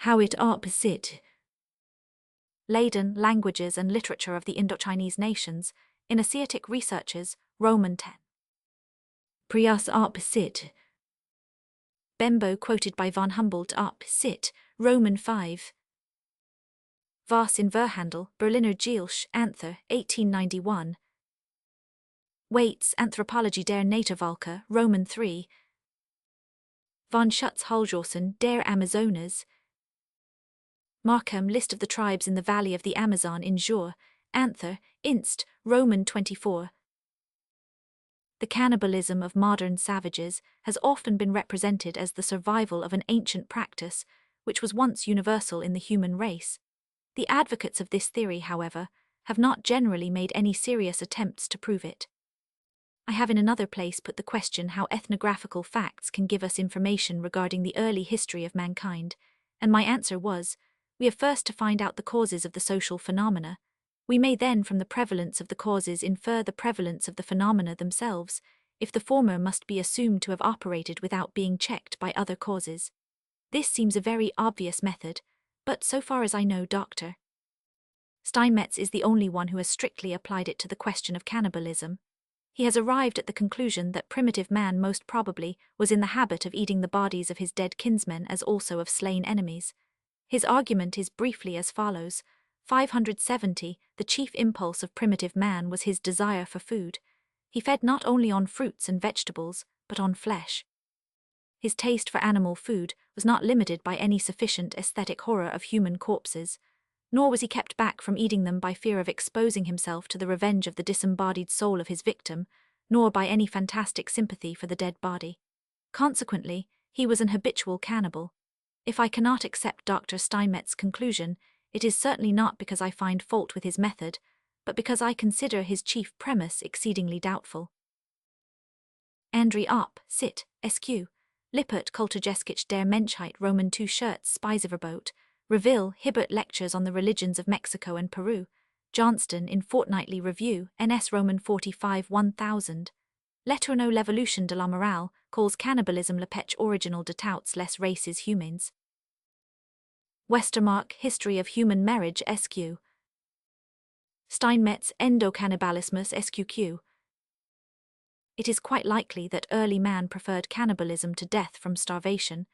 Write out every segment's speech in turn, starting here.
How it opposite. Leiden, Languages and Literature of the Indochinese Nations, in Asiatic Researches, Roman 10. Prius opposite. Bembo quoted by von Humboldt opposite, Roman 5. Voss in Verhandel, Berliner Geelsch, Anther, 1891. Waits, Anthropology der Naturvölker, Roman 3. Von Schutz-Halldorsen, Der Amazonas. Markham, List of the Tribes in the Valley of the Amazon in Jure, Anther, Inst, Roman 24. The cannibalism of modern savages has often been represented as the survival of an ancient practice which was once universal in the human race. The advocates of this theory, however, have not generally made any serious attempts to prove it. I have in another place put the question how ethnographical facts can give us information regarding the early history of mankind, and my answer was, we have first to find out the causes of the social phenomena. We may then from the prevalence of the causes infer the prevalence of the phenomena themselves, if the former must be assumed to have operated without being checked by other causes. This seems a very obvious method, but so far as I know, Dr. Steinmetz is the only one who has strictly applied it to the question of cannibalism. He has arrived at the conclusion that primitive man most probably was in the habit of eating the bodies of his dead kinsmen as also of slain enemies. His argument is briefly as follows. 570. The chief impulse of primitive man was his desire for food. He fed not only on fruits and vegetables, but on flesh. His taste for animal food was not limited by any sufficient aesthetic horror of human corpses, nor was he kept back from eating them by fear of exposing himself to the revenge of the disembodied soul of his victim, nor by any fantastic sympathy for the dead body. Consequently, he was an habitual cannibal. If I cannot accept Dr. Steinmetz's conclusion, it is certainly not because I find fault with his method, but because I consider his chief premise exceedingly doubtful. Andri op, sit, sq. Lippert Kulturgeschichte der Menschheit Roman 2 Shirts Speiseverbot, Reville, Hibbert Lectures on the Religions of Mexico and Peru, Johnston in Fortnightly Review, NS Roman 45 1000. L'Etourneau L'Evolution de la Morale calls cannibalism le pech original de toutes les races humaines. Westermarck, History of Human Marriage Sq. Steinmetz, Endocannibalismus Sqq. It is quite likely that early man preferred cannibalism to death from starvation,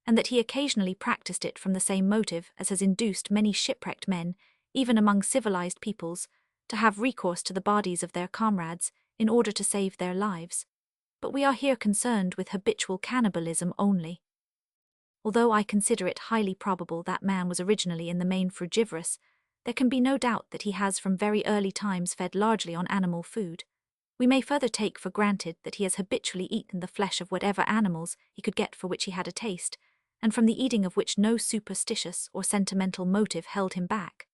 and that he occasionally practiced it from the same motive as has induced many shipwrecked men, even among civilized peoples, to have recourse to the bodies of their comrades in order to save their lives. But we are here concerned with habitual cannibalism only. Although I consider it highly probable that man was originally in the main frugivorous, there can be no doubt that he has from very early times fed largely on animal food. We may further take for granted that he has habitually eaten the flesh of whatever animals he could get for which he had a taste, and from the eating of which no superstitious or sentimental motive held him back.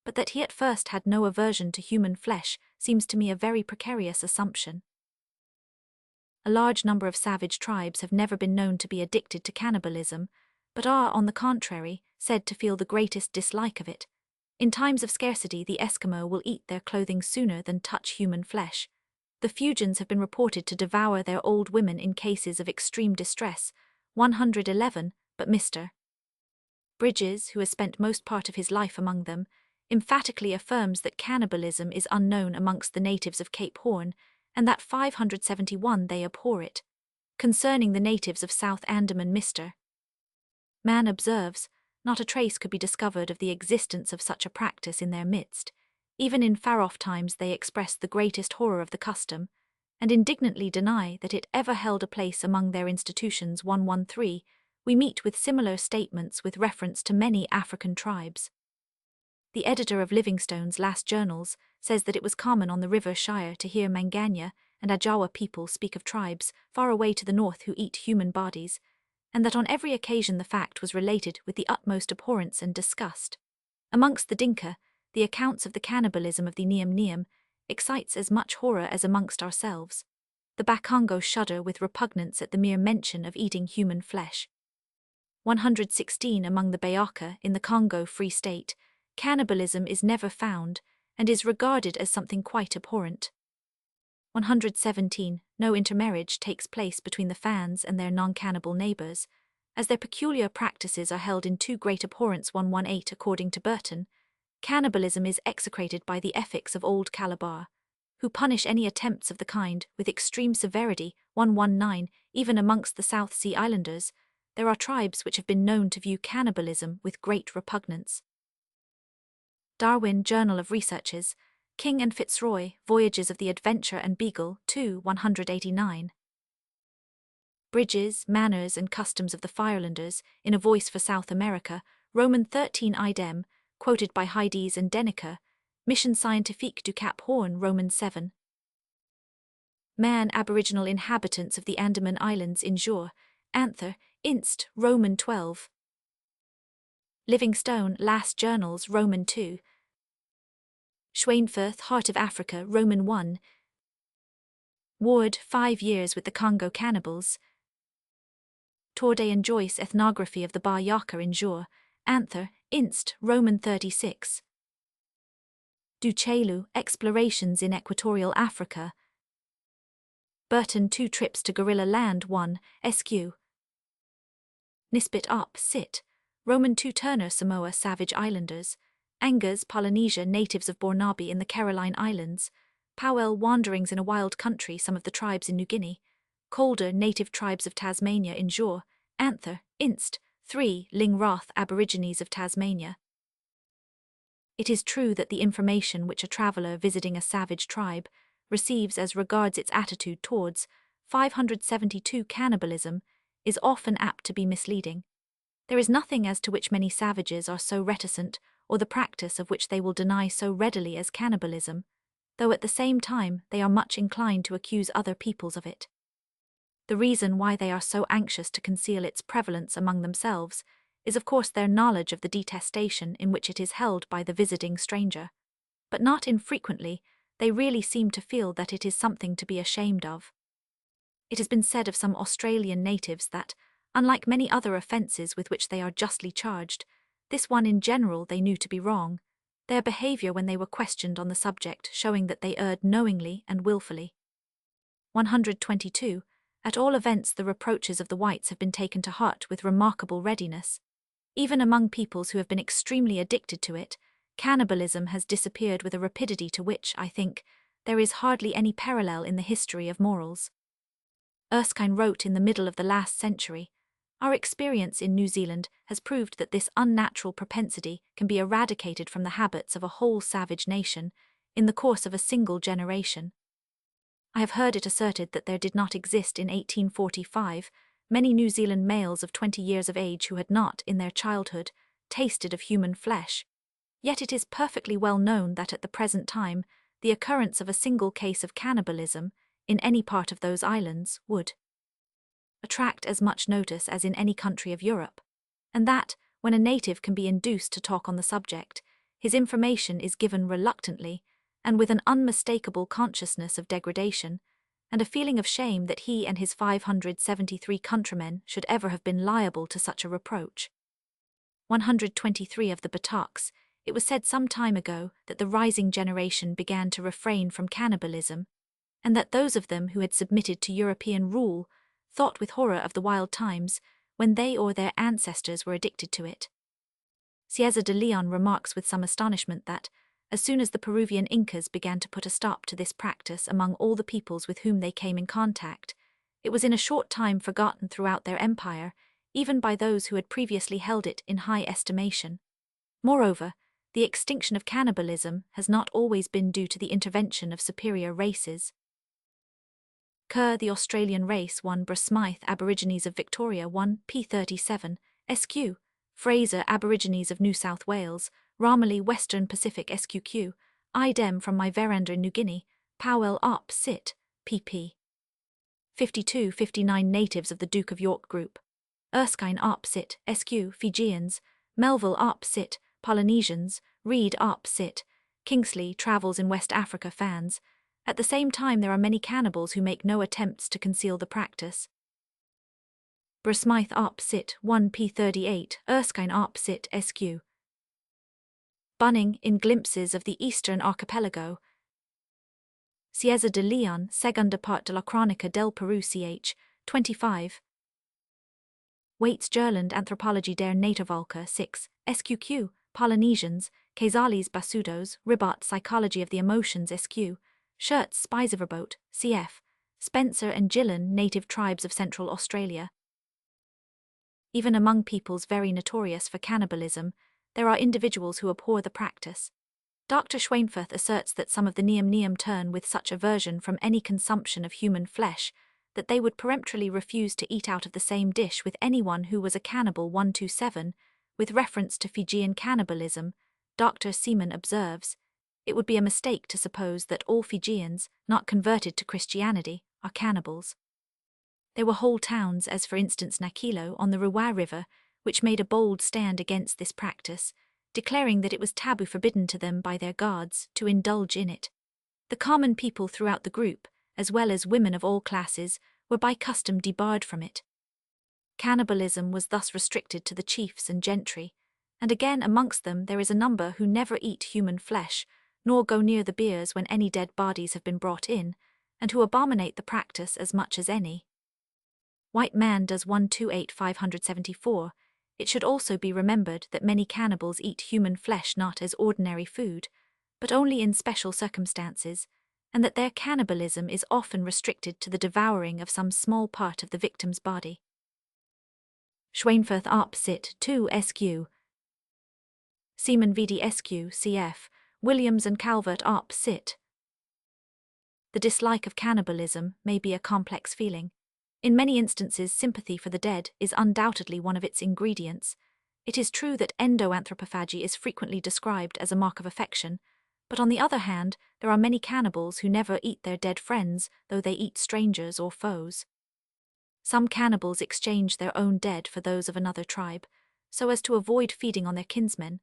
But that he at first had no aversion to human flesh seems to me a very precarious assumption. A large number of savage tribes have never been known to be addicted to cannibalism, but are, on the contrary, said to feel the greatest dislike of it. In times of scarcity, the Eskimo will eat their clothing sooner than touch human flesh. The Fuegians have been reported to devour their old women in cases of extreme distress, 111, but Mr. Bridges, who has spent most part of his life among them, emphatically affirms that cannibalism is unknown amongst the natives of Cape Horn, and that 571 they abhor it. Concerning the natives of South Andaman, Mr. Mann observes, not a trace could be discovered of the existence of such a practice in their midst. Even in far-off times they express the greatest horror of the custom, and indignantly deny that it ever held a place among their institutions. 113. We meet with similar statements with reference to many African tribes. The editor of Livingstone's last journals says that it was common on the River Shire to hear Manganya and Ajawa people speak of tribes far away to the north who eat human bodies, and that on every occasion the fact was related with the utmost abhorrence and disgust. Amongst the Dinka, the accounts of the cannibalism of the Niam excites as much horror as amongst ourselves. The Bakongo shudder with repugnance at the mere mention of eating human flesh. 116 Among the Bayaka in the Congo Free State, cannibalism is never found, and is regarded as something quite abhorrent. 117 No intermarriage takes place between the Fans and their non-cannibal neighbors. as their peculiar practices are held in too great abhorrence. 118 According to Burton, cannibalism is execrated by the ethics of old Calabar, who punish any attempts of the kind with extreme severity. 119 Even amongst the South Sea Islanders, there are tribes which have been known to view cannibalism with great repugnance. Darwin, Journal of Researches, King and Fitzroy, Voyages of the Adventure and Beagle, 2 189. Bridges, Manners and Customs of the Firelanders, in A Voice for South America, Roman 13 idem, quoted by Heides and Denneker, Mission Scientifique du Cap Horn, Roman 7. Man, Aboriginal Inhabitants of the Andaman Islands in Jour, Anther, Inst, Roman 12. Livingstone, Last Journals, Roman 2. Schweinfurth, Heart of Africa, Roman 1. Ward, 5 Years with the Congo Cannibals. Torday and Joyce, Ethnography of the Bar Yaka in Jour, Anther, Inst, Roman 36. Duchelu, Explorations in Equatorial Africa. Burton, 2 Trips to Gorilla Land 1, SQ. Nisbet Up, Sit, Roman 2 Turner, Samoa, Savage Islanders. Angers, Polynesia, Natives of Bornaby in the Caroline Islands. Powell, Wanderings in a Wild Country, Some of the Tribes in New Guinea. Calder, Native Tribes of Tasmania in Jour, Anther, Inst, 3, Ling Roth, Aborigines of Tasmania. It is true that the information which a traveller visiting a savage tribe receives as regards its attitude towards 572 cannibalism is often apt to be misleading. There is nothing as to which many savages are so reticent, or the practice of which they will deny so readily as cannibalism, though at the same time they are much inclined to accuse other peoples of it. The reason why they are so anxious to conceal its prevalence among themselves is of course their knowledge of the detestation in which it is held by the visiting stranger, but not infrequently they really seem to feel that it is something to be ashamed of. It has been said of some Australian natives that, unlike many other offences with which they are justly charged, this one in general they knew to be wrong, their behaviour when they were questioned on the subject showing that they erred knowingly and wilfully. 122 At all events the reproaches of the whites have been taken to heart with remarkable readiness. Even among peoples who have been extremely addicted to it, cannibalism has disappeared with a rapidity to which, I think, there is hardly any parallel in the history of morals. Erskine wrote in the middle of the last century, "Our experience in New Zealand has proved that this unnatural propensity can be eradicated from the habits of a whole savage nation in the course of a single generation." I have heard it asserted that there did not exist in 1845 many New Zealand males of 20 years of age who had not, in their childhood, tasted of human flesh. Yet it is perfectly well known that at the present time the occurrence of a single case of cannibalism in any part of those islands would attract as much notice as in any country of Europe, and that, when a native can be induced to talk on the subject, his information is given reluctantly and with an unmistakable consciousness of degradation, and a feeling of shame that he and his 573 countrymen should ever have been liable to such a reproach. 123 Of the Bataks, it was said some time ago that the rising generation began to refrain from cannibalism, and that those of them who had submitted to European rule thought with horror of the wild times when they or their ancestors were addicted to it. Cieza de Leon remarks with some astonishment that, as soon as the Peruvian Incas began to put a stop to this practice among all the peoples with whom they came in contact, it was in a short time forgotten throughout their empire, even by those who had previously held it in high estimation. Moreover, the extinction of cannibalism has not always been due to the intervention of superior races. Kerr, The Australian Race 1 Brasmythe, Aborigines of Victoria 1 p37, SQ. Fraser, Aborigines of New South Wales, Ramilly, Western Pacific SQQ, idem from my veranda New Guinea, Powell Op. Sit. pp. 52-59 Natives of the Duke of York Group, Erskine Op. Sit. SQ. Fijians, Melville Op. Sit. Polynesians, Reed Op. Sit. Kingsley, Travels in West Africa fans. At the same time there are many cannibals who make no attempts to conceal the practice. Brasmythe Op. Sit. 1 p38, Erskine Op. Sit. SQ. Bunning, in Glimpses of the Eastern Archipelago. Cieza de Leon, Segunda Parte de la Crónica del Perú ch. 25. Waits Gerland Anthropology der Naturvölker 6, SQQ, Polynesians, Casales Basudos, Ribot Psychology of the Emotions SQ, Schertz Speiseverbot, cf. Spencer and Gillen Native Tribes of Central Australia. Even among peoples very notorious for cannibalism, there are individuals who abhor the practice. Dr. Schweinfurth asserts that some of the Neam turn with such aversion from any consumption of human flesh that they would peremptorily refuse to eat out of the same dish with anyone who was a cannibal. 127. With reference to Fijian cannibalism, Dr. Seaman observes, it would be a mistake to suppose that all Fijians, not converted to Christianity, are cannibals. There were whole towns, as for instance Nakilo on the Ruwa River, which made a bold stand against this practice, declaring that it was taboo forbidden to them by their gods to indulge in it. The common people throughout the group, as well as women of all classes, were by custom debarred from it. Cannibalism was thus restricted to the chiefs and gentry, and again amongst them there is a number who never eat human flesh, nor go near the biers when any dead bodies have been brought in, and who abominate the practice as much as any. White Man does 128-574. It should also be remembered that many cannibals eat human flesh not as ordinary food, but only in special circumstances, and that their cannibalism is often restricted to the devouring of some small part of the victim's body. Schweinfurth op. Cit. 2 SQ. Seaman vd SQ. cf. Williams and Calvert op. Cit. The dislike of cannibalism may be a complex feeling. In many instances, sympathy for the dead is undoubtedly one of its ingredients. It is true that endoanthropophagy is frequently described as a mark of affection, but on the other hand, there are many cannibals who never eat their dead friends, though they eat strangers or foes. Some cannibals exchange their own dead for those of another tribe, so as to avoid feeding on their kinsmen.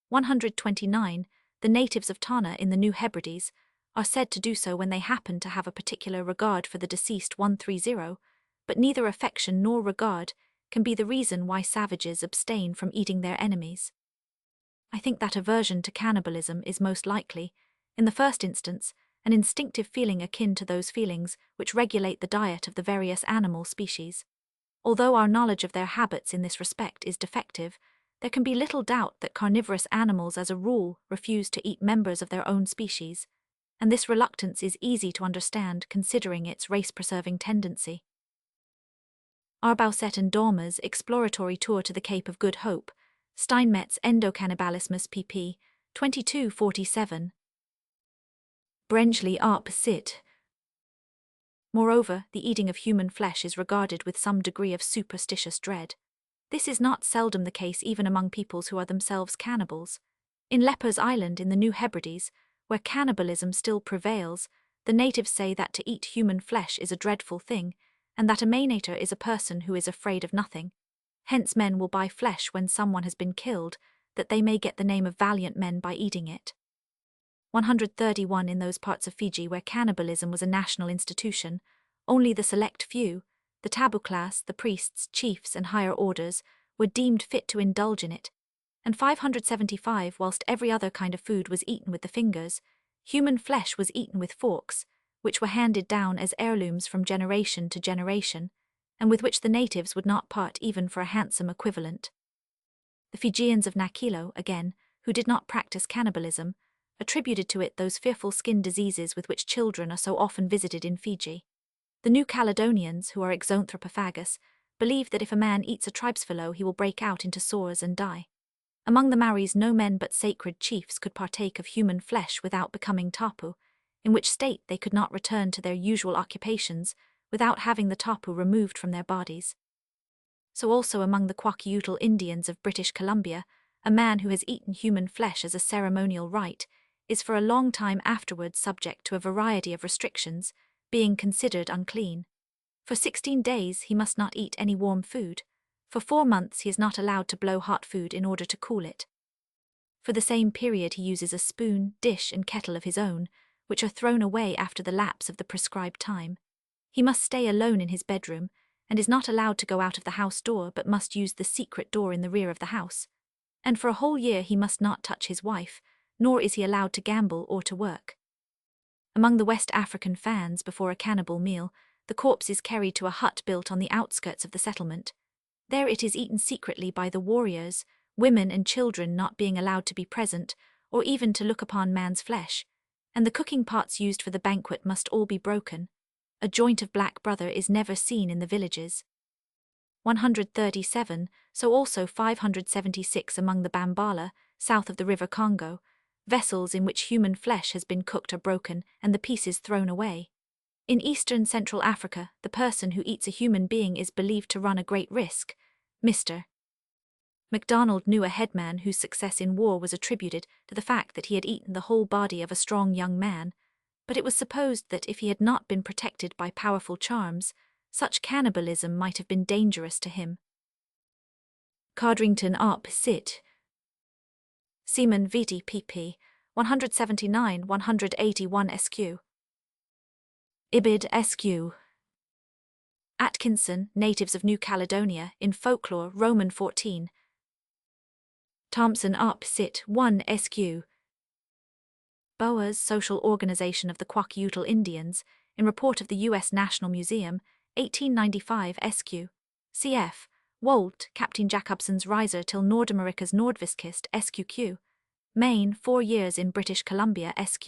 129. The natives of Tana in the New Hebrides are said to do so when they happen to have a particular regard for the deceased. 130. But neither affection nor regard can be the reason why savages abstain from eating their enemies. I think that aversion to cannibalism is most likely, in the first instance, an instinctive feeling akin to those feelings which regulate the diet of the various animal species. Although our knowledge of their habits in this respect is defective, there can be little doubt that carnivorous animals as a rule refuse to eat members of their own species, and this reluctance is easy to understand considering its race-preserving tendency. Arbauset and Dormer's exploratory tour to the Cape of Good Hope, Steinmetz Endocannibalismus pp. 2247. Brenchley op. Cit. Moreover, the eating of human flesh is regarded with some degree of superstitious dread. This is not seldom the case even among peoples who are themselves cannibals. In Lepers Island in the New Hebrides, where cannibalism still prevails, the natives say that to eat human flesh is a dreadful thing, and that a Mainator is a person who is afraid of nothing. Hence men will buy flesh when someone has been killed, that they may get the name of valiant men by eating it. 131. In those parts of Fiji where cannibalism was a national institution, only the select few, the taboo class, the priests, chiefs, and higher orders, were deemed fit to indulge in it. And 575. Whilst every other kind of food was eaten with the fingers, human flesh was eaten with forks, which were handed down as heirlooms from generation to generation, and with which the natives would not part even for a handsome equivalent. The Fijians of Nakilo, again, who did not practice cannibalism, attributed to it those fearful skin diseases with which children are so often visited in Fiji. The New Caledonians, who are exanthropophagous, believe that if a man eats a tribesfellow he will break out into sores and die. Among the Maoris no men but sacred chiefs could partake of human flesh without becoming tapu, in which state they could not return to their usual occupations without having the tapu removed from their bodies. So also among the Kwakiutl Indians of British Columbia, a man who has eaten human flesh as a ceremonial rite is for a long time afterwards subject to a variety of restrictions, being considered unclean. For 16 days he must not eat any warm food. For 4 months he is not allowed to blow hot food in order to cool it. For the same period he uses a spoon, dish, and kettle of his own, which are thrown away after the lapse of the prescribed time. He must stay alone in his bedroom, and is not allowed to go out of the house door but must use the secret door in the rear of the house. And for a whole year he must not touch his wife, nor is he allowed to gamble or to work. Among the West African Fans, before a cannibal meal, the corpse is carried to a hut built on the outskirts of the settlement. There it is eaten secretly by the warriors, women and children not being allowed to be present, or even to look upon man's flesh, and the cooking pots used for the banquet must all be broken. A joint of black brother is never seen in the villages. 137, so also 576 among the Bambala, south of the river Congo, vessels in which human flesh has been cooked are broken and the pieces thrown away. In eastern Central Africa, the person who eats a human being is believed to run a great risk. Mr. MacDonald knew a headman whose success in war was attributed to the fact that he had eaten the whole body of a strong young man, but it was supposed that if he had not been protected by powerful charms, such cannibalism might have been dangerous to him. Codrington Op. Cit. Seaman Viti pp. 179-181 SQ. Ibid SQ. Atkinson, Natives of New Caledonia, in Folklore, Roman 14. Thompson Op. Cit. 1 SQ. Boas, Social Organization of the Kwakiutl Indians, in Report of the U.S. National Museum, 1895 SQ. Cf. Wolt, Captain Jacobson's Riser till Nordamericas Nordviskist SQQ. Maine, 4 years in British Columbia SQ.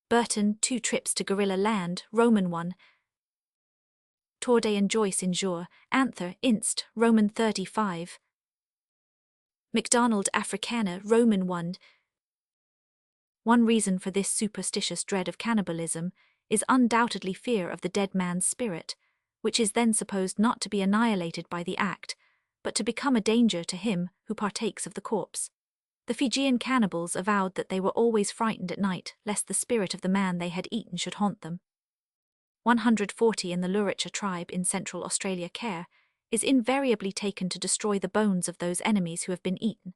Burton, 2 Trips to Gorilla Land, Roman 1. Torday and Joyce in Jour, Anther, Inst, Roman 35. MacDonald Africana, Roman 1. One reason for this superstitious dread of cannibalism is undoubtedly fear of the dead man's spirit, which is then supposed not to be annihilated by the act, but to become a danger to him who partakes of the corpse. The Fijian cannibals avowed that they were always frightened at night lest the spirit of the man they had eaten should haunt them. 140 in the Luritja tribe in Central Australia care is invariably taken to destroy the bones of those enemies who have been eaten,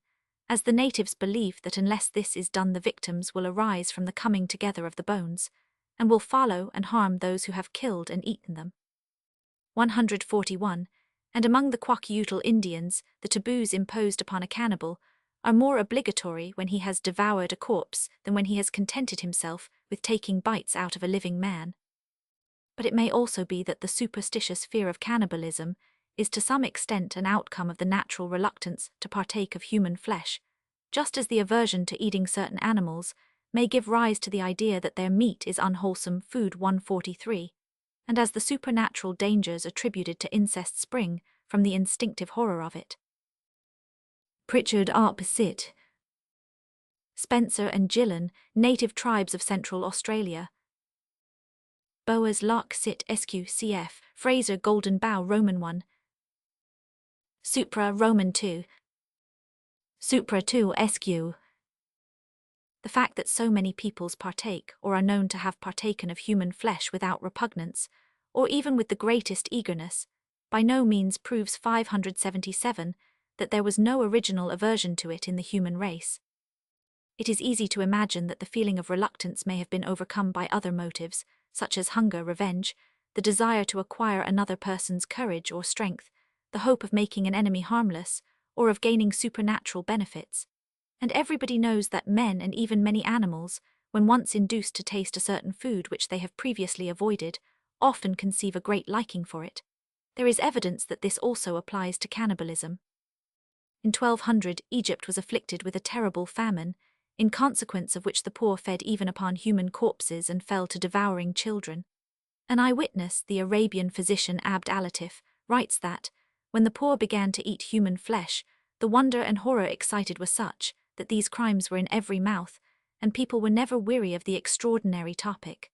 as the natives believe that unless this is done the victims will arise from the coming together of the bones, and will follow and harm those who have killed and eaten them. 141, and among the Kwakiutl Indians, the taboos imposed upon a cannibal are more obligatory when he has devoured a corpse than when he has contented himself with taking bites out of a living man. But it may also be that the superstitious fear of cannibalism is to some extent an outcome of the natural reluctance to partake of human flesh, just as the aversion to eating certain animals may give rise to the idea that their meat is unwholesome food 143, and as the supernatural dangers attributed to incest spring from the instinctive horror of it. Pritchard Arp. Cit. Spencer and Gillen, Native Tribes of Central Australia. Boas Lark Cit. Sq. Cf. Fraser Golden Bough Roman 1. Supra Roman 2. Supra 2 SQ. The fact that so many peoples partake or are known to have partaken of human flesh without repugnance, or even with the greatest eagerness, by no means proves 577 that there was no original aversion to it in the human race. It is easy to imagine that the feeling of reluctance may have been overcome by other motives, such as hunger, revenge, the desire to acquire another person's courage or strength, the hope of making an enemy harmless, or of gaining supernatural benefits. And everybody knows that men and even many animals, when once induced to taste a certain food which they have previously avoided, often conceive a great liking for it. There is evidence that this also applies to cannibalism. In 1200, Egypt was afflicted with a terrible famine, in consequence of which the poor fed even upon human corpses and fell to devouring children. An eyewitness, the Arabian physician Abd al-Latif, writes that, when the poor began to eat human flesh, the wonder and horror excited were such that these crimes were in every mouth, and people were never weary of the extraordinary topic.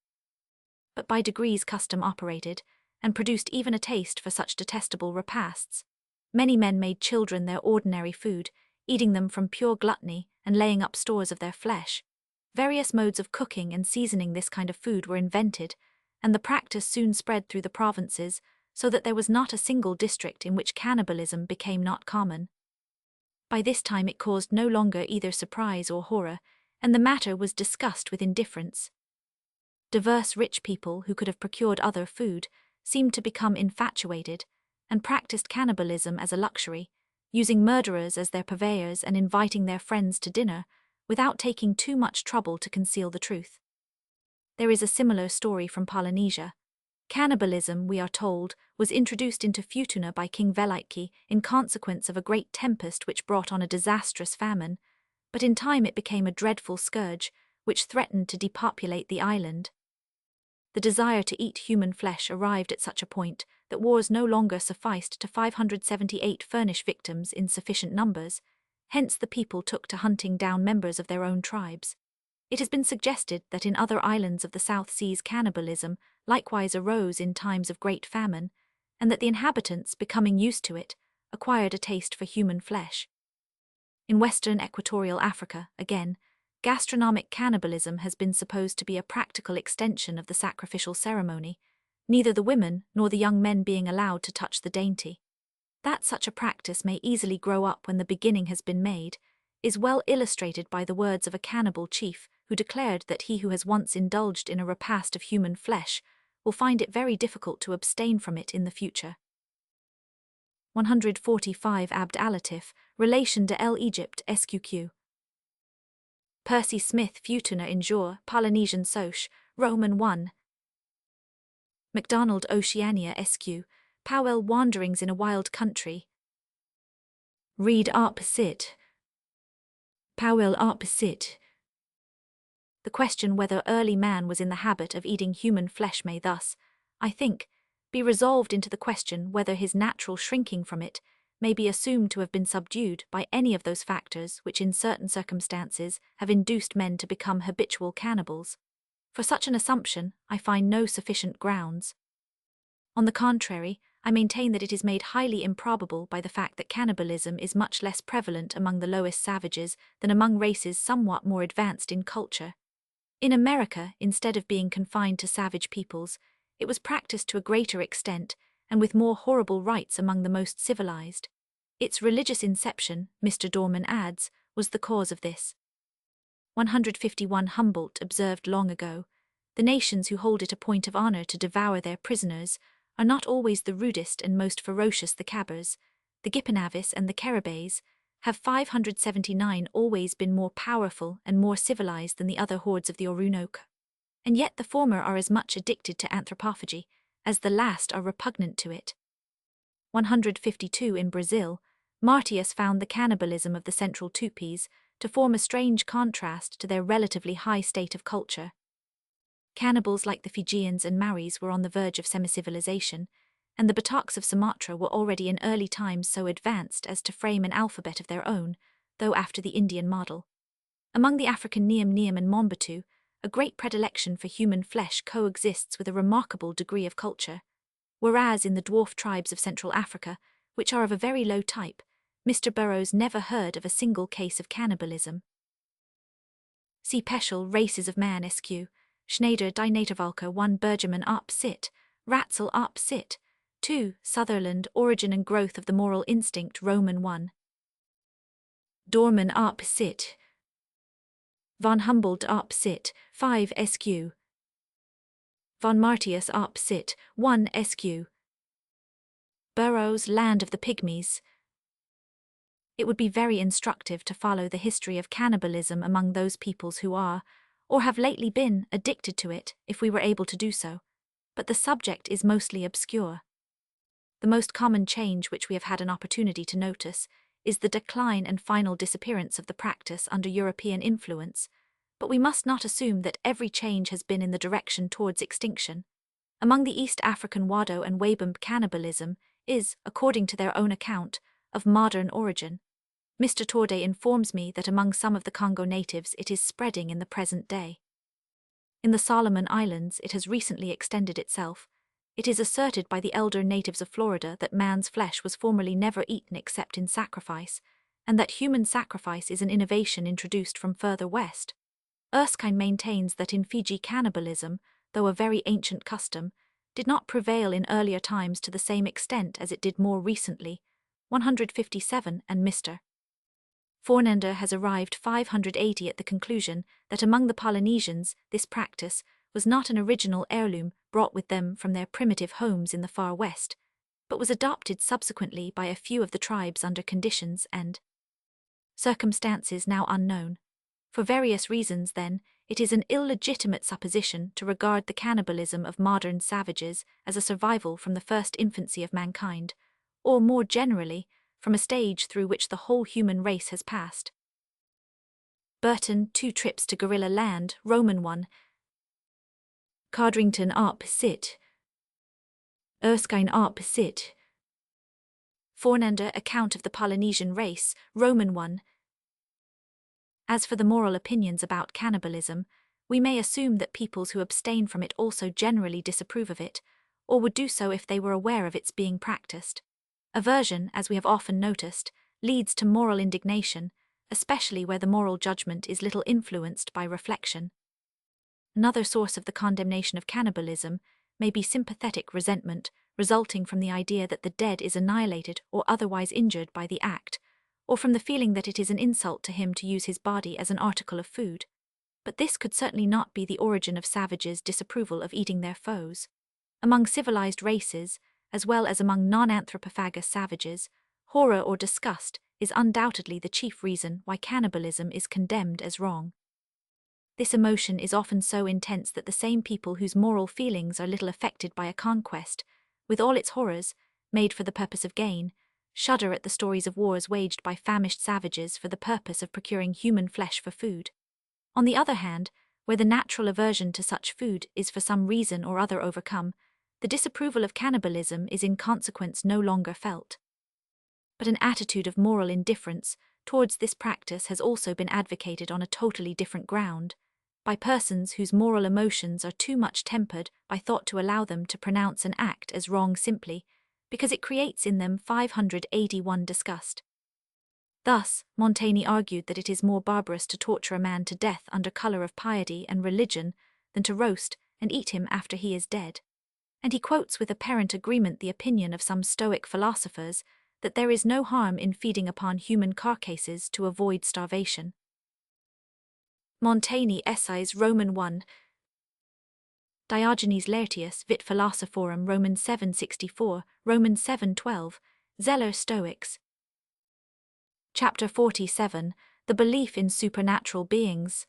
But by degrees custom operated, and produced even a taste for such detestable repasts. Many men made children their ordinary food, eating them from pure gluttony and laying up stores of their flesh. Various modes of cooking and seasoning this kind of food were invented, and the practice soon spread through the provinces, so that there was not a single district in which cannibalism became not common. By this time it caused no longer either surprise or horror, and the matter was discussed with indifference. Diverse rich people who could have procured other food seemed to become infatuated, and practiced cannibalism as a luxury, using murderers as their purveyors and inviting their friends to dinner, without taking too much trouble to conceal the truth. There is a similar story from Polynesia. Cannibalism, we are told, was introduced into Futuna by King Velaitki in consequence of a great tempest which brought on a disastrous famine, but in time it became a dreadful scourge, which threatened to depopulate the island. The desire to eat human flesh arrived at such a point that wars no longer sufficed to 578 furnish victims in sufficient numbers, hence the people took to hunting down members of their own tribes. It has been suggested that in other islands of the South Seas cannibalism likewise arose in times of great famine, and that the inhabitants, becoming used to it, acquired a taste for human flesh. In Western Equatorial Africa, again, gastronomic cannibalism has been supposed to be a practical extension of the sacrificial ceremony, neither the women nor the young men being allowed to touch the dainty. That such a practice may easily grow up when the beginning has been made is well illustrated by the words of a cannibal chief who declared that he who has once indulged in a repast of human flesh will find it very difficult to abstain from it in the future. 145 Abd al-Latif, Relation de l'Egypte SQQ. Percy Smith Futuna in Jour, Polynesian Soch, Roman 1. MacDonald Oceania SQ, Powell Wanderings in a Wild Country. Read opposite. Powell opposite. The question whether early man was in the habit of eating human flesh may thus, I think, be resolved into the question whether his natural shrinking from it may be assumed to have been subdued by any of those factors which in certain circumstances have induced men to become habitual cannibals. For such an assumption, I find no sufficient grounds. On the contrary, I maintain that it is made highly improbable by the fact that cannibalism is much less prevalent among the lowest savages than among races somewhat more advanced in culture. In America, instead of being confined to savage peoples, it was practiced to a greater extent and with more horrible rites among the most civilized. Its religious inception, Mr. Dorman adds, was the cause of this. 151 Humboldt observed long ago, the nations who hold it a point of honor to devour their prisoners are not always the rudest and most ferocious. The Cabers, the Gipinavis and the Caribes have 579 always been more powerful and more civilized than the other hordes of the Orinoco. And yet the former are as much addicted to anthropophagy as the last are repugnant to it. 152 In Brazil, Martius found the cannibalism of the central Tupis to form a strange contrast to their relatively high state of culture. Cannibals like the Fijians and Maoris were on the verge of semi-civilization, and the Bataks of Sumatra were already in early times so advanced as to frame an alphabet of their own, though after the Indian model. Among the African Niam and Mombatu, a great predilection for human flesh coexists with a remarkable degree of culture, whereas in the dwarf tribes of Central Africa, which are of a very low type, Mr. Burroughs never heard of a single case of cannibalism. See Peschel, Races of Man SQ, Schneider Die Natervalke 1 Bergerman op Sit, Ratzel op Sit, 2 Sutherland Origin and Growth of the Moral Instinct Roman 1. Dorman op Sit. Von Humboldt op Sit, 5 SQ. Von Martius op Sit, 1 SQ. Burroughs, Land of the Pygmies. It would be very instructive to follow the history of cannibalism among those peoples who are, or have lately been, addicted to it, if we were able to do so, but the subject is mostly obscure. The most common change which we have had an opportunity to notice is the decline and final disappearance of the practice under European influence, but we must not assume that every change has been in the direction towards extinction. Among the East African Wado and Wabumb cannibalism is, according to their own account, of modern origin. Mr. Torday informs me that among some of the Congo natives it is spreading in the present day. In the Solomon Islands it has recently extended itself. It is asserted by the elder natives of Florida that man's flesh was formerly never eaten except in sacrifice, and that human sacrifice is an innovation introduced from further west. Erskine maintains that in Fiji cannibalism, though a very ancient custom, did not prevail in earlier times to the same extent as it did more recently. 157 and Mr. Fornander has arrived 580 at the conclusion that among the Polynesians this practice was not an original heirloom brought with them from their primitive homes in the far west, but was adopted subsequently by a few of the tribes under conditions and circumstances now unknown. For various reasons, then, it is an illegitimate supposition to regard the cannibalism of modern savages as a survival from the first infancy of mankind, or more generally, from a stage through which the whole human race has passed. Burton, 2 Trips to Gorilla Land, Roman 1. Codrington op. Cit. Erskine op. Cit. Fornander, Account of the Polynesian Race, Roman 1. As for the moral opinions about cannibalism, we may assume that peoples who abstain from it also generally disapprove of it, or would do so if they were aware of its being practiced. Aversion, as we have often noticed, leads to moral indignation, especially where the moral judgment is little influenced by reflection. Another source of the condemnation of cannibalism may be sympathetic resentment, resulting from the idea that the dead is annihilated or otherwise injured by the act, or from the feeling that it is an insult to him to use his body as an article of food. But this could certainly not be the origin of savages' disapproval of eating their foes. Among civilized races, as well as among non-anthropophagous savages, horror or disgust is undoubtedly the chief reason why cannibalism is condemned as wrong. This emotion is often so intense that the same people whose moral feelings are little affected by a conquest, with all its horrors, made for the purpose of gain, shudder at the stories of wars waged by famished savages for the purpose of procuring human flesh for food. On the other hand, where the natural aversion to such food is for some reason or other overcome, the disapproval of cannibalism is in consequence no longer felt. But an attitude of moral indifference towards this practice has also been advocated on a totally different ground, by persons whose moral emotions are too much tempered by thought to allow them to pronounce an act as wrong simply because it creates in them 581 disgust. Thus, Montaigne argued that it is more barbarous to torture a man to death under colour of piety and religion than to roast and eat him after he is dead. And he quotes with apparent agreement the opinion of some Stoic philosophers that there is no harm in feeding upon human carcasses to avoid starvation. Montaigne Essays, Roman 1. Diogenes Laertius, Vit Philosophorum, Roman 7:64, Roman 7:12, Zeller Stoics. Chapter 47, The Belief in Supernatural Beings.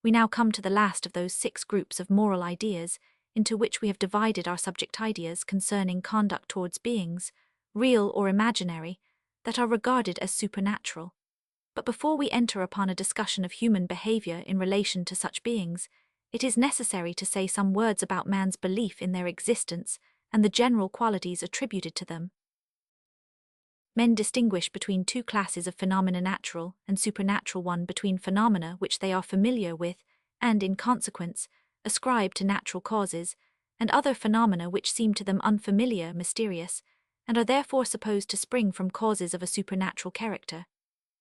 We now come to the last of those 6 groups of moral ideas into which we have divided our subject ideas concerning conduct towards beings, real or imaginary, that are regarded as supernatural. But before we enter upon a discussion of human behavior in relation to such beings, it is necessary to say some words about man's belief in their existence and the general qualities attributed to them. Men distinguish between 2 classes of phenomena, natural and supernatural, one between phenomena which they are familiar with and, in consequence, ascribe to natural causes, and other phenomena which seem to them unfamiliar, mysterious, and are therefore supposed to spring from causes of a supernatural character.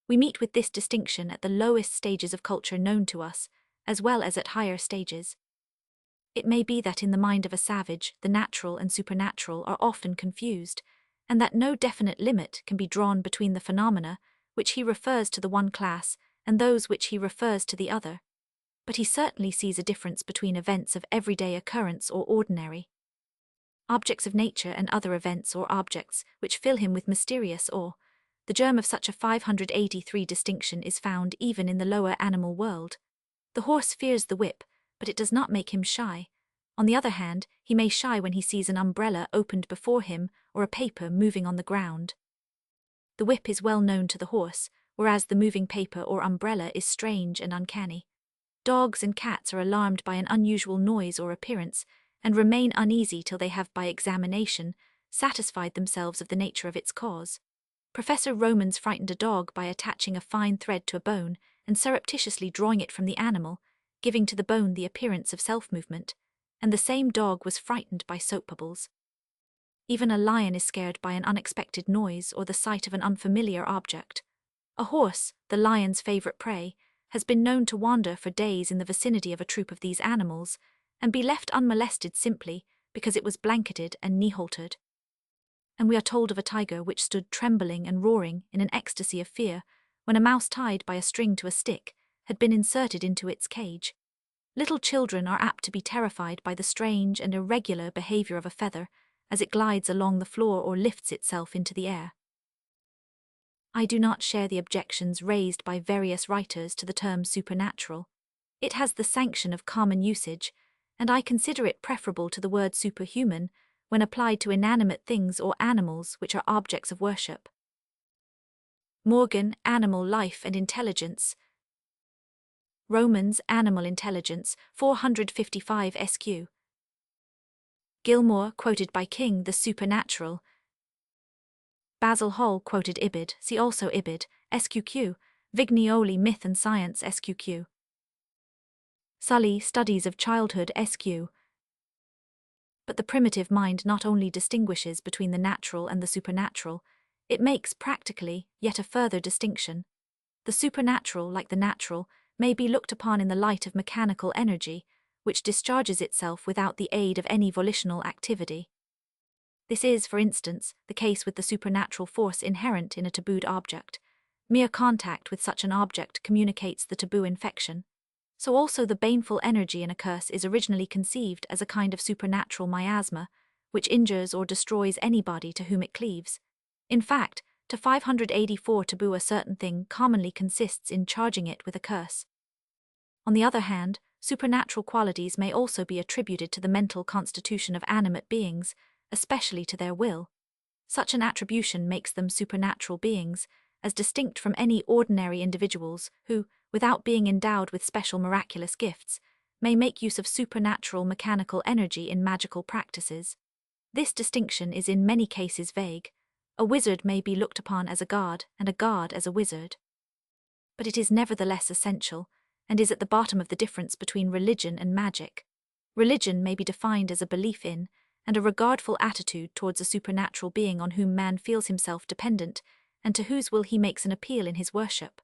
We meet with this distinction at the lowest stages of culture known to us, as well as at higher stages. It may be that in the mind of a savage, the natural and supernatural are often confused, and that no definite limit can be drawn between the phenomena which he refers to the one class and those which he refers to the other. But he certainly sees a difference between events of everyday occurrence or ordinary objects of nature and other events or objects which fill him with mysterious awe. The germ of such a 583 distinction is found even in the lower animal world. The horse fears the whip, but it does not make him shy. On the other hand, he may shy when he sees an umbrella opened before him or a paper moving on the ground. The whip is well known to the horse, whereas the moving paper or umbrella is strange and uncanny. Dogs and cats are alarmed by an unusual noise or appearance, and remain uneasy till they have by examination satisfied themselves of the nature of its cause. Professor Romans frightened a dog by attaching a fine thread to a bone and surreptitiously drawing it from the animal, giving to the bone the appearance of self-movement, and the same dog was frightened by soap bubbles. Even a lion is scared by an unexpected noise or the sight of an unfamiliar object. A horse, the lion's favorite prey, has been known to wander for days in the vicinity of a troop of these animals, and be left unmolested simply because it was blanketed and knee-haltered. And we are told of a tiger which stood trembling and roaring in an ecstasy of fear when a mouse tied by a string to a stick had been inserted into its cage. Little children are apt to be terrified by the strange and irregular behavior of a feather as it glides along the floor or lifts itself into the air. I do not share the objections raised by various writers to the term supernatural. It has the sanction of common usage, and I consider it preferable to the word superhuman when applied to inanimate things or animals which are objects of worship. Morgan, Animal Life and Intelligence. Romans, Animal Intelligence, 455 SQ. Gilmore, quoted by King, The Supernatural. Basil Hall, quoted Ibid, see also Ibid, SQQ, Vignaioli, Myth and Science, SQQ. Sully, Studies of Childhood, SQ. But the primitive mind not only distinguishes between the natural and the supernatural, it makes practically yet a further distinction. The supernatural, like the natural, may be looked upon in the light of mechanical energy, which discharges itself without the aid of any volitional activity. This is, for instance, the case with the supernatural force inherent in a tabooed object. Mere contact with such an object communicates the taboo infection. So also the baneful energy in a curse is originally conceived as a kind of supernatural miasma, which injures or destroys anybody to whom it cleaves. In fact, to 584 taboo a certain thing commonly consists in charging it with a curse. On the other hand, supernatural qualities may also be attributed to the mental constitution of animate beings, especially to their will. Such an attribution makes them supernatural beings, as distinct from any ordinary individuals who, without being endowed with special miraculous gifts, may make use of supernatural mechanical energy in magical practices. This distinction is in many cases vague. A wizard may be looked upon as a god, and a god as a wizard. But it is nevertheless essential, and is at the bottom of the difference between religion and magic. Religion may be defined as a belief in, and a regardful attitude towards a supernatural being on whom man feels himself dependent, and to whose will he makes an appeal in his worship.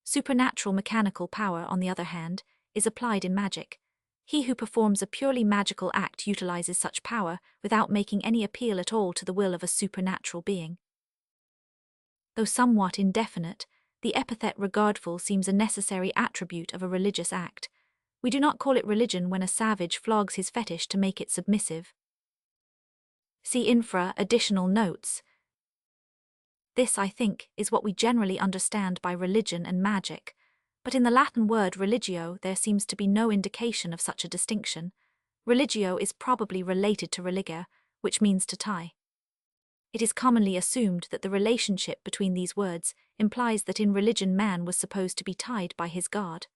Supernatural mechanical power, on the other hand, is applied in magic. He who performs a purely magical act utilizes such power without making any appeal at all to the will of a supernatural being. Though somewhat indefinite, the epithet regardful seems a necessary attribute of a religious act. We do not call it religion when a savage flogs his fetish to make it submissive. See infra additional notes. This, I think, is what we generally understand by religion and magic, but in the Latin word religio there seems to be no indication of such a distinction. Religio is probably related to religer, which means to tie. It is commonly assumed that the relationship between these words implies that in religion man was supposed to be tied by his God.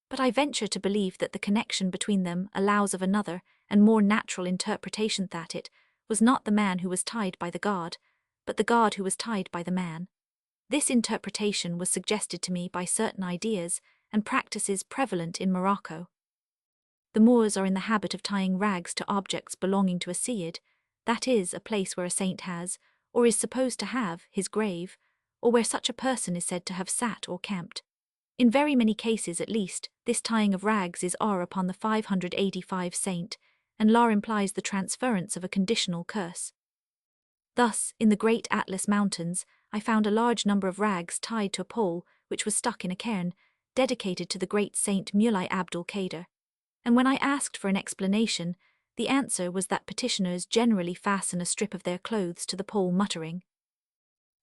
But I venture to believe that the connection between them allows of another and more natural interpretation, that it was not the man who was tied by the god, but the god who was tied by the man. This interpretation was suggested to me by certain ideas and practices prevalent in Morocco. The Moors are in the habit of tying rags to objects belonging to a seyyid, that is, a place where a saint has, or is supposed to have, his grave, or where such a person is said to have sat or camped. In very many cases at least, this tying of rags is upon the 585 saint, and la implies the transference of a conditional curse. Thus, in the Great Atlas Mountains, I found a large number of rags tied to a pole which was stuck in a cairn, dedicated to the great Saint Mulai Abdul Qadir. And when I asked for an explanation, the answer was that petitioners generally fasten a strip of their clothes to the pole, muttering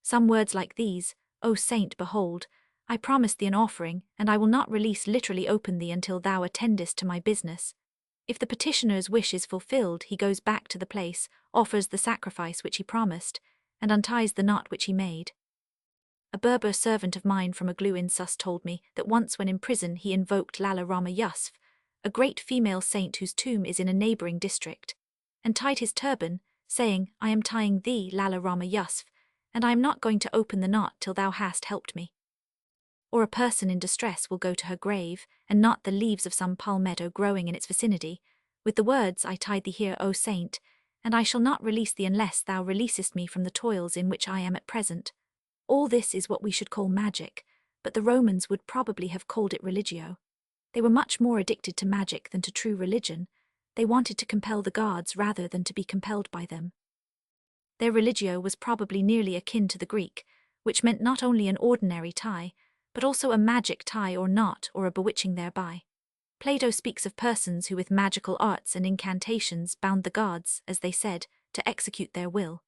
some words like these: O saint, behold, I promise thee an offering, and I will not release literally open thee until thou attendest to my business. If the petitioner's wish is fulfilled, he goes back to the place, offers the sacrifice which he promised, and unties the knot which he made. A Berber servant of mine from Aglu in Sus told me that once when in prison he invoked Lala Rama Yusuf, a great female saint whose tomb is in a neighbouring district, and tied his turban, saying, I am tying thee, Lala Rama Yusuf, and I am not going to open the knot till thou hast helped me. Or a person in distress will go to her grave, and knot the leaves of some palmetto growing in its vicinity, with the words, I tied thee here, O saint, and I shall not release thee unless thou releasest me from the toils in which I am at present. All this is what we should call magic, but the Romans would probably have called it religio. They were much more addicted to magic than to true religion. They wanted to compel the gods rather than to be compelled by them. Their religio was probably nearly akin to the Greek, which meant not only an ordinary tie, but also a magic tie or knot or a bewitching thereby. Plato speaks of persons who with magical arts and incantations bound the gods, as they said, to execute their will.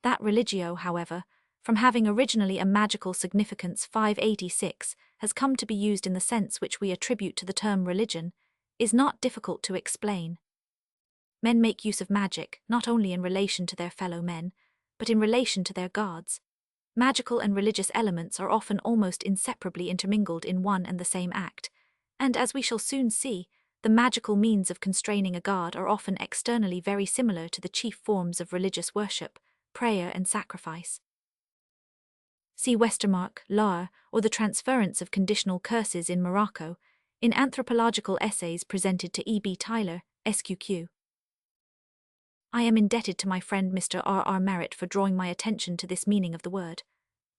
That religio, however, from having originally a magical significance 586, has come to be used in the sense which we attribute to the term religion, is not difficult to explain. Men make use of magic not only in relation to their fellow men, but in relation to their gods. Magical and religious elements are often almost inseparably intermingled in one and the same act, and as we shall soon see, the magical means of constraining a god are often externally very similar to the chief forms of religious worship, prayer and sacrifice. See Westermarck, Lar, or the transference of conditional curses in Morocco, in Anthropological Essays presented to E. B. Tyler, SQQ. I am indebted to my friend Mr. R. R. Merritt for drawing my attention to this meaning of the word.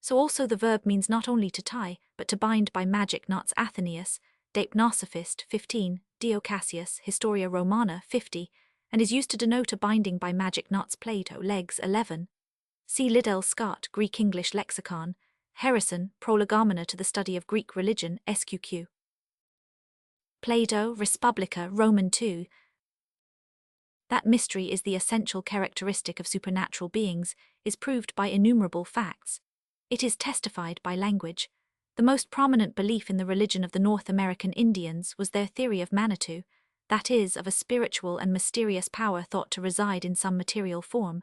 So also the verb means not only to tie, but to bind by magic knots. Athenaeus, De Hypnosophist 15, Dio Cassius, Historia Romana 50, and is used to denote a binding by magic knots. Plato, Legs 11. See Liddell Scott, Greek-English Lexicon, Harrison, Prolegomena to the Study of Greek Religion, SQQ. Plato, Respublica, Roman 2. That mystery is the essential characteristic of supernatural beings is proved by innumerable facts. It is testified by language. The most prominent belief in the religion of the North American Indians was their theory of Manitou, that is, of a spiritual and mysterious power thought to reside in some material form.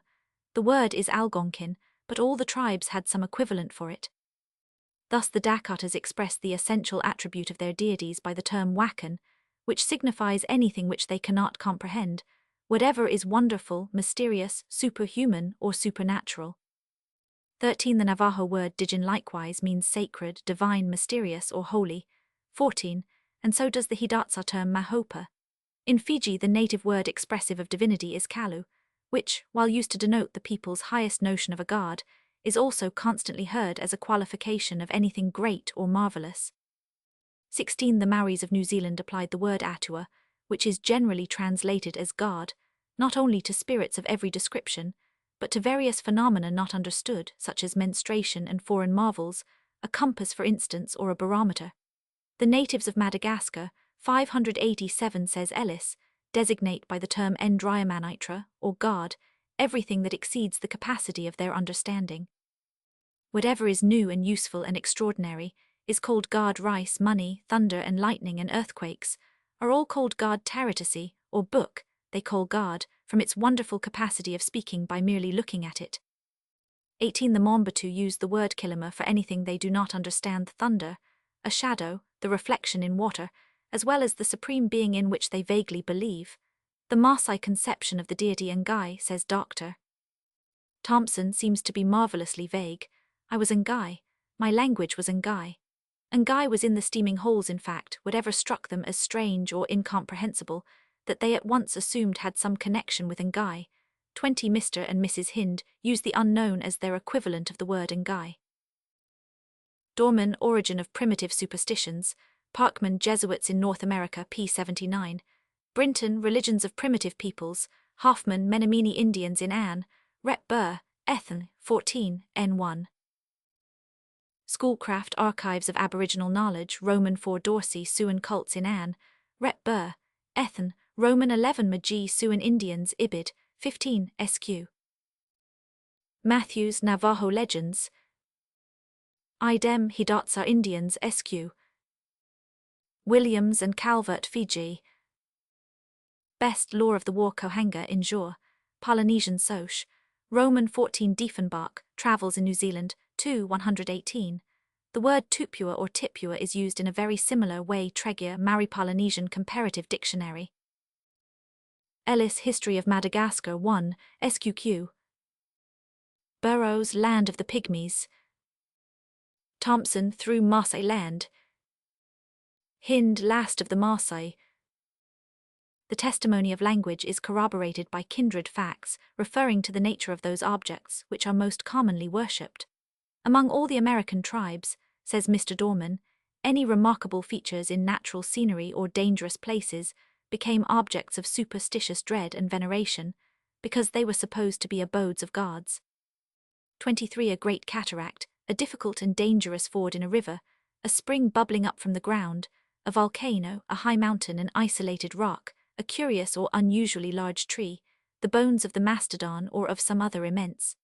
The word is Algonquin, but all the tribes had some equivalent for it. Thus the Dakotas expressed the essential attribute of their deities by the term Wakan, which signifies anything which they cannot comprehend, whatever is wonderful, mysterious, superhuman, or supernatural. 13. The Navajo word Dijin likewise means sacred, divine, mysterious, or holy. 14. And so does the Hidatsa term Mahopa. In Fiji, the native word expressive of divinity is Kalu, which, while used to denote the people's highest notion of a god, is also constantly heard as a qualification of anything great or marvelous. 16. The Maoris of New Zealand applied the word Atua, which is generally translated as God, not only to spirits of every description, but to various phenomena not understood, such as menstruation and foreign marvels, a compass for instance or a barometer. The natives of Madagascar, 587 says Ellis, designate by the term Endryamanitra, or God, everything that exceeds the capacity of their understanding. Whatever is new and useful and extraordinary is called God. Rice, money, thunder and lightning and earthquakes are all called God. Taratasi, or book, they call God, from its wonderful capacity of speaking by merely looking at it. 18. The Mombatu use the word kilima for anything they do not understand: thunder, a shadow, the reflection in water, as well as the supreme being in which they vaguely believe. The Maasai conception of the deity Ngai, says Dr. Thompson, seems to be marvelously vague. I was Ngai. My language was Ngai. Ngai was in the steaming holes. In fact, whatever struck them as strange or incomprehensible, that they at once assumed had some connection with Ngai. 20. Mr. and Mrs. Hind use the unknown as their equivalent of the word Ngai. Dorman, Origin of Primitive Superstitions, Parkman, Jesuits in North America, p. 79. Brinton, Religions of Primitive Peoples, Hoffman, Menominee Indians in Anne, Rep. Burr, Ethan, 14, n1. Schoolcraft, Archives of Aboriginal Knowledge, Roman 4 Dorsey, Siouan Cults in Anne, Rep. Burr, Ethan, Roman 11 Magi Siouan Indians, Ibid, 15, sq. Matthews, Navajo Legends, Idem, Hidatsa Indians, sq. Williams and Calvert, Fiji. Best, Lore of the War Kohanga in Jor, Polynesian Soch, Roman 14 Diefenbach, Travels in New Zealand, 2 118. The word tupua or tipua is used in a very similar way. Tregear, Mari-Polynesian Comparative Dictionary. Ellis, History of Madagascar 1, SQQ. Burroughs, Land of the Pygmies. Thompson, Through Maasai Land. Hind, Last of the Maasai. The testimony of language is corroborated by kindred facts, referring to the nature of those objects which are most commonly worshipped. Among all the American tribes, says Mr. Dorman, any remarkable features in natural scenery or dangerous places became objects of superstitious dread and veneration, because they were supposed to be abodes of gods. 23. A great cataract, a difficult and dangerous ford in a river, a spring bubbling up from the ground, a volcano, a high mountain, an isolated rock, a curious or unusually large tree, the bones of the mastodon or of some other immense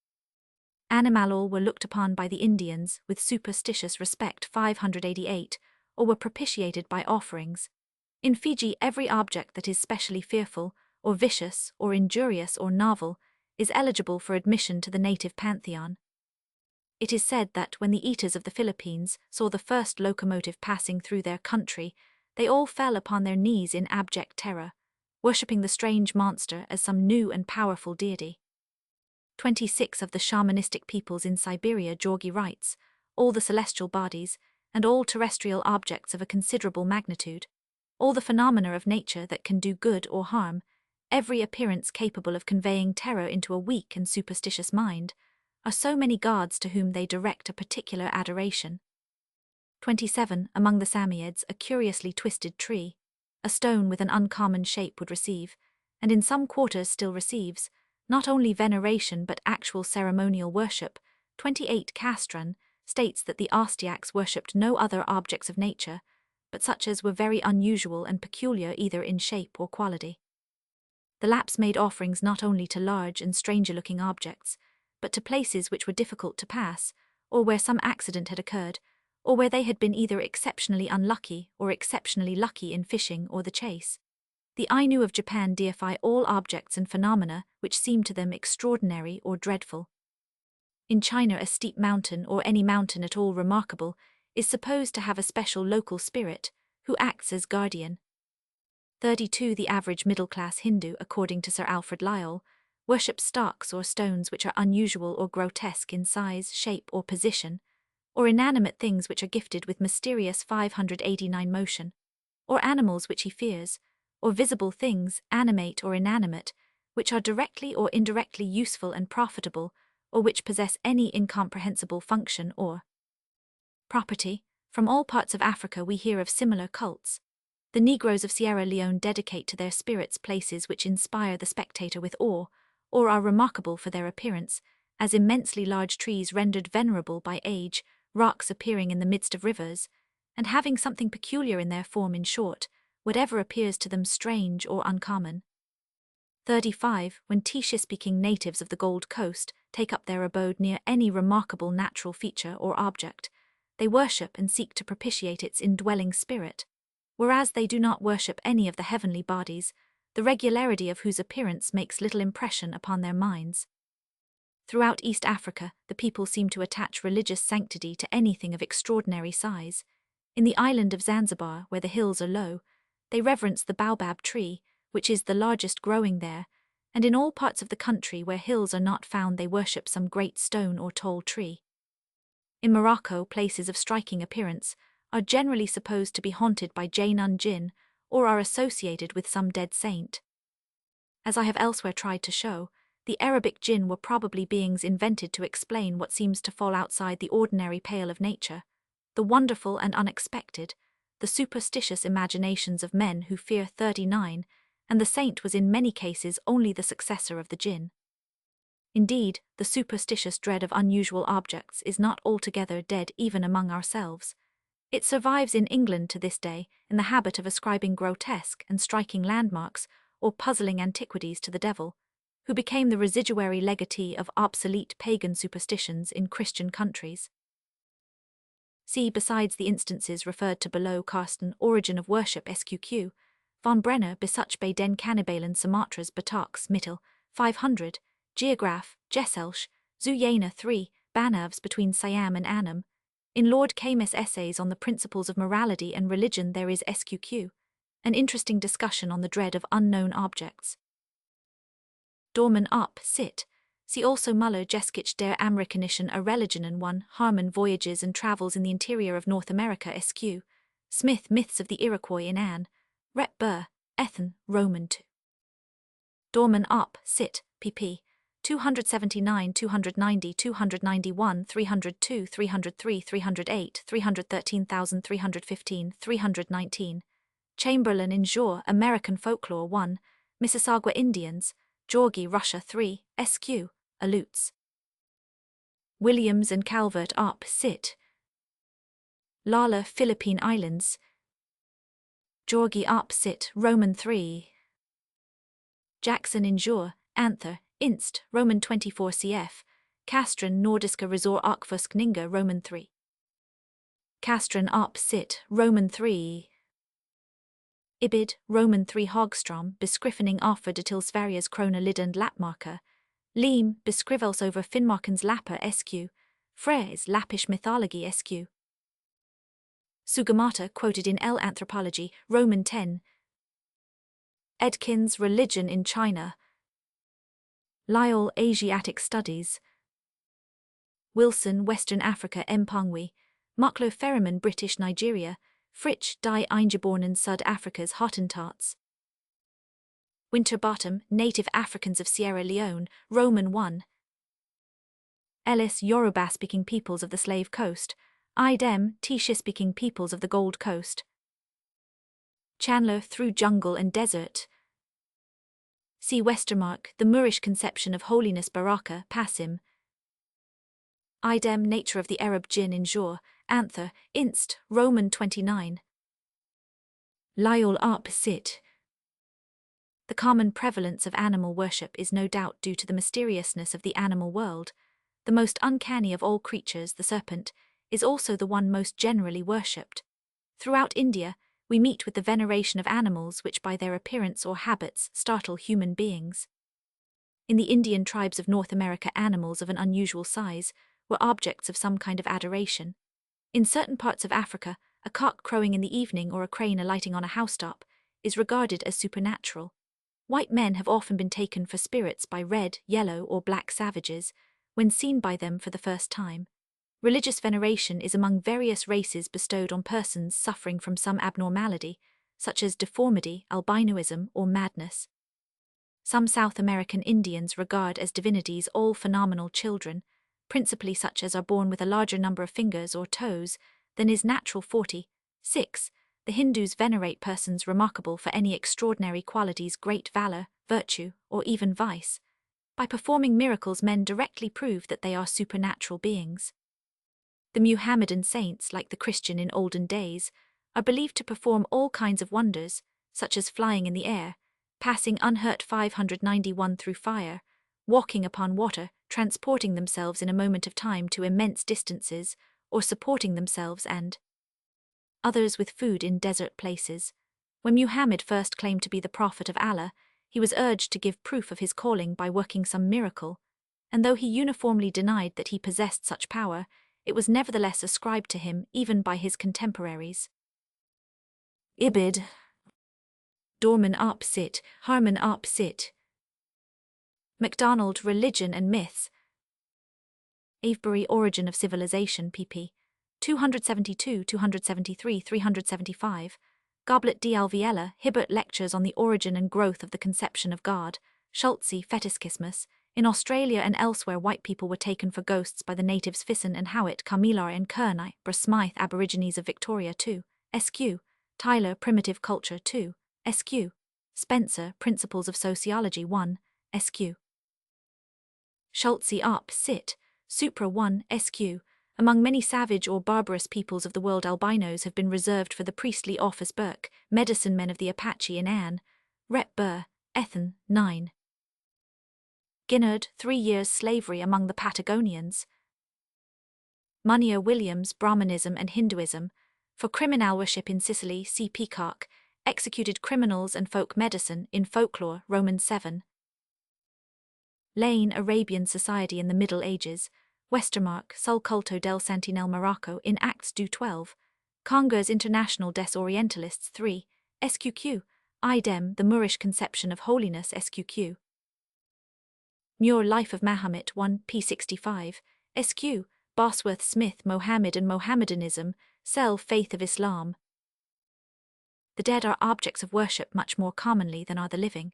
Animal were looked upon by the Indians with superstitious respect 588, or were propitiated by offerings. In Fiji, every object that is specially fearful, or vicious, or injurious, or novel, is eligible for admission to the native pantheon. It is said that when the eaters of the Philippines saw the first locomotive passing through their country, they all fell upon their knees in abject terror, worshipping the strange monster as some new and powerful deity. 26 of the shamanistic peoples in Siberia, Georgi writes, all the celestial bodies, and all terrestrial objects of a considerable magnitude, all the phenomena of nature that can do good or harm, every appearance capable of conveying terror into a weak and superstitious mind, are so many gods to whom they direct a particular adoration. 27. Among the Samoyeds, a curiously twisted tree, a stone with an uncommon shape would receive, and in some quarters still receives, not only veneration but actual ceremonial worship. 28. Castran states that the Ostiaks worshipped no other objects of nature, but such as were very unusual and peculiar either in shape or quality. The Lapps made offerings not only to large and stranger-looking objects, but to places which were difficult to pass, or where some accident had occurred, or where they had been either exceptionally unlucky or exceptionally lucky in fishing or the chase. The Ainu of Japan deify all objects and phenomena which seem to them extraordinary or dreadful. In China, a steep mountain, or any mountain at all remarkable, is supposed to have a special local spirit, who acts as guardian. 32. The average middle-class Hindu, according to Sir Alfred Lyall, worships stocks or stones which are unusual or grotesque in size, shape, or position, or inanimate things which are gifted with mysterious 589 motion, or animals which he fears, or visible things, animate or inanimate, which are directly or indirectly useful and profitable, or which possess any incomprehensible function or property. From all parts of Africa we hear of similar cults. The Negroes of Sierra Leone dedicate to their spirits places which inspire the spectator with awe, or are remarkable for their appearance, as immensely large trees rendered venerable by age, rocks appearing in the midst of rivers, and having something peculiar in their form. In short, whatever appears to them strange or uncommon. 35. When Tisha-speaking natives of the Gold Coast take up their abode near any remarkable natural feature or object, they worship and seek to propitiate its indwelling spirit, whereas they do not worship any of the heavenly bodies, the regularity of whose appearance makes little impression upon their minds. Throughout East Africa, the people seem to attach religious sanctity to anything of extraordinary size. In the island of Zanzibar, where the hills are low, they reverence the baobab tree, which is the largest growing there, and in all parts of the country where hills are not found they worship some great stone or tall tree. In Morocco, places of striking appearance are generally supposed to be haunted by Jainun jinn, or are associated with some dead saint. As I have elsewhere tried to show, the Arabic jinn were probably beings invented to explain what seems to fall outside the ordinary pale of nature, the wonderful and unexpected, the superstitious imaginations of men who fear 39, and the saint was in many cases only the successor of the jinn. Indeed, the superstitious dread of unusual objects is not altogether dead even among ourselves. It survives in England to this day, in the habit of ascribing grotesque and striking landmarks or puzzling antiquities to the devil, who became the residuary legatee of obsolete pagan superstitions in Christian countries. See, besides the instances referred to below, Karsten, Origin of Worship SQQ, von Brenner, Besuch bei den Kannibalen Sumatras Bataks Mittel, 500, Geograph, Gesellschaft, zu Jena 3, Banavs between Siam and Annam. In Lord Camus' Essays on the Principles of Morality and Religion there is SQQ, an interesting discussion on the dread of unknown objects. Dorman up, sit. See also Muller Geskich der Amerikanischen Religionen 1, Harmon Voyages and Travels in the Interior of North America SQ, Smith Myths of the Iroquois in Anne, Rep. Burr, Ethan, Roman 2. Dorman up, sit, pp. 279, 290, 291, 302, 303, 308, 313,315, 319. Chamberlain in Jour, American Folklore 1, Mississauga Indians, Georgi, Russia 3, SQ, Alutes. Williams and Calvert up, sit. Lala, Philippine Islands. Georgi up, sit, Roman 3. Jackson in Jour, Anther, Inst, Roman 24 cf. Castren Nordiska resor arkfuskninga Roman 3. Castren op sit Roman 3. Ibid Roman 3 Hagstrom beskrivning af de til Sveriges krona lidend lapmarker. Lim beskrivels over Finnmarkens lapper sq. Fres Lappish mythology sq. Sugamata quoted in L. Anthropology, Roman 10. Edkins Religion in China. Lyell Asiatic Studies. Wilson Western Africa Mpongwe. Mucklo Ferryman British Nigeria. Fritsch die Eingeborenen Sud Africa's Hottentots. Winterbottom Native Africans of Sierra Leone, Roman 1. Ellis Yoruba-speaking peoples of the Slave Coast. Idem Tisha-speaking peoples of the Gold Coast. Chandler through jungle and desert. See Westermarck, The Moorish Conception of Holiness Baraka, Passim. Idem Nature of the Arab Jinn in Jur, Anther, Inst, Roman 29. Lyell Arp Sit. The common prevalence of animal worship is no doubt due to the mysteriousness of the animal world. The most uncanny of all creatures, the serpent, is also the one most generally worshipped. Throughout India, we meet with the veneration of animals which by their appearance or habits startle human beings. In the Indian tribes of North America, animals of an unusual size were objects of some kind of adoration. In certain parts of Africa, a cock crowing in the evening or a crane alighting on a housetop is regarded as supernatural. White men have often been taken for spirits by red, yellow, or black savages when seen by them for the first time. Religious veneration is among various races bestowed on persons suffering from some abnormality, such as deformity, albinoism, or madness. Some South American Indians regard as divinities all phenomenal children, principally such as are born with a larger number of fingers or toes than is natural. 46. The Hindus venerate persons remarkable for any extraordinary qualities, great valor, virtue, or even vice. By performing miracles, men directly prove that they are supernatural beings. The Muhammadan saints, like the Christian in olden days, are believed to perform all kinds of wonders, such as flying in the air, passing unhurt 591 through fire, walking upon water, transporting themselves in a moment of time to immense distances, or supporting themselves and others with food in desert places. When Muhammad first claimed to be the prophet of Allah, he was urged to give proof of his calling by working some miracle, and though he uniformly denied that he possessed such power, it was nevertheless ascribed to him even by his contemporaries. Ibid. Dorman Arp Sit, Harman Arp Sit. MacDonald Religion and Myths. Avebury Origin of Civilization, pp. 272, 273, 375. Goblet d'Alviella, Hibbert Lectures on the Origin and Growth of the Conception of God, Schultze, Fetiskismus. In Australia and elsewhere, white people were taken for ghosts by the natives Fisson and Howitt, Carmilar and Kernai, Smythe, Aborigines of Victoria 2, SQ, Tyler, Primitive Culture 2, SQ, Spencer, Principles of Sociology 1, SQ. Schultze Arp Sit, Supra 1, SQ. Among many savage or barbarous peoples of the world, albinos have been reserved for the priestly office. Burke, Medicine Men of the Apache in Anne, Rep. Burr, Ethan, 9. Ginnard, 3 years slavery among the Patagonians. Munier Williams, Brahmanism and Hinduism. For criminal worship in Sicily, see Peacock, Executed Criminals and Folk Medicine in Folklore, Roman 7. Lane, Arabian Society in the Middle Ages. Westermarck, Sul Culto del Santinel Morocco in Acts do 12. Congers International des Orientalists 3, SQQ. Idem, The Moorish Conception of Holiness SQQ. Muir Life of Mahomet 1, p65, SQ. Bosworth Smith, Mohammed and Mohammedanism, Cell Faith of Islam. The dead are objects of worship much more commonly than are the living.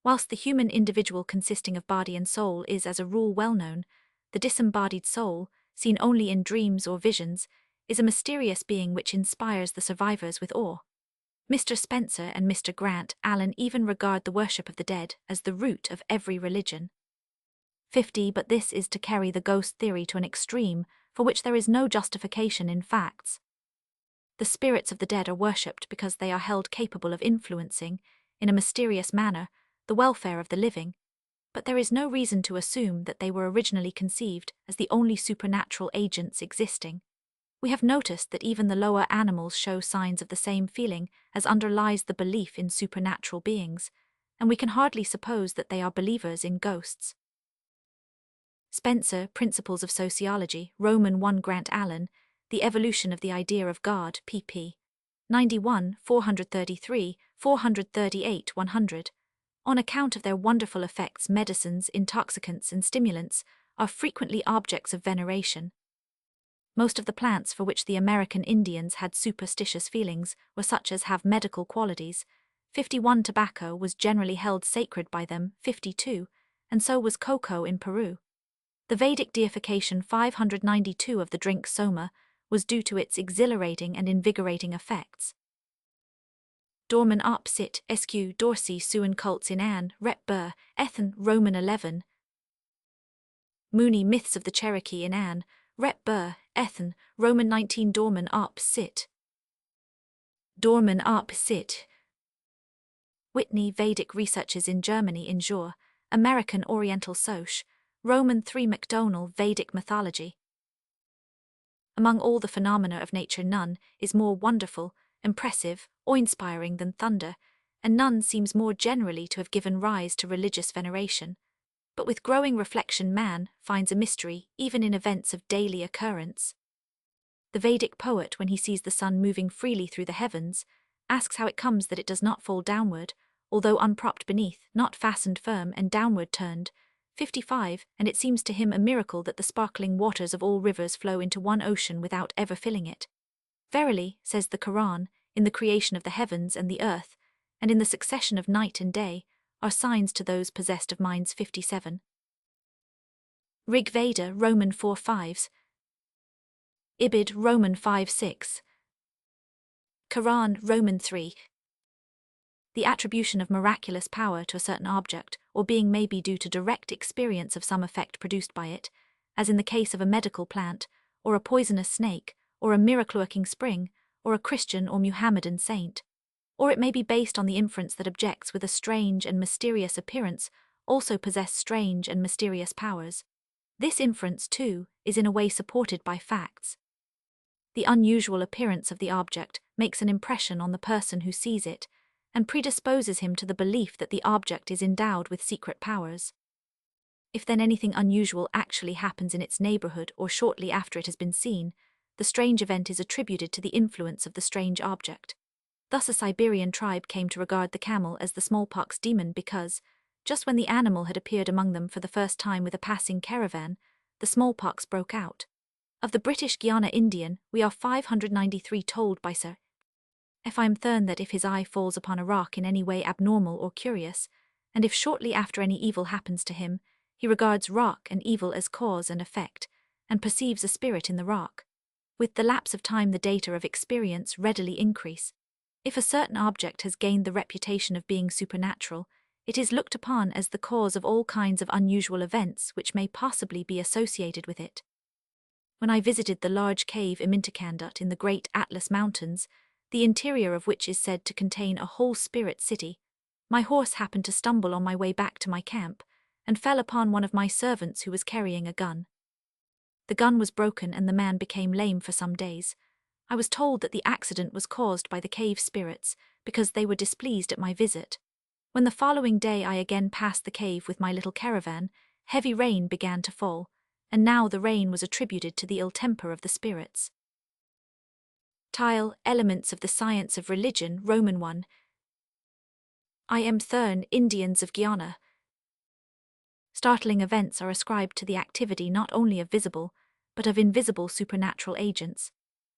Whilst the human individual consisting of body and soul is as a rule well known, the disembodied soul, seen only in dreams or visions, is a mysterious being which inspires the survivors with awe. Mr. Spencer and Mr. Grant Allen even regard the worship of the dead as the root of every religion. 50. But this is to carry the ghost theory to an extreme for which there is no justification in facts. The spirits of the dead are worshipped because they are held capable of influencing, in a mysterious manner, the welfare of the living. but there is no reason to assume that they were originally conceived as the only supernatural agents existing. We have noticed that even the lower animals show signs of the same feeling as underlies the belief in supernatural beings, and we can hardly suppose that they are believers in ghosts. Spencer, Principles of Sociology, Roman 1 Grant Allen, The Evolution of the Idea of God, pp. 91, 433, 438, 100. On account of their wonderful effects, medicines, intoxicants, and stimulants are frequently objects of veneration. Most of the plants for which the American Indians had superstitious feelings were such as have medical qualities. 51. Tobacco was generally held sacred by them. 52. And so was cocoa in Peru. The Vedic deification 592 of the drink soma was due to its exhilarating and invigorating effects. Dorman up sit, sq. Dorsey Suan cults in Anne, Rep. Burr, Ethan, Roman 11. Mooney Myths of the Cherokee in Anne, Rep. Burr, Ethan, Roman 19. Dorman up sit. Dorman up sit. Whitney Vedic Researches in Germany in Jour, American Oriental Soc. Roman 3. MacDonald Vedic Mythology. Among all the phenomena of nature none is more wonderful, impressive, or inspiring than thunder, and none seems more generally to have given rise to religious veneration. But with growing reflection man finds a mystery even in events of daily occurrence. The Vedic poet, when he sees the sun moving freely through the heavens, asks how it comes that it does not fall downward, although unpropped beneath, not fastened firm and downward turned. 55. And it seems to him a miracle that the sparkling waters of all rivers flow into one ocean without ever filling it. Verily, says the Quran, in the creation of the heavens and the earth, and in the succession of night and day, are signs to those possessed of minds. 57. Rig Veda, Roman 4:5. Ibid, Roman 5:6. Quran, Roman 3. The attribution of miraculous power to a certain object or being may be due to direct experience of some effect produced by it, as in the case of a medical plant, or a poisonous snake, or a miracle-working spring, or a Christian or Muhammadan saint. Or it may be based on the inference that objects with a strange and mysterious appearance also possess strange and mysterious powers. This inference, too, is in a way supported by facts. The unusual appearance of the object makes an impression on the person who sees it, and predisposes him to the belief that the object is endowed with secret powers. If then anything unusual actually happens in its neighborhood or shortly after it has been seen, the strange event is attributed to the influence of the strange object. Thus a Siberian tribe came to regard the camel as the smallpox demon because, just when the animal had appeared among them for the first time with a passing caravan, the smallpox broke out. Of the British Guiana Indian, we are 593 told by Sir F.I.M. Thurn that if his eye falls upon a rock in any way abnormal or curious, and if shortly after any evil happens to him, he regards rock and evil as cause and effect, and perceives a spirit in the rock. With the lapse of time the data of experience readily increase. If a certain object has gained the reputation of being supernatural, it is looked upon as the cause of all kinds of unusual events which may possibly be associated with it. When I visited the large cave Imintacandut in the Great Atlas Mountains, the interior of which is said to contain a whole spirit city, my horse happened to stumble on my way back to my camp, and fell upon one of my servants who was carrying a gun. The gun was broken and the man became lame for some days. I was told that the accident was caused by the cave spirits, because they were displeased at my visit. When the following day I again passed the cave with my little caravan, heavy rain began to fall, and now the rain was attributed to the ill temper of the spirits. Tile, Elements of the Science of Religion, Roman 1. I. M. Thurn, Indians of Guiana. Startling events are ascribed to the activity not only of visible, but of invisible supernatural agents.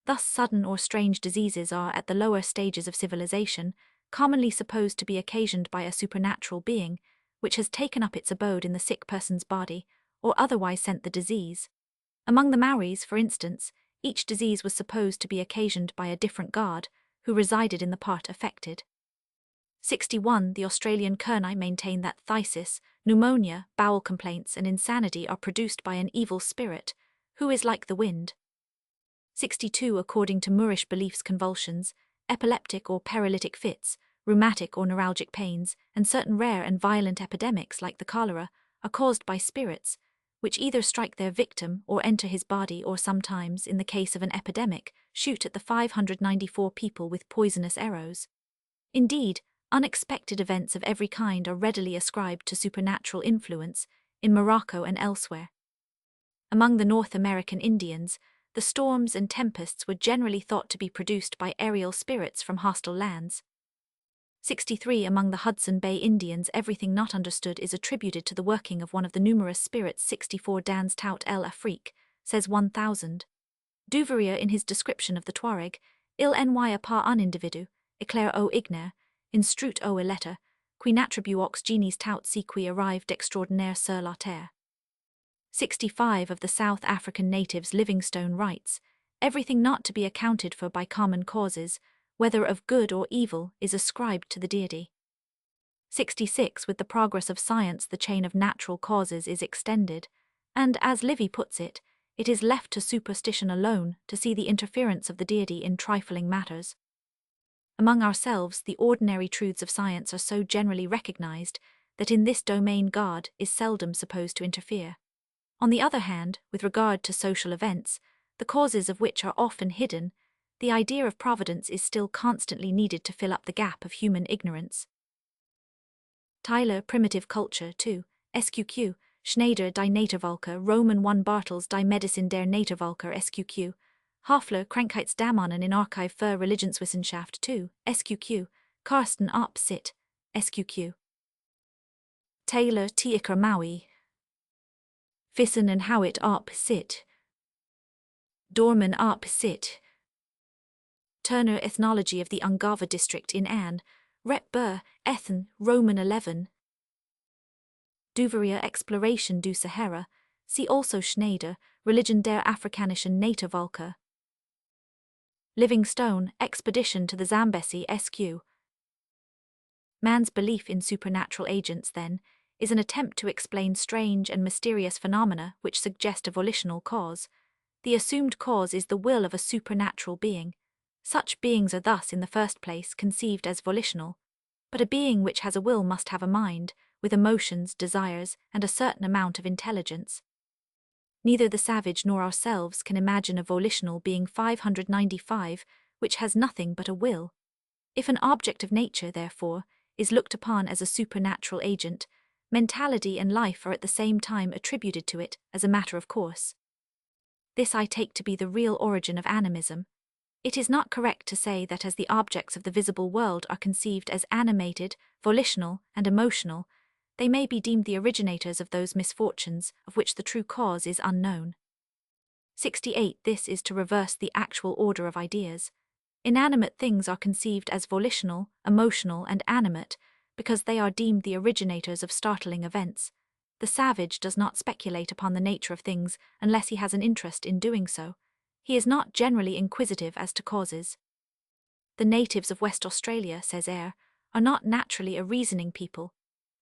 Thus sudden or strange diseases are, at the lower stages of civilization, commonly supposed to be occasioned by a supernatural being, which has taken up its abode in the sick person's body, or otherwise sent the disease. Among the Maoris, for instance, each disease was supposed to be occasioned by a different god, who resided in the part affected. 61. The Australian Kernai maintain that phthisis, pneumonia, bowel complaints and insanity are produced by an evil spirit, who is like the wind. 62. According to Moorish beliefs, convulsions, epileptic or paralytic fits, rheumatic or neuralgic pains, and certain rare and violent epidemics like the cholera, are caused by spirits, which either strike their victim or enter his body or sometimes, in the case of an epidemic, shoot at the 594 people with poisonous arrows. Indeed, unexpected events of every kind are readily ascribed to supernatural influence, in Morocco and elsewhere. Among the North American Indians, the storms and tempests were generally thought to be produced by aerial spirits from hostile lands. 63 Among the Hudson Bay Indians, everything not understood is attributed to the working of one of the numerous spirits. 64 Dans tout l'Afrique, says 1000. Duverier in his description of the Tuareg, il n'y a pas un individu, éclair au ignaire, instruit au lettre, qui n'attribue aux génies tout ce qui arrive d'extraordinaire sur la terre. 65 Of the South African natives, Livingstone writes, everything not to be accounted for by common causes, whether of good or evil, is ascribed to the deity. 66 With the progress of science, the chain of natural causes is extended, and, as Livy puts it is left to superstition alone to see the interference of the deity in trifling matters. Among ourselves, the ordinary truths of science are so generally recognized that in this domain God is seldom supposed to interfere. On the other hand, with regard to social events, the causes of which are often hidden, the idea of providence is still constantly needed to fill up the gap of human ignorance. Tyler, Primitive Culture, 2, SQQ, Schneider die Naturvölker, Roman 1 Bartels die Medizin der Naturvölker, SQQ, Hoffler, Krankheitsdämonen in Archiv für Religionswissenschaft, 2, SQQ, Karsten op sit, SQQ. Taylor, Tieker Maui, Fissen and Howitt op sit, Dorman op sit, Turner, Ethnology of the Ungava District in Anne, Rep. Burr, Ethen, Roman 11. Duverier, Exploration du Sahara, see also Schneider, Religion der Afrikanischen Naturvölker. Livingstone, Expedition to the Zambesi, SQ. Man's belief in supernatural agents, then, is an attempt to explain strange and mysterious phenomena which suggest a volitional cause. The assumed cause is the will of a supernatural being. Such beings are thus, in the first place, conceived as volitional. But a being which has a will must have a mind, with emotions, desires, and a certain amount of intelligence. Neither the savage nor ourselves can imagine a volitional being 595, which has nothing but a will. If an object of nature, therefore, is looked upon as a supernatural agent, mentality and life are at the same time attributed to it as a matter of course. This I take to be the real origin of animism. It is not correct to say that as the objects of the visible world are conceived as animated, volitional, and emotional, they may be deemed the originators of those misfortunes of which the true cause is unknown. 68 This is to reverse the actual order of ideas. Inanimate things are conceived as volitional, emotional, and animate because they are deemed the originators of startling events. The savage does not speculate upon the nature of things unless he has an interest in doing so. He is not generally inquisitive as to causes. The natives of West Australia, says Eyre, are not naturally a reasoning people,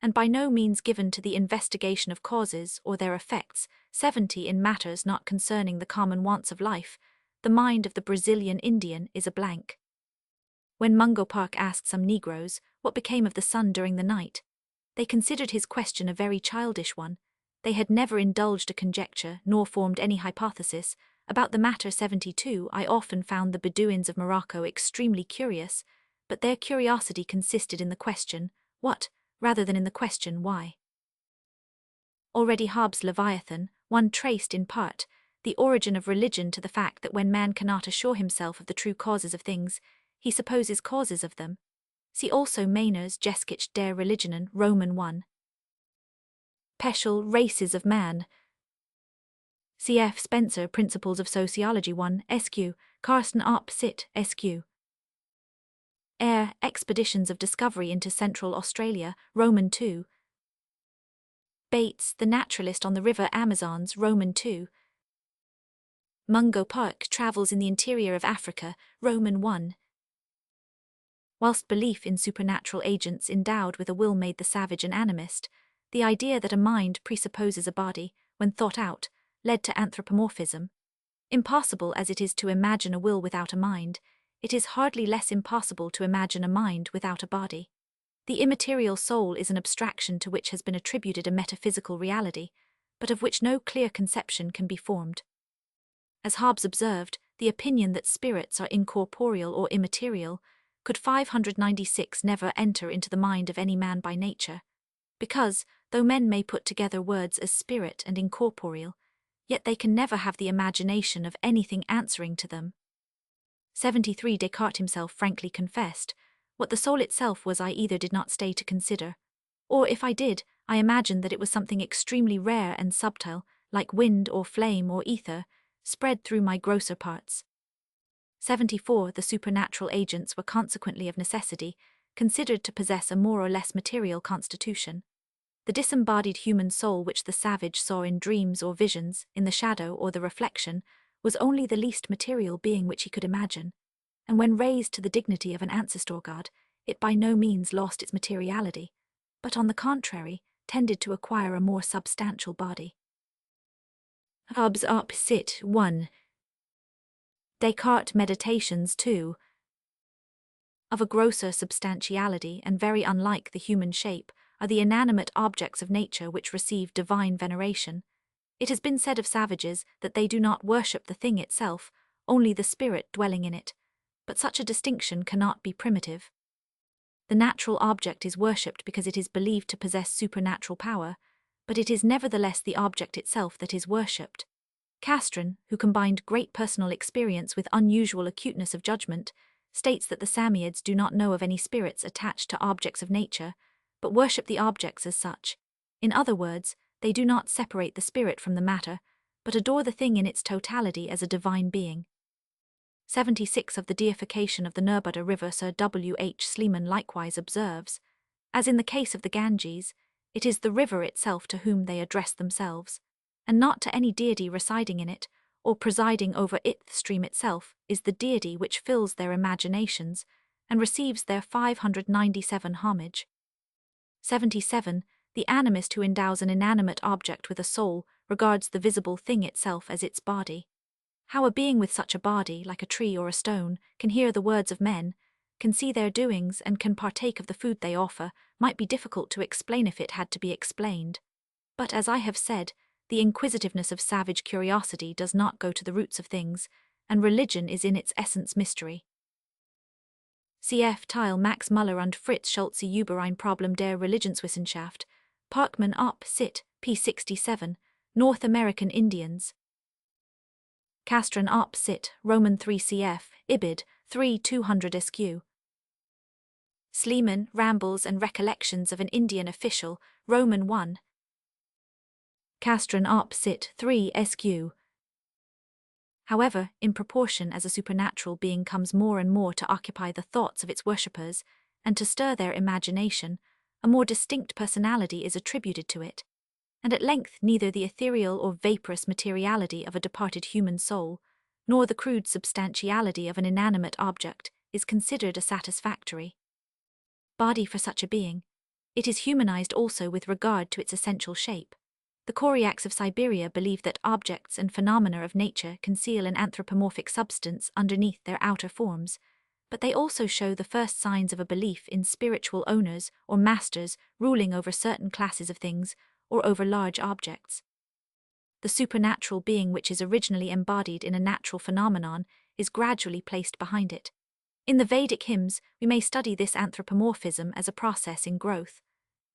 and by no means given to the investigation of causes or their effects. 70 In matters not concerning the common wants of life, the mind of the Brazilian Indian is a blank. When Mungo Park asked some Negroes what became of the sun during the night, they considered his question a very childish one. They had never indulged a conjecture nor formed any hypothesis about the matter. 72 I often found the Bedouins of Morocco extremely curious, but their curiosity consisted in the question, what, rather than in the question, why. Already Hobbes' Leviathan, one traced in part the origin of religion to the fact that when man cannot assure himself of the true causes of things, he supposes causes of them. See also Maynard's Geschichte der Religionen, Roman 1. Peschel, Races of Man. C.F. Spencer, Principles of Sociology 1, SQ, Karsten op sit, SQ. Eyre, Expeditions of Discovery into Central Australia, Roman 2. Bates, The Naturalist on the River Amazons, Roman 2. Mungo Park, Travels in the Interior of Africa, Roman 1. Whilst belief in supernatural agents endowed with a will made the savage an animist, the idea that a mind presupposes a body, when thought out, led to anthropomorphism. Impossible as it is to imagine a will without a mind, it is hardly less impossible to imagine a mind without a body. The immaterial soul is an abstraction to which has been attributed a metaphysical reality, but of which no clear conception can be formed. As Hobbes observed, the opinion that spirits are incorporeal or immaterial could 596 never enter into the mind of any man by nature, because, though men may put together words as spirit and incorporeal, yet they can never have the imagination of anything answering to them. 73 Descartes himself frankly confessed, what the soul itself was I either did not stay to consider, or if I did, I imagined that it was something extremely rare and subtle, like wind or flame or ether, spread through my grosser parts. 74 The supernatural agents were consequently of necessity considered to possess a more or less material constitution. The disembodied human soul which the savage saw in dreams or visions, in the shadow or the reflection, was only the least material being which he could imagine, and when raised to the dignity of an ancestor god, it by no means lost its materiality, but on the contrary, tended to acquire a more substantial body. Hobbes op. Cit. 1. Descartes Meditations 2. Of a grosser substantiality and very unlike the human shape are the inanimate objects of nature which receive divine veneration. It has been said of savages that they do not worship the thing itself, only the spirit dwelling in it, but such a distinction cannot be primitive. The natural object is worshipped because it is believed to possess supernatural power, but it is nevertheless the object itself that is worshipped. Castron, who combined great personal experience with unusual acuteness of judgment, states that the Samiads do not know of any spirits attached to objects of nature, but worship the objects as such. In other words, they do not separate the spirit from the matter, but adore the thing in its totality as a divine being. 76 Of the deification of the Nurbuda River Sir W. H. Sleeman likewise observes, as in the case of the Ganges, it is the river itself to whom they address themselves, and not to any deity residing in it, or presiding over it. The stream itself is the deity which fills their imaginations, and receives their 597 homage. 77 The animist who endows an inanimate object with a soul regards the visible thing itself as its body. How a being with such a body, like a tree or a stone, can hear the words of men, can see their doings, and can partake of the food they offer, might be difficult to explain if it had to be explained. But as I have said, the inquisitiveness of savage curiosity does not go to the roots of things, and religion is in its essence mystery. Cf. Teil Max Muller und Fritz Schulze über ein Problem der Religionswissenschaft, Parkman op. Cit. p. 67, North American Indians. Castron op. Cit. Roman 3 cf. Ibid. 3 200 sq. Sleeman, Rambles and Recollections of an Indian Official, Roman 1. Castron op. Cit. 3 sq. However, in proportion as a supernatural being comes more and more to occupy the thoughts of its worshippers, and to stir their imagination, a more distinct personality is attributed to it, and at length neither the ethereal or vaporous materiality of a departed human soul, nor the crude substantiality of an inanimate object, is considered a satisfactory body for such a being. It is humanized also with regard to its essential shape. The Koryaks of Siberia believe that objects and phenomena of nature conceal an anthropomorphic substance underneath their outer forms, but they also show the first signs of a belief in spiritual owners or masters ruling over certain classes of things or over large objects. The supernatural being which is originally embodied in a natural phenomenon is gradually placed behind it. In the Vedic hymns, we may study this anthropomorphism as a process in growth.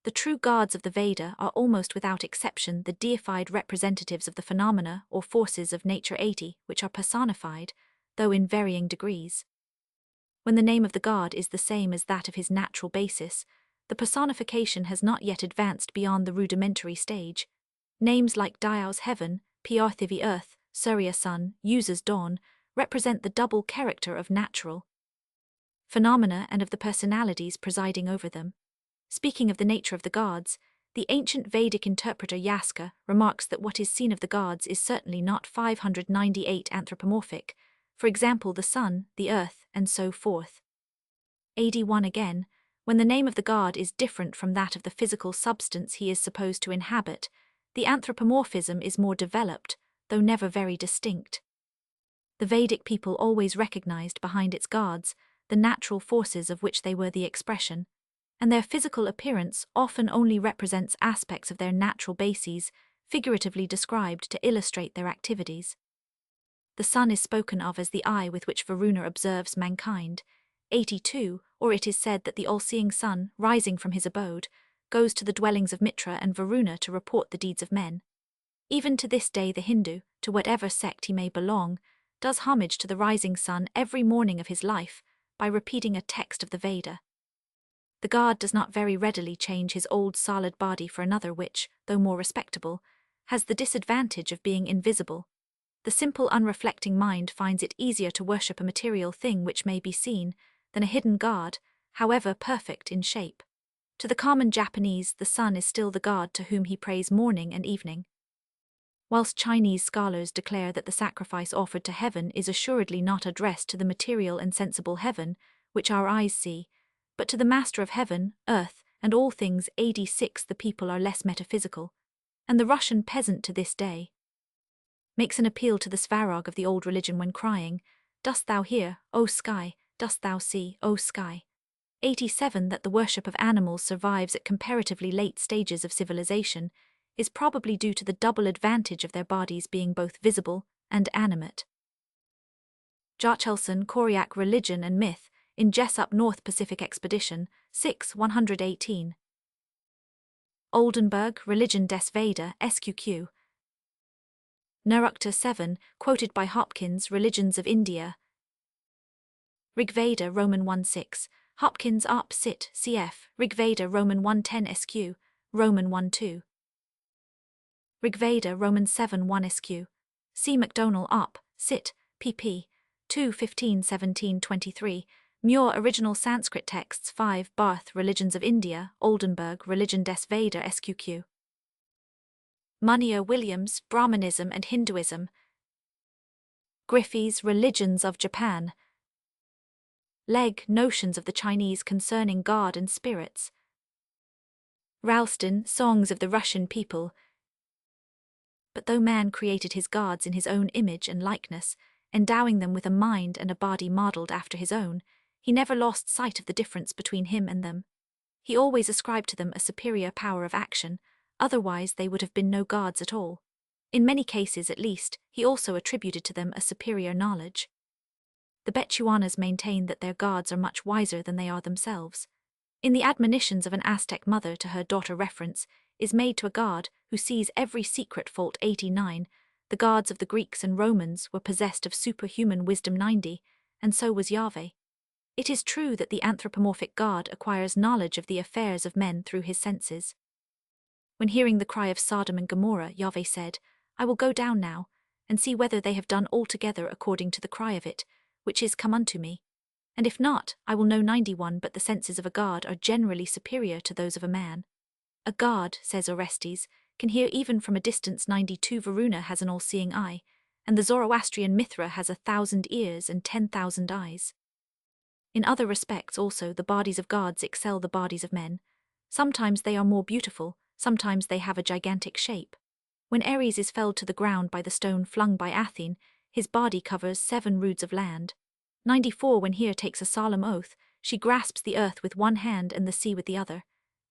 The true gods of the Veda are almost without exception the deified representatives of the phenomena or forces of nature 80 which are personified, though in varying degrees. When the name of the god is the same as that of his natural basis, the personification has not yet advanced beyond the rudimentary stage. Names like Diao's heaven, Parthivi earth, Surya sun, User's dawn, represent the double character of natural phenomena and of the personalities presiding over them. Speaking of the nature of the gods, the ancient Vedic interpreter Yaska remarks that what is seen of the gods is certainly not 598 anthropomorphic, for example the sun, the earth, and so forth. AD 1 again, when the name of the god is different from that of the physical substance he is supposed to inhabit, the anthropomorphism is more developed, though never very distinct. The Vedic people always recognized behind its gods the natural forces of which they were the expression. and their physical appearance often only represents aspects of their natural bases, figuratively described to illustrate their activities. The sun is spoken of as the eye with which Varuna observes mankind. 82, or it is said that the all-seeing sun, rising from his abode, goes to the dwellings of Mitra and Varuna to report the deeds of men. Even to this day the Hindu, to whatever sect he may belong, does homage to the rising sun every morning of his life by repeating a text of the Veda. The god does not very readily change his old solid body for another which, though more respectable, has the disadvantage of being invisible. The simple unreflecting mind finds it easier to worship a material thing which may be seen than a hidden god, however perfect in shape. To the common Japanese, the sun is still the god to whom he prays morning and evening. Whilst Chinese scholars declare that the sacrifice offered to heaven is assuredly not addressed to the material and sensible heaven, which our eyes see, but to the master of heaven, earth, and all things. 86 The people are less metaphysical, and the Russian peasant to this day makes an appeal to the Svarog of the old religion when crying, "Dost thou hear, O sky? Dost thou see, O sky?" 87 That the worship of animals survives at comparatively late stages of civilization is probably due to the double advantage of their bodies being both visible and animate. Jochelson, Koryak Religion and Myth, in Jessup North Pacific Expedition, 6 118. Oldenburg, Religion des Veda, SQQ. Narukta 7, quoted by Hopkins, Religions of India. Rigveda, Roman 1:6, Hopkins Op. Cit. Cf. Rigveda, Roman 1:10 SQ, Roman 1:2. Rigveda, Roman 7:1 SQ. C. MacDonald Op. Cit. pp. 2:15-17-23. Muir Original Sanskrit Texts 5 Barth, Religions of India, Oldenburg, Religion des Veda SQQ. Munier Williams, Brahmanism and Hinduism. Griffey's Religions of Japan. Legg, Notions of the Chinese Concerning God and Spirits. Ralston, Songs of the Russian People. But though man created his gods in his own image and likeness, endowing them with a mind and a body modelled after his own, he never lost sight of the difference between him and them. He always ascribed to them a superior power of action, otherwise they would have been no gods at all. In many cases, at least, he also attributed to them a superior knowledge. The Bechuanas maintain that their gods are much wiser than they are themselves. In the admonitions of an Aztec mother to her daughter, reference is made to a god who sees every secret fault. 89. The gods of the Greeks and Romans were possessed of superhuman wisdom. 90, and so was Yahweh. It is true that the anthropomorphic god acquires knowledge of the affairs of men through his senses. When hearing the cry of Sodom and Gomorrah, Yahweh said, "I will go down now, and see whether they have done altogether according to the cry of it, which is come unto me. And if not, I will know." 91 But the senses of a god are generally superior to those of a man. A god, says Orestes, can hear even from a distance. 92 Varuna has an all-seeing eye, and the Zoroastrian Mithra has 1,000 ears and 10,000 eyes. In other respects also the bodies of gods excel the bodies of men. Sometimes they are more beautiful, sometimes they have a gigantic shape. When Ares is felled to the ground by the stone flung by Athene, his body covers 7 roods of land. 94 When Hera takes a solemn oath, she grasps the earth with one hand and the sea with the other.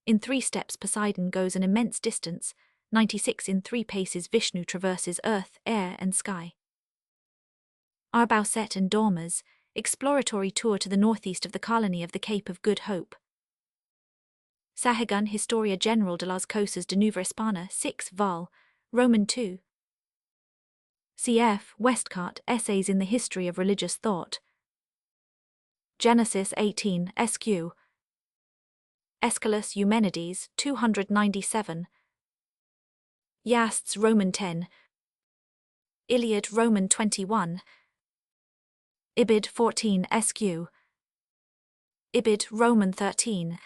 In 3 steps Poseidon goes an immense distance. 96 In 3 paces Vishnu traverses earth, air and sky. Arbauset and Dormers, exploratory tour to the northeast of the colony of the Cape of Good Hope. Sahagun, Historia General de las Cosas de Nueva Hispana, 6 Vol. Roman 2. Cf. Westcott, Essays in the History of Religious Thought. Genesis 18, SQ. Aeschylus Eumenides, 297. Yasts Roman 10. Iliad Roman 21. Ibid 14 SQ. Ibid Roman 13.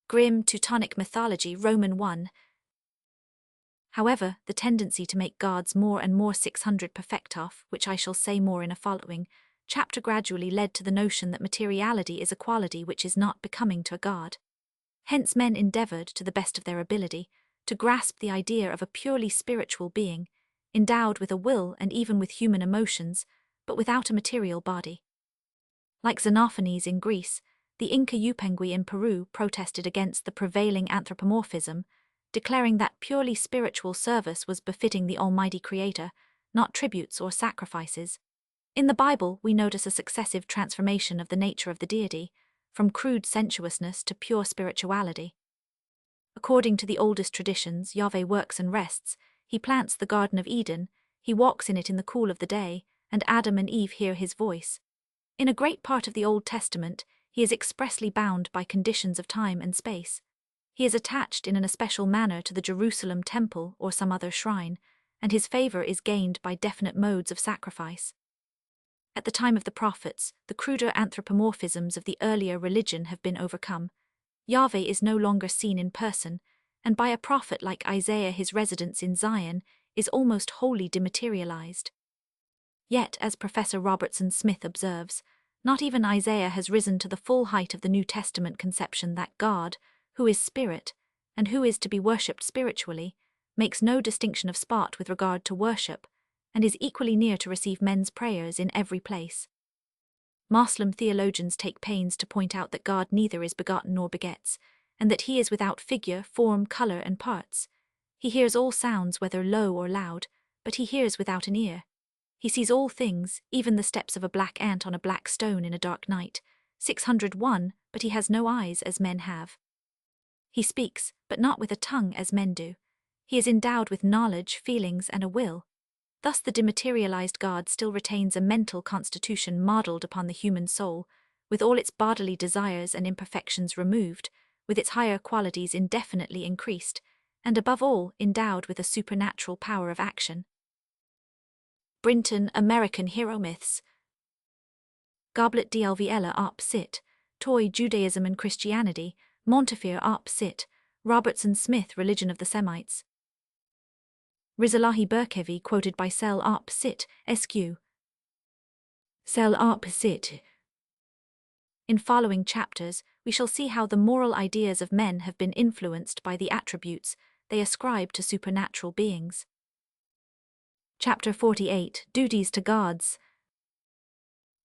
Grimm Teutonic Mythology Roman 1. However, the tendency to make gods more and more 600 perfectaf, which I shall say more in a following chapter, gradually led to the notion that materiality is a quality which is not becoming to a god. Hence men endeavoured, to the best of their ability, to grasp the idea of a purely spiritual being, endowed with a will and even with human emotions, but without a material body. Like Xenophanes in Greece, the Inca Yupengui in Peru protested against the prevailing anthropomorphism, declaring that purely spiritual service was befitting the Almighty Creator, not tributes or sacrifices. In the Bible, we notice a successive transformation of the nature of the deity, from crude sensuousness to pure spirituality. According to the oldest traditions, Yahweh works and rests. He plants the Garden of Eden, he walks in it in the cool of the day, and Adam and Eve hear his voice. In a great part of the Old Testament, he is expressly bound by conditions of time and space. He is attached in an especial manner to the Jerusalem temple or some other shrine, and his favor is gained by definite modes of sacrifice. At the time of the prophets, the cruder anthropomorphisms of the earlier religion have been overcome. Yahweh is no longer seen in person, and by a prophet like Isaiah his residence in Zion is almost wholly dematerialized. Yet, as Professor Robertson Smith observes, not even Isaiah has risen to the full height of the New Testament conception that God, who is spirit, and who is to be worshipped spiritually, makes no distinction of spot with regard to worship, and is equally near to receive men's prayers in every place. Muslim theologians take pains to point out that God neither is begotten nor begets, and that he is without figure, form, color, and parts. He hears all sounds, whether low or loud, but he hears without an ear. He sees all things, even the steps of a black ant on a black stone in a dark night. 601, but he has no eyes as men have. He speaks, but not with a tongue as men do. He is endowed with knowledge, feelings, and a will. Thus the dematerialized God still retains a mental constitution modeled upon the human soul, with all its bodily desires and imperfections removed, with its higher qualities indefinitely increased, and above all endowed with a supernatural power of action. Brinton, American Hero Myths. Goblet d'Alviella op Sit, Toy Judaism and Christianity, Montefiore op Sit, Robertson Smith Religion of the Semites. Rizalahi Berkevi quoted by Sel op Sit, SQ. Sel op Sit. In following chapters, we shall see how the moral ideas of men have been influenced by the attributes they ascribe to supernatural beings. Chapter 48, Duties to Gods.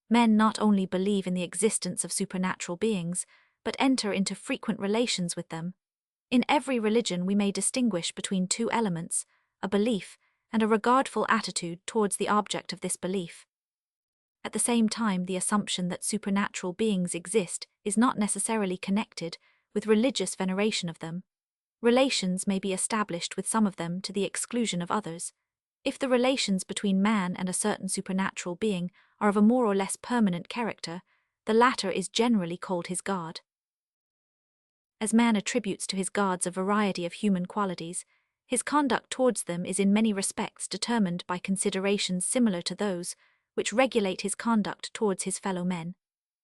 Men not only believe in the existence of supernatural beings, but enter into frequent relations with them. In every religion we may distinguish between two elements, a belief and a regardful attitude towards the object of this belief. At the same time, the assumption that supernatural beings exist is not necessarily connected with religious veneration of them. Relations may be established with some of them to the exclusion of others. If the relations between man and a certain supernatural being are of a more or less permanent character, the latter is generally called his god. As man attributes to his gods a variety of human qualities, his conduct towards them is in many respects determined by considerations similar to those which regulate his conduct towards his fellow men.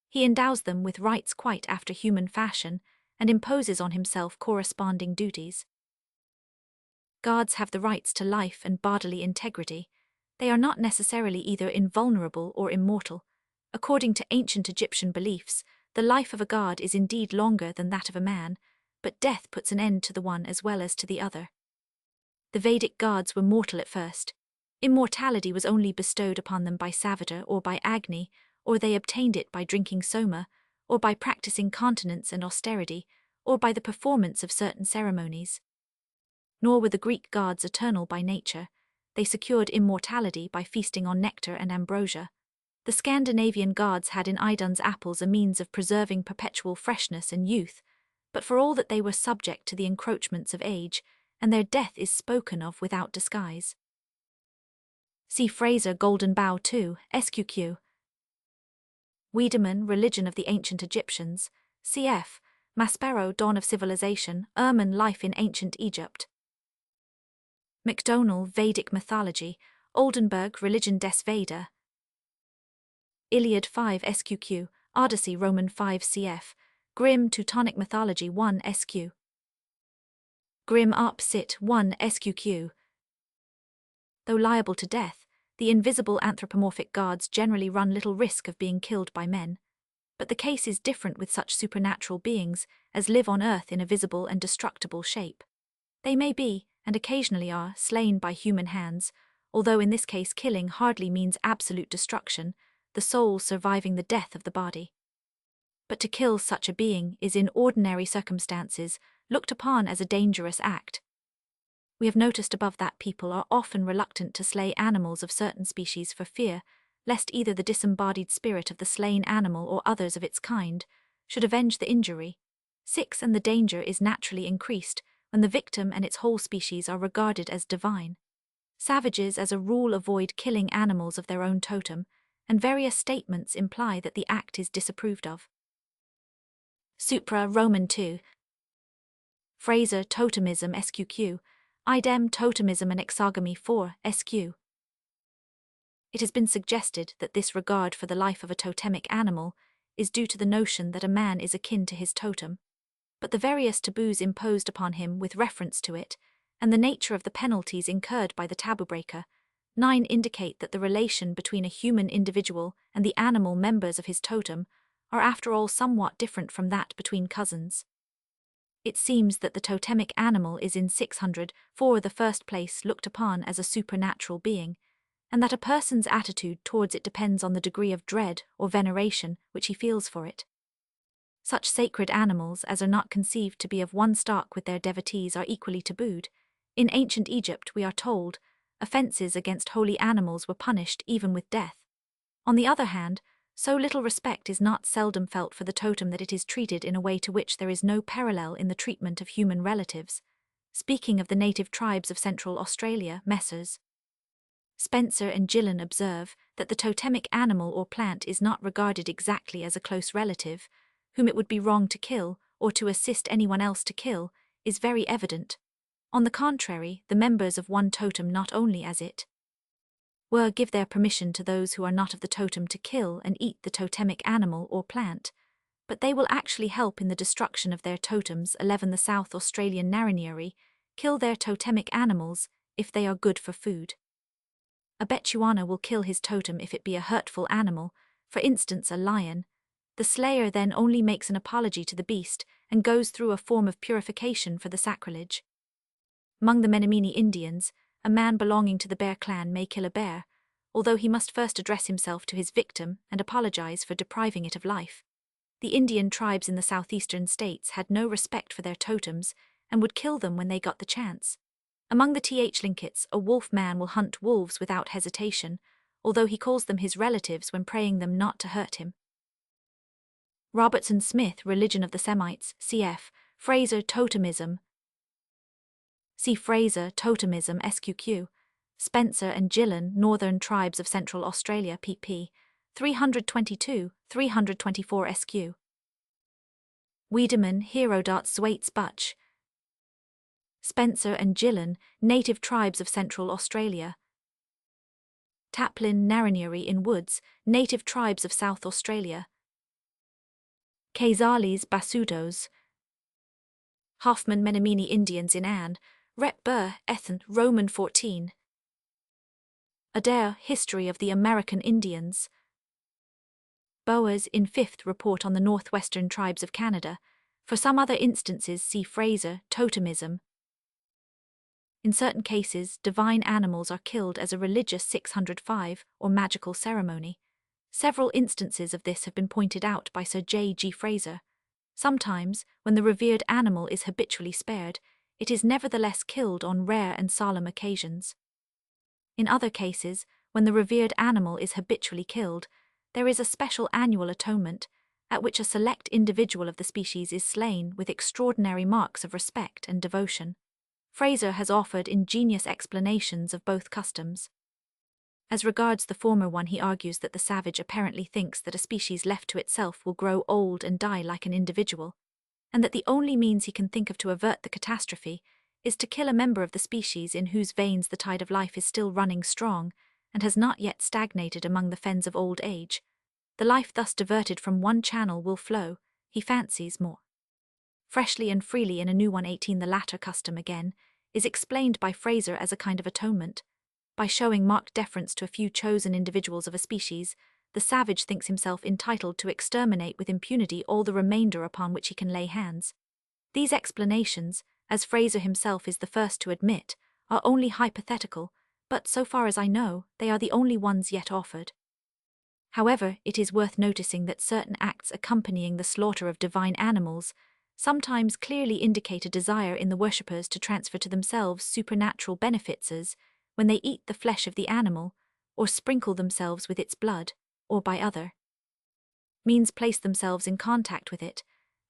He endows them with rights quite after human fashion and imposes on himself corresponding duties. Gods have the rights to life and bodily integrity. They are not necessarily either invulnerable or immortal. According to ancient Egyptian beliefs, the life of a god is indeed longer than that of a man, but death puts an end to the one as well as to the other. The Vedic gods were mortal at first. Immortality was only bestowed upon them by Savitar or by Agni, or they obtained it by drinking soma, or by practicing continence and austerity, or by the performance of certain ceremonies. Nor were the Greek gods eternal by nature. They secured immortality by feasting on nectar and ambrosia. The Scandinavian gods had in Idun's apples a means of preserving perpetual freshness and youth, but for all that they were subject to the encroachments of age, and their death is spoken of without disguise. See Fraser Golden Bough 2, SQQ. Wiedemann Religion of the Ancient Egyptians, cf. Maspero Dawn of Civilization, Ehrman Life in Ancient Egypt. MacDonald Vedic Mythology, Oldenburg Religion des Veda. Iliad 5 SQQ, Odyssey Roman 5 cf. Grimm Teutonic Mythology 1 SQ. Grimm op Sit 1 SQQ. Though liable to death, the invisible anthropomorphic gods generally run little risk of being killed by men. But the case is different with such supernatural beings as live on earth in a visible and destructible shape. They may be, and occasionally are, slain by human hands, although in this case killing hardly means absolute destruction, the soul surviving the death of the body. but to kill such a being is in ordinary circumstances looked upon as a dangerous act. We have noticed above that people are often reluctant to slay animals of certain species for fear lest either the disembodied spirit of the slain animal or others of its kind should avenge the injury. 6. And the danger is naturally increased when the victim and its whole species are regarded as divine. Savages as a rule avoid killing animals of their own totem, and various statements imply that the act is disapproved of. Supra Roman 2. Fraser Totemism SQQ, idem Totemism and Exogamy 4 SQ. It has been suggested that this regard for the life of a totemic animal is due to the notion that a man is akin to his totem, but the various taboos imposed upon him with reference to it, and the nature of the penalties incurred by the taboo breaker, 9 indicate that the relation between a human individual and the animal members of his totem are after all somewhat different from that between cousins. It seems that the totemic animal is in 600 for the first place looked upon as a supernatural being, and that a person's attitude towards it depends on the degree of dread or veneration which he feels for it. Such sacred animals as are not conceived to be of one stock with their devotees are equally tabooed. In ancient Egypt, we are told, offences against holy animals were punished even with death. On the other hand, so little respect is not seldom felt for the totem that it is treated in a way to which there is no parallel in the treatment of human relatives. Speaking of the native tribes of Central Australia, Messrs. Spencer and Gillen observe that the totemic animal or plant is not regarded exactly as a close relative, whom it would be wrong to kill or to assist anyone else to kill, is very evident. On the contrary, the members of one totem not only as it were give their permission to those who are not of the totem to kill and eat the totemic animal or plant, but they will actually help in the destruction of their totems. 11. The South Australian Narinieri kill their totemic animals if they are good for food. A Bechuana will kill his totem if it be a hurtful animal, for instance a lion. The slayer then only makes an apology to the beast and goes through a form of purification for the sacrilege. Among the Menominee Indians, a man belonging to the bear clan may kill a bear, although he must first address himself to his victim and apologize for depriving it of life. The Indian tribes in the southeastern states had no respect for their totems and would kill them when they got the chance. Among the Tlinkits, a wolf man will hunt wolves without hesitation, although he calls them his relatives when praying them not to hurt him. Robertson Smith, Religion of the Semites, cf. Fraser Totemism. See Fraser Totemism SQQ. Spencer and Gillen, Northern Tribes of Central Australia, pp. 322-324 SQ. Wiedemann, Herodot Zwaits Butch. Spencer and Gillen, Native Tribes of Central Australia. Taplin, Narinieri in Woods, Native Tribes of South Australia. Kazales, Basutos. Hoffman, Menominee Indians in Anne. Rep. Burr, Ethan, Roman 14. Adair, History of the American Indians. Bowers in 5th Report on the Northwestern Tribes of Canada. For some other instances see Fraser, Totemism. In certain cases, divine animals are killed as a religious 605 or magical ceremony. Several instances of this have been pointed out by Sir J. G. Fraser. Sometimes, when the revered animal is habitually spared, it is nevertheless killed on rare and solemn occasions. In other cases, when the revered animal is habitually killed, there is a special annual atonement, at which a select individual of the species is slain with extraordinary marks of respect and devotion. Fraser has offered ingenious explanations of both customs. As regards the former one, he argues that the savage apparently thinks that a species left to itself will grow old and die like an individual, and that the only means he can think of to avert the catastrophe is to kill a member of the species in whose veins the tide of life is still running strong and has not yet stagnated among the fens of old age. The life thus diverted from one channel will flow, he fancies, more freshly and freely in a new one. 18. The latter custom, again, is explained by Fraser as a kind of atonement. By showing marked deference to a few chosen individuals of a species, the savage thinks himself entitled to exterminate with impunity all the remainder upon which he can lay hands. These explanations, as Fraser himself is the first to admit, are only hypothetical, but so far as I know, they are the only ones yet offered. However, it is worth noticing that certain acts accompanying the slaughter of divine animals sometimes clearly indicate a desire in the worshippers to transfer to themselves supernatural benefits, as when they eat the flesh of the animal, or sprinkle themselves with its blood, or by other means place themselves in contact with it,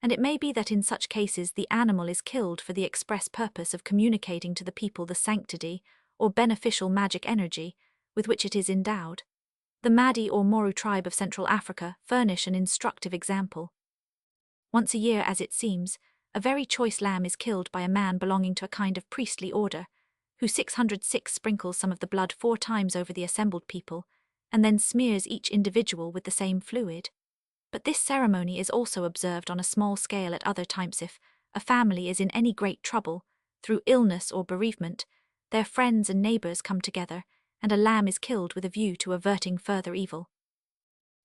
and it may be that in such cases the animal is killed for the express purpose of communicating to the people the sanctity or beneficial magic energy with which it is endowed. The Madi or Moru tribe of Central Africa furnish an instructive example. Once a year, as it seems, a very choice lamb is killed by a man belonging to a kind of priestly order, who 606 sprinkles some of the blood 4 times over the assembled people, and then smears each individual with the same fluid. But this ceremony is also observed on a small scale at other times. If a family is in any great trouble, through illness or bereavement, their friends and neighbours come together, and a lamb is killed with a view to averting further evil.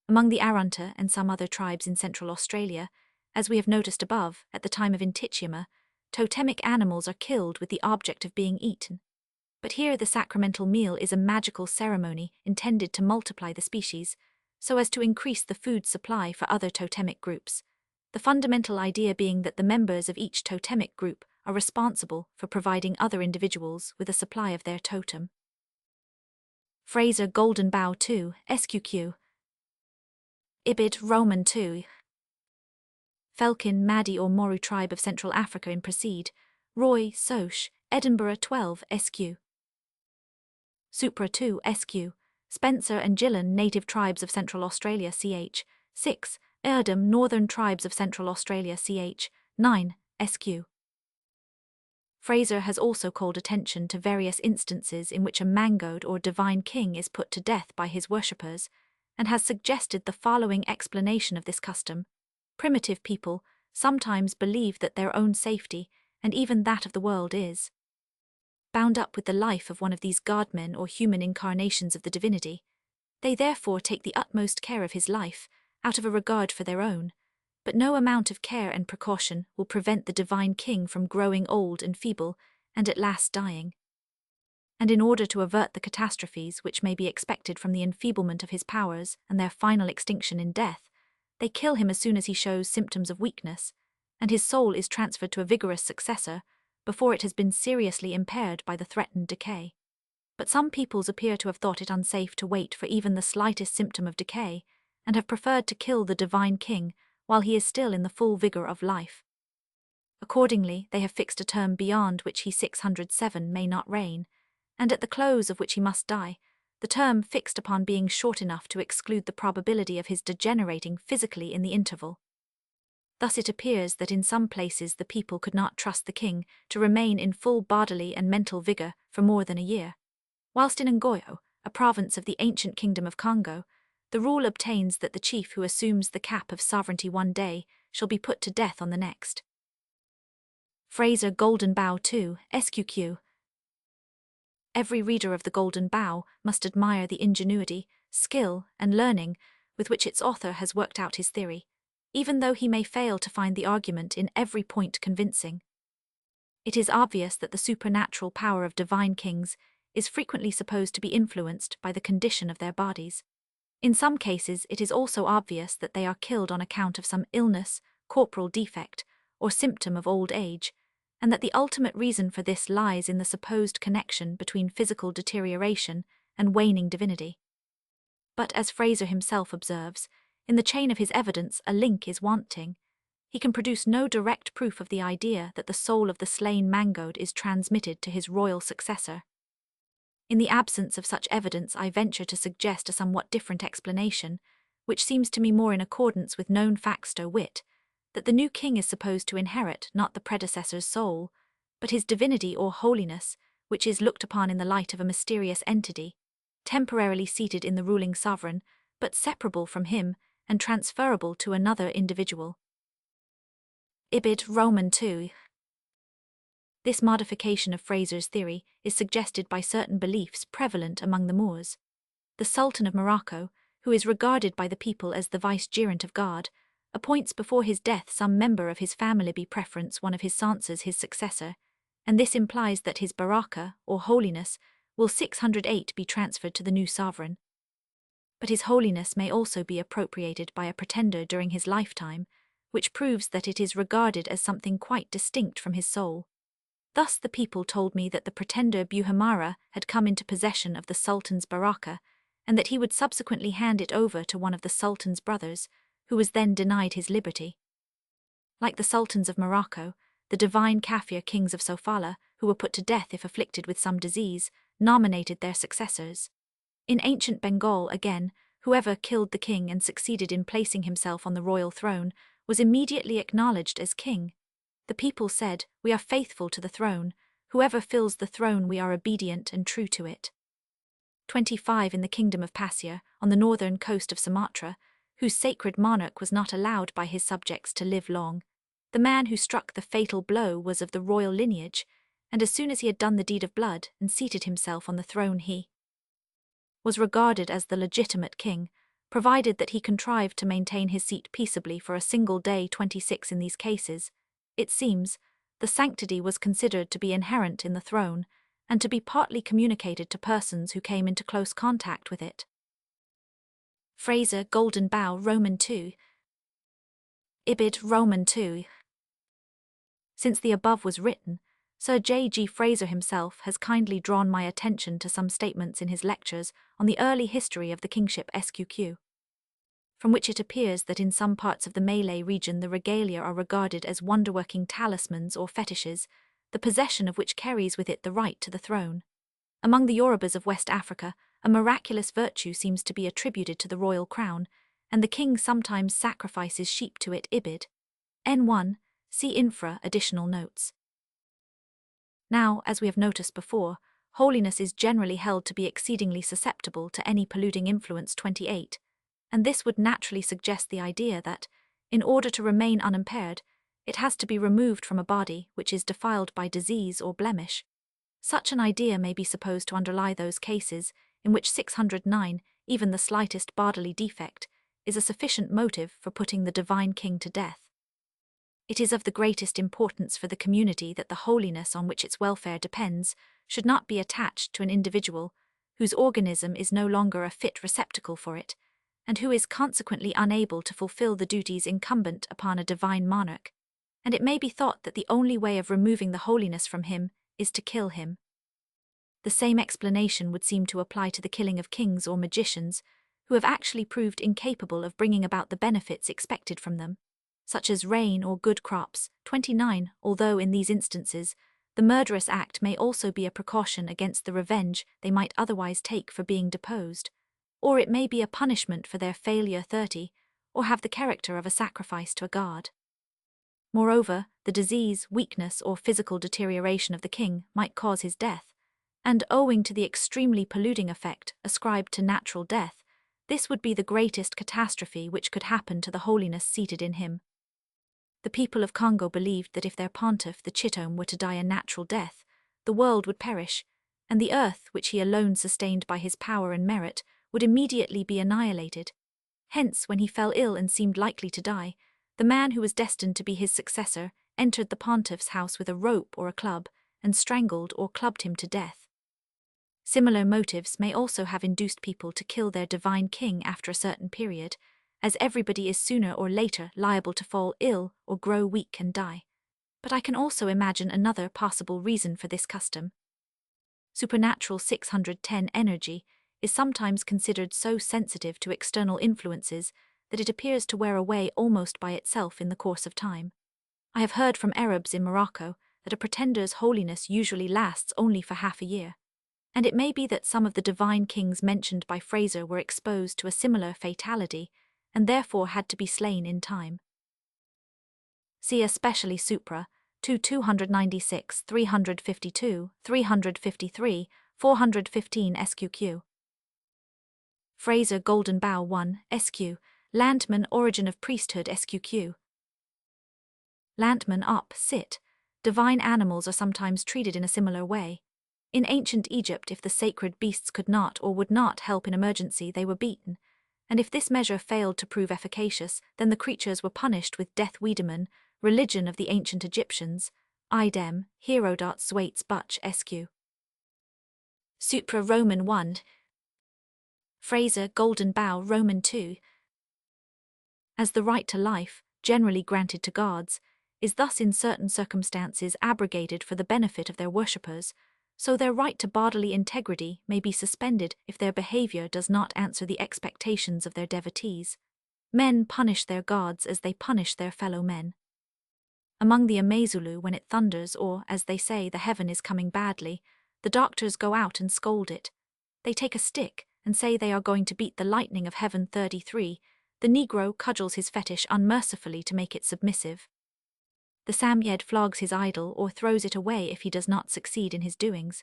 Among the Arunta and some other tribes in Central Australia, as we have noticed above, at the time of Intitiama, totemic animals are killed with the object of being eaten. But here the sacramental meal is a magical ceremony intended to multiply the species, so as to increase the food supply for other totemic groups, the fundamental idea being that the members of each totemic group are responsible for providing other individuals with a supply of their totem. Fraser Golden Bough 2, SQQ. Ibid Roman 2. Felkin Madi or Moru tribe of Central Africa in Proceed, Roy, Soch, Edinburgh 12 SQ. Supra 2 SQ. Spencer and Gillan native tribes of Central Australia ch. 6, Erdem northern tribes of Central Australia ch. 9 SQ. Fraser has also called attention to various instances in which a mangoed or divine king is put to death by his worshippers, and has suggested the following explanation of this custom. Primitive people sometimes believe that their own safety, and even that of the world, is bound up with the life of one of these godmen or human incarnations of the divinity. They therefore take the utmost care of his life, out of a regard for their own, but no amount of care and precaution will prevent the divine king from growing old and feeble, and at last dying. And in order to avert the catastrophes which may be expected from the enfeeblement of his powers and their final extinction in death, they kill him as soon as he shows symptoms of weakness, and his soul is transferred to a vigorous successor before it has been seriously impaired by the threatened decay. But some peoples appear to have thought it unsafe to wait for even the slightest symptom of decay, and have preferred to kill the divine king while he is still in the full vigor of life. Accordingly, they have fixed a term beyond which he 607 may not reign, and at the close of which he must die, the term fixed upon being short enough to exclude the probability of his degenerating physically in the interval. Thus it appears that in some places the people could not trust the king to remain in full bodily and mental vigor for more than a year, whilst in Ngoyo, a province of the ancient kingdom of Congo, the rule obtains that the chief who assumes the cap of sovereignty one day shall be put to death on the next. Fraser Golden Bough 2, SQQ. Every reader of the Golden Bough must admire the ingenuity, skill, and learning with which its author has worked out his theory, even though he may fail to find the argument in every point convincing. It is obvious that the supernatural power of divine kings is frequently supposed to be influenced by the condition of their bodies. In some cases, it is also obvious that they are killed on account of some illness, corporal defect, or symptom of old age, and that the ultimate reason for this lies in the supposed connection between physical deterioration and waning divinity. But as Fraser himself observes, in the chain of his evidence a link is wanting. He can produce no direct proof of the idea that the soul of the slain mangoed is transmitted to his royal successor. In the absence of such evidence, I venture to suggest a somewhat different explanation, which seems to me more in accordance with known facts, to wit, that the new king is supposed to inherit not the predecessor's soul, but his divinity or holiness, which is looked upon in the light of a mysterious entity, temporarily seated in the ruling sovereign, but separable from him and transferable to another individual. Ibid Roman 2. This modification of Fraser's theory is suggested by certain beliefs prevalent among the Moors. The Sultan of Morocco, who is regarded by the people as the vicegerent of God, appoints before his death some member of his family by preference one of his sances his successor, and this implies that his baraka, or holiness, will 608 be transferred to the new sovereign. but his holiness may also be appropriated by a pretender during his lifetime, which proves that it is regarded as something quite distinct from his soul. Thus the people told me that the pretender Buhamara had come into possession of the Sultan's baraka, and that he would subsequently hand it over to one of the Sultan's brothers, who was then denied his liberty. Like the Sultans of Morocco, the divine Kafir kings of Sofala, who were put to death if afflicted with some disease, nominated their successors. In ancient Bengal, again, whoever killed the king and succeeded in placing himself on the royal throne was immediately acknowledged as king. The people said, "We are faithful to the throne. Whoever fills the throne, we are obedient and true to it." 25 in the kingdom of Pasir, on the northern coast of Sumatra, whose sacred monarch was not allowed by his subjects to live long. The man who struck the fatal blow was of the royal lineage, and as soon as he had done the deed of blood and seated himself on the throne, he was regarded as the legitimate king, provided that he contrived to maintain his seat peaceably for a single day. 26 in these cases, it seems, the sanctity was considered to be inherent in the throne, and to be partly communicated to persons who came into close contact with it. Fraser, Golden Bough, Roman 2. Ibid, Roman 2. Since the above was written, Sir J. G. Fraser himself has kindly drawn my attention to some statements in his lectures on the early history of the kingship SQQ, from which it appears that in some parts of the Malay region the regalia are regarded as wonderworking talismans or fetishes, the possession of which carries with it the right to the throne. Among the Yorubas of West Africa, a miraculous virtue seems to be attributed to the royal crown, and the king sometimes sacrifices sheep to it. Ibid. N1, see infra additional notes. Now, as we have noticed before, holiness is generally held to be exceedingly susceptible to any polluting influence. 28, and this would naturally suggest the idea that, in order to remain unimpaired, it has to be removed from a body which is defiled by disease or blemish. Such an idea may be supposed to underlie those cases in which 609, even the slightest bodily defect, is a sufficient motive for putting the divine king to death. It is of the greatest importance for the community that the holiness on which its welfare depends should not be attached to an individual whose organism is no longer a fit receptacle for it, and who is consequently unable to fulfill the duties incumbent upon a divine monarch, and it may be thought that the only way of removing the holiness from him is to kill him. The same explanation would seem to apply to the killing of kings or magicians who have actually proved incapable of bringing about the benefits expected from them, such as rain or good crops. 29, although in these instances, the murderous act may also be a precaution against the revenge they might otherwise take for being deposed, or it may be a punishment for their failure. 30, or have the character of a sacrifice to a god. Moreover, the disease, weakness, or physical deterioration of the king might cause his death, and owing to the extremely polluting effect ascribed to natural death, this would be the greatest catastrophe which could happen to the holiness seated in him. The people of Congo believed that if their pontiff, the Chitome, were to die a natural death, the world would perish, and the earth, which he alone sustained by his power and merit, would immediately be annihilated. Hence, when he fell ill and seemed likely to die, the man who was destined to be his successor entered the pontiff's house with a rope or a club, and strangled or clubbed him to death. Similar motives may also have induced people to kill their divine king after a certain period, as everybody is sooner or later liable to fall ill or grow weak and die. But I can also imagine another possible reason for this custom. Supernatural 610 energy is sometimes considered so sensitive to external influences that it appears to wear away almost by itself in the course of time. I have heard from Arabs in Morocco that a pretender's holiness usually lasts only for half a year, and it may be that some of the divine kings mentioned by Fraser were exposed to a similar fatality, and therefore had to be slain in time. See especially Supra, 296, 352, 353, 415 SQQ. Fraser, Golden Bough 1, SQ, Landman, Origin of Priesthood SQQ. Landman up, sit. Divine animals are sometimes treated in a similar way. In ancient Egypt, if the sacred beasts could not or would not help in emergency, they were beaten, and if this measure failed to prove efficacious, then the creatures were punished with death. Wiedemann, Religion of the Ancient Egyptians, idem, Herodotus Waits Butch SQ. Supra Roman 1. Fraser, Golden Bough, Roman 2. As the right to life, generally granted to gods, is thus in certain circumstances abrogated for the benefit of their worshippers, so their right to bodily integrity may be suspended if their behavior does not answer the expectations of their devotees. Men punish their gods as they punish their fellow men. Among the Amazulu, when it thunders or, as they say, the heaven is coming badly, the doctors go out and scold it. They take a stick and say they are going to beat the lightning of heaven 33. The Negro cudgels his fetish unmercifully to make it submissive. The Samyed flogs his idol or throws it away if he does not succeed in his doings.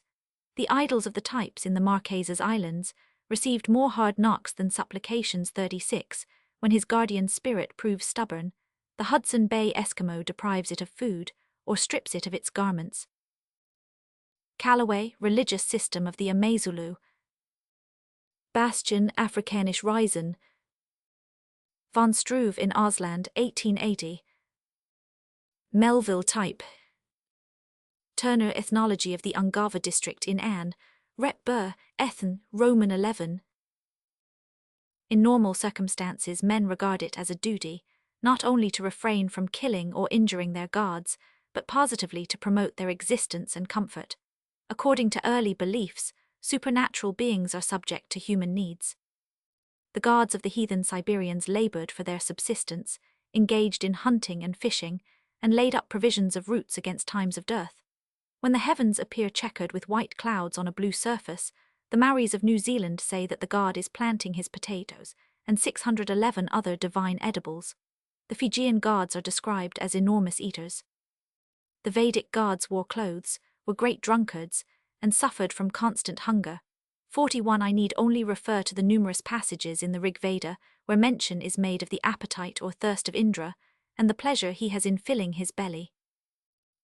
The idols of the types in the Marquesas Islands received more hard knocks than supplications 36, when his guardian spirit proves stubborn. The Hudson Bay Eskimo deprives it of food or strips it of its garments. Callaway, religious system of the Amazulu. Bastion Afrikanisch Reisen. Van Struve in Ausland, 1880. Melville type. Turner, Ethnology of the Ungava district in Anne. Rep. Burr, Ethen, Roman 11. In normal circumstances, men regard it as a duty, not only to refrain from killing or injuring their gods, but positively to promote their existence and comfort. According to early beliefs, supernatural beings are subject to human needs. The gods of the heathen Siberians labored for their subsistence, engaged in hunting and fishing, and laid up provisions of roots against times of dearth. When the heavens appear checkered with white clouds on a blue surface, the Maoris of New Zealand say that the god is planting his potatoes and 611 other divine edibles. The Fijian gods are described as enormous eaters. The Vedic gods wore clothes, were great drunkards, and suffered from constant hunger. 41. I need only refer to the numerous passages in the Rig Veda where mention is made of the appetite or thirst of Indra, and the pleasure he has in filling his belly.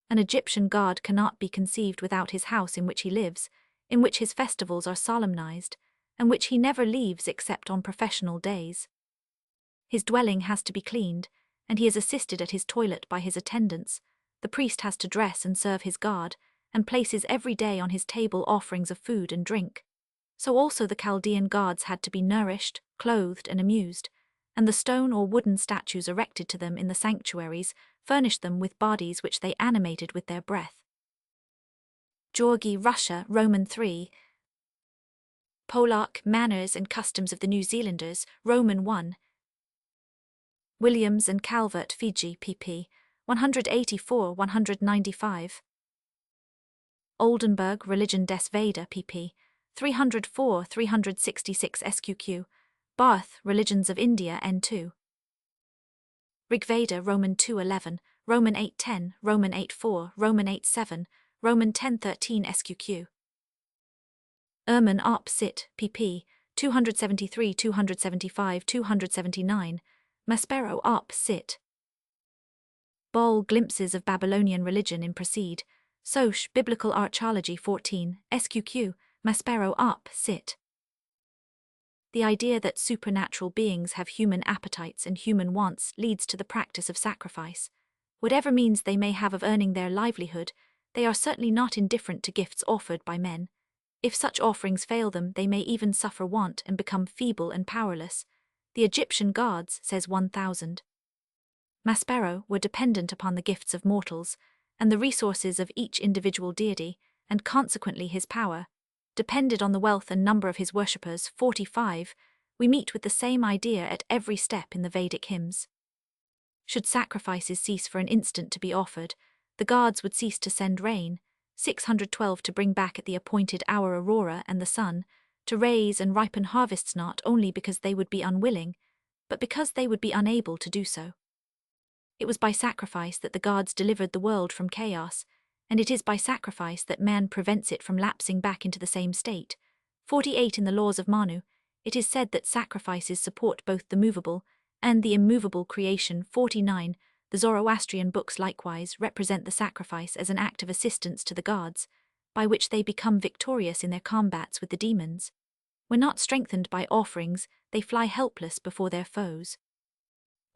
An Egyptian god cannot be conceived without his house in which he lives, in which his festivals are solemnized, and which he never leaves except on professional days. His dwelling has to be cleaned, and he is assisted at his toilet by his attendants. The priest has to dress and serve his god, and places every day on his table offerings of food and drink. So also the Chaldean gods had to be nourished, clothed, and amused, and the stone or wooden statues erected to them in the sanctuaries furnished them with bodies which they animated with their breath. Georgi, Russia, Roman 3. Polak, Manners and Customs of the New Zealanders, Roman 1. Williams and Calvert, Fiji, pp. 184-195. Oldenburg, Religion des Veda, pp. 304-366 SQQ. Barth, Religions of India, N2. Rigveda, Roman 2:11, Roman 8:10, Roman 8:4, Roman 8:7, Roman 10:13 SQQ. Erman Op. Sit, pp. 273-275-279, Maspero Op. Sit. Ball, Glimpses of Babylonian Religion in Proceed, Soch, Biblical Archaeology 14, SQQ, Maspero Op. Sit. The idea that supernatural beings have human appetites and human wants leads to the practice of sacrifice. Whatever means they may have of earning their livelihood, they are certainly not indifferent to gifts offered by men. If such offerings fail them, they may even suffer want and become feeble and powerless. The Egyptian gods, says 1000. Maspero were dependent upon the gifts of mortals, and the resources of each individual deity, and consequently his power, depended on the wealth and number of his worshippers. 45. We meet with the same idea at every step in the Vedic hymns. Should sacrifices cease for an instant to be offered, the gods would cease to send rain. 612 to bring back at the appointed hour aurora and the sun, to raise and ripen harvests, not only because they would be unwilling, but because they would be unable to do so. It was by sacrifice that the gods delivered the world from chaos, and it is by sacrifice that man prevents it from lapsing back into the same state. 48. In the Laws of Manu, it is said that sacrifices support both the movable and the immovable creation. 49. The Zoroastrian books likewise represent the sacrifice as an act of assistance to the gods, by which they become victorious in their combats with the demons. When not strengthened by offerings, they fly helpless before their foes.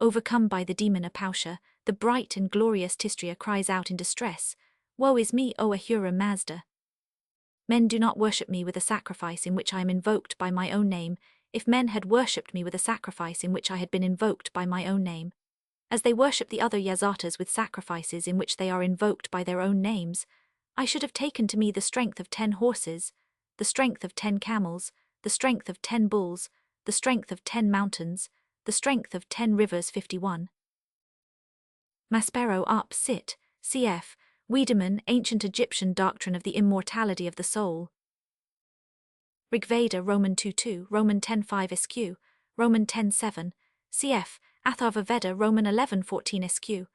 Overcome by the demon Apausha, the bright and glorious Tistria cries out in distress, "Woe is me, O Ahura Mazda! Men do not worship me with a sacrifice in which I am invoked by my own name, if men had worshipped me with a sacrifice in which I had been invoked by my own name, as they worship the other Yazatas with sacrifices in which they are invoked by their own names, I should have taken to me the strength of 10 horses, the strength of 10 camels, the strength of 10 bulls, the strength of 10 mountains, the strength of 10 rivers. 51. Maspero up sit, cf. Wiedemann, Ancient Egyptian Doctrine of the Immortality of the Soul. Rigveda Roman 2:2, Roman 10:5 SQ, Roman 10:7, cf. Atharva Veda Roman 11:14 SQ.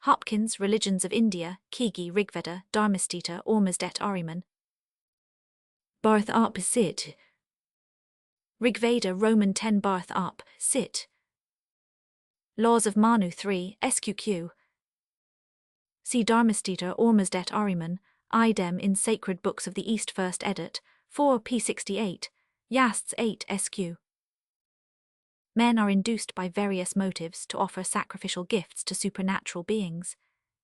Hopkins, Religions of India, Kigi Rigveda, Dharmastita Ormasdet Ariman. Barth up sit. Rigveda Roman 10 Barth up, sit. Laws of Manu 3, SQQ. See Dharmastita Ormasdet Ariman, idem in Sacred Books of the East 1st edit, 4 p68, Yasts 8 SQ. Men are induced by various motives to offer sacrificial gifts to supernatural beings.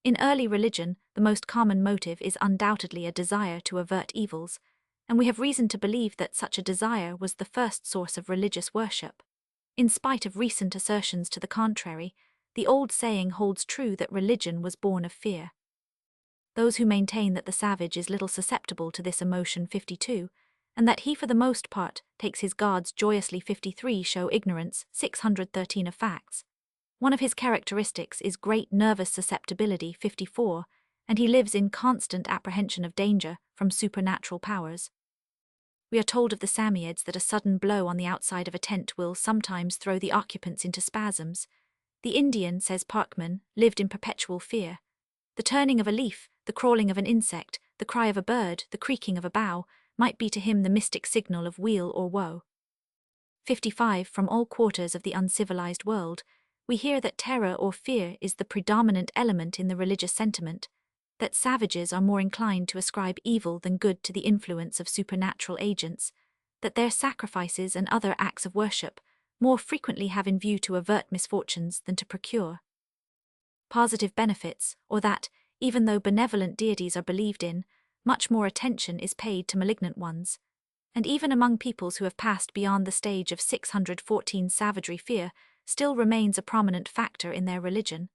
In early religion, the most common motive is undoubtedly a desire to avert evils, and we have reason to believe that such a desire was the first source of religious worship. In spite of recent assertions to the contrary, the old saying holds true that religion was born of fear. Those who maintain that the savage is little susceptible to this emotion 52, and that he for the most part takes his gods joyously 53 show ignorance 613 of facts. One of his characteristics is great nervous susceptibility 54, and he lives in constant apprehension of danger from supernatural powers. We are told of the Samoyeds that a sudden blow on the outside of a tent will sometimes throw the occupants into spasms. The Indian, says Parkman, lived in perpetual fear. The turning of a leaf, the crawling of an insect, the cry of a bird, the creaking of a bough, might be to him the mystic signal of weal or woe. 55. From all quarters of the uncivilized world, we hear that terror or fear is the predominant element in the religious sentiment, that savages are more inclined to ascribe evil than good to the influence of supernatural agents, that their sacrifices and other acts of worship more frequently have in view to avert misfortunes than to procure positive benefits, or that, even though benevolent deities are believed in, much more attention is paid to malignant ones. And even among peoples who have passed beyond the stage of 614 savagery, fear still remains a prominent factor in their religion.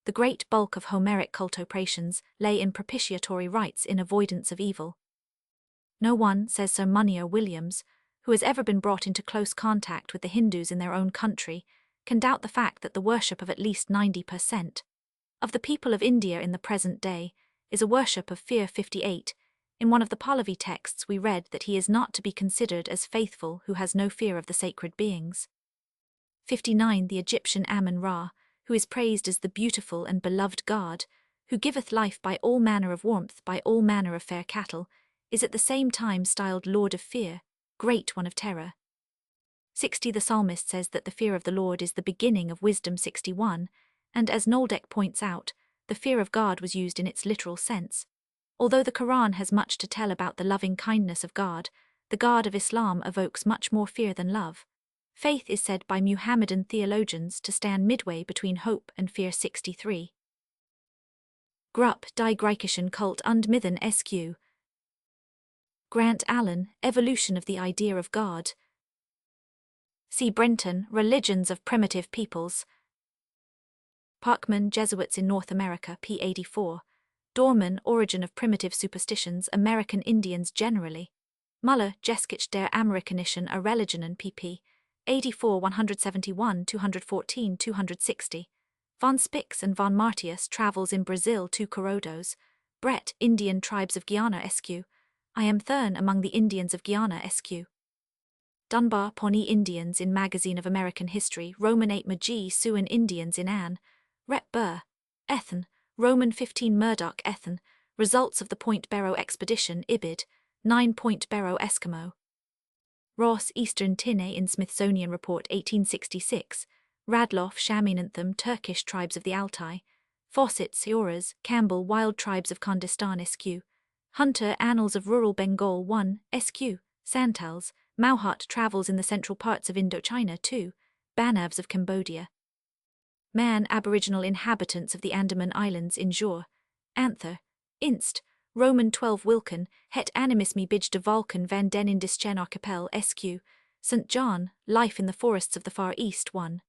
The great bulk of Homeric cultoprations lay in propitiatory rites in avoidance of evil. No one, says Sir Munier Williams, who has ever been brought into close contact with the Hindus in their own country, can doubt the fact that the worship of at least 90% of the people of India in the present day is a worship of fear. 58. In one of the Pahlavi texts we read that he is not to be considered as faithful who has no fear of the sacred beings. 59. The Egyptian Amun-Ra, who is praised as the beautiful and beloved god, who giveth life by all manner of warmth, by all manner of fair cattle, is at the same time styled Lord of Fear, Great One of Terror. 60. The psalmist says that the fear of the Lord is the beginning of wisdom. 61, and as Noldeck points out, the fear of God was used in its literal sense. Although the Quran has much to tell about the loving kindness of God, the God of Islam evokes much more fear than love. Faith is said by Muhammadan theologians to stand midway between hope and fear. 63. Grupp die Griechischen Kult und Mythen SQ. Grant Allen, Evolution of the Idea of God. C. Brenton, Religions of Primitive Peoples. Parkman, Jesuits in North America, p. 84. Dorman, Origin of Primitive Superstitions, American Indians Generally. Muller, Geschichte der Amerikanischen Religionen, pp. 84, 171, 214, 260. Von Spix and von Martius, Travels in Brazil, 2 Corodos. Brett, Indian Tribes of Guiana SQ. I am Thurn among the Indians of Guiana SQ. Dunbar, Pawnee Indians in Magazine of American History, Roman 8 Magi Siouan Indians in Anne. Rep. Burr. Ethen, Roman 15 Murdoch Ethen, Results of the Point Barrow Expedition, Ibid, 9 Point Barrow Eskimo. Ross, Eastern Tinne in Smithsonian Report 1866, Radloff, Shaminantham, Turkish Tribes of the Altai, Fawcett, Sioras, Campbell, Wild Tribes of Kondistan SQ, Hunter, Annals of Rural Bengal 1, SQ, Santals, Mauhat, Travels in the Central Parts of Indochina 2, Banavs of Cambodia. Man, Aboriginal Inhabitants of the Andaman Islands in Jor, Anther, Inst, Roman 12 Wilken, Het Animisme bij de Valken van den Indischen Archipel SQ, St. John, Life in the Forests of the Far East 1.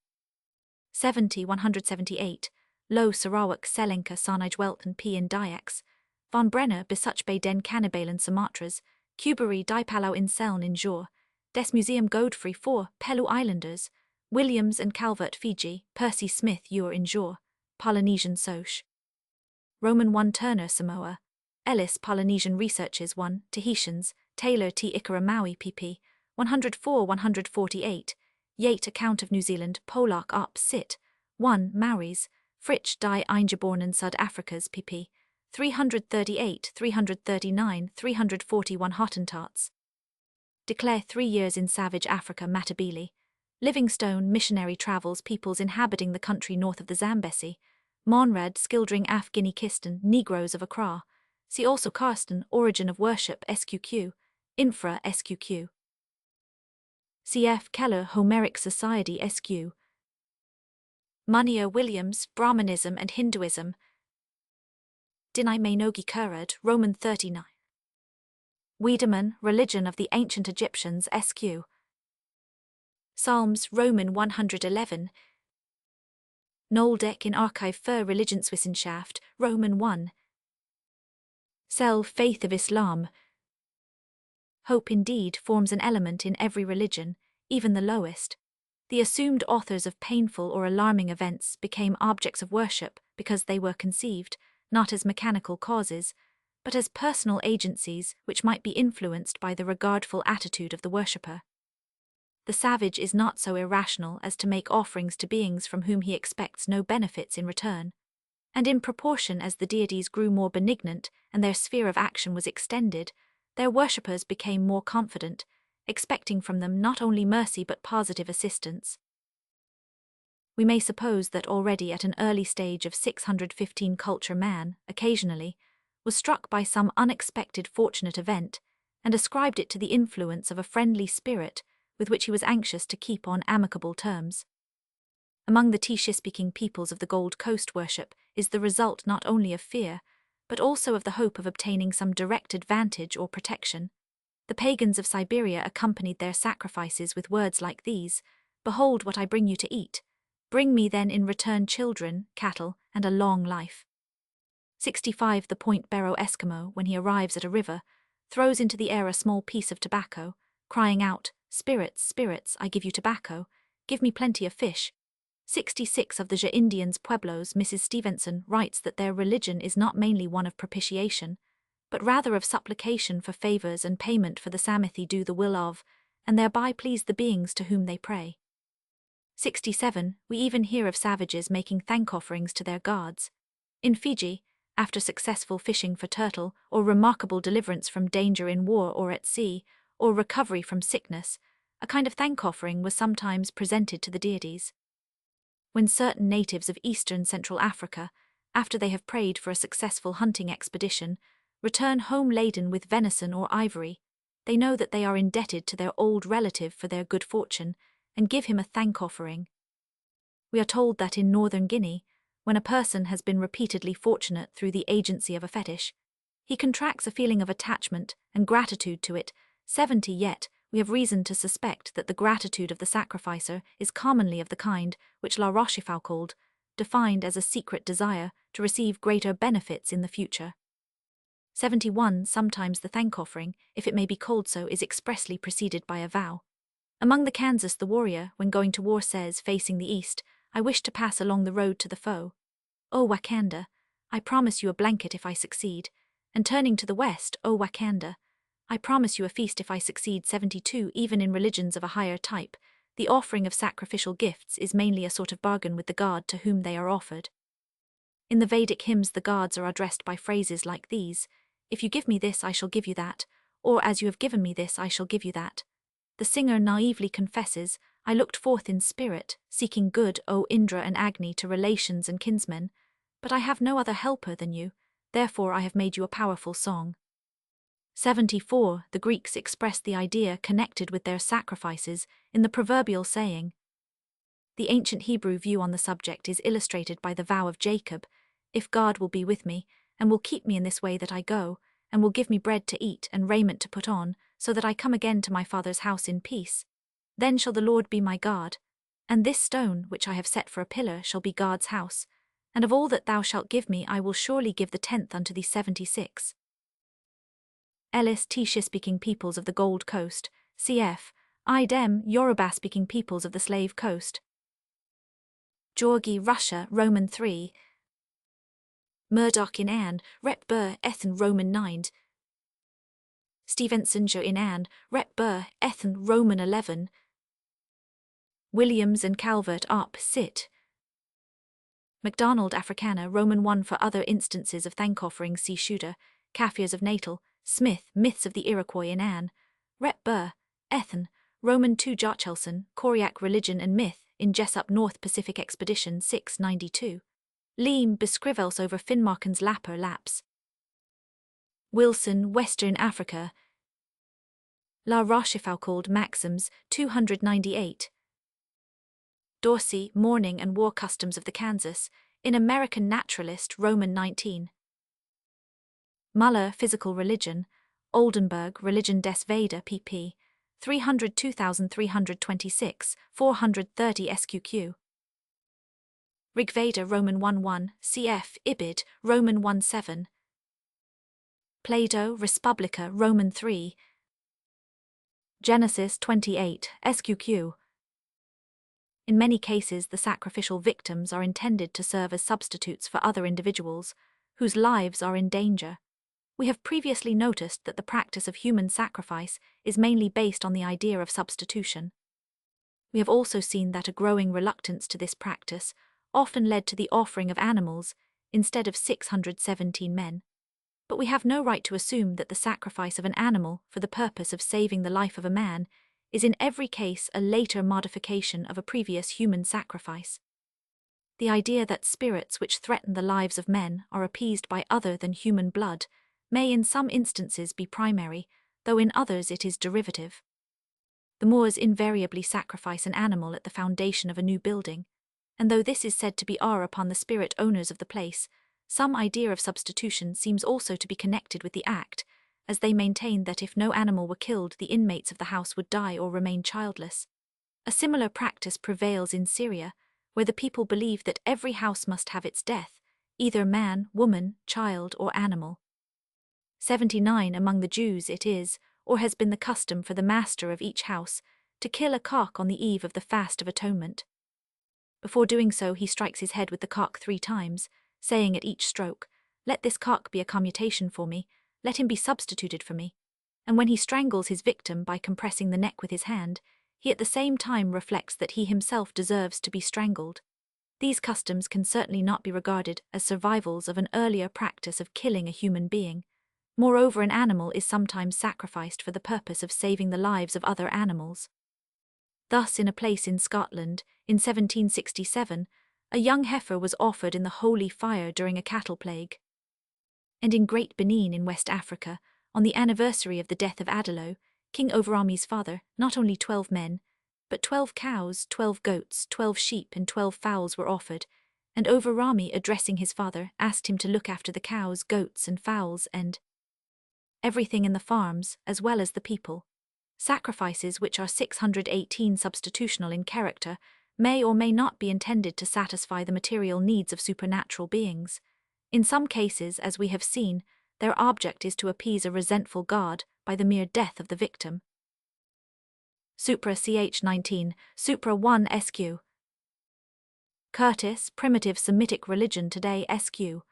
178, Lo Sarawak Selenka Sarnij Welton P. in Diax, Van Brenner Besuch Bay Den Cannibalen Sumatras, Kuberi die Palau in Seln in Jor, Des Museum Godfrey 4, Pelu Islanders, Williams and Calvert Fiji, Percy Smith Ure in Jor, Polynesian Soch. Roman 1 Turner Samoa, Ellis Polynesian Researches 1, Tahitians, Taylor T. Ikara Maui pp. 104-148, Yate Account of New Zealand, Polark Up Sit, 1 Maoris, Fritsch die Eingeborenen Südafrikas pp. 338, 339, 341 Hottentots. Declare 3 years in Savage Africa Matabele, Livingstone Missionary Travels Peoples inhabiting the country north of the Zambesi, Monrad Skildring Af Guinea Kistan Negroes of Accra, see also Karsten Origin of Worship SQQ, Infra SQQ. C.F. Keller Homeric Society SQ. Munier Williams Brahmanism and Hinduism. Dinai Mainogi Kurad Roman 39. Wiedemann Religion of the Ancient Egyptians SQ. Psalms Roman 111. Noldeck in Archive für Religionswissenschaft Roman 1. Cell Faith of Islam. Hope indeed forms an element in every religion, even the lowest. The assumed authors of painful or alarming events became objects of worship because they were conceived, not as mechanical causes, but as personal agencies which might be influenced by the regardful attitude of the worshipper. The savage is not so irrational as to make offerings to beings from whom he expects no benefits in return, and in proportion as the deities grew more benignant and their sphere of action was extended, their worshippers became more confident, expecting from them not only mercy but positive assistance. We may suppose that already at an early stage of 615 culture man, occasionally, was struck by some unexpected fortunate event, and ascribed it to the influence of a friendly spirit with which he was anxious to keep on amicable terms. Among the Tishi-speaking peoples of the Gold Coast worship is the result not only of fear, but also of the hope of obtaining some direct advantage or protection. The pagans of Siberia accompanied their sacrifices with words like these: "Behold what I bring you to eat. Bring me then in return children, cattle, and a long life." 65 The Point Barrow Eskimo, when he arrives at a river, throws into the air a small piece of tobacco, crying out, "Spirits, spirits, I give you tobacco. Give me plenty of fish." 66 Of the Ja Indians Pueblos, Mrs. Stevenson writes that their religion is not mainly one of propitiation, but rather of supplication for favors and payment for the Samithi do the will of, and thereby please the beings to whom they pray. 67 We even hear of savages making thank offerings to their gods. In Fiji, after successful fishing for turtle, or remarkable deliverance from danger in war or at sea, or recovery from sickness, a kind of thank offering was sometimes presented to the deities. When certain natives of eastern Central Africa, after they have prayed for a successful hunting expedition, return home laden with venison or ivory, they know that they are indebted to their old relative for their good fortune, and give him a thank offering. We are told that in northern Guinea, when a person has been repeatedly fortunate through the agency of a fetish, he contracts a feeling of attachment and gratitude to it. 70 Yet, we have reason to suspect that the gratitude of the sacrificer is commonly of the kind which La Rochefoucauld defined as a secret desire to receive greater benefits in the future. 71 Sometimes the thank offering, if it may be called so, is expressly preceded by a vow. Among the Kansas, the warrior, when going to war, says, facing the east, "I wish to pass along the road to the foe. O Wakanda, I promise you a blanket if I succeed," and turning to the west, "O Wakanda, I promise you a feast if I succeed." 72 Even in religions of a higher type, the offering of sacrificial gifts is mainly a sort of bargain with the god to whom they are offered. In the Vedic hymns, the gods are addressed by phrases like these: "If you give me this, I shall give you that," or "As you have given me this, I shall give you that." The singer naively confesses, "I looked forth in spirit, seeking good, O Indra and Agni, to relations and kinsmen, but I have no other helper than you, therefore I have made you a powerful song." 74 The Greeks expressed the idea connected with their sacrifices in the proverbial saying. The ancient Hebrew view on the subject is illustrated by the vow of Jacob: "If God will be with me, and will keep me in this way that I go, and will give me bread to eat and raiment to put on, so that I come again to my father's house in peace, Then shall the Lord be my guard, and this stone which I have set for a pillar shall be God's house, and of all that thou shalt give me I will surely give the 10th unto thee. 76. Ellis Tisha-speaking peoples of the Gold Coast, cf. Idem Yoruba-speaking peoples of the Slave Coast. Georgi Russia, Roman 3. Murdoch in Anne, Rep Burr, Ethan Roman 9. Stevenson Jo in Anne, Rep Burr, Ethan Roman 11. Williams and Calvert Op. Sit. MacDonald Africana Roman 1 for other instances of thank-offerings. See Shooter, Kaffirs of Natal, Smith, Myths of the Iroquois in Anne, Rep Burr, Ethan, Roman 2 Jochelson, Koryak Religion and Myth, in Jessup North Pacific Expedition 692. Leem beskrivels over Finnmarken's Lapper Laps. Wilson, Western Africa. La Rochefoucauld Maxims, 298. Dorsey, Mourning and War Customs of the Kansas, in American Naturalist, Roman 19. Muller, Physical Religion, Oldenburg, Religion des Veda, pp. 302,326, 430 SQQ. Rigveda, Roman 1:1, cf. Ibid, Roman 1:7. Plato, Respublica, Roman 3. Genesis 28, SQQ. In many cases, the sacrificial victims are intended to serve as substitutes for other individuals whose lives are in danger. We have previously noticed that the practice of human sacrifice is mainly based on the idea of substitution. We have also seen that a growing reluctance to this practice often led to the offering of animals instead of 617 men. But we have no right to assume that the sacrifice of an animal for the purpose of saving the life of a man is in every case a later modification of a previous human sacrifice. The idea that spirits which threaten the lives of men are appeased by other than human blood may in some instances be primary, though in others it is derivative. The Moors invariably sacrifice an animal at the foundation of a new building, and though this is said to be upon the spirit owners of the place, some idea of substitution seems also to be connected with the act, as they maintain that if no animal were killed, the inmates of the house would die or remain childless. A similar practice prevails in Syria, where the people believe that every house must have its death, either man, woman, child, or animal. 79 Among the Jews it is, or has been the custom for the master of each house, to kill a cock on the eve of the Fast of Atonement. Before doing so, he strikes his head with the cock 3 times, saying at each stroke, "Let this cock be a commutation for me, let him be substituted for me." And when he strangles his victim by compressing the neck with his hand, he at the same time reflects that he himself deserves to be strangled. These customs can certainly not be regarded as survivals of an earlier practice of killing a human being. Moreover, an animal is sometimes sacrificed for the purpose of saving the lives of other animals. Thus, in a place in Scotland, in 1767, a young heifer was offered in the holy fire during a cattle plague. And in Great Benin in West Africa, on the anniversary of the death of Adello, King Overami's father, not only 12 men, but 12 cows, 12 goats, 12 sheep and 12 fowls were offered, and Overami, addressing his father, asked him to look after the cows, goats and fowls and everything in the farms, as well as the people. Sacrifices which are 618 substitutional in character may or may not be intended to satisfy the material needs of supernatural beings. In some cases, as we have seen, their object is to appease a resentful god by the mere death of the victim. Supra ch 19, Supra 1 SQ. Curtis, Primitive Semitic Religion Today SQ.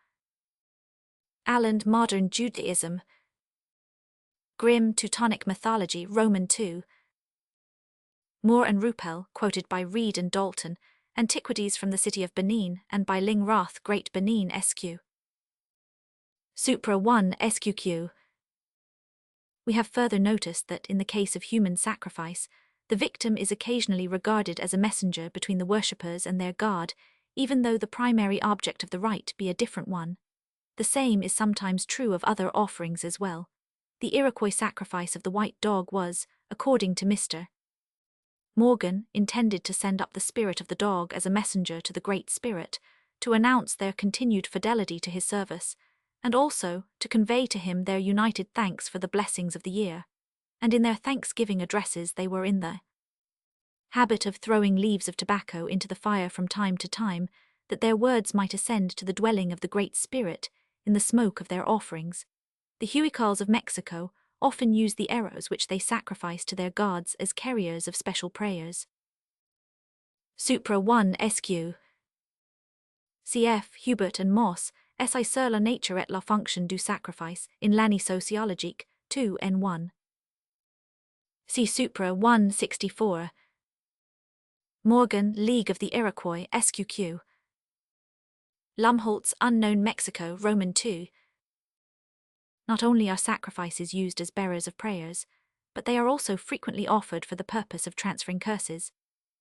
Alland, Modern Judaism. Grimm, Teutonic Mythology, Roman 2. Moore and Ruppel, quoted by Reed and Dalton, Antiquities from the City of Benin, and by Ling Roth, Great Benin SQ. Supra 1 SQQ. We have further noticed that in the case of human sacrifice, the victim is occasionally regarded as a messenger between the worshippers and their god, even though the primary object of the rite be a different one. The same is sometimes true of other offerings as well. The Iroquois sacrifice of the white dog was, according to Mr. Morgan, intended to send up the spirit of the dog as a messenger to the Great Spirit, to announce their continued fidelity to his service, and also to convey to him their united thanks for the blessings of the year. And in their thanksgiving addresses they were in the habit of throwing leaves of tobacco into the fire from time to time, that their words might ascend to the dwelling of the Great Spirit in the smoke of their offerings. The Huicals of Mexico often use the arrows which they sacrifice to their gods as carriers of special prayers. Supra 1 SQ. Cf. Hubert and Moss, Essai sur la nature et la fonction du sacrifice, in l'année sociologique, 2 N1. See Supra 164. Morgan, League of the Iroquois, SQQ. Lumholtz, Unknown Mexico, Roman 2. Not only are sacrifices used as bearers of prayers, but they are also frequently offered for the purpose of transferring curses.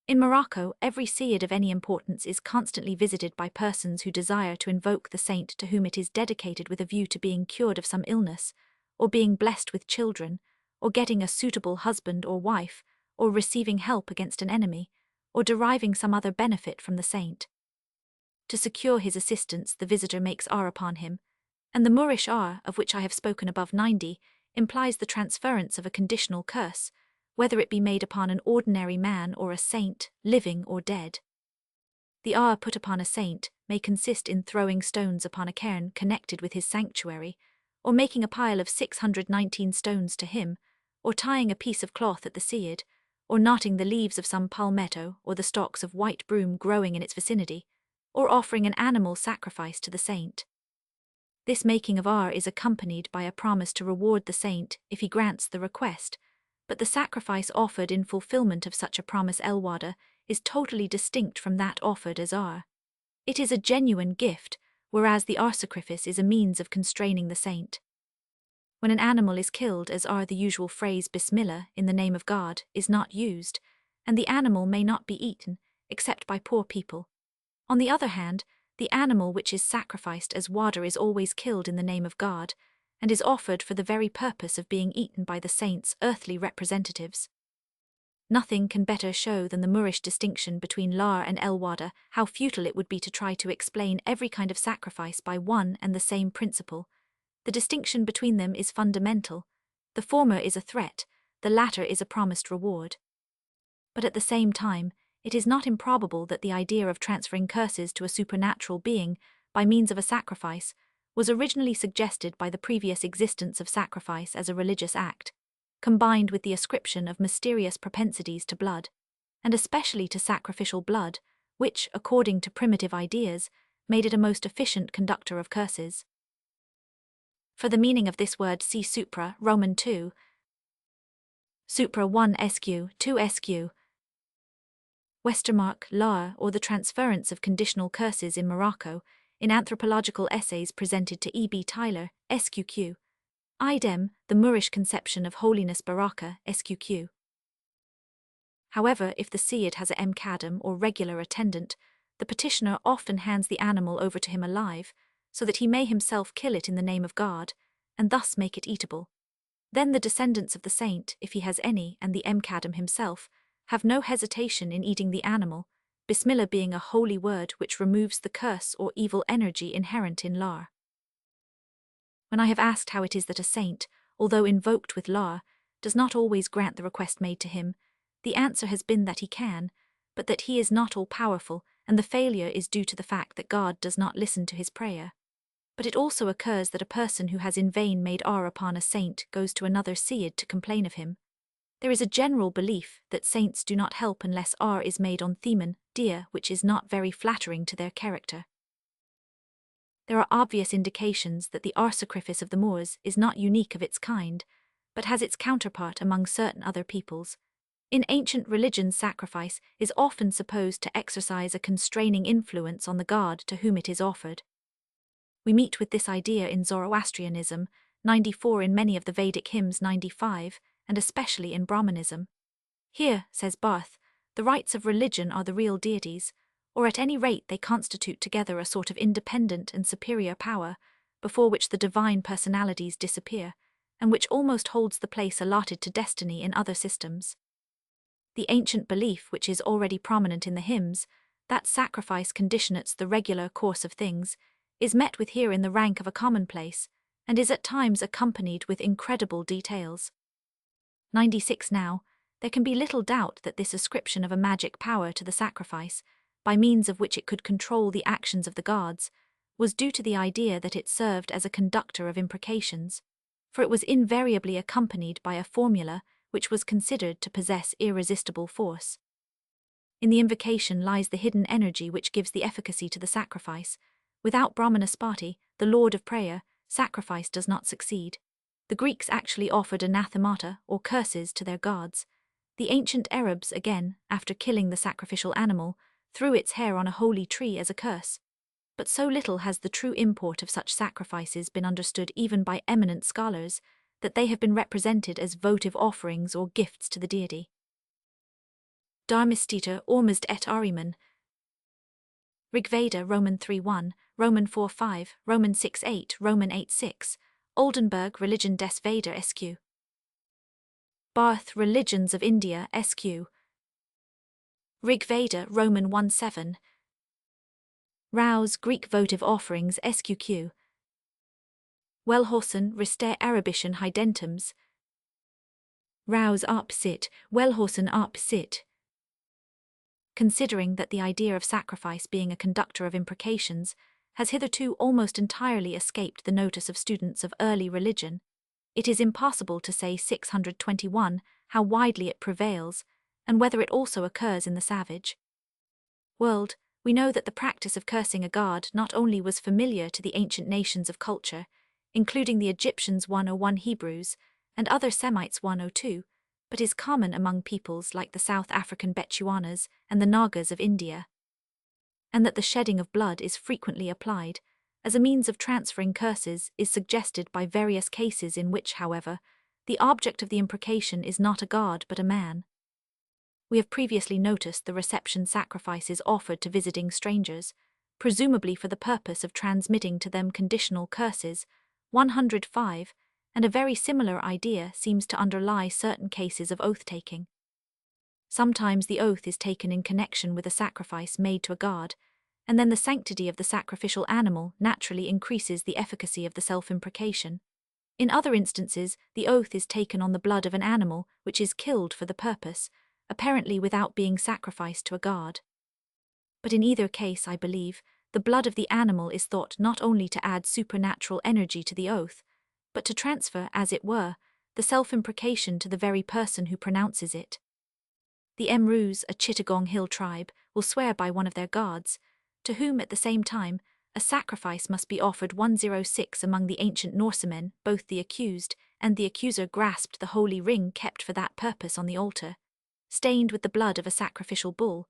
In Morocco, every seyyid of any importance is constantly visited by persons who desire to invoke the saint to whom it is dedicated with a view to being cured of some illness, or being blessed with children, or getting a suitable husband or wife, or receiving help against an enemy, or deriving some other benefit from the saint. To secure his assistance, the visitor makes ar upon him, and the Moorish ar, of which I have spoken above 90, implies the transference of a conditional curse, whether it be made upon an ordinary man or a saint, living or dead. The ar put upon a saint may consist in throwing stones upon a cairn connected with his sanctuary, or making a pile of 619 stones to him, or tying a piece of cloth at the seyyid, or knotting the leaves of some palmetto or the stalks of white broom growing in its vicinity, or offering an animal sacrifice to the saint. This making of ar is accompanied by a promise to reward the saint if he grants the request, but the sacrifice offered in fulfillment of such a promise elwada is totally distinct from that offered as ar. It is a genuine gift, whereas the ar sacrifice is a means of constraining the saint. When an animal is killed as ar, the usual phrase Bismillah, in the name of God, is not used, and the animal may not be eaten, except by poor people. On the other hand, the animal which is sacrificed as water is always killed in the name of God, and is offered for the very purpose of being eaten by the saint's earthly representatives. Nothing can better show than the Moorish distinction between lar and elwada how futile it would be to try to explain every kind of sacrifice by one and the same principle. The distinction between them is fundamental. The former is a threat, the latter is a promised reward. But at the same time, it is not improbable that the idea of transferring curses to a supernatural being by means of a sacrifice was originally suggested by the previous existence of sacrifice as a religious act, combined with the ascription of mysterious propensities to blood, and especially to sacrificial blood, which, according to primitive ideas, made it a most efficient conductor of curses. For the meaning of this word, see Supra, Roman 2. Supra 1 SQ, 2 SQ. Westermarck, Lar, or the transference of conditional curses in Morocco, in anthropological essays presented to E. B. Tyler, SQQ. Idem, the Moorish conception of holiness baraka, SQQ. However, if the seyyid has a mkadam or regular attendant, the petitioner often hands the animal over to him alive, so that he may himself kill it in the name of God, and thus make it eatable. Then the descendants of the saint, if he has any, and the mkadam himself, have no hesitation in eating the animal, Bismillah being a holy word which removes the curse or evil energy inherent in lar. When I have asked how it is that a saint, although invoked with lar, does not always grant the request made to him, the answer has been that he can, but that he is not all-powerful, and the failure is due to the fact that God does not listen to his prayer. But it also occurs that a person who has in vain made ar upon a saint goes to another seyyid to complain of him. There is a general belief that saints do not help unless ar is made on theman, deer, which is not very flattering to their character. There are obvious indications that the ar sacrifice of the Moors is not unique of its kind, but has its counterpart among certain other peoples. In ancient religions, sacrifice is often supposed to exercise a constraining influence on the god to whom it is offered. We meet with this idea in Zoroastrianism, 94, in many of the Vedic hymns, 95, and especially in Brahmanism. Here, says Barth, the rites of religion are the real deities, or at any rate they constitute together a sort of independent and superior power, before which the divine personalities disappear, and which almost holds the place allotted to destiny in other systems. The ancient belief, which is already prominent in the hymns, that sacrifice conditionates the regular course of things, is met with here in the rank of a commonplace, and is at times accompanied with incredible details. 96 Now, There can be little doubt that this ascription of a magic power to the sacrifice, by means of which it could control the actions of the gods, was due to the idea that it served as a conductor of imprecations, for it was invariably accompanied by a formula which was considered to possess irresistible force. In the invocation lies the hidden energy which gives the efficacy to the sacrifice. Without Brahmanaspati, the lord of prayer, sacrifice does not succeed. The Greeks actually offered anathemata, or curses, to their gods. The ancient Arabs, again, after killing the sacrificial animal, threw its hair on a holy tree as a curse. But so little has the true import of such sacrifices been understood even by eminent scholars, that they have been represented as votive offerings or gifts to the deity. Dharmistita ormazd et ariman. Rigveda Roman 3:1, Roman 4:5, Roman 6:8, Roman 8:6, Oldenburg Religion des Veda SQ. Barth Religions of India SQ. Rigveda Roman 1:7. Rouse Greek Votive Offerings SQQ. Wellhausen Rister Arabischen Heidentums. Rouse up sit, Wellhausen up sit. Considering that the idea of sacrifice being a conductor of imprecations has hitherto almost entirely escaped the notice of students of early religion, it is impossible to say 621 how widely it prevails, and whether it also occurs in the savage world. We know that the practice of cursing a god not only was familiar to the ancient nations of culture, including the Egyptians 101 Hebrews and other Semites 102, but is common among peoples like the South African Bechuanas and the Nagas of India, and that the shedding of blood is frequently applied as a means of transferring curses is suggested by various cases in which, however, the object of the imprecation is not a god but a man. We have previously noticed the reception sacrifices offered to visiting strangers, presumably for the purpose of transmitting to them conditional curses, 105, and a very similar idea seems to underlie certain cases of oath-taking. Sometimes the oath is taken in connection with a sacrifice made to a god, and then the sanctity of the sacrificial animal naturally increases the efficacy of the self-imprecation. In other instances, the oath is taken on the blood of an animal which is killed for the purpose, apparently without being sacrificed to a god. But in either case, I believe, the blood of the animal is thought not only to add supernatural energy to the oath, but to transfer, as it were, the self-imprecation to the very person who pronounces it. The Emroos, a Chittagong Hill tribe, will swear by one of their gods, to whom at the same time a sacrifice must be offered. 106 Among the ancient Norsemen, both the accused and the accuser grasped the holy ring kept for that purpose on the altar, stained with the blood of a sacrificial bull,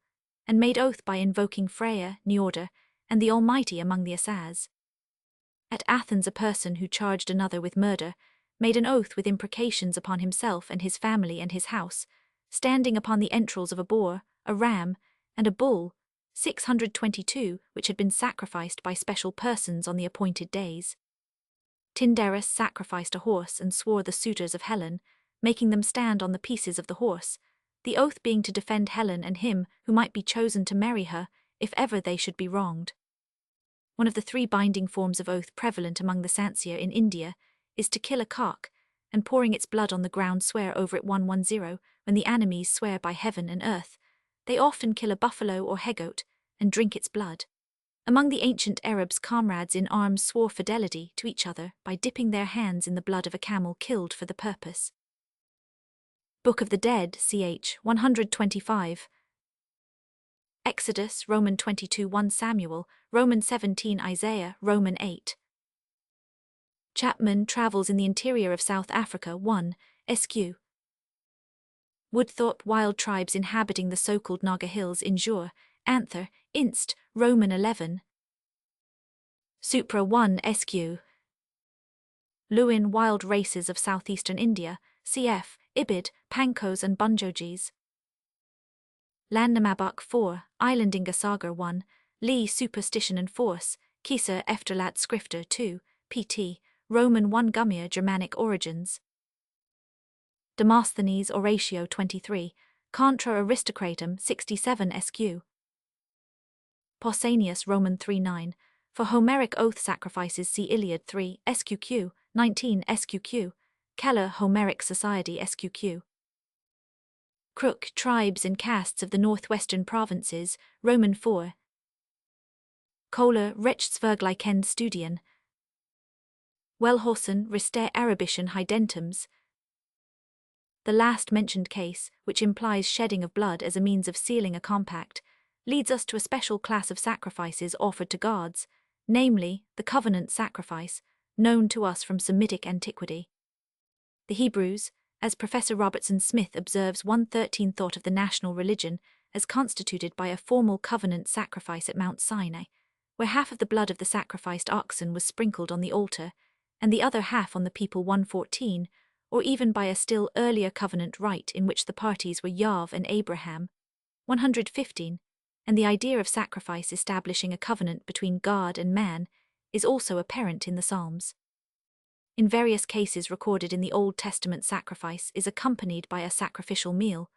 and made oath by invoking Freya, Njordr, and the Almighty among the Asas. At Athens, a person who charged another with murder made an oath with imprecations upon himself and his family and his house, standing upon the entrails of a boar, a ram, and a bull, 622, which had been sacrificed by special persons on the appointed days. Tyndarus sacrificed a horse and swore the suitors of Helen, making them stand on the pieces of the horse, the oath being to defend Helen and him who might be chosen to marry her if ever they should be wronged. One of the three binding forms of oath prevalent among the Sansia in India is to kill a cock, and pouring its blood on the ground swear over it. 110 When the enemies swear by heaven and earth, they often kill a buffalo or he-goat and drink its blood. Among the ancient Arabs, comrades in arms swore fidelity to each other by dipping their hands in the blood of a camel killed for the purpose. Book of the Dead, ch. 125. Exodus, Roman 22 1 Samuel, Roman 17 Isaiah, Roman 8. Chapman travels in the interior of South Africa. 1. Sq. Woodthorpe, wild tribes inhabiting the so-called Naga Hills in Jur, Anther, Inst, Roman 11. Supra 1 Sq. Lewin, wild races of southeastern India, cf. Ibid, Pankos and Bunjogis. Landnamabak 4, Islandinga Sagar 1, Lee Superstition and Force, Kisa Efterlat Skrifter 2, pt. Roman 1 Gumia Germanic Origins. Demosthenes Oratio 23, Contra Aristocratum 67 Sq. Pausanias Roman 3:9, for Homeric oath sacrifices see Iliad 3 Sqq 19 Sqq, Keller Homeric Society Sqq. Crook, tribes and castes of the northwestern provinces, Roman 4. Kohler, Rechtsvergleichende Studien. Wellhausen, Rister Arabischen Heidentums. The last mentioned case, which implies shedding of blood as a means of sealing a compact, leads us to a special class of sacrifices offered to gods, namely, the covenant sacrifice, known to us from Semitic antiquity. The Hebrews, as Professor Robertson Smith observes, 113 thought of the national religion as constituted by a formal covenant sacrifice at Mount Sinai, where half of the blood of the sacrificed oxen was sprinkled on the altar, and the other half on the people, 114, or even by a still earlier covenant rite in which the parties were Yahweh and Abraham, 115, and the idea of sacrifice establishing a covenant between God and man is also apparent in the Psalms. In various cases recorded in the Old Testament, sacrifice is accompanied by a sacrificial meal.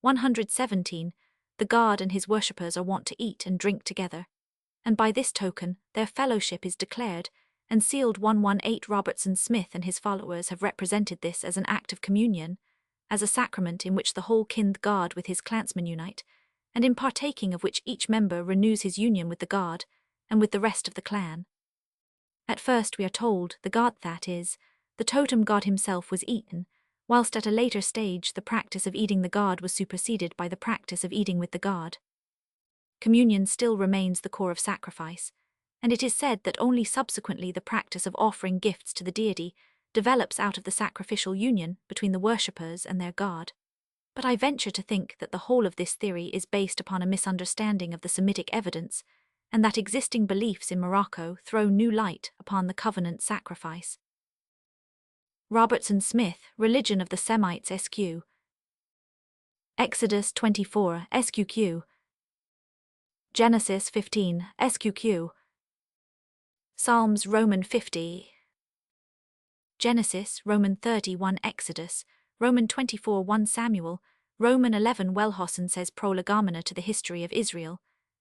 117, the god and his worshippers are wont to eat and drink together, and by this token their fellowship is declared and sealed. 118 Robertson Smith and his followers have represented this as an act of communion, as a sacrament in which the whole kind God with his clansmen unite, and in partaking of which each member renews his union with the God and with the rest of the clan. At first we are told the god, that is, the totem god himself, was eaten, whilst at a later stage the practice of eating the god was superseded by the practice of eating with the god. Communion still remains the core of sacrifice, and it is said that only subsequently the practice of offering gifts to the deity develops out of the sacrificial union between the worshippers and their god. But I venture to think that the whole of this theory is based upon a misunderstanding of the Semitic evidence, and that existing beliefs in Morocco throw new light upon the covenant sacrifice. Robertson Smith, Religion of the Semites SQ. Exodus 24 SQQ. Genesis 15 SQQ. Psalms Roman 50. Genesis, Roman 31 Exodus, Roman 24 1 Samuel, Roman 11 Wellhausen says prolegomena to the history of Israel,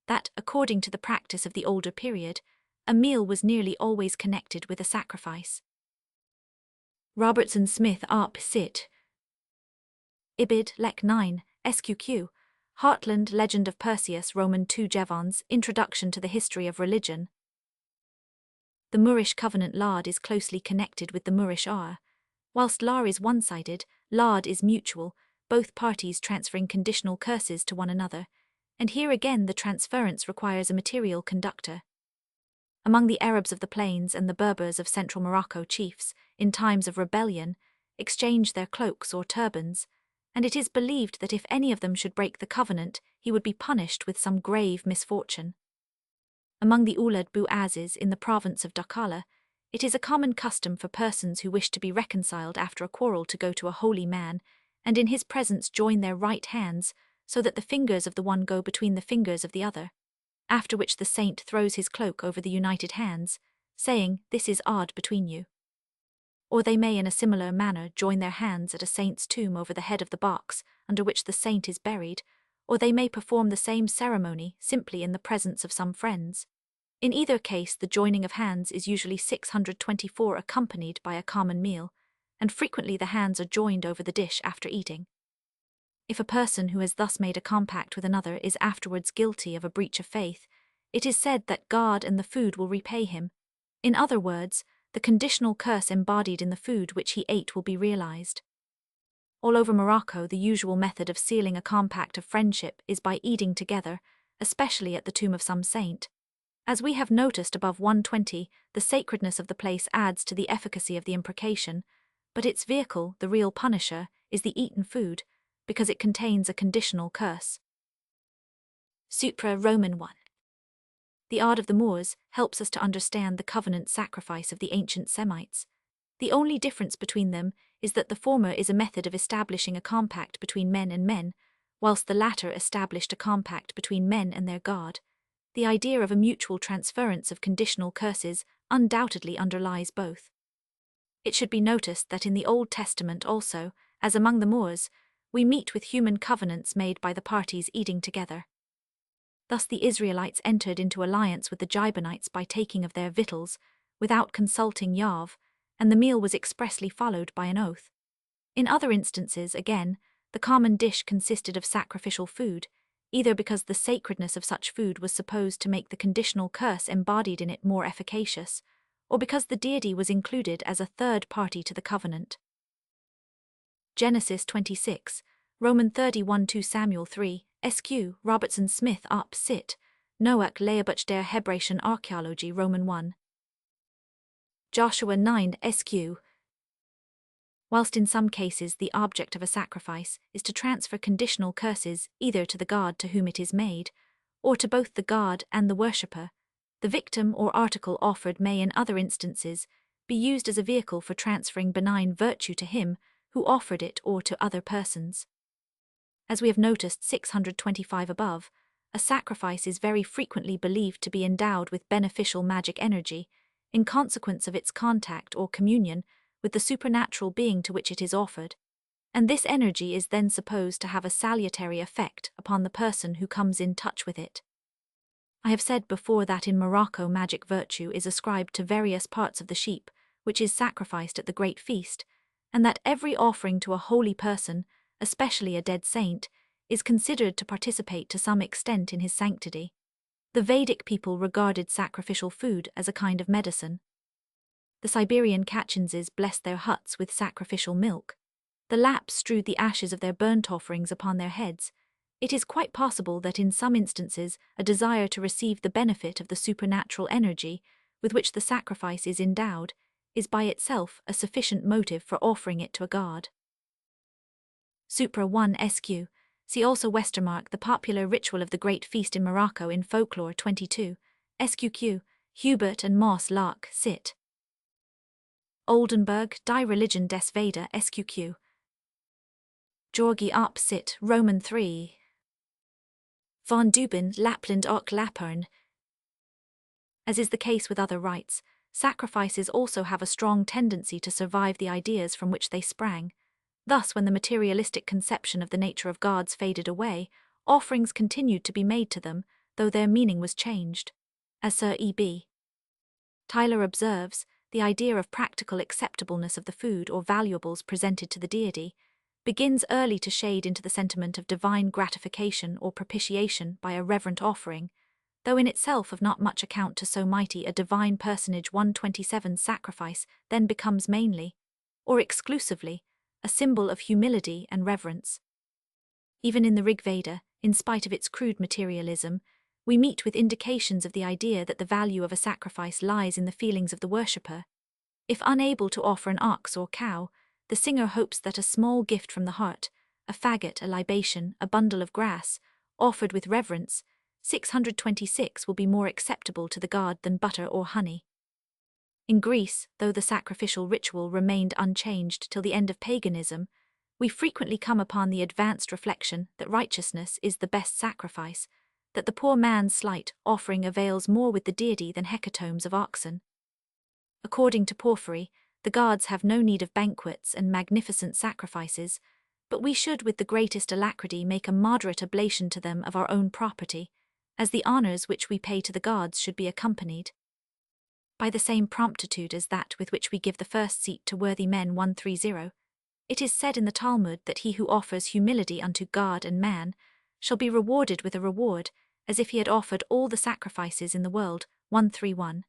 that, according to the practice of the older period, a meal was nearly always connected with a sacrifice. Robertson Smith Arp Sit. Ibid, Lec 9, SQQ, Heartland Legend of Perseus, Roman 2 Jevons, Introduction to the History of Religion. The Moorish covenant lard is closely connected with the Moorish ar. Whilst lar is one-sided, lard is mutual, both parties transferring conditional curses to one another, and here again the transference requires a material conductor. Among the Arabs of the plains and the Berbers of central Morocco, chiefs, in times of rebellion, exchange their cloaks or turbans, and it is believed that if any of them should break the covenant, he would be punished with some grave misfortune. Among the Oulad Bouazes in the province of Dakala, it is a common custom for persons who wish to be reconciled after a quarrel to go to a holy man, and in his presence join their right hands, so that the fingers of the one go between the fingers of the other, after which the saint throws his cloak over the united hands, saying, "This is odd between you." Or they may in a similar manner join their hands at a saint's tomb over the head of the box under which the saint is buried, or they may perform the same ceremony simply in the presence of some friends. In either case the joining of hands is usually 624 accompanied by a common meal, and frequently the hands are joined over the dish after eating. If a person who has thus made a compact with another is afterwards guilty of a breach of faith, it is said that God and the food will repay him. In other words, the conditional curse embodied in the food which he ate will be realized. All over Morocco, the usual method of sealing a compact of friendship is by eating together, especially at the tomb of some saint. As we have noticed above 120, the sacredness of the place adds to the efficacy of the imprecation, but its vehicle, the real punisher, is the eaten food, because it contains a conditional curse. Supra Roman 1. The Art of the Moors helps us to understand the covenant sacrifice of the ancient Semites. The only difference between them is that the former is a method of establishing a compact between men and men, whilst the latter established a compact between men and their god. The idea of a mutual transference of conditional curses undoubtedly underlies both. It should be noticed that in the Old Testament also, as among the Moors, we meet with human covenants made by the parties eating together. Thus the Israelites entered into alliance with the Gibeonites by taking of their victuals, without consulting Yahweh, and the meal was expressly followed by an oath. In other instances, again, the common dish consisted of sacrificial food, either because the sacredness of such food was supposed to make the conditional curse embodied in it more efficacious, or because the deity was included as a third party to the covenant. Genesis 26, Roman 31-2 Samuel 3, SQ, Robertson Smith up sit, Noach Leabuch der Hebräischen Archäologie Roman 1. Joshua 9 SQ. Whilst in some cases the object of a sacrifice is to transfer conditional curses either to the god to whom it is made, or to both the god and the worshipper, the victim or article offered may in other instances be used as a vehicle for transferring benign virtue to him who offered it or to other persons. As we have noticed 625 above, a sacrifice is very frequently believed to be endowed with beneficial magic energy, in consequence of its contact or communion with the supernatural being to which it is offered, and this energy is then supposed to have a salutary effect upon the person who comes in touch with it. I have said before that in Morocco magic virtue is ascribed to various parts of the sheep, which is sacrificed at the great feast, and that every offering to a holy person, especially a dead saint, is considered to participate to some extent in his sanctity. The Vedic people regarded sacrificial food as a kind of medicine. The Siberian Kachinses blessed their huts with sacrificial milk. The Lapps strewed the ashes of their burnt offerings upon their heads. It is quite possible that in some instances a desire to receive the benefit of the supernatural energy with which the sacrifice is endowed is by itself a sufficient motive for offering it to a god. Supra 1 SQ. See also Westermarck, The Popular Ritual of the Great Feast in Morocco in Folklore 22, SQQ, Hubert and Moss Lark, Sit. Oldenburg, Die Religion des Veda, SQQ. Georgi up Sit, Roman 3. Von Dubin, Lapland och Lappern. As is the case with other rites, sacrifices also have a strong tendency to survive the ideas from which they sprang. Thus, when the materialistic conception of the nature of gods faded away, offerings continued to be made to them, though their meaning was changed. As Sir E.B. Tyler observes, the idea of practical acceptableness of the food or valuables presented to the deity begins early to shade into the sentiment of divine gratification or propitiation by a reverent offering, though in itself of not much account to so mighty a divine personage. 127 sacrifice then becomes mainly, or exclusively, a symbol of humility and reverence. Even in the Rig Veda, in spite of its crude materialism, we meet with indications of the idea that the value of a sacrifice lies in the feelings of the worshipper. If unable to offer an ox or cow, the singer hopes that a small gift from the heart, a faggot, a libation, a bundle of grass, offered with reverence, 626 will be more acceptable to the god than butter or honey. In Greece, though the sacrificial ritual remained unchanged till the end of paganism, we frequently come upon the advanced reflection that righteousness is the best sacrifice, that the poor man's slight offering avails more with the deity than hecatombs of oxen. According to Porphyry, the gods have no need of banquets and magnificent sacrifices, but we should with the greatest alacrity make a moderate oblation to them of our own property, as the honours which we pay to the gods should be accompanied by the same promptitude as that with which we give the first seat to worthy men. 130. It is said in the Talmud that he who offers humility unto God and man shall be rewarded with a reward, as if he had offered all the sacrifices in the world. 131.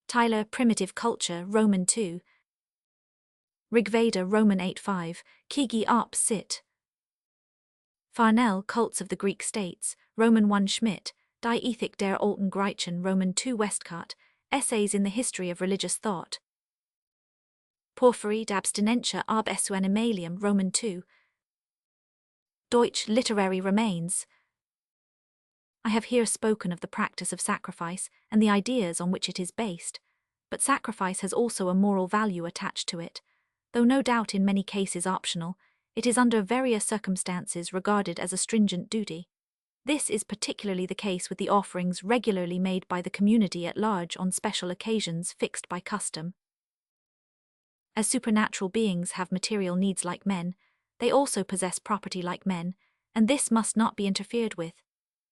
Tyler, Primitive Culture, Roman 2. Rigveda, Roman 8-5, Kigi up Sit. Farnell, Cults of the Greek States, Roman 1 Schmidt, Die Ethik der Alten Griechen, Roman 2 Westcott, Essays in the History of Religious Thought. Porphyry, d'Abstinentia ab Esu Animalium, Roman 2. Deutsch, Literary Remains. I have here spoken of the practice of sacrifice and the ideas on which it is based, but sacrifice has also a moral value attached to it. Though no doubt in many cases optional, it is under various circumstances regarded as a stringent duty. This is particularly the case with the offerings regularly made by the community at large on special occasions fixed by custom. As supernatural beings have material needs like men, they also possess property like men, and this must not be interfered with.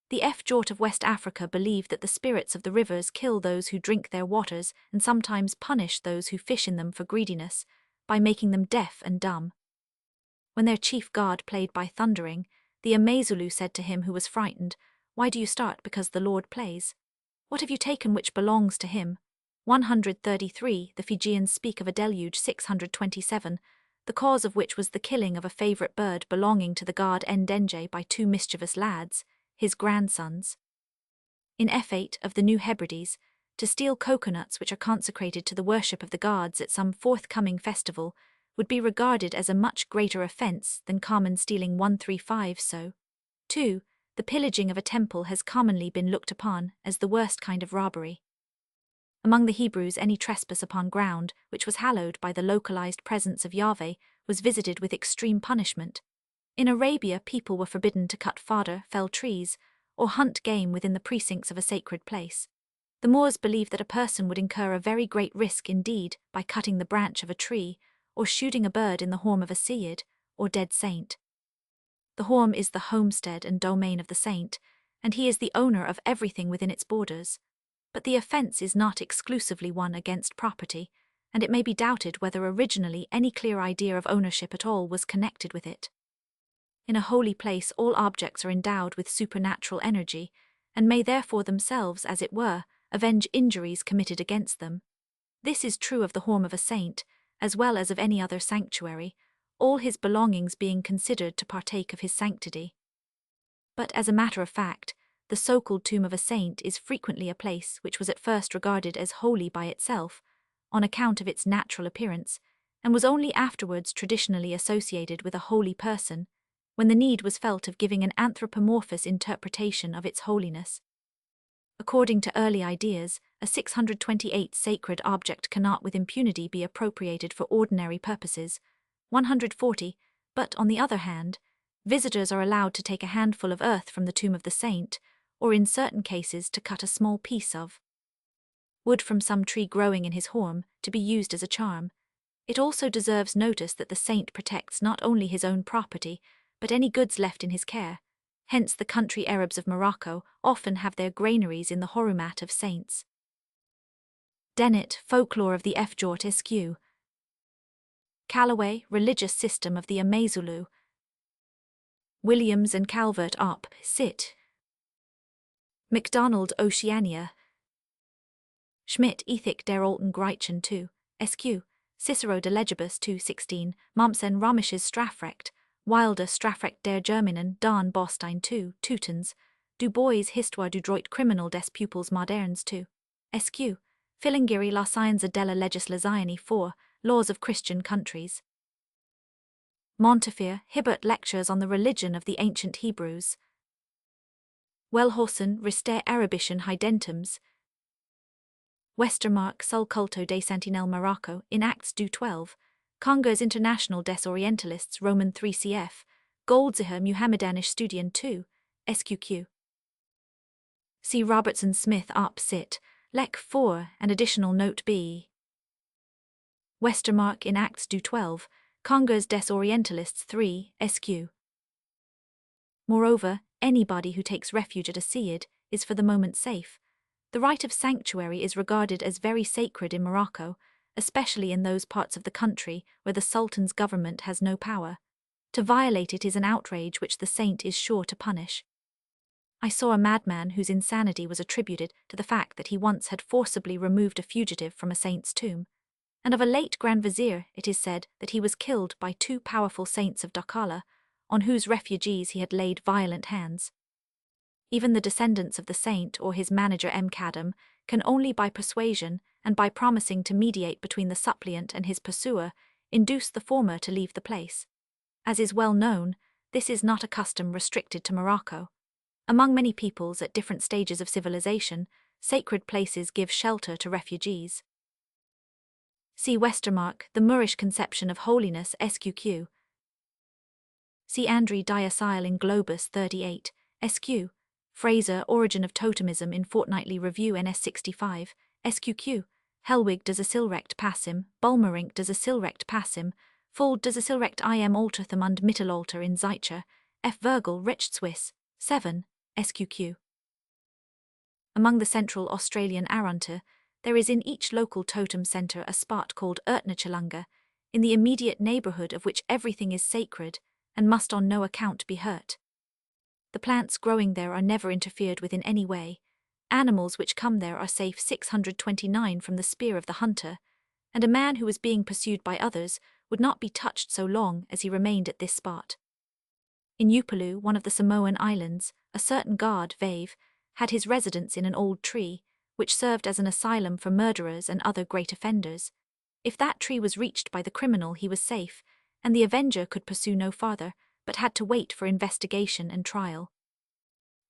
The F. Jort of West Africa believed that the spirits of the rivers kill those who drink their waters and sometimes punish those who fish in them for greediness, by making them deaf and dumb. When their chief god played by thundering, the Amazulu said to him who was frightened, "Why do you start because the Lord plays? What have you taken which belongs to him?" 133. The Fijians speak of a deluge 627, the cause of which was the killing of a favourite bird belonging to the god Ndenje by two mischievous lads, his grandsons. In F8 of the New Hebrides, to steal coconuts which are consecrated to the worship of the gods at some forthcoming festival would be regarded as a much greater offence than common stealing 135. So, 2. The pillaging of a temple has commonly been looked upon as the worst kind of robbery. Among the Hebrews, any trespass upon ground which was hallowed by the localized presence of Yahweh was visited with extreme punishment. In Arabia, people were forbidden to cut fodder, fell trees, or hunt game within the precincts of a sacred place. The Moors believed that a person would incur a very great risk indeed by cutting the branch of a tree or shooting a bird in the home of a Sayyid, or dead saint. The home is the homestead and domain of the saint, and he is the owner of everything within its borders. But the offence is not exclusively one against property, and it may be doubted whether originally any clear idea of ownership at all was connected with it. In a holy place all objects are endowed with supernatural energy, and may therefore themselves, as it were, avenge injuries committed against them. This is true of the home of a saint, as well as of any other sanctuary, all his belongings being considered to partake of his sanctity. But as a matter of fact, the so-called tomb of a saint is frequently a place which was at first regarded as holy by itself, on account of its natural appearance, and was only afterwards traditionally associated with a holy person, when the need was felt of giving an anthropomorphous interpretation of its holiness. According to early ideas, a 628 sacred object cannot with impunity be appropriated for ordinary purposes, 140, but on the other hand, visitors are allowed to take a handful of earth from the tomb of the saint, or in certain cases to cut a small piece of wood from some tree growing in his home, to be used as a charm. It also deserves notice that the saint protects not only his own property, but any goods left in his care. Hence the country Arabs of Morocco often have their granaries in the horumat of saints. Dennett, Folklore of the Fjord Eskew. Callaway, Religious System of the Amazulu. Williams and Calvert Op. Cit. MacDonald, Oceania. Schmidt, Ethic der Alten Griechen 2, SQ. Cicero de Legibus 2:16, Mommsen Romisches Strafrecht, Wilder Strafrecht der Germanen, Dan Bostein 2, Teutons, Du Bois Histoire du droit criminal des Pupils modernes 2, SQ. Filingiri la Scienza della Legislazione 4, Laws of Christian Countries. Montefiore, Hibbert Lectures on the Religion of the Ancient Hebrews. Wellhausen, Rister Arabischen Heidentums. Westermarck, Sul Culto de Sentinel Morocco, in Acts du 12, Congrès International des Orientalists, Roman 3 cf, Goldziher Muhammedanisch Studien 2, SQQ. See Robertson Smith Op. Cit. Lec 4 and additional Note B. Westermarck in Acts du 12, Congrès des Orientalists 3, SQ. Moreover, anybody who takes refuge at a Sayyid is for the moment safe. The right of sanctuary is regarded as very sacred in Morocco, especially in those parts of the country where the Sultan's government has no power. To violate it is an outrage which the saint is sure to punish. I saw a madman whose insanity was attributed to the fact that he once had forcibly removed a fugitive from a saint's tomb, and of a late Grand Vizier it is said that he was killed by two powerful saints of Dakala, on whose refugees he had laid violent hands. Even the descendants of the saint or his manager Kadam can only by persuasion and by promising to mediate between the suppliant and his pursuer induce the former to leave the place. As is well known, this is not a custom restricted to Morocco. Among many peoples at different stages of civilization, sacred places give shelter to refugees. See Westermarck, The Moorish Conception of Holiness, SQQ. See Andri Diocile in Globus 38, SQ. Fraser, Origin of Totemism in Fortnightly Review NS 65, SQQ. Helwig does a Silrecht Passim, Bulmerink does a Silrecht Passim, Fuld does a Silrecht Im Alterthum und Mittelalter in Zeitcher, F. Virgil Rechtswiss, 7, SQQ. Among the central Australian Arunta, there is in each local totem centre a spot called Urtnachalunga, in the immediate neighbourhood of which everything is sacred, and must on no account be hurt. The plants growing there are never interfered with in any way. Animals which come there are safe 629 from the spear of the hunter, and a man who was being pursued by others would not be touched so long as he remained at this spot. In Upolu, one of the Samoan islands, a certain god, Vave, had his residence in an old tree, which served as an asylum for murderers and other great offenders. If that tree was reached by the criminal, he was safe, and the avenger could pursue no farther, but had to wait for investigation and trial.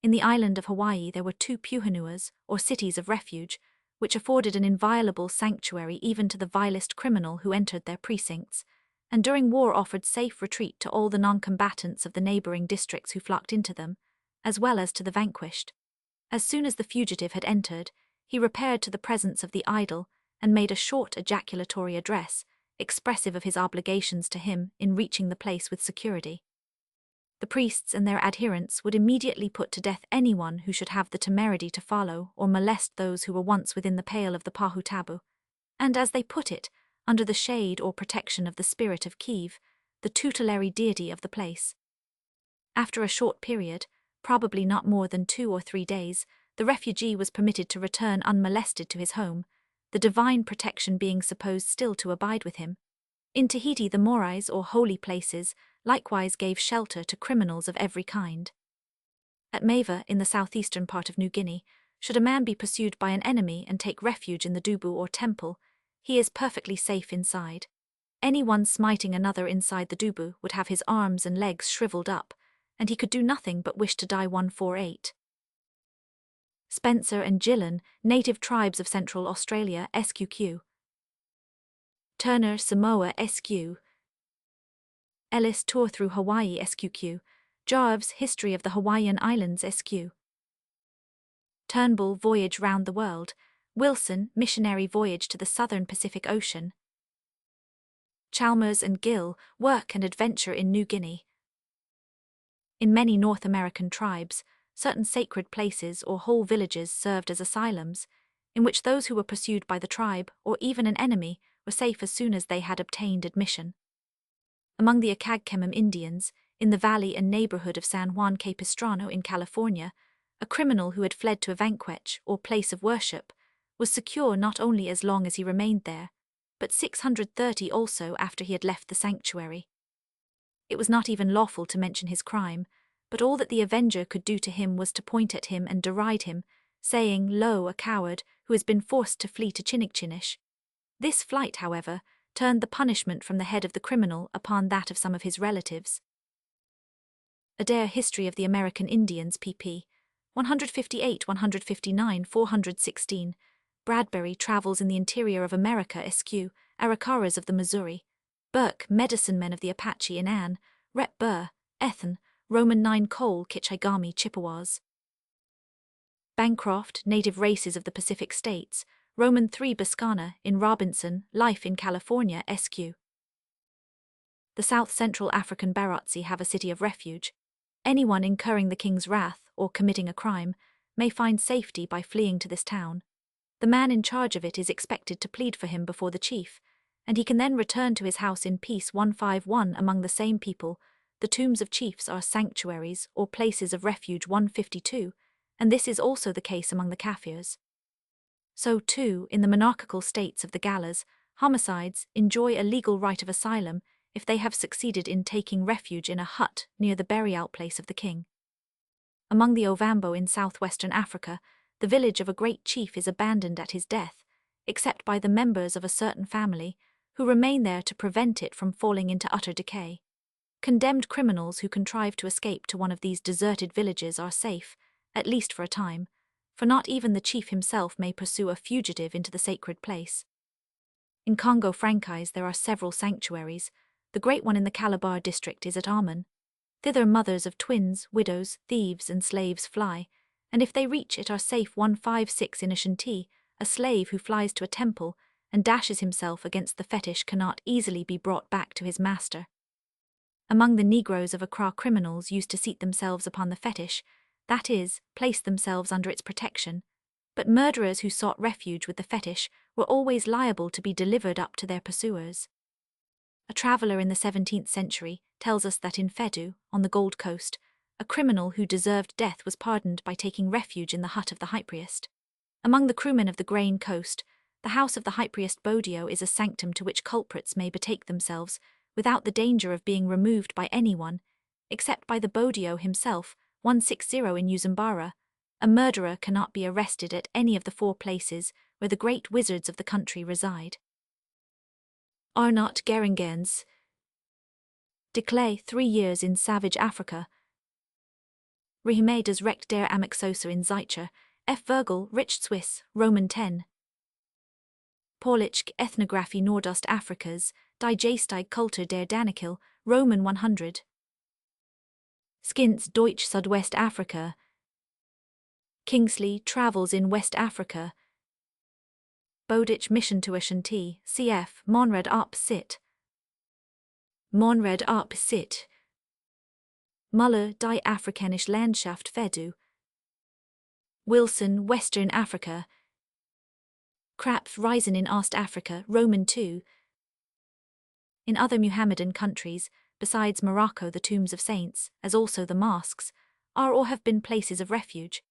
In the island of Hawaii there were 2 puhanuas, or cities of refuge, which afforded an inviolable sanctuary even to the vilest criminal who entered their precincts, and during war offered safe retreat to all the non-combatants of the neighboring districts who flocked into them, as well as to the vanquished. As soon as the fugitive had entered, he repaired to the presence of the idol and made a short ejaculatory address, expressive of his obligations to him in reaching the place with security. The priests and their adherents would immediately put to death anyone who should have the temerity to follow or molest those who were once within the pale of the pahu taboo, and as they put it, under the shade or protection of the spirit of Kiev, the tutelary deity of the place. After a short period, probably not more than 2 or 3 days, the refugee was permitted to return unmolested to his home, the divine protection being supposed still to abide with him. In Tahiti, the morais, or holy places, likewise gave shelter to criminals of every kind. At Mava, in the southeastern part of New Guinea, should a man be pursued by an enemy and take refuge in the dubu or temple, he is perfectly safe inside. Anyone smiting another inside the dubu would have his arms and legs shriveled up, and he could do nothing but wish to die 148. Spencer and Gillan, native tribes of Central Australia, SQQ. Turner, Samoa, SQ. Ellis, Tour through Hawaii, SQQ. Jarves, History of the Hawaiian Islands, SQ. Turnbull, Voyage Round the World. Wilson, Missionary Voyage to the Southern Pacific Ocean. Chalmers and Gill, Work and Adventure in New Guinea. In many North American tribes, certain sacred places or whole villages served as asylums, in which those who were pursued by the tribe, or even an enemy, were safe as soon as they had obtained admission. Among the Acagkemim Indians, in the valley and neighborhood of San Juan Capistrano in California, a criminal who had fled to a vanquech, or place of worship, was secure not only as long as he remained there, but 630 also after he had left the sanctuary. It was not even lawful to mention his crime, but all that the avenger could do to him was to point at him and deride him, saying, "Lo, a coward, who has been forced to flee to Chinigchinish." This flight, however, turned the punishment from the head of the criminal upon that of some of his relatives. Adair, History of the American Indians, pp. 158, 159, 416. Bradbury, Travels in the Interior of America, SQ. Arakaras of the Missouri. Burke, Medicine Men of the Apache in Ann. Rep. Burr, Ethan, Roman 9 Cole, Kichigami, Chippewas. Bancroft, Native Races of the Pacific States. Roman 3 Biscana, in Robinson, Life in California, SQ. The South Central African Barotse have a city of refuge. Anyone incurring the king's wrath, or committing a crime, may find safety by fleeing to this town. The man in charge of it is expected to plead for him before the chief, and he can then return to his house in peace. 151 Among the same people, the tombs of chiefs are sanctuaries or places of refuge. 152, and this is also the case among the Kafirs. So, too, in the monarchical states of the Gallas, homicides enjoy a legal right of asylum if they have succeeded in taking refuge in a hut near the burial place of the king. Among the Ovambo in southwestern Africa, the village of a great chief is abandoned at his death, except by the members of a certain family, who remain there to prevent it from falling into utter decay. Condemned criminals who contrive to escape to one of these deserted villages are safe, at least for a time, for not even the chief himself may pursue a fugitive into the sacred place. In Congo Francais there are several sanctuaries. The great one in the Calabar district is at Aman. Thither mothers of twins, widows, thieves, and slaves fly, and if they reach it are safe. 156 In Ashanti, a slave who flies to a temple and dashes himself against the fetish cannot easily be brought back to his master. Among the Negroes of Accra, criminals used to seat themselves upon the fetish, that is, place themselves under its protection, but murderers who sought refuge with the fetish were always liable to be delivered up to their pursuers. a traveller in the 17th century, tells us that in Fedu, on the Gold Coast, a criminal who deserved death was pardoned by taking refuge in the hut of the high priest. Among the crewmen of the Grain Coast, the house of the high priest Bodio is a sanctum to which culprits may betake themselves, without the danger of being removed by anyone, except by the Bodio himself. 160 in Uzambara, a murderer cannot be arrested at any of the 4 places where the great wizards of the country reside. Arnott Geringens declare 3 years in savage Africa. Rehime das Recht der Amexosa in Zeitcher, F. Virgil, Rich Swiss, Roman 10. Policzk Ethnography Nordostafrikas, Die Gestig Kultur der Danakil, Roman 100. Skins Deutsch Südwest Africa. Kingsley Travels in West Africa. Bowditch Mission to Ashanti, cf. Monred op Sit. Monred op Sit. Muller Die Afrikanische Landschaft Fedu. Wilson Western Africa. Krapf Reisen in Ostafrika, Roman 2. In other Muhammadan countries, besides Morocco the tombs of saints, as also the mosques, are or have been places of refuge.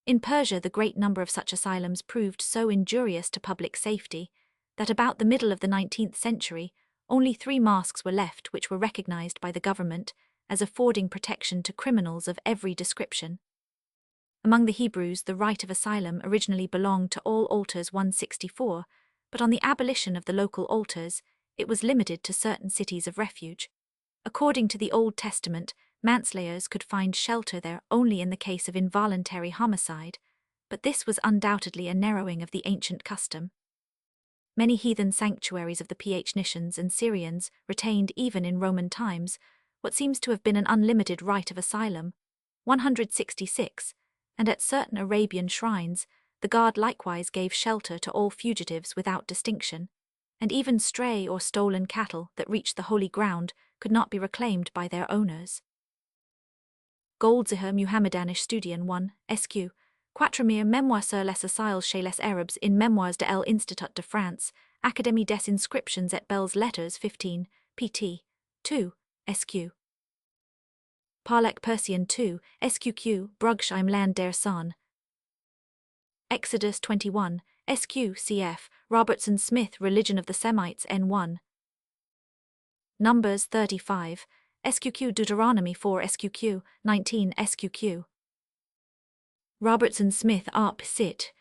In Persia the great number of such asylums proved so injurious to public safety, that about the middle of the 19th century, only 3 mosques were left which were recognized by the government as affording protection to criminals of every description. Among the Hebrews the right of asylum originally belonged to all altars 164, but on the abolition of the local altars, it was limited to certain cities of refuge. According to the Old Testament, manslayers could find shelter there only in the case of involuntary homicide, but this was undoubtedly a narrowing of the ancient custom. Many heathen sanctuaries of the Phoenicians and Syrians retained even in Roman times what seems to have been an unlimited right of asylum, 166, and at certain Arabian shrines, the god likewise gave shelter to all fugitives without distinction, and even stray or stolen cattle that reached the holy ground could not be reclaimed by their owners. Goldziher Muhammadanische Studien 1, SQ, Quatremere Mémoires sur les asiles chez les Arabes in Mémoires de l'Institut de France, Académie des Inscriptions et Belles Lettres 15, pt. 2, SQ. Parlek Persian 2, SQQ, Brugsheim Land der Son. Exodus 21, SQ cf. Robertson Smith Religion of the Semites N1. Numbers 35, SQQ Deuteronomy 4 SQQ, 19 SQQ. Robertson Smith Op Sit.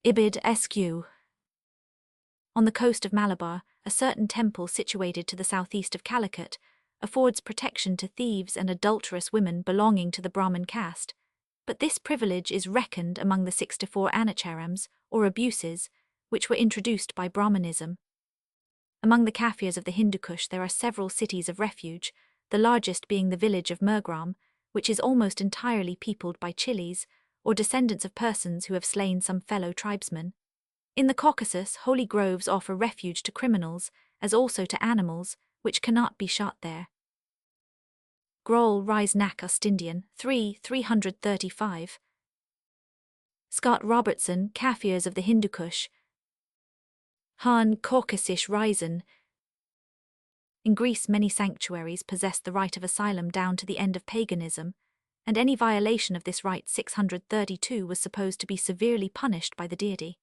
Ibid SQ. On the coast of Malabar, a certain temple situated to the southeast of Calicut affords protection to thieves and adulterous women belonging to the Brahmin caste, but this privilege is reckoned among the 64 anacharams, or abuses, which were introduced by Brahmanism. Among the Kafirs of the Hindu Kush there are several cities of refuge, the largest being the village of Mergram, which is almost entirely peopled by Chilis, or descendants of persons who have slain some fellow tribesmen. In the Caucasus, holy groves offer refuge to criminals, as also to animals, which cannot be shot there. Grohl Rise Nak Ostindian 335. Scott Robertson, Kafirs of the Hindu Kush. Han Caucasisch Reisen. In Greece many sanctuaries possessed the right of asylum down to the end of paganism, and any violation of this right 632 was supposed to be severely punished by the deity.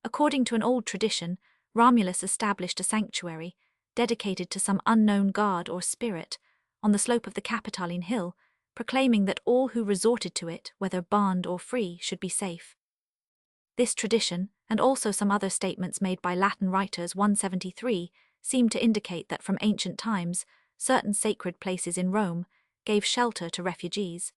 According to an old tradition, Romulus established a sanctuary, dedicated to some unknown god or spirit, on the slope of the Capitoline Hill, proclaiming that all who resorted to it, whether bond or free, should be safe. This tradition, and also some other statements made by Latin writers 173, seem to indicate that from ancient times, certain sacred places in Rome gave shelter to refugees.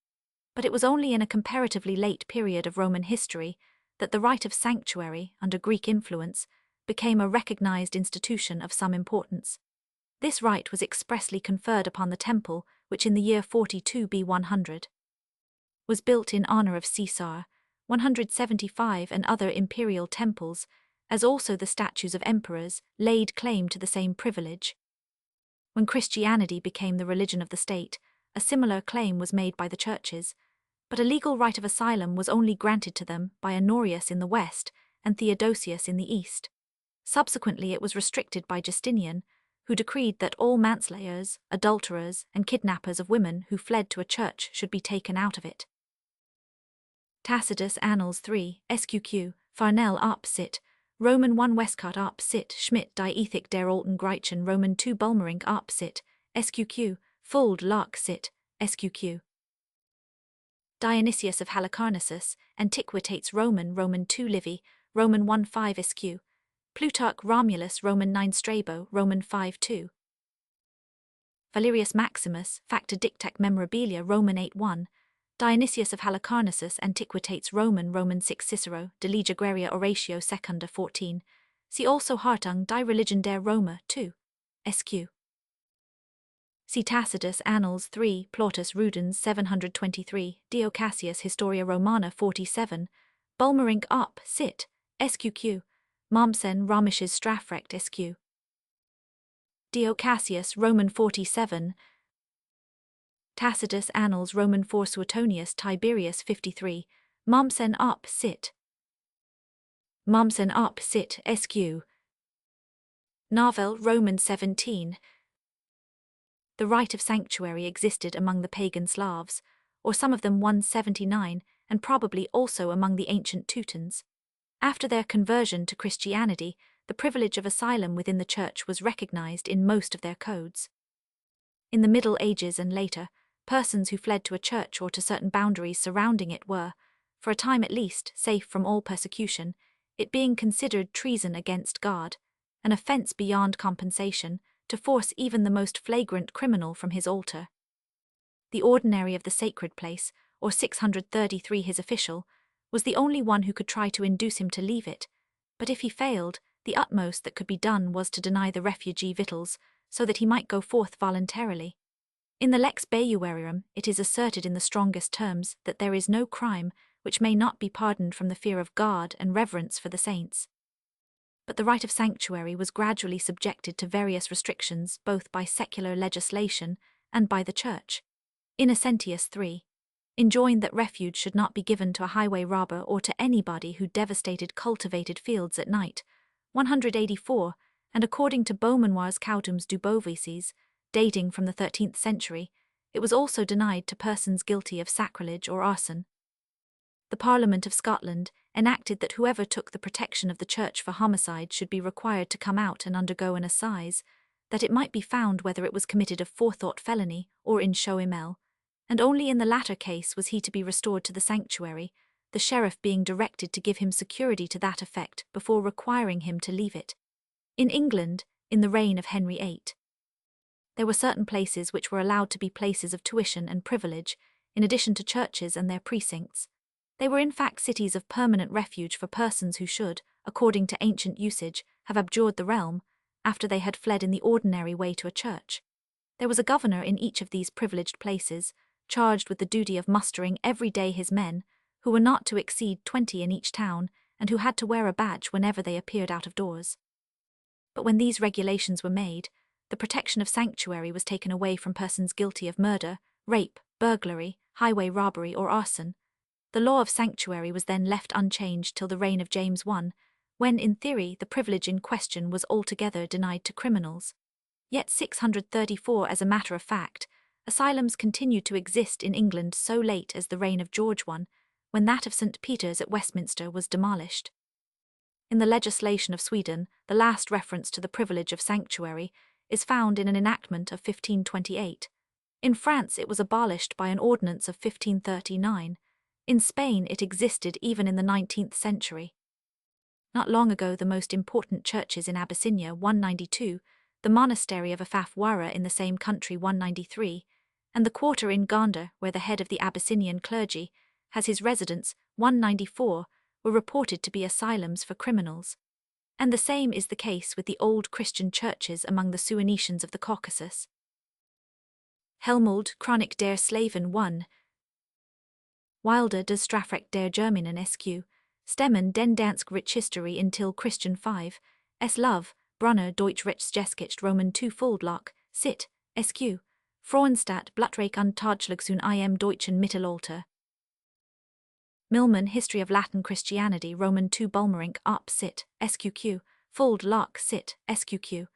But it was only in a comparatively late period of Roman history that the right of sanctuary, under Greek influence, became a recognized institution of some importance. This right was expressly conferred upon the temple, which in the year 42 B100 was built in honor of Caesar, 175 and other imperial temples, as also the statues of emperors, laid claim to the same privilege. When Christianity became the religion of the state, a similar claim was made by the churches, but a legal right of asylum was only granted to them by Honorius in the west and Theodosius in the east. Subsequently it was restricted by Justinian, who decreed that all manslayers, adulterers, and kidnappers of women who fled to a church should be taken out of it. Tacitus Annals 3, SQQ, Farnell up sit, Roman 1 Westcott up sit, Schmidt die Ethik der Alten Griechen Roman 2 Bulmerink up sit, SQQ, Fuld Lark sit, SQQ. Dionysius of Halicarnassus, Antiquitates Roman 2 Livy, Roman 1 5 SQ, Plutarch Romulus Roman 9 Strabo, Roman 5 2. Valerius Maximus, Facta Dictac Memorabilia Roman 8 1, Dionysius of Halicarnassus Antiquitates Roman 6 Cicero, De Liga Greria Oratio Secunda 14, see also Hartung die Religion der Roma 2, SQ. See Tacitus Annals 3, Plautus Rudens 723, Dio Cassius Historia Romana 47, Bulmerink up sit, SQQ, Mommsen Romisches Strafrecht SQ. Dio Cassius Roman 47, Tacitus Annals Roman 4 Suetonius Tiberius 53, Mommsen up sit. Mommsen up sit SQ. Navel Roman 17. The right of sanctuary existed among the pagan Slavs, or some of them 179, and probably also among the ancient Teutons. After their conversion to Christianity, the privilege of asylum within the church was recognized in most of their codes. In the Middle Ages and later, persons who fled to a church or to certain boundaries surrounding it were, for a time at least, safe from all persecution, it being considered treason against God, an offense beyond compensation, to force even the most flagrant criminal from his altar. The ordinary of the sacred place, or 633 his official, was the only one who could try to induce him to leave it, but if he failed, the utmost that could be done was to deny the refugee victuals, so that he might go forth voluntarily. In the Lex Beuerium it is asserted in the strongest terms that there is no crime which may not be pardoned from the fear of God and reverence for the saints. But the right of sanctuary was gradually subjected to various restrictions both by secular legislation and by the Church. Innocentius III enjoined that refuge should not be given to a highway robber or to anybody who devastated cultivated fields at night, 184, and according to Beaumanoir's Cautums du Beauvices, dating from the 13th century, it was also denied to persons guilty of sacrilege or arson. The Parliament of Scotland enacted that whoever took the protection of the Church for homicide should be required to come out and undergo an assize, that it might be found whether it was committed of forethought felony or in show imel, and only in the latter case was he to be restored to the sanctuary, the sheriff being directed to give him security to that effect before requiring him to leave it. In England, in the reign of Henry VIII, there were certain places which were allowed to be places of tuition and privilege, in addition to churches and their precincts. They were in fact cities of permanent refuge for persons who should, according to ancient usage, have abjured the realm, after they had fled in the ordinary way to a church. There was a governor in each of these privileged places, charged with the duty of mustering every day his men, who were not to exceed 20 in each town, and who had to wear a badge whenever they appeared out of doors. But when these regulations were made, the protection of sanctuary was taken away from persons guilty of murder, rape, burglary, highway robbery, or arson. The law of sanctuary was then left unchanged till the reign of James I, when, in theory, the privilege in question was altogether denied to criminals. Yet 634, as a matter of fact, asylums continued to exist in England so late as the reign of George I, when that of St. Peter's at Westminster was demolished. In the legislation of Sweden, the last reference to the privilege of sanctuary is found in an enactment of 1528. In France it was abolished by an ordinance of 1539. In Spain it existed even in the 19th century. Not long ago the most important churches in Abyssinia 192, the monastery of Afafwara in the same country 193, and the quarter in Gondar where the head of the Abyssinian clergy has his residence 194, were reported to be asylums for criminals. And the same is the case with the old Christian churches among the Suanetians of the Caucasus. Helmold, Chronik der Slaven 1. Wilder das Strafrecht der Germanen SQ. Stemmen den dansk Rechtshistorie intil Christian 5. S. Love, Brunner Deutsch Rechtsgeschichte Roman 2 Fuldlock, Sit, SQ. Frauenstadt Blutrake und Tagslugsun im Deutschen Mittelalter. Milman History of Latin Christianity Roman 2 Bulmerink up Sit, SQQ. Fuld Lock Sit, SQQ.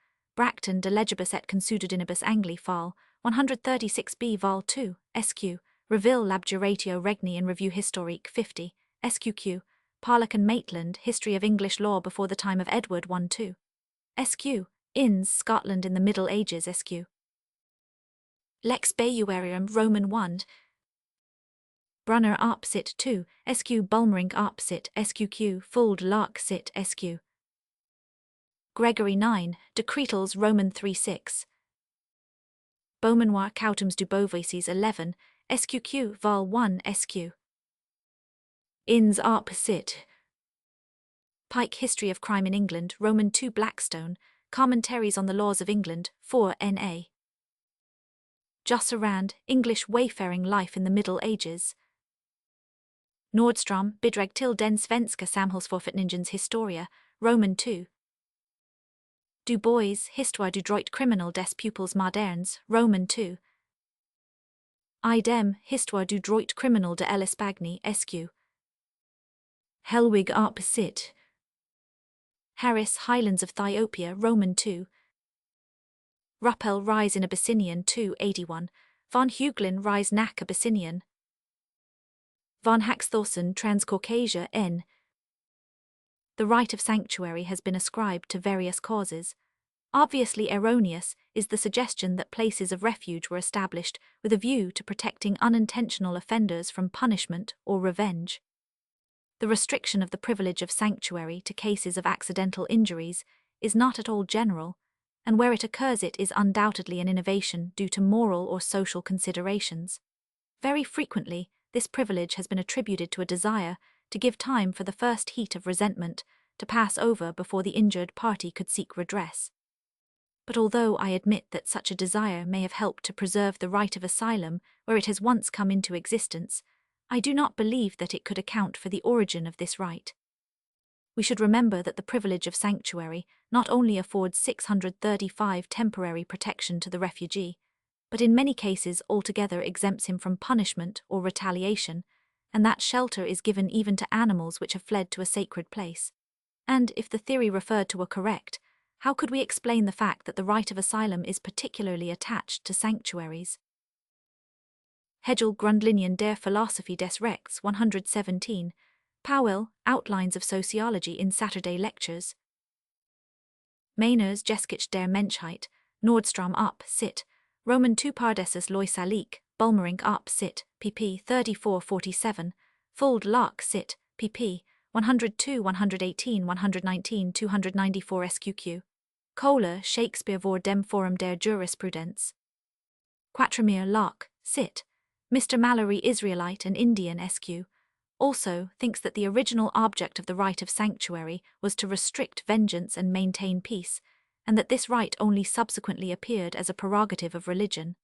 Bracton de legibus et consuetudinibus Angli Fal, 136b Vol 2, SQ, Reville Labjuratio Regni in Review Historique 50, SQQ, Parlock and Maitland, History of English Law before the time of Edward 1-2. SQ, Inns, Scotland in the Middle Ages SQ. Lex Beuerium Roman 1, Brunner Arp Sit 2, SQ Bulmerink Arp Sit SQQ Fuld Lark Sit SQ. Gregory 9, Decretals Roman 3-6. Beaumanoir Cautums du Beauvoises 11, SQQ Vol 1 SQ. Inns Arp Sit. Pike History of Crime in England, Roman 2 Blackstone, Commentaries on the Laws of England, 4 N.A. Jusserand, English Wayfaring Life in the Middle Ages. Nordstrom, Bidreg till den svenska samhällsförfattningens historia, Roman 2. Du Bois, Histoire du droit criminel des peuples modernes, Roman 2. Idem, Histoire du droit criminel de Ellis Bagni, SQ. Helwig Arp Sit. Harris, Highlands of Ethiopia, Roman 2. Ruppel Rise in Abyssinian 281, Von Huglin Rise nach Abyssinian. Von Haxthorsen Transcaucasia N. The right of sanctuary has been ascribed to various causes. Obviously erroneous is the suggestion that places of refuge were established with a view to protecting unintentional offenders from punishment or revenge. The restriction of the privilege of sanctuary to cases of accidental injuries is not at all general, and where it occurs it is undoubtedly an innovation due to moral or social considerations. Very frequently, this privilege has been attributed to a desire to give time for the first heat of resentment to pass over before the injured party could seek redress. But although I admit that such a desire may have helped to preserve the right of asylum where it has once come into existence, I do not believe that it could account for the origin of this right. We should remember that the privilege of sanctuary not only affords 635 temporary protection to the refugee, but in many cases altogether exempts him from punishment or retaliation, and that shelter is given even to animals which have fled to a sacred place. And if the theory referred to were correct, how could we explain the fact that the right of asylum is particularly attached to sanctuaries? Hegel Grundlinien der Philosophie des Rechts 117, Powell, Outlines of Sociology in Saturday Lectures. Meiners Geschichte der Menschheit, Nordstrom Up Sit, Roman 2 Pardesis Loy Salik, Bulmerink Up Sit, pp. 34-47, Fuld Lark Sit, pp. 102, 118, 119, 294 SQQ. Kohler, Shakespeare vor dem Forum der Jurisprudenz. Quatremere Lark, Sit, Mr. Mallory Israelite and Indian SQ. Also thinks that the original object of the right of sanctuary was to restrict vengeance and maintain peace, and that this right only subsequently appeared as a prerogative of religion.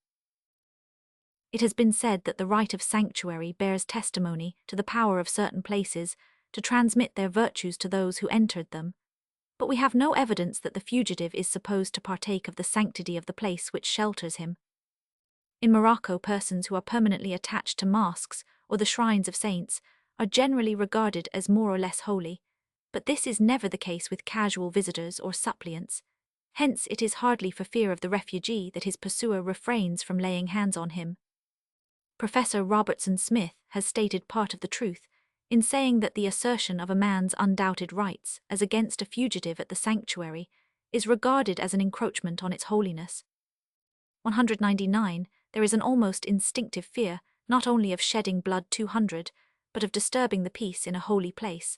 It has been said that the right of sanctuary bears testimony to the power of certain places to transmit their virtues to those who entered them, but we have no evidence that the fugitive is supposed to partake of the sanctity of the place which shelters him. In Morocco, persons who are permanently attached to mosques or the shrines of saints are generally regarded as more or less holy, but this is never the case with casual visitors or suppliants. Hence it is hardly for fear of the refugee that his pursuer refrains from laying hands on him. Professor Robertson Smith has stated part of the truth in saying that the assertion of a man's undoubted rights as against a fugitive at the sanctuary is regarded as an encroachment on its holiness. 199. There is an almost instinctive fear not only of shedding blood 200, but of disturbing the peace in a holy place,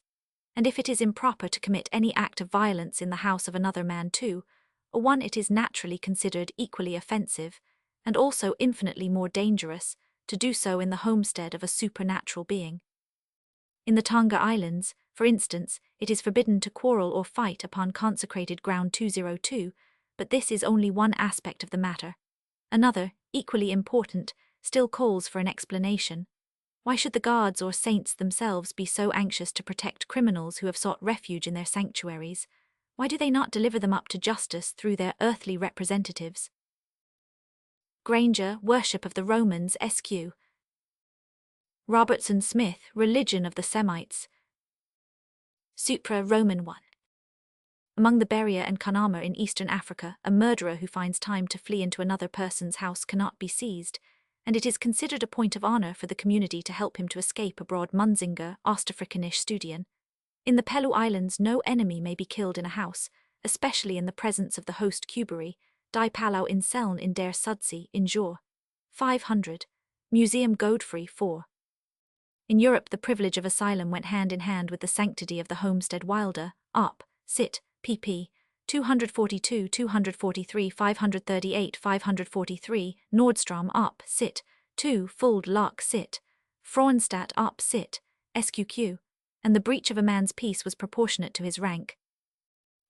and if it is improper to commit any act of violence in the house of another man too, or one it is naturally considered equally offensive, and also infinitely more dangerous, to do so in the homestead of a supernatural being. In the Tonga Islands, for instance, it is forbidden to quarrel or fight upon consecrated ground 202, but this is only one aspect of the matter. Another, equally important, still calls for an explanation. Why should the gods or saints themselves be so anxious to protect criminals who have sought refuge in their sanctuaries? Why do they not deliver them up to justice through their earthly representatives? Granger, Worship of the Romans SQ. Robertson Smith, Religion of the Semites. Supra Roman 1. Among the Beria and Kanama in eastern Africa, a murderer who finds time to flee into another person's house cannot be seized, and it is considered a point of honor for the community to help him to escape abroad. Munzinger, Ostafrikanisch Studien. In the Pelu Islands, no enemy may be killed in a house, especially in the presence of the host Kuberi, Die Palau in Seln in der Sudsee, in Jor. 500. Museum Godfrey 4. In Europe, the privilege of asylum went hand in hand with the sanctity of the homestead. Wilder, Up, Sit, pp. 242, 243, 538, 543, Nordstrom, Up, Sit, 2, Fuld Lark, Sit, Frauenstadt, Up, Sit, SQQ, and the breach of a man's peace was proportionate to his rank.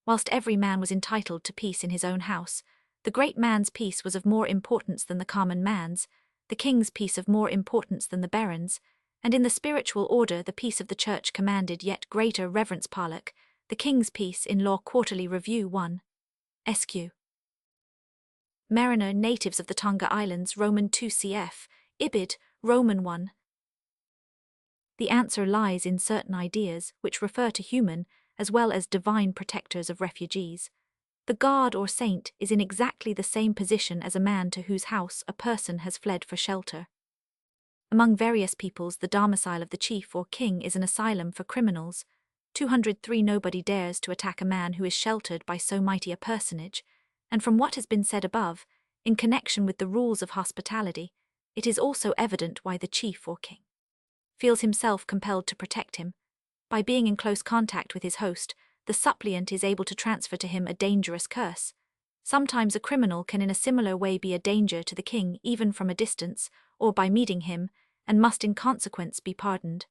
Whilst every man was entitled to peace in his own house, the great man's peace was of more importance than the common man's, the king's peace of more importance than the baron's, and in the spiritual order the peace of the church commanded yet greater reverence. Parlock, The King's Peace in Law Quarterly Review 1. SQ. Mariner, Natives of the Tonga Islands, Roman 2 cf. Ibid, Roman 1. The answer lies in certain ideas which refer to human as well as divine protectors of refugees. The god or saint is in exactly the same position as a man to whose house a person has fled for shelter. Among various peoples, the domicile of the chief or king is an asylum for criminals. 203. Nobody dares to attack a man who is sheltered by so mighty a personage, and from what has been said above, in connection with the rules of hospitality, it is also evident why the chief or king feels himself compelled to protect him. By being in close contact with his host, the suppliant is able to transfer to him a dangerous curse. Sometimes a criminal can in a similar way be a danger to the king even from a distance, or by meeting him, and must in consequence be pardoned.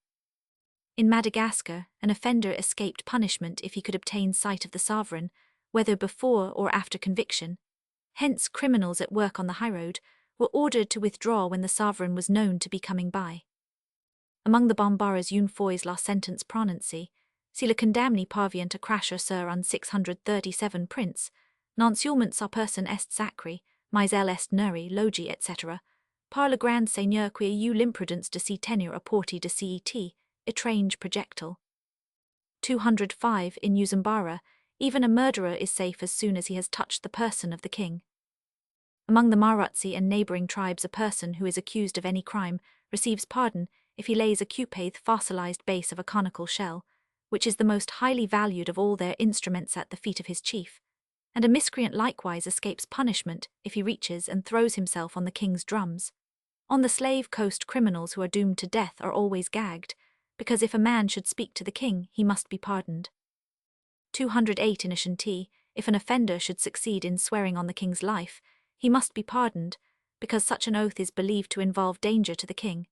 In Madagascar, an offender escaped punishment if he could obtain sight of the sovereign, whether before or after conviction. Hence, criminals at work on the highroad were ordered to withdraw when the sovereign was known to be coming by. Among the Bombaras une fois la sentence prononcée, si le condamné parvient à cracher sur un 637 prince, non-seulement sa personne est sacrée, mais elle est nourrie, logis, etc., par le grand seigneur qui a eu l'imprudence de s'y tenir à portée de cet étrange projectile. 205. In Uzambara, even a murderer is safe as soon as he has touched the person of the king. Among the Marotsi and neighboring tribes, a person who is accused of any crime receives pardon if he lays a cupate fossilized base of a conical shell, which is the most highly valued of all their instruments, at the feet of his chief, and a miscreant likewise escapes punishment if he reaches and throws himself on the king's drums. On the slave coast, criminals who are doomed to death are always gagged, because if a man should speak to the king, he must be pardoned. 208. In Ashanti, if an offender should succeed in swearing on the king's life, he must be pardoned, because such an oath is believed to involve danger to the king.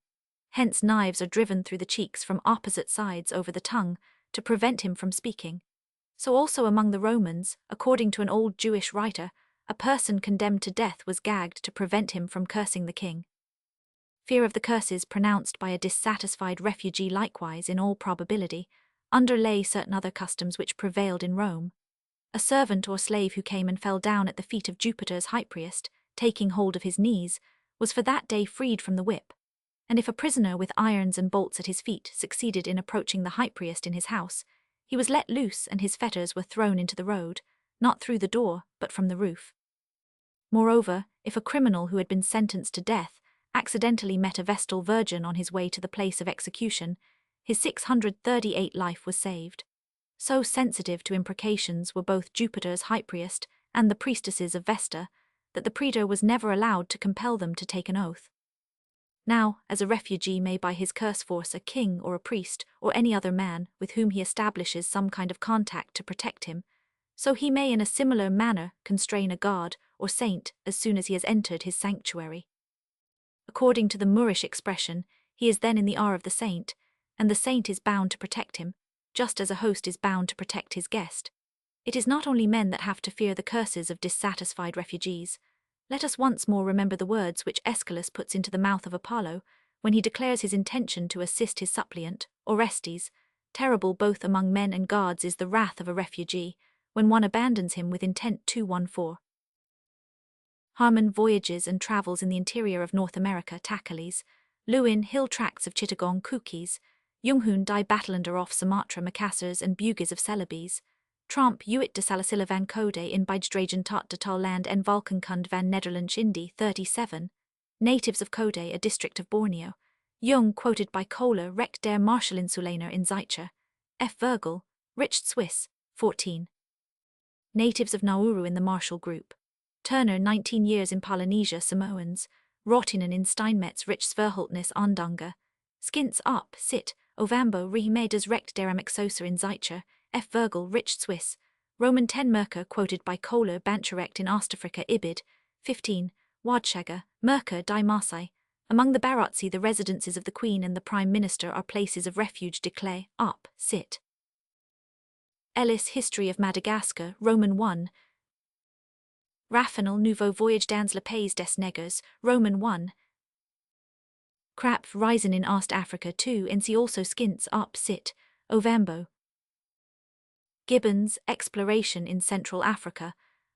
Hence knives are driven through the cheeks from opposite sides over the tongue to prevent him from speaking. So also among the Romans, according to an old Jewish writer, a person condemned to death was gagged to prevent him from cursing the king. Fear of the curses pronounced by a dissatisfied refugee likewise, in all probability, underlay certain other customs which prevailed in Rome. A servant or slave who came and fell down at the feet of Jupiter's high priest, taking hold of his knees, was for that day freed from the whip. And if a prisoner with irons and bolts at his feet succeeded in approaching the high priest in his house, he was let loose and his fetters were thrown into the road, not through the door, but from the roof. Moreover, if a criminal who had been sentenced to death accidentally met a Vestal Virgin on his way to the place of execution, his 638 life was saved. So sensitive to imprecations were both Jupiter's high priest and the priestesses of Vesta, that the praetor was never allowed to compel them to take an oath. Now, as a refugee may by his curse force a king or a priest or any other man with whom he establishes some kind of contact to protect him, so he may in a similar manner constrain a god or saint as soon as he has entered his sanctuary. According to the Moorish expression, he is then in the hour of the saint, and the saint is bound to protect him, just as a host is bound to protect his guest. It is not only men that have to fear the curses of dissatisfied refugees. Let us once more remember the words which Aeschylus puts into the mouth of Apollo when he declares his intention to assist his suppliant, Orestes. Terrible both among men and gods is the wrath of a refugee, when one abandons him with intent. 214. Harmon voyages and travels in the interior of North America. Takalis, Lewin, hill tracts of Chittagong Kookies, Junghun die Battelander off Sumatra, Macassars and Bugis of Celebes, Tromp uit de Salicilla van Code in Bijdragen tot de Talland en Valkenkund van Nederlands Indie 37. Natives of Code, a district of Borneo. Jung quoted by Kohler recht der Marshallinsulaner in Zeitcher. F. Virgil, Rich Swiss, 14. Natives of Nauru in the Marshall Group. Turner 19 years in Polynesia, Samoans. Rottinen in Steinmetz Rich Sverhultnis Ondanga. Skins up, sit, Ovambo Rehimedes recht der Amixosa in Zeitcher. F. Virgil, Rich Swiss. Roman 10 Merker quoted by Kohler Bancherect in Ostafrika Ibid, 15. Wadshaga, Merker die Maasai. Among the Barotse the residences of the Queen and the Prime Minister are places of refuge declare, up, sit. Ellis History of Madagascar, Roman 1. Raffinal Nouveau Voyage dans le Pays des Nègres, Roman 1. Krapf Reisen in Ost Africa 2 and see also Skins up, sit, Ovambo. Gibbons, Exploration in Central Africa.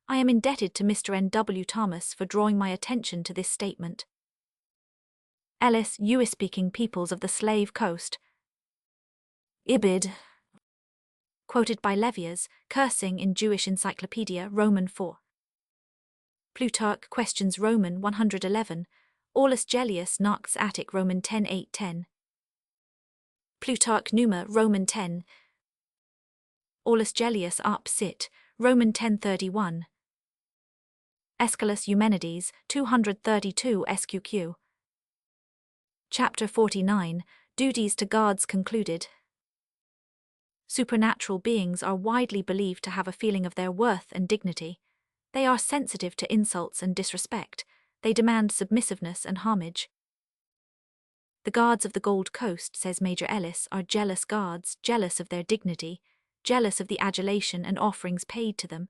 I am indebted to Mr. N. W. Thomas for drawing my attention to this statement. Ellis, US-speaking peoples of the Slave Coast. Ibid. Quoted by Levias, cursing in Jewish Encyclopedia, Roman 4. Plutarch questions Roman 111. Aulus Gellius Nox Attic Roman 10:8-10. Plutarch Numa Roman 10. Aulus Gellius up sit, Roman 10:31. Aeschylus Eumenides 232 SQQ. Chapter 49, Duties to Gods concluded. Supernatural beings are widely believed to have a feeling of their worth and dignity. They are sensitive to insults and disrespect. They demand submissiveness and homage. The gods of the Gold Coast, says Major Ellis, are jealous gods, jealous of their dignity, jealous of the adulation and offerings paid to them.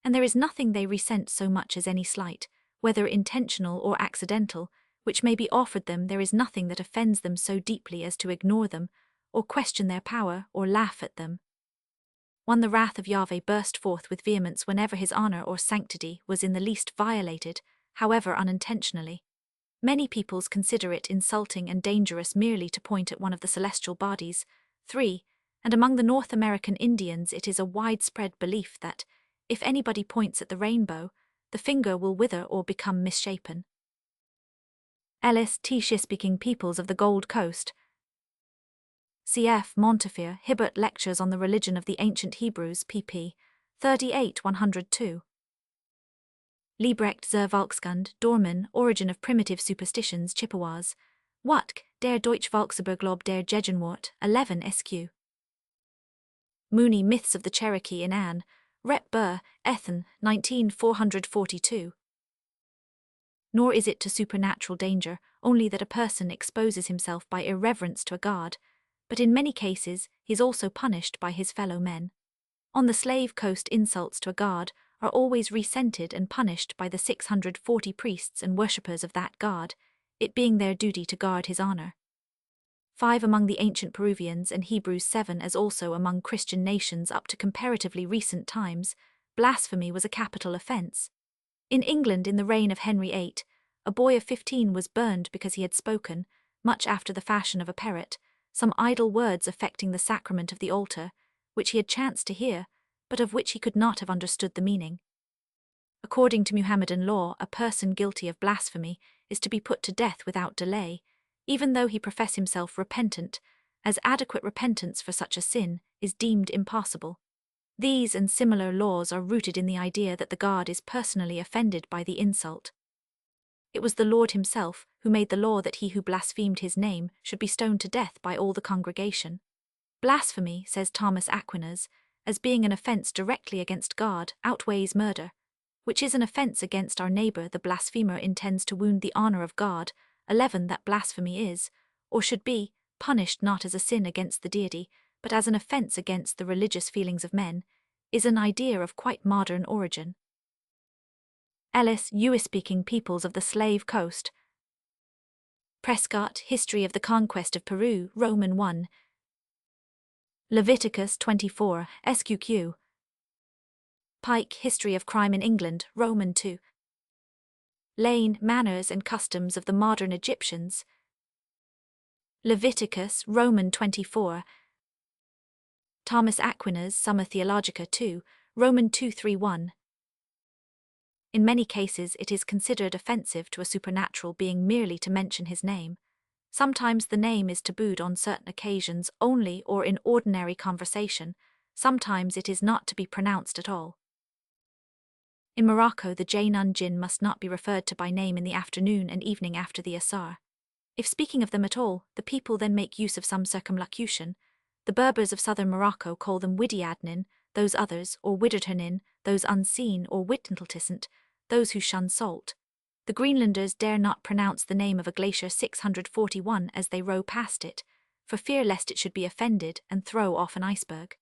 And there is nothing they resent so much as any slight, whether intentional or accidental, which may be offered them. There is nothing that offends them so deeply as to ignore them, or question their power, or laugh at them. 1. The wrath of Yahweh burst forth with vehemence whenever his honor or sanctity was in the least violated, however unintentionally. Many peoples consider it insulting and dangerous merely to point at one of the celestial bodies. 3. And among the North American Indians it is a widespread belief that, if anybody points at the rainbow, the finger will wither or become misshapen. Ellis Teesha-speaking peoples of the Gold Coast. Cf. Montefiore, Hibbert Lectures on the Religion of the Ancient Hebrews, pp. 38-102. Liebrecht zur Volkskunde, Dorman, Origin of Primitive Superstitions, Chippewas. Watk, der Deutsche Volksüberglaube der Gegenwart, 11 SQ. Mooney, Myths of the Cherokee in Anne, Rep. Burr, Ethan, 19442. Nor is it to supernatural danger only that a person exposes himself by irreverence to a god, but in many cases he is also punished by his fellow men. On the Slave Coast insults to a god are always resented and punished by the 640 priests and worshippers of that god, it being their duty to guard his honor. 5. Among the ancient Peruvians and Hebrews 7 as also among Christian nations up to comparatively recent times, blasphemy was a capital offense. In England in the reign of Henry VIII, a boy of 15 was burned because he had spoken, much after the fashion of a parrot, some idle words affecting the sacrament of the altar, which he had chanced to hear, but of which he could not have understood the meaning. According to Muhammadan law, a person guilty of blasphemy is to be put to death without delay, even though he profess himself repentant, as adequate repentance for such a sin is deemed impossible. These and similar laws are rooted in the idea that the god is personally offended by the insult. It was the Lord himself who made the law that he who blasphemed his name should be stoned to death by all the congregation. Blasphemy, says Thomas Aquinas, as being an offense directly against God, outweighs murder, which is an offense against our neighbor. The blasphemer intends to wound the honor of God. 11. That blasphemy is, or should be, punished not as a sin against the deity, but as an offense against the religious feelings of men, is an idea of quite modern origin. Ellis, US-speaking peoples of the Slave Coast. Prescott, History of the Conquest of Peru, Roman 1. Leviticus 24, SQQ. Pike, History of Crime in England, Roman 2. Lane, Manners and Customs of the Modern Egyptians. Leviticus, Roman 24. Thomas Aquinas, Summa Theologica 2, Roman 2:31. In many cases it is considered offensive to a supernatural being merely to mention his name. Sometimes the name is tabooed on certain occasions only or in ordinary conversation, sometimes it is not to be pronounced at all. In Morocco, the Jainun jinn must not be referred to by name in the afternoon and evening after the asar. If speaking of them at all, the people then make use of some circumlocution. The Berbers of southern Morocco call them Widiadnin, those others, or Widderternin, those unseen, or Wittenteltisant, those who shun salt. The Greenlanders dare not pronounce the name of a glacier 641 as they row past it, for fear lest it should be offended and throw off an iceberg.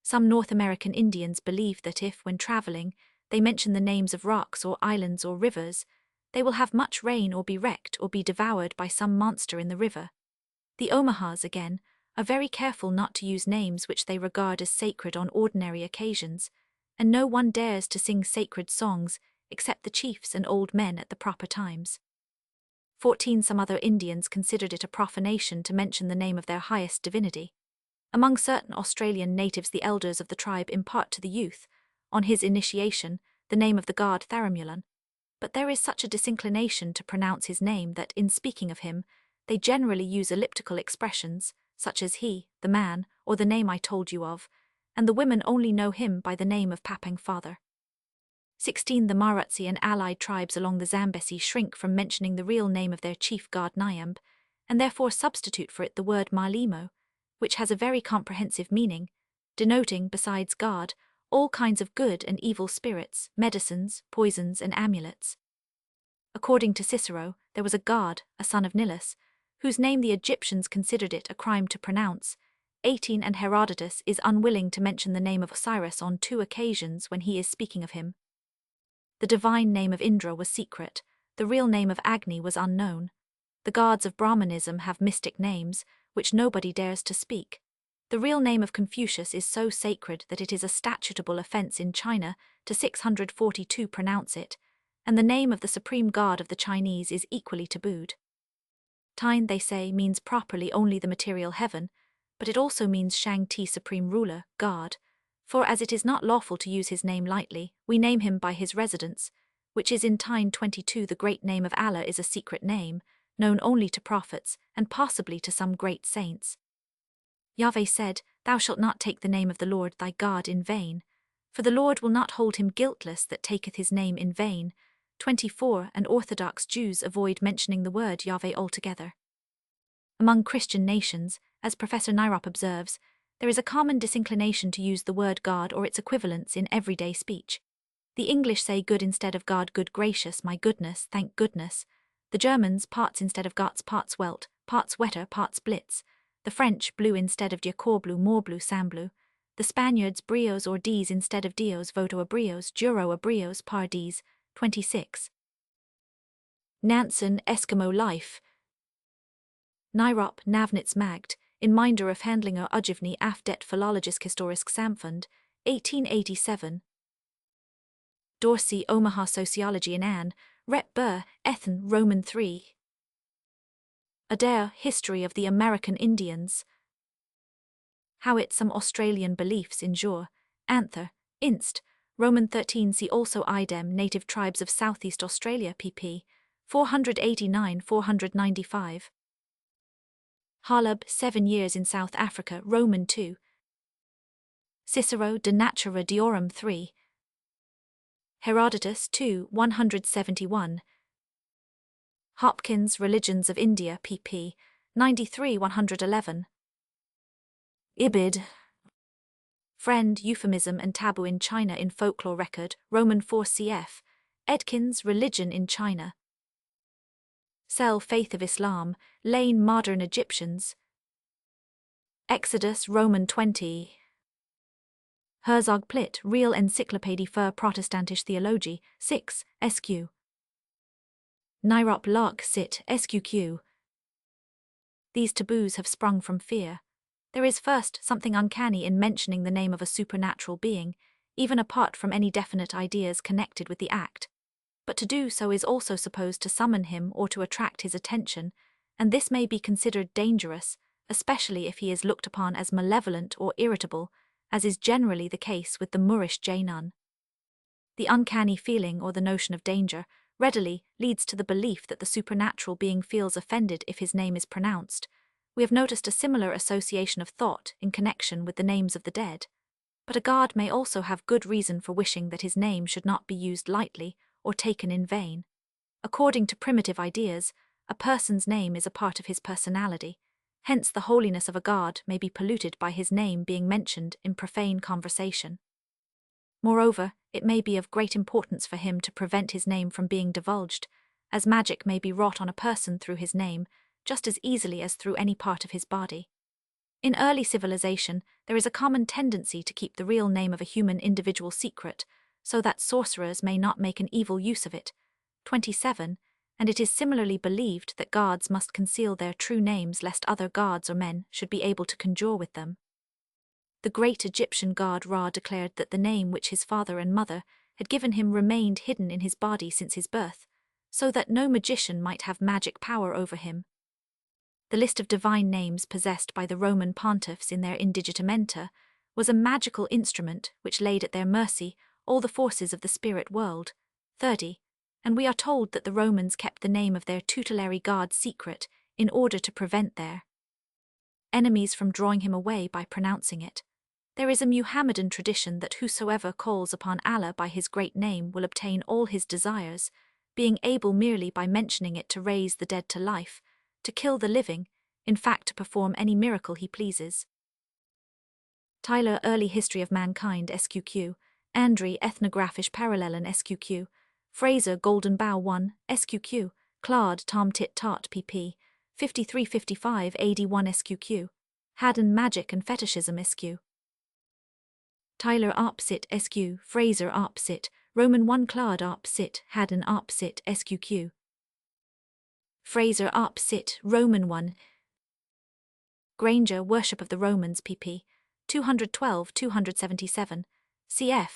Some North American Indians believe that if, when traveling, they mention the names of rocks or islands or rivers, they will have much rain or be wrecked or be devoured by some monster in the river. The Omahas, again, are very careful not to use names which they regard as sacred on ordinary occasions, and no one dares to sing sacred songs except the chiefs and old men at the proper times. 14. Some other Indians considered it a profanation to mention the name of their highest divinity. Among certain Australian natives, the elders of the tribe impart to the youth, on his initiation, the name of the god Tharamulan. But there is such a disinclination to pronounce his name that, in speaking of him, they generally use elliptical expressions, such as he, the man, or the name I told you of, and the women only know him by the name of Papang Father. 16. The Marutsi and allied tribes along the Zambesi shrink from mentioning the real name of their chief god Nyamb, and therefore substitute for it the word Malimo, which has a very comprehensive meaning, denoting, besides God, all kinds of good and evil spirits, medicines, poisons, and amulets. According to Cicero, there was a god, a son of Nilus, whose name the Egyptians considered it a crime to pronounce. 18. And Herodotus is unwilling to mention the name of Osiris on 2 occasions when he is speaking of him. The divine name of Indra was secret, the real name of Agni was unknown. The gods of Brahmanism have mystic names, which nobody dares to speak. The real name of Confucius is so sacred that it is a statutable offense in China to 642 pronounce it, and the name of the supreme god of the Chinese is equally tabooed. Tine, they say, means properly only the material heaven, but it also means Shang-Ti, supreme ruler, god, for as it is not lawful to use his name lightly, we name him by his residence, which is in Tine 22. The great name of Allah is a secret name, known only to prophets, and possibly to some great saints. Yahweh said, Thou shalt not take the name of the Lord thy God in vain, for the Lord will not hold him guiltless that taketh his name in vain. 24. And Orthodox Jews avoid mentioning the word Yahweh altogether. Among Christian nations, as Professor Nyrop observes, there is a common disinclination to use the word God or its equivalents in everyday speech. The English say good instead of God, good gracious, my goodness, thank goodness. The Germans, parts instead of Gotts, parts Welt, parts Wetter, parts Blitz. The French, blue instead of Diacorblu, Morblu, Samblu. The Spaniards, brios or Ds instead of dios, voto abrios, juro abrios, par Ds. 26. Nansen, Eskimo life. Nyrop, Navnitz Magd, in Minder of Handlinger Ujivny af det Philologisk Historisk Samfund, 1887. Dorsey, Omaha Sociology in Anne, Rep. Burr, Ethen, Roman 3. Adair, History of the American Indians. Howitt, Some Australian Beliefs in Jure, Anther, Inst, Roman 13. See also Idem, Native Tribes of Southeast Australia, pp. 489-495. Harlub, 7 Years in South Africa, Roman 2. Cicero, De Natura Deorum 3. Herodotus 2, 171. Hopkins, Religions of India, pp. 93-111. Ibid. Friend, Euphemism and Taboo in China in Folklore Record, Roman 4 cf. Edkins, Religion in China. Cell, Faith of Islam, Lane, Modern Egyptians. Exodus, Roman 20. Herzog Plitt, Real Encyclopédie für Protestantische Theologie, 6, SQ. Nyrop Locke, Sit, SQQ. These taboos have sprung from fear. There is first something uncanny in mentioning the name of a supernatural being, even apart from any definite ideas connected with the act. But to do so is also supposed to summon him or to attract his attention, and this may be considered dangerous, especially if he is looked upon as malevolent or irritable, as is generally the case with the Moorish Jainan. The uncanny feeling or the notion of danger readily leads to the belief that the supernatural being feels offended if his name is pronounced. We have noticed a similar association of thought in connection with the names of the dead. But a god may also have good reason for wishing that his name should not be used lightly or taken in vain. According to primitive ideas, a person's name is a part of his personality. Hence the holiness of a god may be polluted by his name being mentioned in profane conversation. Moreover, it may be of great importance for him to prevent his name from being divulged, as magic may be wrought on a person through his name, just as easily as through any part of his body. In early civilization, there is a common tendency to keep the real name of a human individual secret, so that sorcerers may not make an evil use of it. 27. And it is similarly believed that gods must conceal their true names lest other gods or men should be able to conjure with them. The great Egyptian god Ra declared that the name which his father and mother had given him remained hidden in his body since his birth, so that no magician might have magic power over him. The list of divine names possessed by the Roman pontiffs in their indigitamenta was a magical instrument which laid at their mercy all the forces of the spirit world. 30. And we are told that the Romans kept the name of their tutelary god secret in order to prevent their enemies from drawing him away by pronouncing it. There is a Muhammadan tradition that whosoever calls upon Allah by his great name will obtain all his desires, being able merely by mentioning it to raise the dead to life, to kill the living, in fact to perform any miracle he pleases. Tyler Early History of Mankind SQQ, Andry Ethnographisch Parallelen SQQ, Fraser Golden Bough 1 SQQ, Claude Tom Tit Tot pp. 53-55 AD 1 SQQ, Haddon Magic and Fetishism SQ. Tyler Arpsit SQ, Fraser Arpsit, Roman 1 Claude Arpsit, Haddon Arpsit SQQ. Fraser Arpsit, Roman 1. Granger Worship of the Romans pp. 212-277, cf.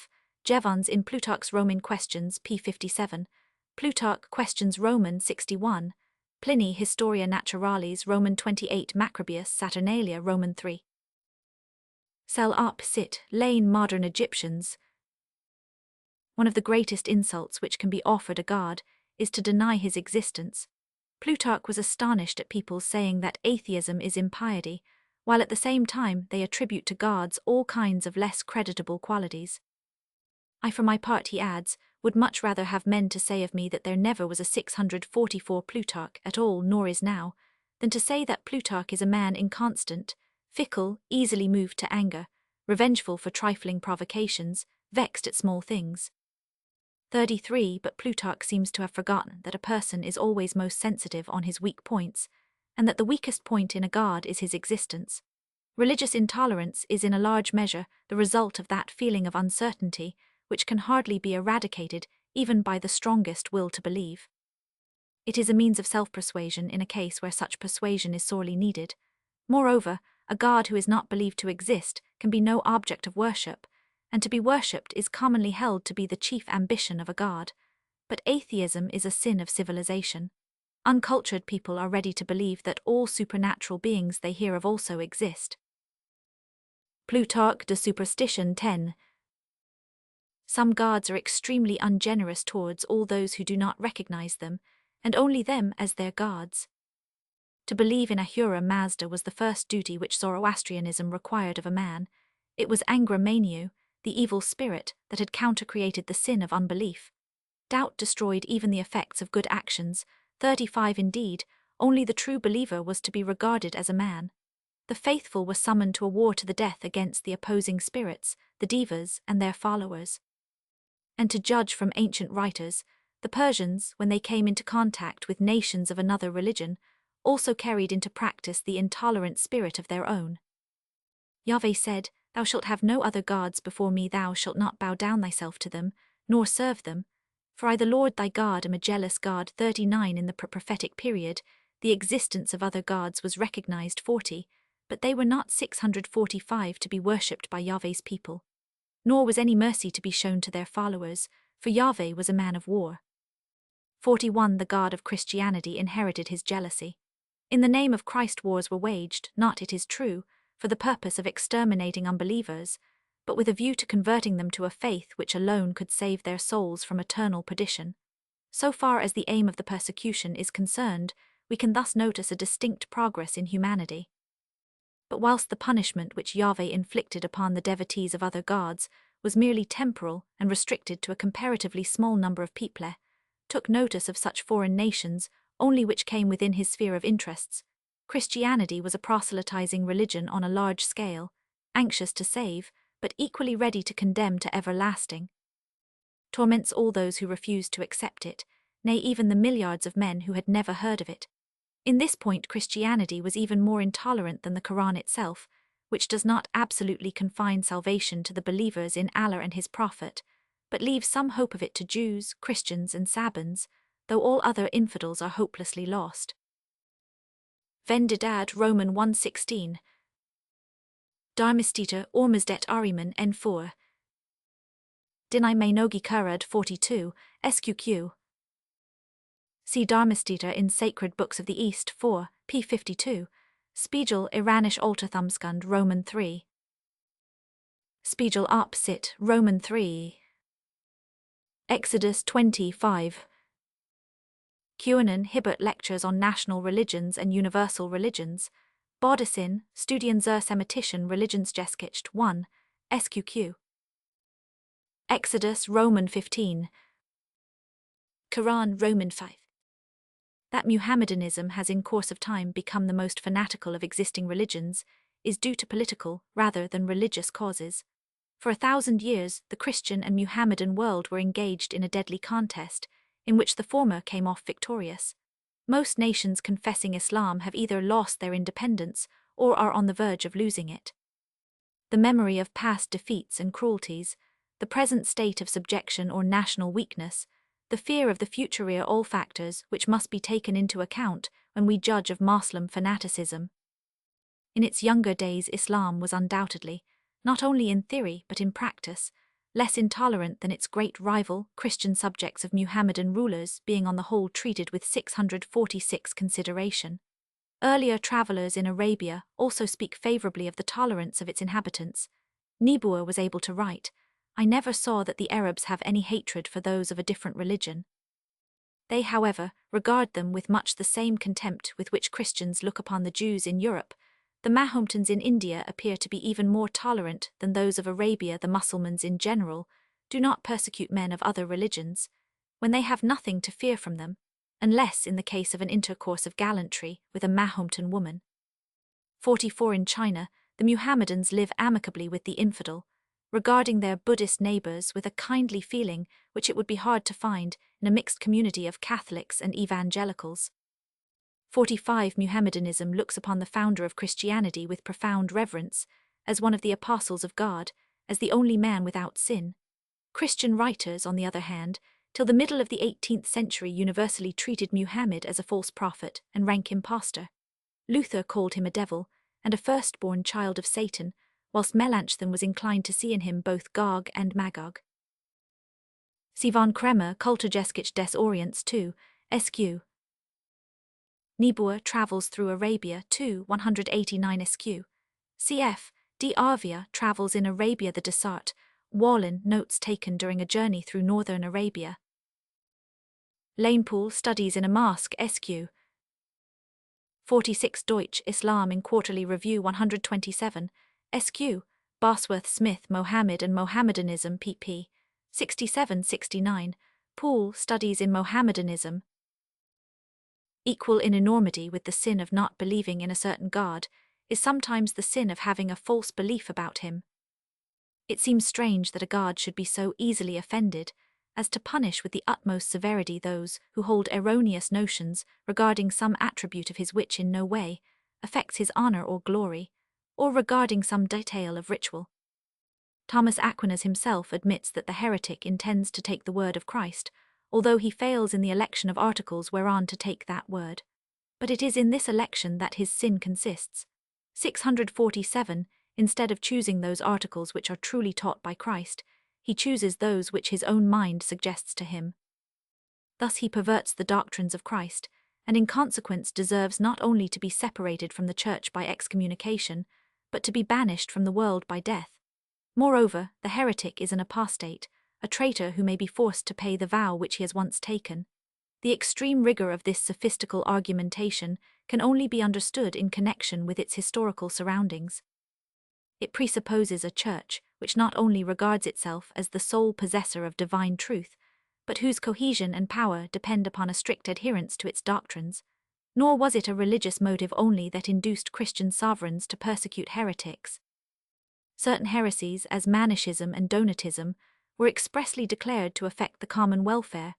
Jevons in Plutarch's Roman Questions p. 57, Plutarch Questions Roman 61, Pliny Historia Naturalis Roman 28 Macrobius Saturnalia Roman 3. Sel Arpsit, Lane Modern Egyptians. One of the greatest insults which can be offered a god is to deny his existence. Plutarch was astonished at people saying that atheism is impiety, while at the same time they attribute to gods all kinds of less creditable qualities. I, for my part, he adds, would much rather have men to say of me that there never was a 644 Plutarch at all nor is now, than to say that Plutarch is a man inconstant, fickle, easily moved to anger, revengeful for trifling provocations, vexed at small things. 33. But Plutarch seems to have forgotten that a person is always most sensitive on his weak points, and that the weakest point in a god is his existence. Religious intolerance is in a large measure the result of that feeling of uncertainty which can hardly be eradicated even by the strongest will to believe. It is a means of self-persuasion in a case where such persuasion is sorely needed. Moreover, a god who is not believed to exist can be no object of worship, and to be worshipped is commonly held to be the chief ambition of a god. But atheism is a sin of civilization. Uncultured people are ready to believe that all supernatural beings they hear of also exist. Plutarch de Superstition 10. Some gods are extremely ungenerous towards all those who do not recognize them, and only them as their gods. To believe in Ahura Mazda was the first duty which Zoroastrianism required of a man. It was Angra Mainyu, the evil spirit, that had counter-created the sin of unbelief. Doubt destroyed even the effects of good actions. 35. Indeed, only the true believer was to be regarded as a man. The faithful were summoned to a war to the death against the opposing spirits, the devas, and their followers. And to judge from ancient writers, the Persians, when they came into contact with nations of another religion, also carried into practice the intolerant spirit of their own. Yahweh said, "Thou shalt have no other gods before me, thou shalt not bow down thyself to them, nor serve them. For I the Lord thy God am a jealous God." 39. In the prophetic period, the existence of other gods was recognized. 40, but they were not 645 to be worshipped by Yahweh's people. Nor was any mercy to be shown to their followers, for Yahweh was a man of war. 41. The God of Christianity inherited his jealousy. In the name of Christ wars were waged, not, it is true, for the purpose of exterminating unbelievers, but with a view to converting them to a faith which alone could save their souls from eternal perdition. So far as the aim of the persecution is concerned, we can thus notice a distinct progress in humanity. But whilst the punishment which Yahweh inflicted upon the devotees of other gods was merely temporal and restricted to a comparatively small number of people, took notice of such foreign nations only which came within his sphere of interests, Christianity was a proselytizing religion on a large scale, anxious to save, but equally ready to condemn to everlasting. Torments all those who refused to accept it, nay, even the milliards of men who had never heard of it. In this point, Christianity was even more intolerant than the Quran itself, which does not absolutely confine salvation to the believers in Allah and His Prophet, but leaves some hope of it to Jews, Christians, and Sabans, though all other infidels are hopelessly lost. Vendidad Roman 1:16. Darmistita Ormazdet Ariman N4. Dinai Mainogi Kurad 42, SQQ. See Dharmastita in Sacred Books of the East 4, p. 52, Spiegel Iranisch Alterthamskund Roman 3. Spiegel Op Sit Roman 3. Exodus 25. QAnon Hibbert Lectures on National Religions and Universal Religions, Bodicin, Studien zur Semitischen Religionsgeschichte 1, SQQ. Exodus Roman 15. Quran Roman 5. That Muhammadanism has in course of time become the most fanatical of existing religions is due to political rather than religious causes. For 1,000 years, the Christian and Muhammadan world were engaged in a deadly contest, in which the former came off victorious. Most nations confessing Islam have either lost their independence or are on the verge of losing it. The memory of past defeats and cruelties, the present state of subjection or national weakness, the fear of the future are all factors which must be taken into account when we judge of Moslem fanaticism. In its younger days, Islam was undoubtedly, not only in theory but in practice, less intolerant than its great rival, Christian subjects of Muhammadan rulers being on the whole treated with 646 consideration. Earlier travelers in Arabia also speak favorably of the tolerance of its inhabitants. Niebuhr was able to write, "I never saw that the Arabs have any hatred for those of a different religion." They, however, regard them with much the same contempt with which Christians look upon the Jews in Europe. The Mahometans in India appear to be even more tolerant than those of Arabia. The Mussulmans in general do not persecute men of other religions, when they have nothing to fear from them, unless in the case of an intercourse of gallantry with a Mahometan woman. 44. In China, the Muhammadans live amicably with the infidel, regarding their Buddhist neighbors with a kindly feeling which it would be hard to find in a mixed community of Catholics and evangelicals. 45. Muhammadanism looks upon the founder of Christianity with profound reverence, as one of the apostles of God, as the only man without sin. Christian writers, on the other hand, till the middle of the 18th century universally treated Muhammad as a false prophet and rank impostor. Luther called him a devil and a firstborn child of Satan, whilst Melanchthon was inclined to see in him both Gog and Magog. See von Kremer, Kulturgeschichte des Orients 2, SQ. Niebuhr Travels Through Arabia 2, 189 SQ. Cf. D. Arvia Travels in Arabia the Desart, Wallin Notes taken during a journey through northern Arabia. Lanepool Studies in a Mosque SQ. 46 Deutsch Islam in Quarterly Review 127, SQ, Bosworth Smith Mohammed and Mohammedanism pp. 67-69, Poole Studies in Mohammedanism. Equal in enormity with the sin of not believing in a certain God is sometimes the sin of having a false belief about him. It seems strange that a God should be so easily offended as to punish with the utmost severity those who hold erroneous notions regarding some attribute of his which in no way affects his honor or glory, or regarding some detail of ritual. Thomas Aquinas himself admits that the heretic intends to take the word of Christ, although he fails in the election of articles whereon to take that word. But it is in this election that his sin consists. 647, instead of choosing those articles which are truly taught by Christ, he chooses those which his own mind suggests to him. Thus he perverts the doctrines of Christ, and in consequence deserves not only to be separated from the Church by excommunication, but to be banished from the world by death. Moreover, the heretic is an apostate, a traitor who may be forced to pay the vow which he has once taken. The extreme rigor of this sophistical argumentation can only be understood in connection with its historical surroundings. It presupposes a church which not only regards itself as the sole possessor of divine truth, but whose cohesion and power depend upon a strict adherence to its doctrines. Nor was it a religious motive only that induced Christian sovereigns to persecute heretics. Certain heresies, as Manichaeism and Donatism, were expressly declared to affect the common welfare.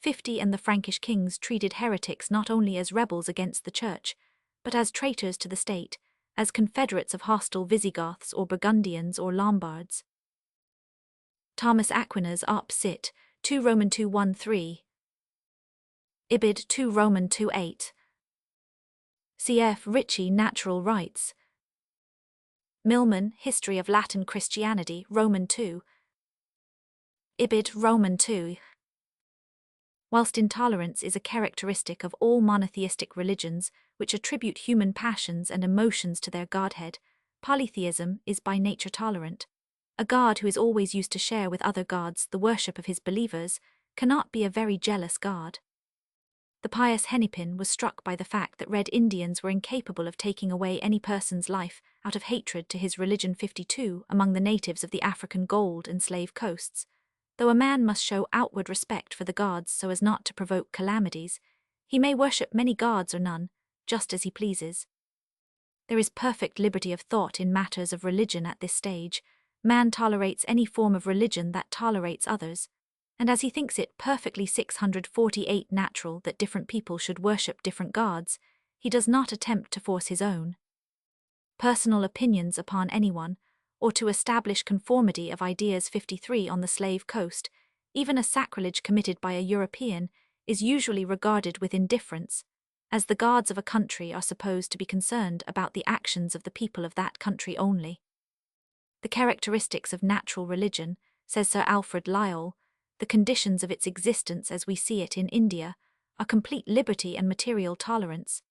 50 and the Frankish kings treated heretics not only as rebels against the Church, but as traitors to the state, as confederates of hostile Visigoths or Burgundians or Lombards. Thomas Aquinas Op. Cit. 2 Roman 2:1-3. Ibid. 2 Roman 2:8. Cf. Ritchie Natural Rights. Milman History of Latin Christianity Roman 2. Ibid. Roman 2. Whilst intolerance is a characteristic of all monotheistic religions which attribute human passions and emotions to their godhead, polytheism is by nature tolerant. A god who is always used to share with other gods the worship of his believers cannot be a very jealous god. The pious Hennepin was struck by the fact that Red Indians were incapable of taking away any person's life out of hatred to his religion. 52 among the natives of the African gold and slave coasts. Though a man must show outward respect for the gods so as not to provoke calamities, he may worship many gods or none, just as he pleases. There is perfect liberty of thought in matters of religion at this stage. Man tolerates any form of religion that tolerates others, and as he thinks it perfectly 648 natural that different people should worship different gods, he does not attempt to force his own personal opinions upon anyone, or to establish conformity of ideas. 53 on the slave coast, even a sacrilege committed by a European is usually regarded with indifference, as the gods of a country are supposed to be concerned about the actions of the people of that country only. The characteristics of natural religion, says Sir Alfred Lyall, the conditions of its existence as we see it in India, are complete liberty and material tolerance.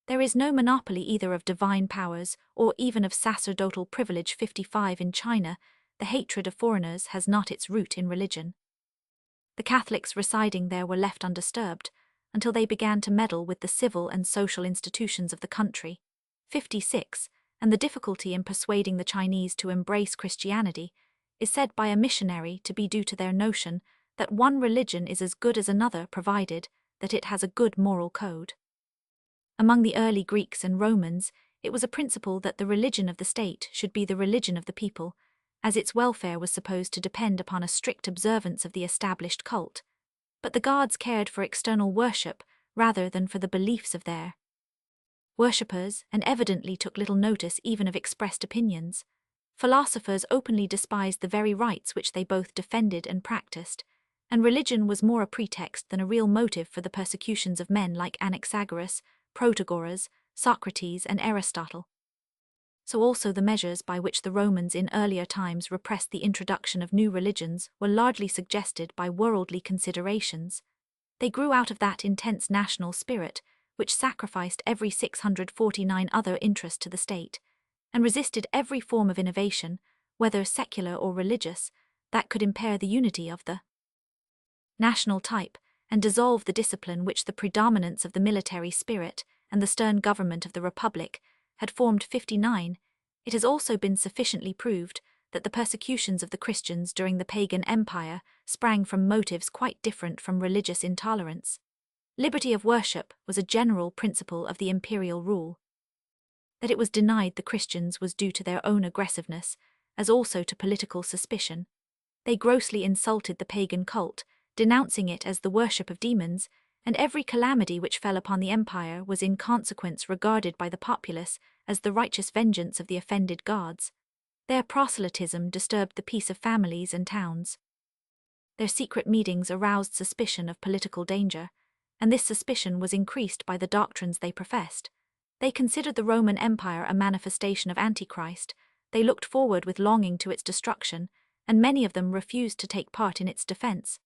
There is no monopoly either of divine powers or even of sacerdotal privilege. 55 in China, the hatred of foreigners has not its root in religion. The Catholics residing there were left undisturbed until they began to meddle with the civil and social institutions of the country. 56, and the difficulty in persuading the Chinese to embrace Christianity is said by a missionary to be due to their notion that one religion is as good as another provided that it has a good moral code. Among the early Greeks and Romans, it was a principle that the religion of the state should be the religion of the people, as its welfare was supposed to depend upon a strict observance of the established cult. But the gods cared for external worship rather than for the beliefs of their worshippers, and evidently took little notice even of expressed opinions. Philosophers openly despised the very rights which they both defended and practiced, and religion was more a pretext than a real motive for the persecutions of men like Anaxagoras, Protagoras, Socrates, and Aristotle. So also the measures by which the Romans in earlier times repressed the introduction of new religions were largely suggested by worldly considerations. They grew out of that intense national spirit which sacrificed every 649 other interest to the state, and resisted every form of innovation, whether secular or religious, that could impair the unity of the national type, and dissolve the discipline which the predominance of the military spirit and the stern government of the Republic had formed. 59, it has also been sufficiently proved that the persecutions of the Christians during the pagan empire sprang from motives quite different from religious intolerance. Liberty of worship was a general principle of the imperial rule. That it was denied the Christians was due to their own aggressiveness, as also to political suspicion. They grossly insulted the pagan cult, denouncing it as the worship of demons, and every calamity which fell upon the empire was in consequence regarded by the populace as the righteous vengeance of the offended gods. Their proselytism disturbed the peace of families and towns. Their secret meetings aroused suspicion of political danger, and this suspicion was increased by the doctrines they professed. They considered the Roman Empire a manifestation of Antichrist, they looked forward with longing to its destruction, and many of them refused to take part in its defense.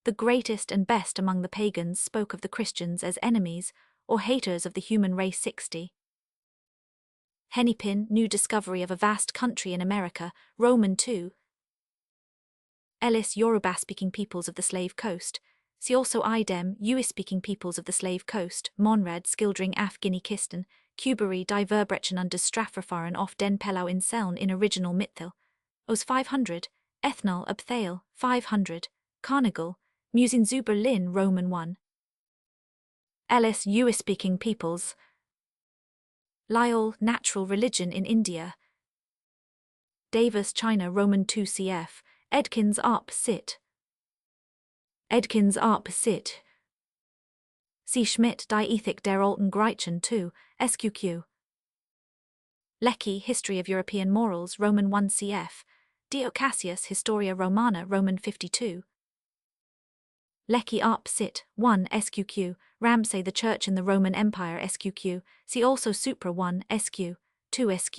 The greatest and best among the pagans spoke of the Christians as enemies, or haters of the human race 60. Hennepin, new discovery of a vast country in America, Roman 2. Ellis, Yoruba-speaking peoples of the Slave Coast. See also Idem, US-speaking peoples of the Slave Coast, Monrad, Skildring af Guinea-Kisten, Cuberi, Diverbrechen under Straffrafaren of den Pelau in Seln in original Mitthil. Os 500, Ethnal Abthail, 500, Carnegal, Musin zu Berlin Roman 1. Ellis, US-speaking peoples. Lyell, natural religion in India. Davis, China Roman 2 cf. Edkins op Sit. Edkins op Sit. C. Schmidt, Die Ethik der alten Griechen 2, SQQ. Lecky, History of European Morals Roman 1 cf. Dio Cassius, Historia Romana Roman 52. Lecky op Sit, 1 SQQ, Ramsay the Church in the Roman Empire SQQ, see also Supra 1 SQ, 2 SQ.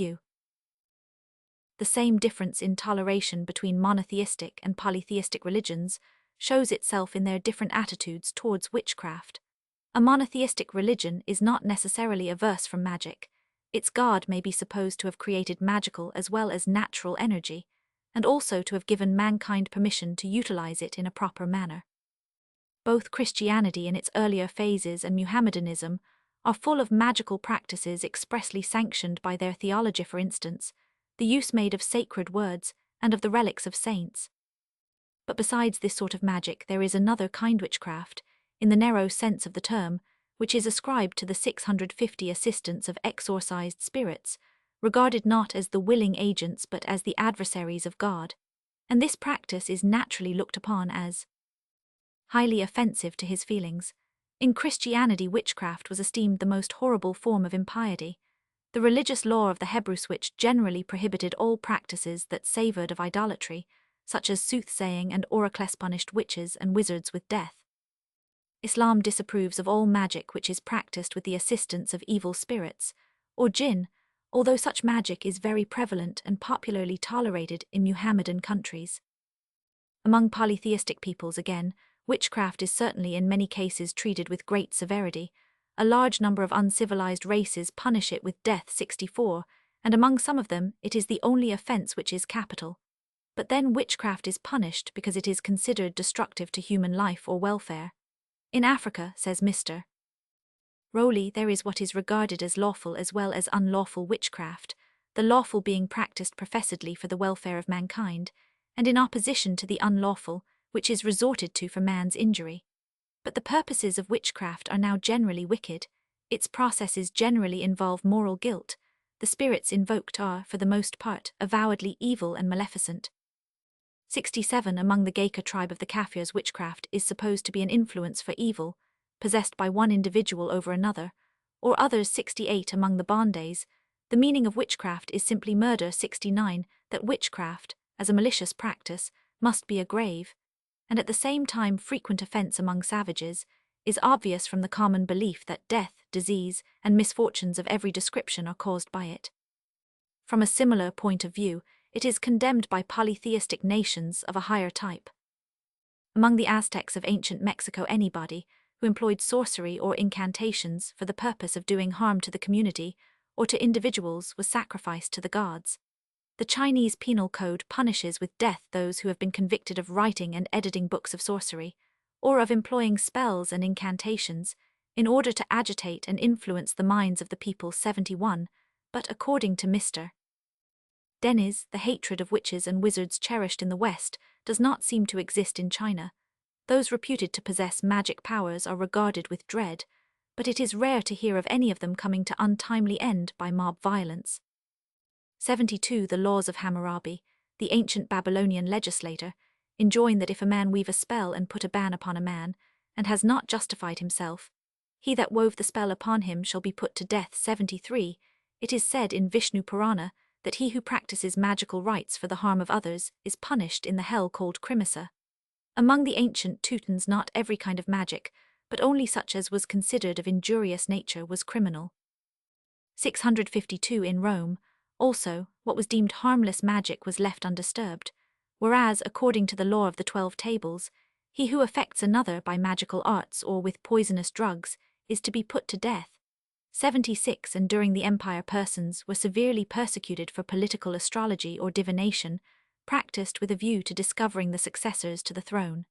The same difference in toleration between monotheistic and polytheistic religions shows itself in their different attitudes towards witchcraft. A monotheistic religion is not necessarily averse from magic. Its god may be supposed to have created magical as well as natural energy, and also to have given mankind permission to utilize it in a proper manner. Both Christianity in its earlier phases and Muhammadanism are full of magical practices expressly sanctioned by their theology, for instance, the use made of sacred words and of the relics of saints. But besides this sort of magic there is another kind witchcraft, in the narrow sense of the term, which is ascribed to the 650 assistants of exorcised spirits, regarded not as the willing agents but as the adversaries of God, and this practice is naturally looked upon as highly offensive to his feelings. In Christianity, witchcraft was esteemed the most horrible form of impiety. The religious law of the Hebrews, which generally prohibited all practices that savoured of idolatry, such as soothsaying and oracles, punished witches and wizards with death. Islam disapproves of all magic which is practiced with the assistance of evil spirits, or jinn, although such magic is very prevalent and popularly tolerated in Muhammadan countries. Among polytheistic peoples again, witchcraft is certainly in many cases treated with great severity. A large number of uncivilized races punish it with death 64, and among some of them it is the only offense which is capital. But then witchcraft is punished because it is considered destructive to human life or welfare. In Africa, says Mr. Rowley, there is what is regarded as lawful as well as unlawful witchcraft, the lawful being practiced professedly for the welfare of mankind, and in opposition to the unlawful, which is resorted to for man's injury. But the purposes of witchcraft are now generally wicked, its processes generally involve moral guilt, the spirits invoked are, for the most part, avowedly evil and maleficent. 67 Among the Gaika tribe of the Kafirs, witchcraft is supposed to be an influence for evil, possessed by one individual over another, or others. 68 Among the Bondays, the meaning of witchcraft is simply murder. 69 That witchcraft, as a malicious practice, must be a grave, and at the same time frequent offence among savages, is obvious from the common belief that death, disease, and misfortunes of every description are caused by it. From a similar point of view, it is condemned by polytheistic nations of a higher type. Among the Aztecs of ancient Mexico, anybody who employed sorcery or incantations for the purpose of doing harm to the community or to individuals was sacrificed to the gods. The Chinese Penal Code punishes with death those who have been convicted of writing and editing books of sorcery, or of employing spells and incantations, in order to agitate and influence the minds of the people. 71, but according to Mr. Dennis, the hatred of witches and wizards cherished in the West does not seem to exist in China. Those reputed to possess magic powers are regarded with dread, but it is rare to hear of any of them coming to untimely end by mob violence. 72 The laws of Hammurabi, the ancient Babylonian legislator, enjoin that if a man weave a spell and put a ban upon a man, and has not justified himself, he that wove the spell upon him shall be put to death. 73 It is said in Vishnu Purana that he who practices magical rites for the harm of others is punished in the hell called Krimasa. Among the ancient Teutons not every kind of magic, but only such as was considered of injurious nature was criminal. 652 In Rome, also, what was deemed harmless magic was left undisturbed, whereas, according to the law of the 12 Tables, he who affects another by magical arts or with poisonous drugs is to be put to death. 76 and during the Empire persons were severely persecuted for political astrology or divination, practiced with a view to discovering the successors to the throne.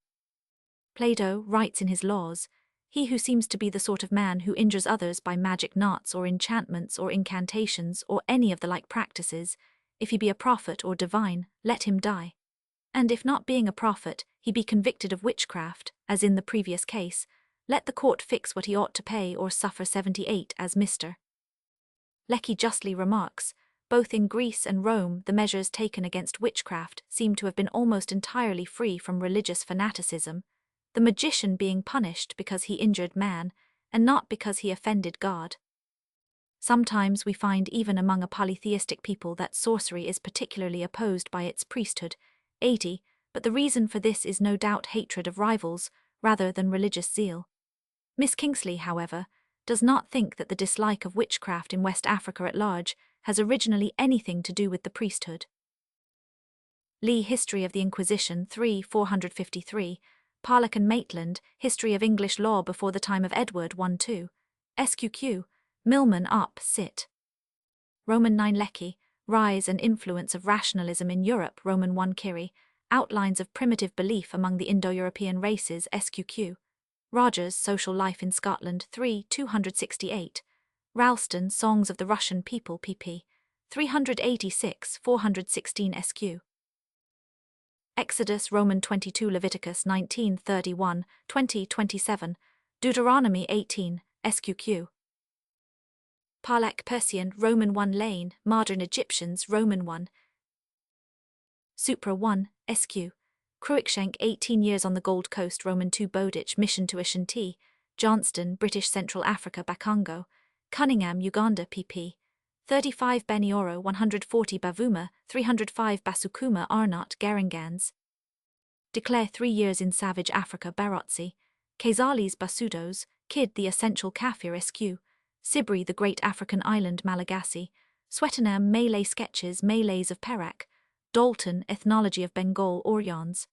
Plato writes in his Laws, "He who seems to be the sort of man who injures others by magic knots or enchantments or incantations or any of the like practices, if he be a prophet or divine, let him die. And if not being a prophet, he be convicted of witchcraft, as in the previous case, let the court fix what he ought to pay or suffer 78 as Mr. Lecky justly remarks, both in Greece and Rome the measures taken against witchcraft seem to have been almost entirely free from religious fanaticism, the magician being punished because he injured man, and not because he offended God. Sometimes we find even among a polytheistic people that sorcery is particularly opposed by its priesthood, 80, but the reason for this is no doubt hatred of rivals, rather than religious zeal. Miss Kingsley, however, does not think that the dislike of witchcraft in West Africa at large has originally anything to do with the priesthood. Lee, History of the Inquisition, 3 453, Parlock and Maitland, History of English Law before the time of Edward 1-2, SQQ, Milman up, Sit. Roman 9 Lecky, Rise and Influence of Rationalism in Europe, Roman 1 Kiri, Outlines of Primitive Belief among the Indo-European Races, SQQ. Rogers, Social Life in Scotland, 3 268. Ralston, Songs of the Russian People, pp. 386 416 SQ. Exodus, Roman 22 Leviticus 19 31, 20 27, Deuteronomy 18, SQQ. Parlek, Persian, Roman 1 Lane, Modern Egyptians, Roman 1. Supra 1, SQ. Cruikshank, 18 Years on the Gold Coast, Roman 2 Bowditch, Mission to Ashanti, Johnston, British Central Africa, Bakongo, Cunningham, Uganda, pp. 35 Benioro, 140 Bavuma, 305 Basukuma, Arnott, Geringans. Declare 3 Years in Savage Africa, Barotsi, Kazali's Basudos, Kid the Essential Kafir, SQ. Sibri, the Great African Island, Malagasy, Swetenham, Malay Sketches, Malays of Perak, Dalton, Ethnology of Bengal, Oryons.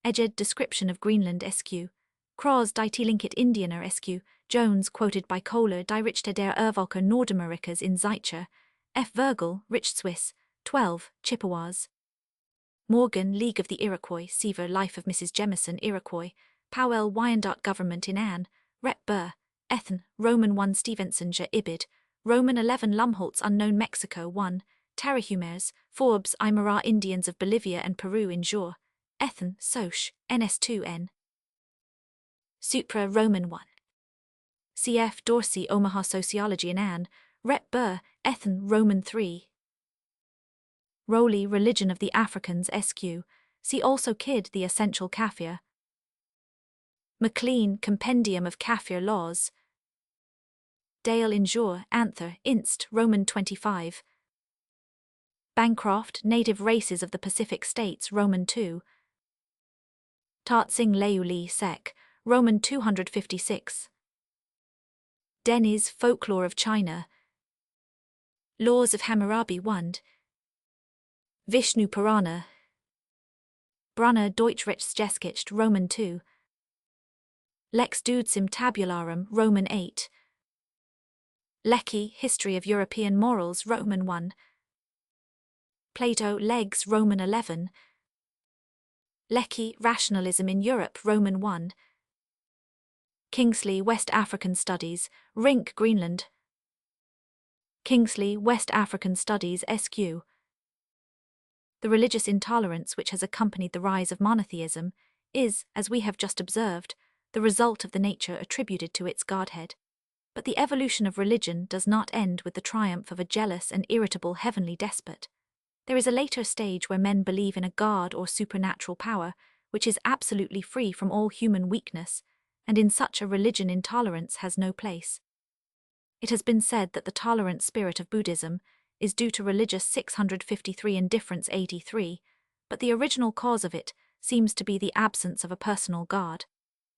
Eged, Description of Greenland, SQ. Kros, Die Linkit Indianer, SQ. Jones, quoted by Kohler, Die Richte der Urvolker Nordamerikas in Zeitcher, F. Virgil, Rich Swiss, 12, Chippewas. Morgan, League of the Iroquois, Seaver, Life of Mrs. Jemison, Iroquois, Powell, Wyandotte Government in Anne, Rep. Burr, Ethan, Roman 1 Stevensonger, Ibid, Roman 11 Lumholtz, Unknown Mexico 1, Tarahumers, Forbes, Aymara Indians of Bolivia and Peru in Jour, Ethan, Soch, NS2N. Supra, Roman 1. Cf. Dorsey, Omaha Sociology in Anne, Rep. Burr, Ethan, Roman 3. Rowley, Religion of the Africans, SQ. See also Kidd, the Essential Kafir. MacLean, Compendium of Kafir Laws. Dale in Jour, Anther, Inst, Roman 25. Bancroft, Native Races of the Pacific States, Roman 2. Tartsing Leuli Sec, Roman 256. Denny's Folklore of China. Laws of Hammurabi 1. Vishnu Purana. Brunner Deutschrechtsgeschichte, Roman 2. Lex Dudsim Tabularum, Roman 8. Lecky, History of European Morals, Roman 1. Plato, Legs, Roman 11. Lecky, Rationalism in Europe, Roman 1. Kingsley, West African Studies, Rink, Greenland. Kingsley, West African Studies, SQ. The religious intolerance which has accompanied the rise of monotheism is, as we have just observed, the result of the nature attributed to its godhead. But the evolution of religion does not end with the triumph of a jealous and irritable heavenly despot. There is a later stage where men believe in a god or supernatural power which is absolutely free from all human weakness, and in such a religion intolerance has no place. It has been said that the tolerant spirit of Buddhism is due to religious 653 indifference 83, but the original cause of it seems to be the absence of a personal God,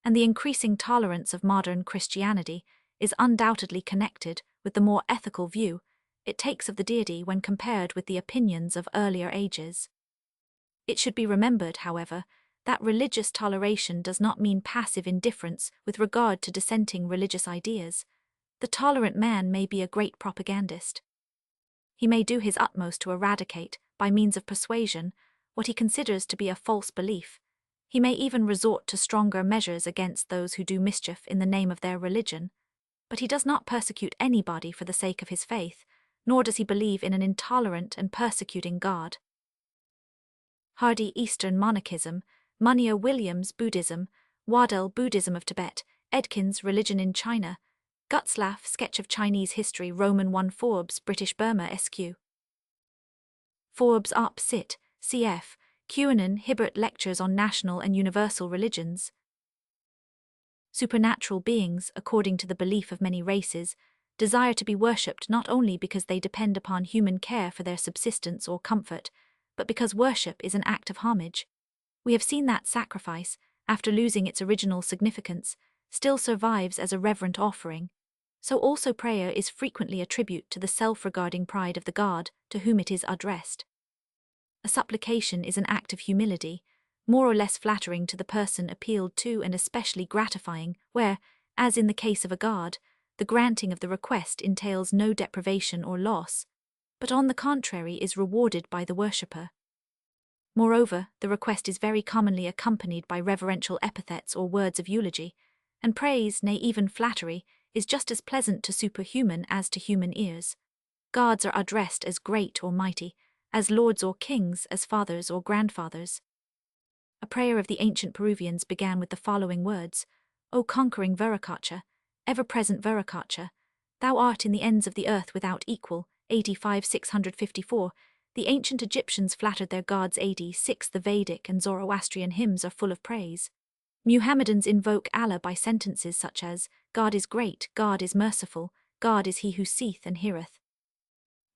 and the increasing tolerance of modern Christianity is undoubtedly connected with the more ethical view it takes of the deity when compared with the opinions of earlier ages. It should be remembered, however, that religious toleration does not mean passive indifference with regard to dissenting religious ideas. The tolerant man may be a great propagandist. He may do his utmost to eradicate, by means of persuasion, what he considers to be a false belief. He may even resort to stronger measures against those who do mischief in the name of their religion. But he does not persecute anybody for the sake of his faith, nor does he believe in an intolerant and persecuting God. Hardy Eastern Monarchism, Munyer Williams Buddhism, Waddell Buddhism of Tibet, Edkins Religion in China, Gutzlaff Sketch of Chinese History Roman 1 Forbes British Burma SQ. Forbes Op Sit, cf. Kuenan Hibbert Lectures on National and Universal Religions. Supernatural beings, according to the belief of many races, desire to be worshipped not only because they depend upon human care for their subsistence or comfort, but because worship is an act of homage. We have seen that sacrifice, after losing its original significance, still survives as a reverent offering. So also prayer is frequently a tribute to the self-regarding pride of the God to whom it is addressed. A supplication is an act of humility, more or less flattering to the person appealed to and especially gratifying where, as in the case of a god, the granting of the request entails no deprivation or loss, but on the contrary is rewarded by the worshipper. Moreover, the request is very commonly accompanied by reverential epithets or words of eulogy, and praise, nay even flattery, is just as pleasant to superhuman as to human ears. Gods are addressed as great or mighty, as lords or kings, as fathers or grandfathers. A prayer of the ancient Peruvians began with the following words: O conquering Viracocha, ever-present Viracocha, thou art in the ends of the earth without equal. 85-654. The ancient Egyptians flattered their gods. 86. The Vedic and Zoroastrian hymns are full of praise. Muhammadans invoke Allah by sentences such as, God is great, God is merciful, God is he who seeth and heareth.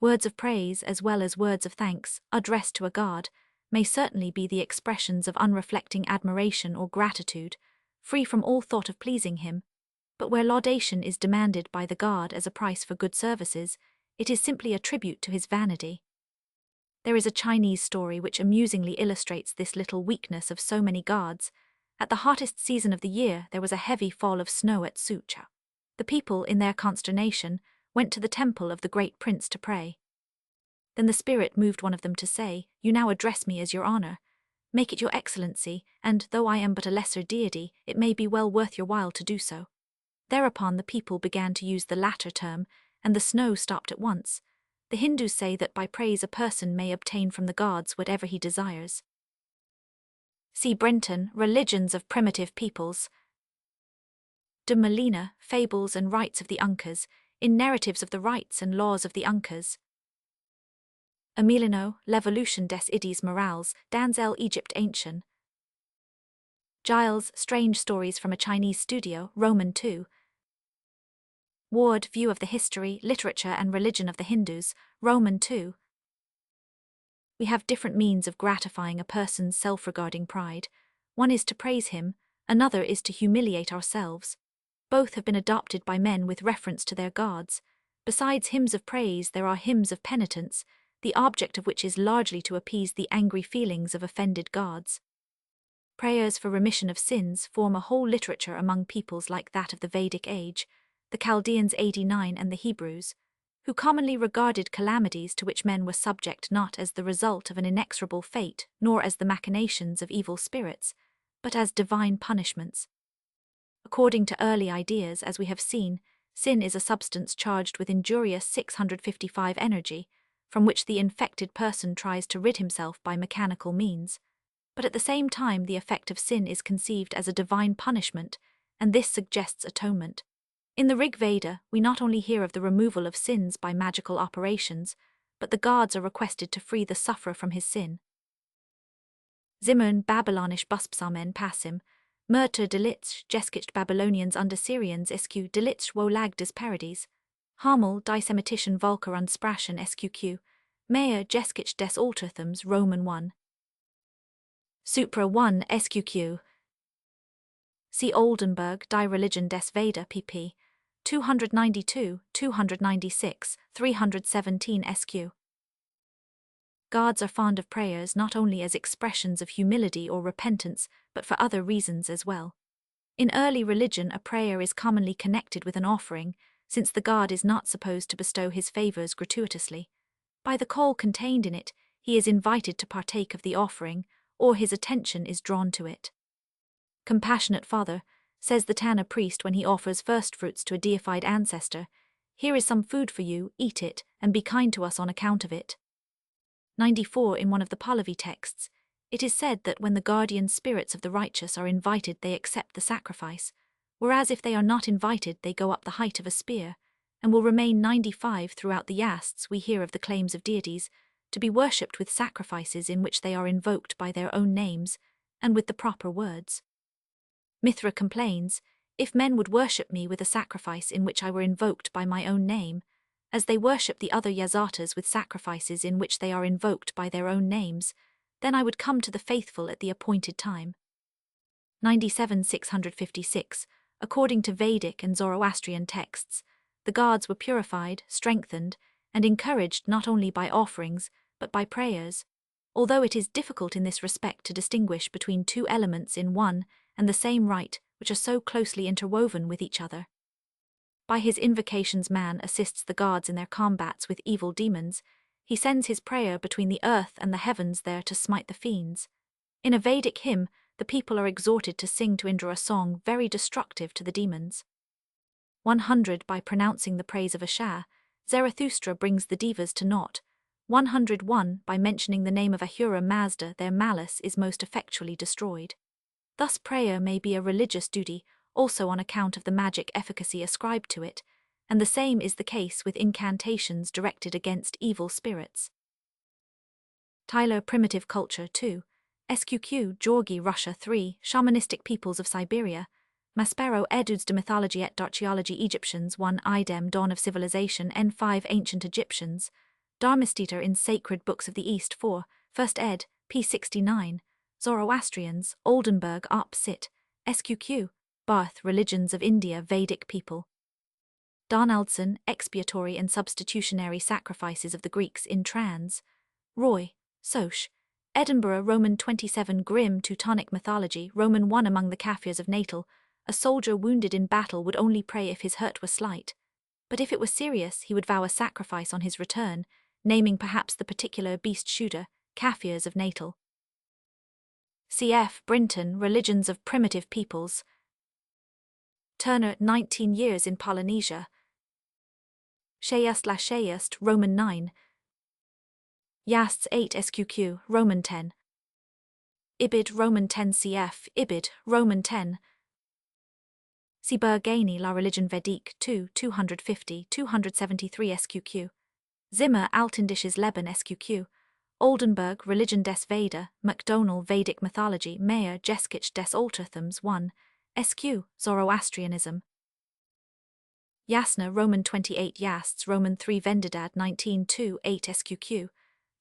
Words of praise, as well as words of thanks, addressed to a god, may certainly be the expressions of unreflecting admiration or gratitude, free from all thought of pleasing him, but where laudation is demanded by the god as a price for good services, it is simply a tribute to his vanity. There is a Chinese story which amusingly illustrates this little weakness of so many gods. At the hottest season of the year there was a heavy fall of snow at Sucha. The people, in their consternation, went to the temple of the great prince to pray. Then the spirit moved one of them to say, You now address me as your honor. Make it your excellency, and, though I am but a lesser deity, it may be well worth your while to do so. Thereupon the people began to use the latter term, and the snow stopped at once. The Hindus say that by praise a person may obtain from the gods whatever he desires. See Brenton, Religions of Primitive Peoples. De Molina, Fables and Rites of the Uncas, in Narratives of the Rites and Laws of the Uncas. Emiliano, L'Evolution des Idées Morales, Danzel Egypt Ancient. Giles, Strange Stories from a Chinese Studio, Roman 2. Ward, View of the History, Literature and Religion of the Hindus, Roman 2. We have different means of gratifying a person's self-regarding pride. One is to praise him, another is to humiliate ourselves. Both have been adopted by men with reference to their gods. Besides hymns of praise there are hymns of penitence, the object of which is largely to appease the angry feelings of offended gods. Prayers for remission of sins form a whole literature among peoples like that of the Vedic age, the Chaldeans 89 and the Hebrews, who commonly regarded calamities to which men were subject not as the result of an inexorable fate nor as the machinations of evil spirits, but as divine punishments. According to early ideas, as we have seen, sin is a substance charged with injurious 655 energy, from which the infected person tries to rid himself by mechanical means. But at the same time the effect of sin is conceived as a divine punishment, and this suggests atonement. In the Rig Veda, we not only hear of the removal of sins by magical operations, but the gods are requested to free the sufferer from his sin. Zimmern Babylonisch Buspsamen Passim, Murter delitsch Jeskicht Babylonians under Syrians SQ delitsch wo lag des Paradies, Hamel Dissemitischen Volker unsprachen SQQ, Mea Jeskicht des Altertums Roman 1. Supra 1 SQQ. See Oldenburg Die Religion des Veda pp. 292, 296, 317 SQ. Gods are fond of prayers not only as expressions of humility or repentance, but for other reasons as well. In early religion, a prayer is commonly connected with an offering, since the god is not supposed to bestow his favors gratuitously. By the call contained in it, he is invited to partake of the offering, or his attention is drawn to it. Compassionate Father, says the Tanna priest when he offers firstfruits to a deified ancestor, "Here is some food for you, eat it, and be kind to us on account of it." 94 in one of the Pahlavi texts, it is said that when the guardian spirits of the righteous are invited they accept the sacrifice, whereas if they are not invited they go up the height of a spear, and will remain 95 throughout the yasts we hear of the claims of deities, to be worshipped with sacrifices in which they are invoked by their own names, and with the proper words. Mithra complains, "If men would worship me with a sacrifice in which I were invoked by my own name, as they worship the other Yazatas with sacrifices in which they are invoked by their own names, then I would come to the faithful at the appointed time." 97-656, according to Vedic and Zoroastrian texts, the gods were purified, strengthened, and encouraged not only by offerings, but by prayers, although it is difficult in this respect to distinguish between two elements in one and the same rite which are so closely interwoven with each other. By his invocations man assists the gods in their combats with evil demons. He sends his prayer between the earth and the heavens there to smite the fiends. In a Vedic hymn, the people are exhorted to sing to Indra a song very destructive to the demons. 100 By pronouncing the praise of Ashur, Zarathustra brings the devas to naught. 101 By mentioning the name of Ahura Mazda their malice is most effectually destroyed. Thus prayer may be a religious duty, also on account of the magic efficacy ascribed to it, and the same is the case with incantations directed against evil spirits. Tyler Primitive Culture 2, SQQ Georgi Russia 3 Shamanistic Peoples of Siberia, Maspero Eduds de Mythology et d'Archaeologie Egyptians 1 Idem Dawn of Civilization N5 Ancient Egyptians, Dharmesteter in Sacred Books of the East 4, 1st ed., p. 69, Zoroastrians, Oldenburg Op. Cit., SQQ, Barth Religions of India Vedic People. Donaldson, Expiatory and Substitutionary Sacrifices of the Greeks in Trans. Roy, Soch, Edinburgh Roman 27 Grim Teutonic Mythology Roman 1 Among the Kafirs of Natal, a soldier wounded in battle would only pray if his hurt were slight, but if it was serious he would vow a sacrifice on his return, naming perhaps the particular beast shooter, Kafirs of Natal. C.F. Brinton, Religions of Primitive Peoples. Turner, 19 Years in Polynesia. Shayast Roman 9. Yasts 8 SQQ, Roman 10. Ibid Roman 10 CF, Ibid, Roman 10. Sibergani La Religion Vedique 2, 250, 273 SQQ. Zimmer Altindisches Leben SQQ. Oldenburg Religion des Veda, MacDonald Vedic Mythology Mayer Jeskich des Altertums 1, SQ, Zoroastrianism. Jasna Roman 28 Yasts Roman 3 Vendidad 19 2 8 SQQ.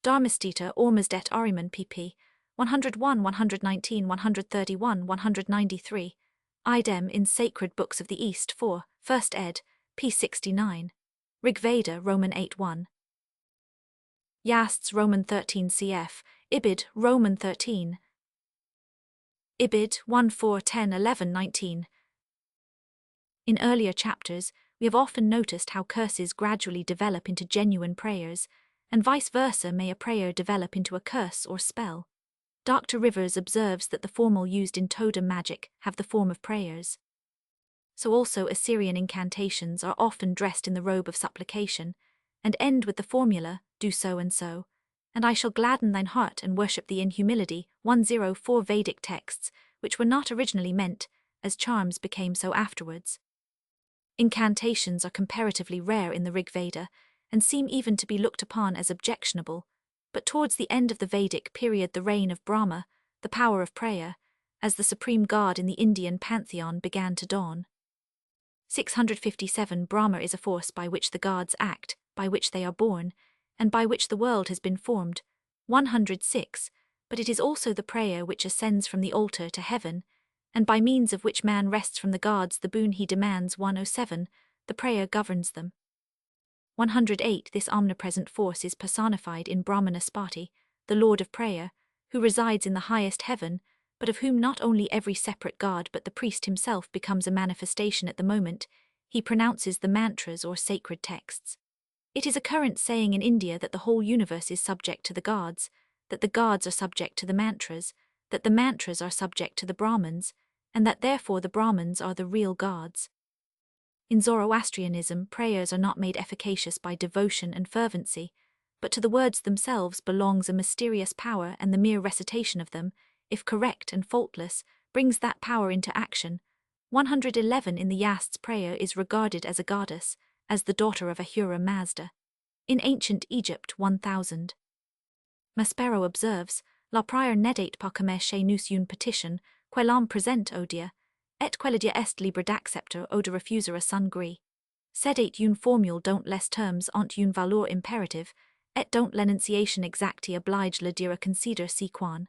Dharmesteter Ormasdet Ariman pp. 101 119 131 193. Idem in Sacred Books of the East 4, 1st ed., p. 69. Rigveda Roman 8 1. Yasts Roman 13 cf. Ibid Roman 13. Ibid 1 4 10 11 19. In earlier chapters, we have often noticed how curses gradually develop into genuine prayers, and vice versa may a prayer develop into a curse or spell. Dr. Rivers observes that the formal used in totem magic have the form of prayers. So also Assyrian incantations are often dressed in the robe of supplication, and end with the formula, do so, and I shall gladden thine heart and worship thee in humility, 104 Vedic texts, which were not originally meant, as charms became so afterwards. Incantations are comparatively rare in the Rig Veda, and seem even to be looked upon as objectionable, but towards the end of the Vedic period the reign of Brahma, the power of prayer, as the supreme god in the Indian pantheon began to dawn. 657 Brahma is a force by which the gods act, by which they are born, and by which the world has been formed. 106 But it is also the prayer which ascends from the altar to heaven, and by means of which man wrests from the gods the boon he demands. 107 The prayer governs them. 108 This omnipresent force is personified in Brahmanaspati, the Lord of Prayer, who resides in the highest heaven, but of whom not only every separate god but the priest himself becomes a manifestation at the moment he pronounces the mantras or sacred texts. It is a current saying in India that the whole universe is subject to the gods, that the gods are subject to the mantras, that the mantras are subject to the Brahmins, and that therefore the Brahmins are the real gods. In Zoroastrianism, prayers are not made efficacious by devotion and fervency, but to the words themselves belongs a mysterious power, and the mere recitation of them, if correct and faultless, brings that power into action. 111 in the Yast's prayer is regarded as a goddess, as the daughter of Ahura Mazda. In ancient Egypt 1000. Maspero observes, La prior nedet parcame chez nous une petition, quelam present odia, et quelladia est libre d'accepter ou de refuser a son gré. Sedet une formule dont les termes ont une valeur imperative, et dont l'énonciation exacte oblige le dire consider si quan.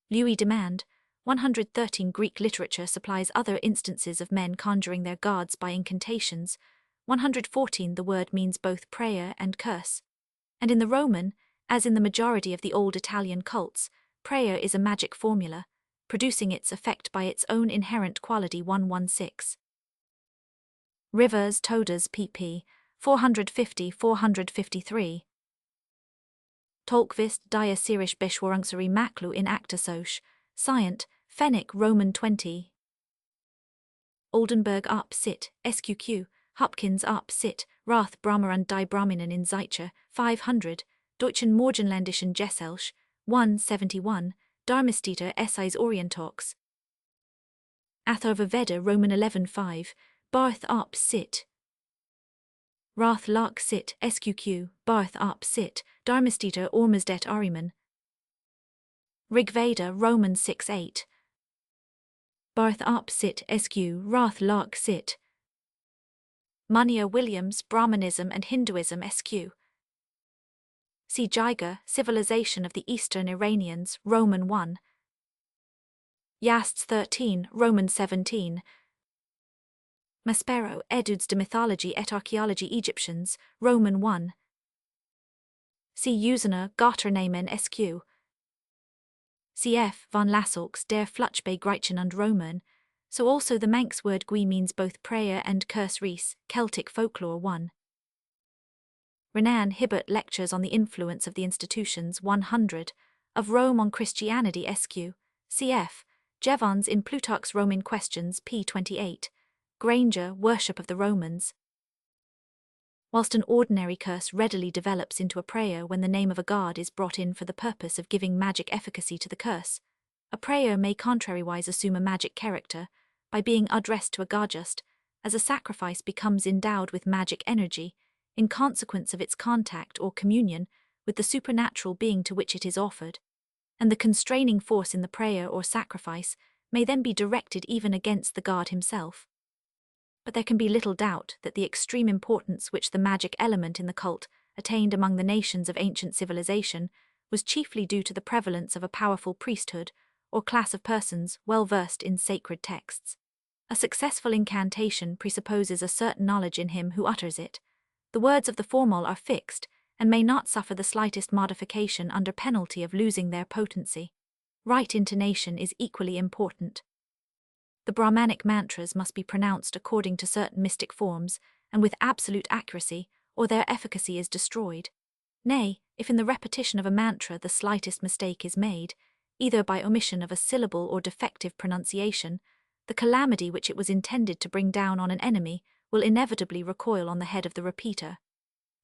Louis Demand, 113 Greek literature supplies other instances of men conjuring their gods by incantations. 114 The word means both prayer and curse. And in the Roman, as in the majority of the old Italian cults, prayer is a magic formula, producing its effect by its own inherent quality. 116. Rivers Todas pp. 450-453. Tolkvist dia Sirish Bishwarungsari Maklu in acta Soch, Scient, Fenwick Roman 20. Oldenburg up sit, SQQ, Hopkins up sit, Rath Brahma und die Brahminen in Zeitcher, 500, Deutschen Morgenländischen Gesellschaft, 171, Darmstädter Essays Orientalks. Atharva Veda Roman 11.5, Barth up sit. Rath Lark sit, SQQ, Barth up sit, Darmstädter Ormasdet Ariman. Rigveda Roman 6.8. Barth up sit, SQ, Rath Lark sit. Munya Williams Brahmanism and Hinduism SQ. See Jiga, Civilization of the Eastern Iranians, Roman 1. Yasts 13, Roman 17. Maspero, Etudes de Mythologie et Archaeologie Egyptians, Roman 1. See Usener, Gotternamen SQ. Cf. von Lassalks der Flutschbe Greichen und Roman, so also the Manx word gui means both prayer and curse res, Celtic folklore 1. Renan Hibbert Lectures on the Influence of the Institutions 100, of Rome on Christianity SQ, cf. Jevons in Plutarch's Roman Questions p. 28, Granger Worship of the Romans. Whilst an ordinary curse readily develops into a prayer when the name of a god is brought in for the purpose of giving magic efficacy to the curse, a prayer may contrariwise assume a magic character by being addressed to a godjust, as a sacrifice becomes endowed with magic energy in consequence of its contact or communion with the supernatural being to which it is offered, and the constraining force in the prayer or sacrifice may then be directed even against the god himself. But there can be little doubt that the extreme importance which the magic element in the cult attained among the nations of ancient civilization was chiefly due to the prevalence of a powerful priesthood or class of persons well versed in sacred texts. A successful incantation presupposes a certain knowledge in him who utters it. The words of the formula are fixed and may not suffer the slightest modification under penalty of losing their potency. Right intonation is equally important. The Brahmanic mantras must be pronounced according to certain mystic forms and with absolute accuracy, or their efficacy is destroyed. Nay, if in the repetition of a mantra the slightest mistake is made, either by omission of a syllable or defective pronunciation, the calamity which it was intended to bring down on an enemy will inevitably recoil on the head of the repeater.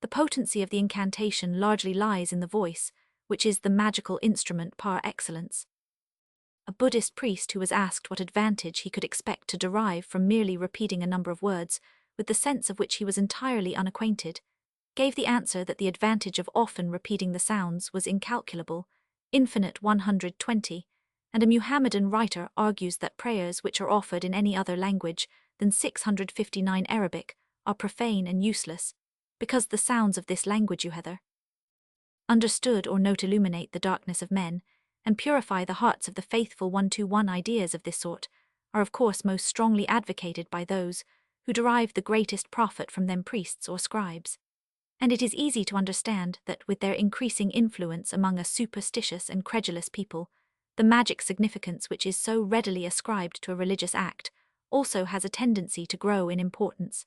The potency of the incantation largely lies in the voice, which is the magical instrument par excellence. A Buddhist priest who was asked what advantage he could expect to derive from merely repeating a number of words, with the sense of which he was entirely unacquainted, gave the answer that the advantage of often repeating the sounds was incalculable, infinite 120, and a Muhammadan writer argues that prayers which are offered in any other language than 659 Arabic are profane and useless, because the sounds of this language you understood or note illuminate the darkness of men, and purify the hearts of the faithful. 121 Ideas of this sort are of course most strongly advocated by those who derive the greatest profit from them, priests or scribes. And it is easy to understand that with their increasing influence among a superstitious and credulous people, the magic significance which is so readily ascribed to a religious act also has a tendency to grow in importance.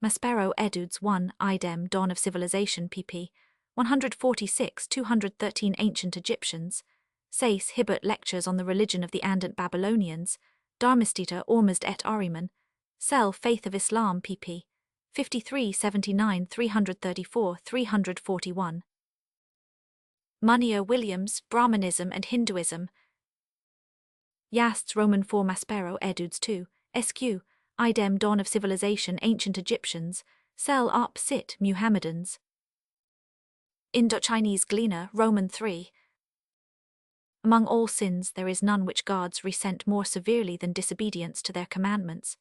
Maspero Eduards 1 Idem Dawn of Civilization pp. 146-213 Ancient Egyptians, Sayce Hibbert Lectures on the Religion of the Andant Babylonians, Dharmastita Ormazd et Ahriman, Cell Faith of Islam pp. 53-79 334-341. Munier Williams, Brahmanism and Hinduism. Yasts Roman 4 Maspero Eduards 2, SQ, Idem Dawn of Civilization Ancient Egyptians, Cell Up Sit Muhammadans. Indo-Chinese Gleaner, Roman 3. Among all sins there is none which gods resent more severely than disobedience to their commandments.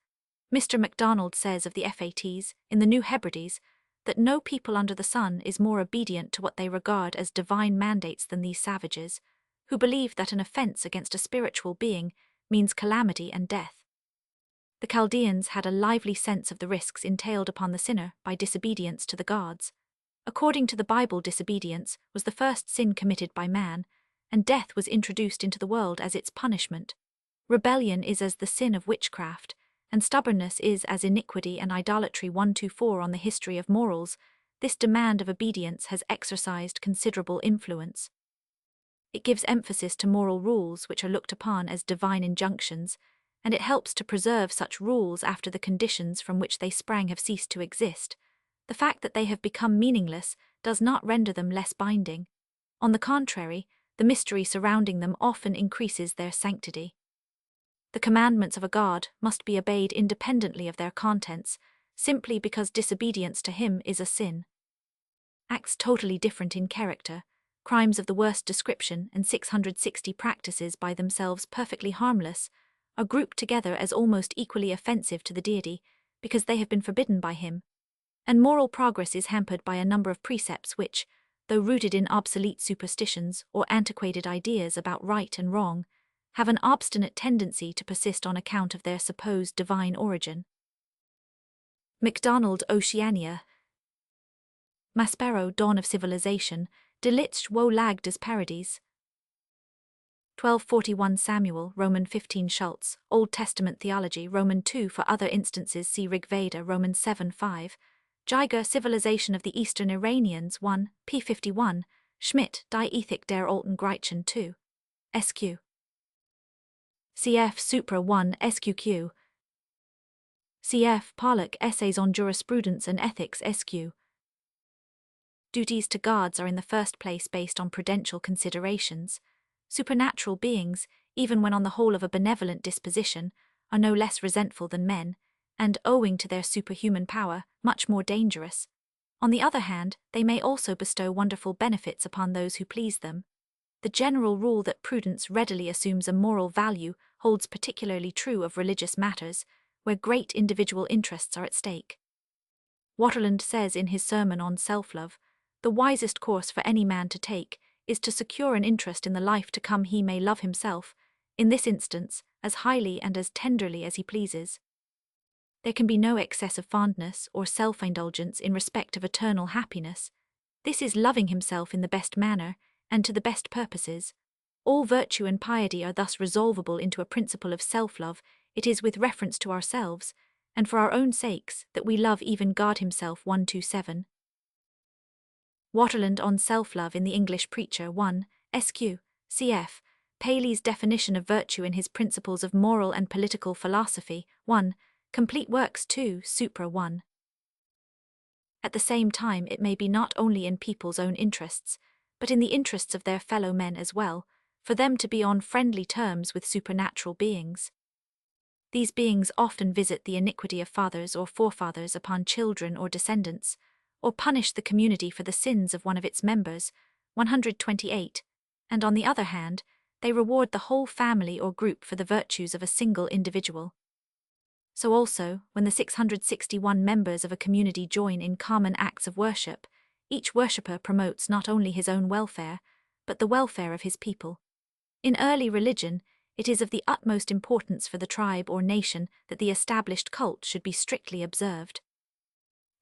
Mr. MacDonald says of the FATs, in the New Hebrides, that no people under the sun is more obedient to what they regard as divine mandates than these savages, who believe that an offense against a spiritual being means calamity and death. The Chaldeans had a lively sense of the risks entailed upon the sinner by disobedience to the gods. According to the Bible, disobedience was the first sin committed by man, and death was introduced into the world as its punishment. Rebellion is as the sin of witchcraft, and stubbornness is as iniquity and idolatry. 124 On the history of morals, this demand of obedience has exercised considerable influence. It gives emphasis to moral rules which are looked upon as divine injunctions, and it helps to preserve such rules after the conditions from which they sprang have ceased to exist. The fact that they have become meaningless does not render them less binding. On the contrary, the mystery surrounding them often increases their sanctity. The commandments of a god must be obeyed independently of their contents, simply because disobedience to him is a sin. Acts totally different in character, crimes of the worst description, and 660 practices by themselves perfectly harmless, are grouped together as almost equally offensive to the deity because they have been forbidden by him. And moral progress is hampered by a number of precepts which, though rooted in obsolete superstitions or antiquated ideas about right and wrong, have an obstinate tendency to persist on account of their supposed divine origin. MacDonald Oceania. Maspero Dawn of Civilization, Delitzsch wo lag des Paradies. 1241 Samuel, Roman 15 Schultz, Old Testament Theology, Roman 2 For other instances see Rig Veda, Roman 7-5, Jiger Civilization of the Eastern Iranians 1, p. 51, Schmidt, Die Ethik der Alten Griechen 2. SQ. Cf. Supra 1 SQQ. Cf. Pollock Essays on Jurisprudence and Ethics SQ. Duties to gods are in the first place based on prudential considerations. Supernatural beings, even when on the whole of a benevolent disposition, are no less resentful than men, and, owing to their superhuman power, much more dangerous. On the other hand, they may also bestow wonderful benefits upon those who please them. The general rule that prudence readily assumes a moral value holds particularly true of religious matters, where great individual interests are at stake. Waterland says in his sermon on self-love, "The wisest course for any man to take is to secure an interest in the life to come he may love himself, in this instance, as highly and as tenderly as he pleases. There can be no excess of fondness or self-indulgence in respect of eternal happiness. This is loving himself in the best manner, and to the best purposes. All virtue and piety are thus resolvable into a principle of self-love. It is with reference to ourselves, and for our own sakes, that we love even God himself. 127. Waterland on Self-Love in the English Preacher 1, SQ, cf. Paley's definition of virtue in his Principles of Moral and Political Philosophy 1, Complete Works 2, Supra 1. At the same time, it may be not only in people's own interests, but in the interests of their fellow men as well, for them to be on friendly terms with supernatural beings. These beings often visit the iniquity of fathers or forefathers upon children or descendants, or punish the community for the sins of one of its members, 128, and on the other hand, they reward the whole family or group for the virtues of a single individual. So also, when the 661 members of a community join in common acts of worship, each worshipper promotes not only his own welfare, but the welfare of his people. In early religion, it is of the utmost importance for the tribe or nation that the established cult should be strictly observed.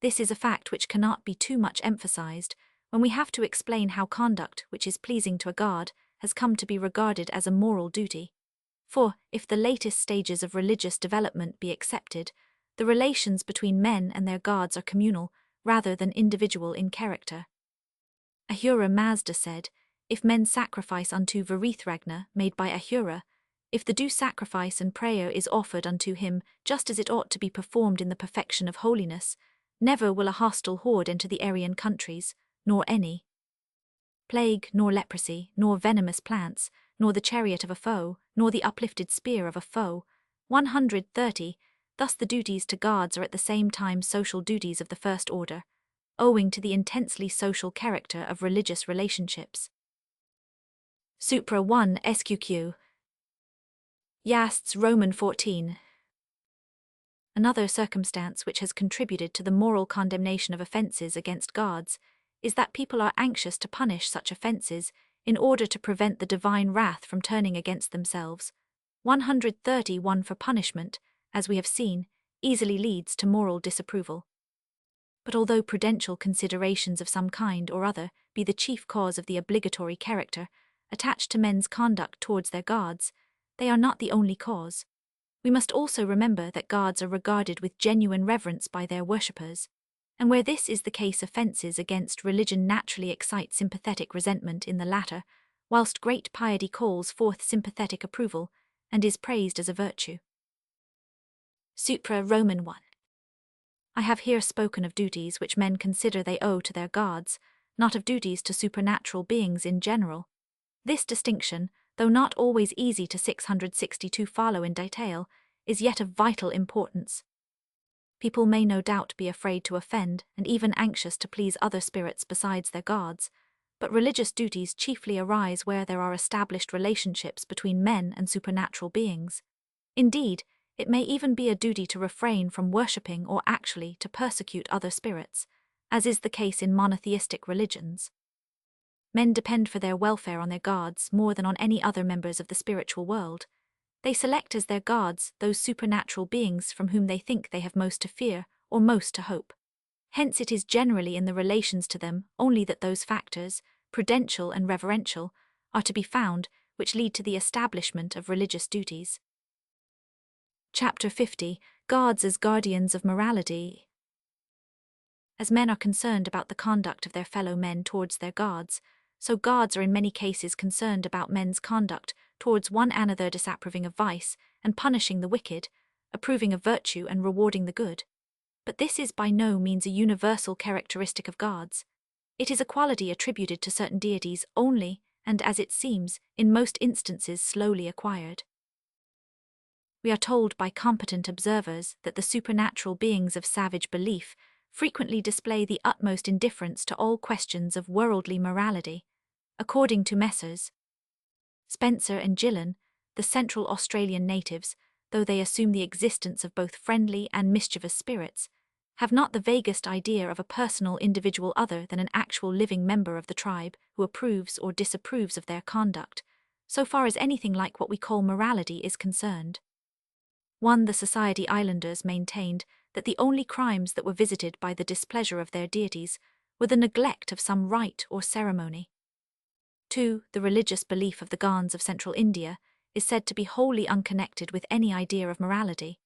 This is a fact which cannot be too much emphasized when we have to explain how conduct which is pleasing to a god has come to be regarded as a moral duty. For, if the latest stages of religious development be accepted, the relations between men and their gods are communal rather than individual in character. Ahura Mazda said, "If men sacrifice unto Varithragna made by Ahura, if the due sacrifice and prayer is offered unto him just as it ought to be performed in the perfection of holiness, never will a hostile horde enter the Aryan countries, nor any plague, nor leprosy, nor venomous plants, nor the chariot of a foe, nor the uplifted spear of a foe." 130. Thus the duties to gods are at the same time social duties of the first order, owing to the intensely social character of religious relationships. Supra 1 SQQ. Yasts Roman 14. Another circumstance which has contributed to the moral condemnation of offences against gods is that people are anxious to punish such offences in order to prevent the divine wrath from turning against themselves. 131 For punishment, as we have seen, easily leads to moral disapproval. But although prudential considerations of some kind or other be the chief cause of the obligatory character attached to men's conduct towards their gods, they are not the only cause. We must also remember that gods are regarded with genuine reverence by their worshippers, and where this is the case, offences against religion naturally excite sympathetic resentment in the latter, whilst great piety calls forth sympathetic approval and is praised as a virtue. Supra Roman 1. I have here spoken of duties which men consider they owe to their gods, not of duties to supernatural beings in general. This distinction, though not always easy to 662 follow in detail, is yet of vital importance. People may no doubt be afraid to offend and even anxious to please other spirits besides their gods, but religious duties chiefly arise where there are established relationships between men and supernatural beings. Indeed, it may even be a duty to refrain from worshipping or actually to persecute other spirits, as is the case in monotheistic religions. Men depend for their welfare on their gods more than on any other members of the spiritual world. They select as their gods those supernatural beings from whom they think they have most to fear or most to hope. Hence it is generally in the relations to them only that those factors, prudential and reverential, are to be found which lead to the establishment of religious duties. Chapter 50. Gods as Guardians of Morality. As men are concerned about the conduct of their fellow men towards their gods, so gods are in many cases concerned about men's conduct towards one another, disapproving of vice and punishing the wicked, approving of virtue and rewarding the good. But this is by no means a universal characteristic of gods. It is a quality attributed to certain deities only, and as it seems, in most instances slowly acquired. We are told by competent observers that the supernatural beings of savage belief frequently display the utmost indifference to all questions of worldly morality. According to Messrs. Spencer and Gillen, the Central Australian natives, though they assume the existence of both friendly and mischievous spirits, have not the vaguest idea of a personal individual other than an actual living member of the tribe who approves or disapproves of their conduct, so far as anything like what we call morality is concerned. The Society Islanders maintained that the only crimes that were visited by the displeasure of their deities were the neglect of some rite or ceremony. 2. The religious belief of the Gans of Central India is said to be wholly unconnected with any idea of morality.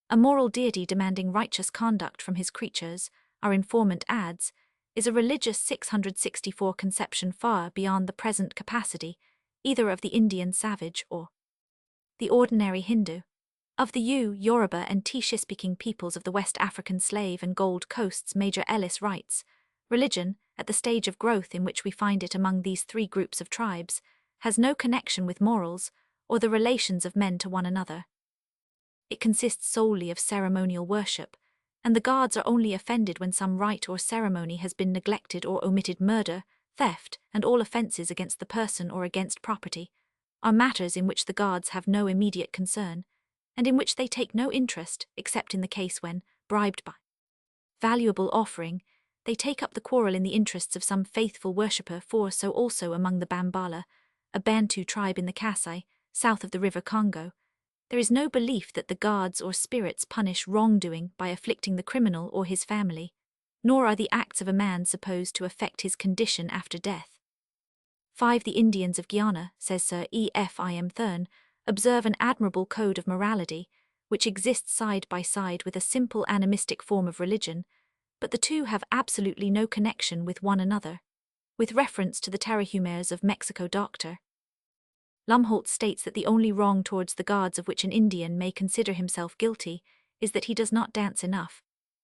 A moral deity demanding righteous conduct from his creatures, our informant adds, is a religious 664 conception far beyond the present capacity, either of the Indian savage or the ordinary Hindu. Of the Yoruba and Tisha-speaking peoples of the West African slave and Gold Coasts, Major Ellis writes, religion, at the stage of growth in which we find it among these three groups of tribes, has no connection with morals or the relations of men to one another. It consists solely of ceremonial worship, and the gods are only offended when some rite or ceremony has been neglected or omitted. Murder, theft, and all offences against the person or against property are matters in which the gods have no immediate concern, and in which they take no interest except in the case when, bribed by valuable offering, they take up the quarrel in the interests of some faithful worshipper. For so also among the Bambala, a Bantu tribe in the Kasai, south of the river Congo, there is no belief that the gods or spirits punish wrongdoing by afflicting the criminal or his family. nor are the acts of a man supposed to affect his condition after death. 5. The Indians of Guyana, says Sir E. F. I. M. Thurn, observe an admirable code of morality, which exists side by side with a simple animistic form of religion, but the two have absolutely no connection with one another. With reference to the Tarahumers of Mexico, Dr. Lumholtz states that the only wrong towards the gods of which an Indian may consider himself guilty is that he does not dance enough.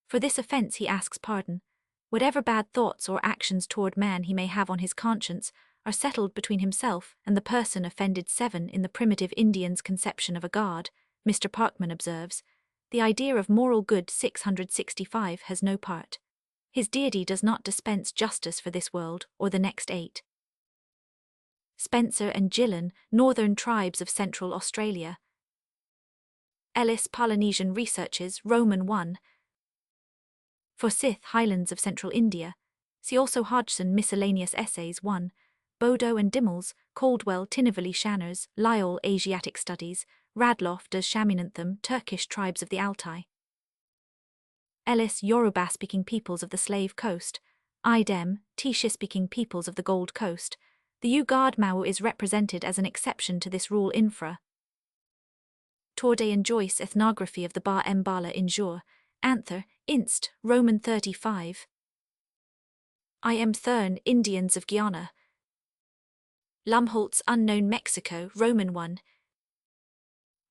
For this offense he asks pardon. Whatever bad thoughts or actions toward man he may have on his conscience are settled between himself and the person offended. 7. In the primitive Indian's conception of a god, Mr. Parkman observes, the idea of moral good 665 has no part. His deity does not dispense justice for this world or the next 8. Spencer and Gillan, Northern Tribes of Central Australia. Ellis, Polynesian Researches, Roman 1. Forsyth, Highlands of Central India. See also Hodgson, Miscellaneous Essays 1. Bodo and Dimmels, Caldwell, Tinnevelly Shanners, Lyell, Asiatic Studies, Radloff, Does Shaminantham, Turkish Tribes of the Altai. Ellis, Yoruba-speaking peoples of the Slave Coast. Idem, Tisha-speaking peoples of the Gold Coast. The U-God Mau is represented as an exception to this rule. Infra. Torday and Joyce, Ethnography of the Ba Mbala Injur, Anther, Inst, Roman 35. I. M. Thurn, Indians of Guyana. Lumholtz, Unknown Mexico, Roman 1.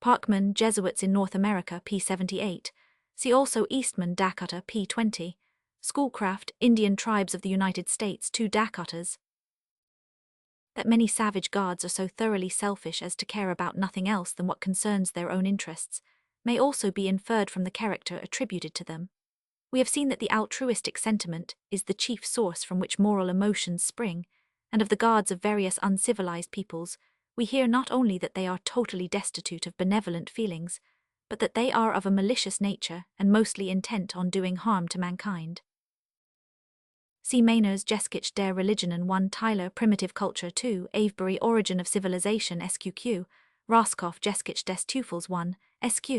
Parkman, Jesuits in North America, p. 78. See also Eastman, Dakota, p. 20. Schoolcraft, Indian Tribes of the United States, 2 Dakotas. That many savage gods are so thoroughly selfish as to care about nothing else than what concerns their own interests, may also be inferred from the character attributed to them. We have seen that the altruistic sentiment is the chief source from which moral emotions spring, and of the gods of various uncivilized peoples, we hear not only that they are totally destitute of benevolent feelings, but that they are of a malicious nature and mostly intent on doing harm to mankind. See Mayners, Geskich der Religionen 1. Tyler, Primitive Culture 2. Avebury, Origin of Civilization SQQ. Roscoff, Geskich des Teufels 1. SQ.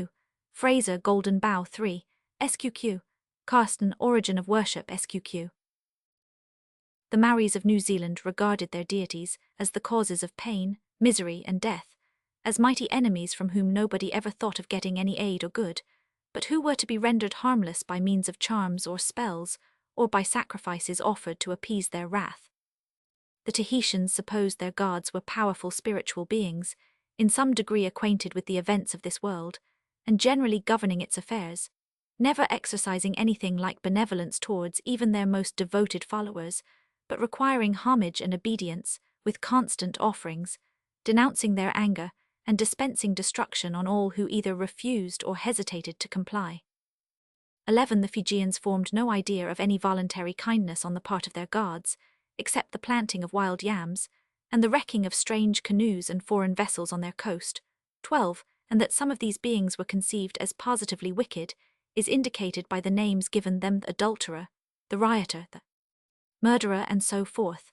Fraser, Golden Bough 3. SQQ. Carsten, Origin of Worship SQQ. The Maoris of New Zealand regarded their deities as the causes of pain, misery, and death, as mighty enemies from whom nobody ever thought of getting any aid or good, but who were to be rendered harmless by means of charms or spells, or by sacrifices offered to appease their wrath. The Tahitians supposed their gods were powerful spiritual beings, in some degree acquainted with the events of this world, and generally governing its affairs, never exercising anything like benevolence towards even their most devoted followers, but requiring homage and obedience, with constant offerings, denouncing their anger, and dispensing destruction on all who either refused or hesitated to comply. 11. The Fijians formed no idea of any voluntary kindness on the part of their gods, except the planting of wild yams, and the wrecking of strange canoes and foreign vessels on their coast. 12. And that some of these beings were conceived as positively wicked, is indicated by the names given them: the adulterer, the rioter, the murderer, and so forth.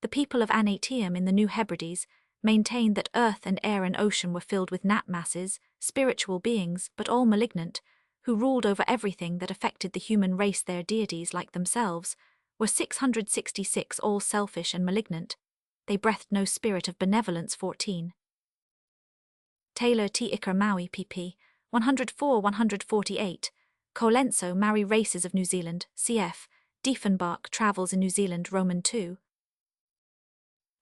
The people of Anatium in the New Hebrides maintained that earth and air and ocean were filled with gnat masses, spiritual beings, but all malignant, who ruled over everything that affected the human race. Their deities, like themselves, were 666, all selfish and malignant. They breathed no spirit of benevolence. 14. Taylor T. Iker Maui pp. 104-148. Colenso, Maori Races of New Zealand, cf. Diefenbach, Travels in New Zealand, Roman 2.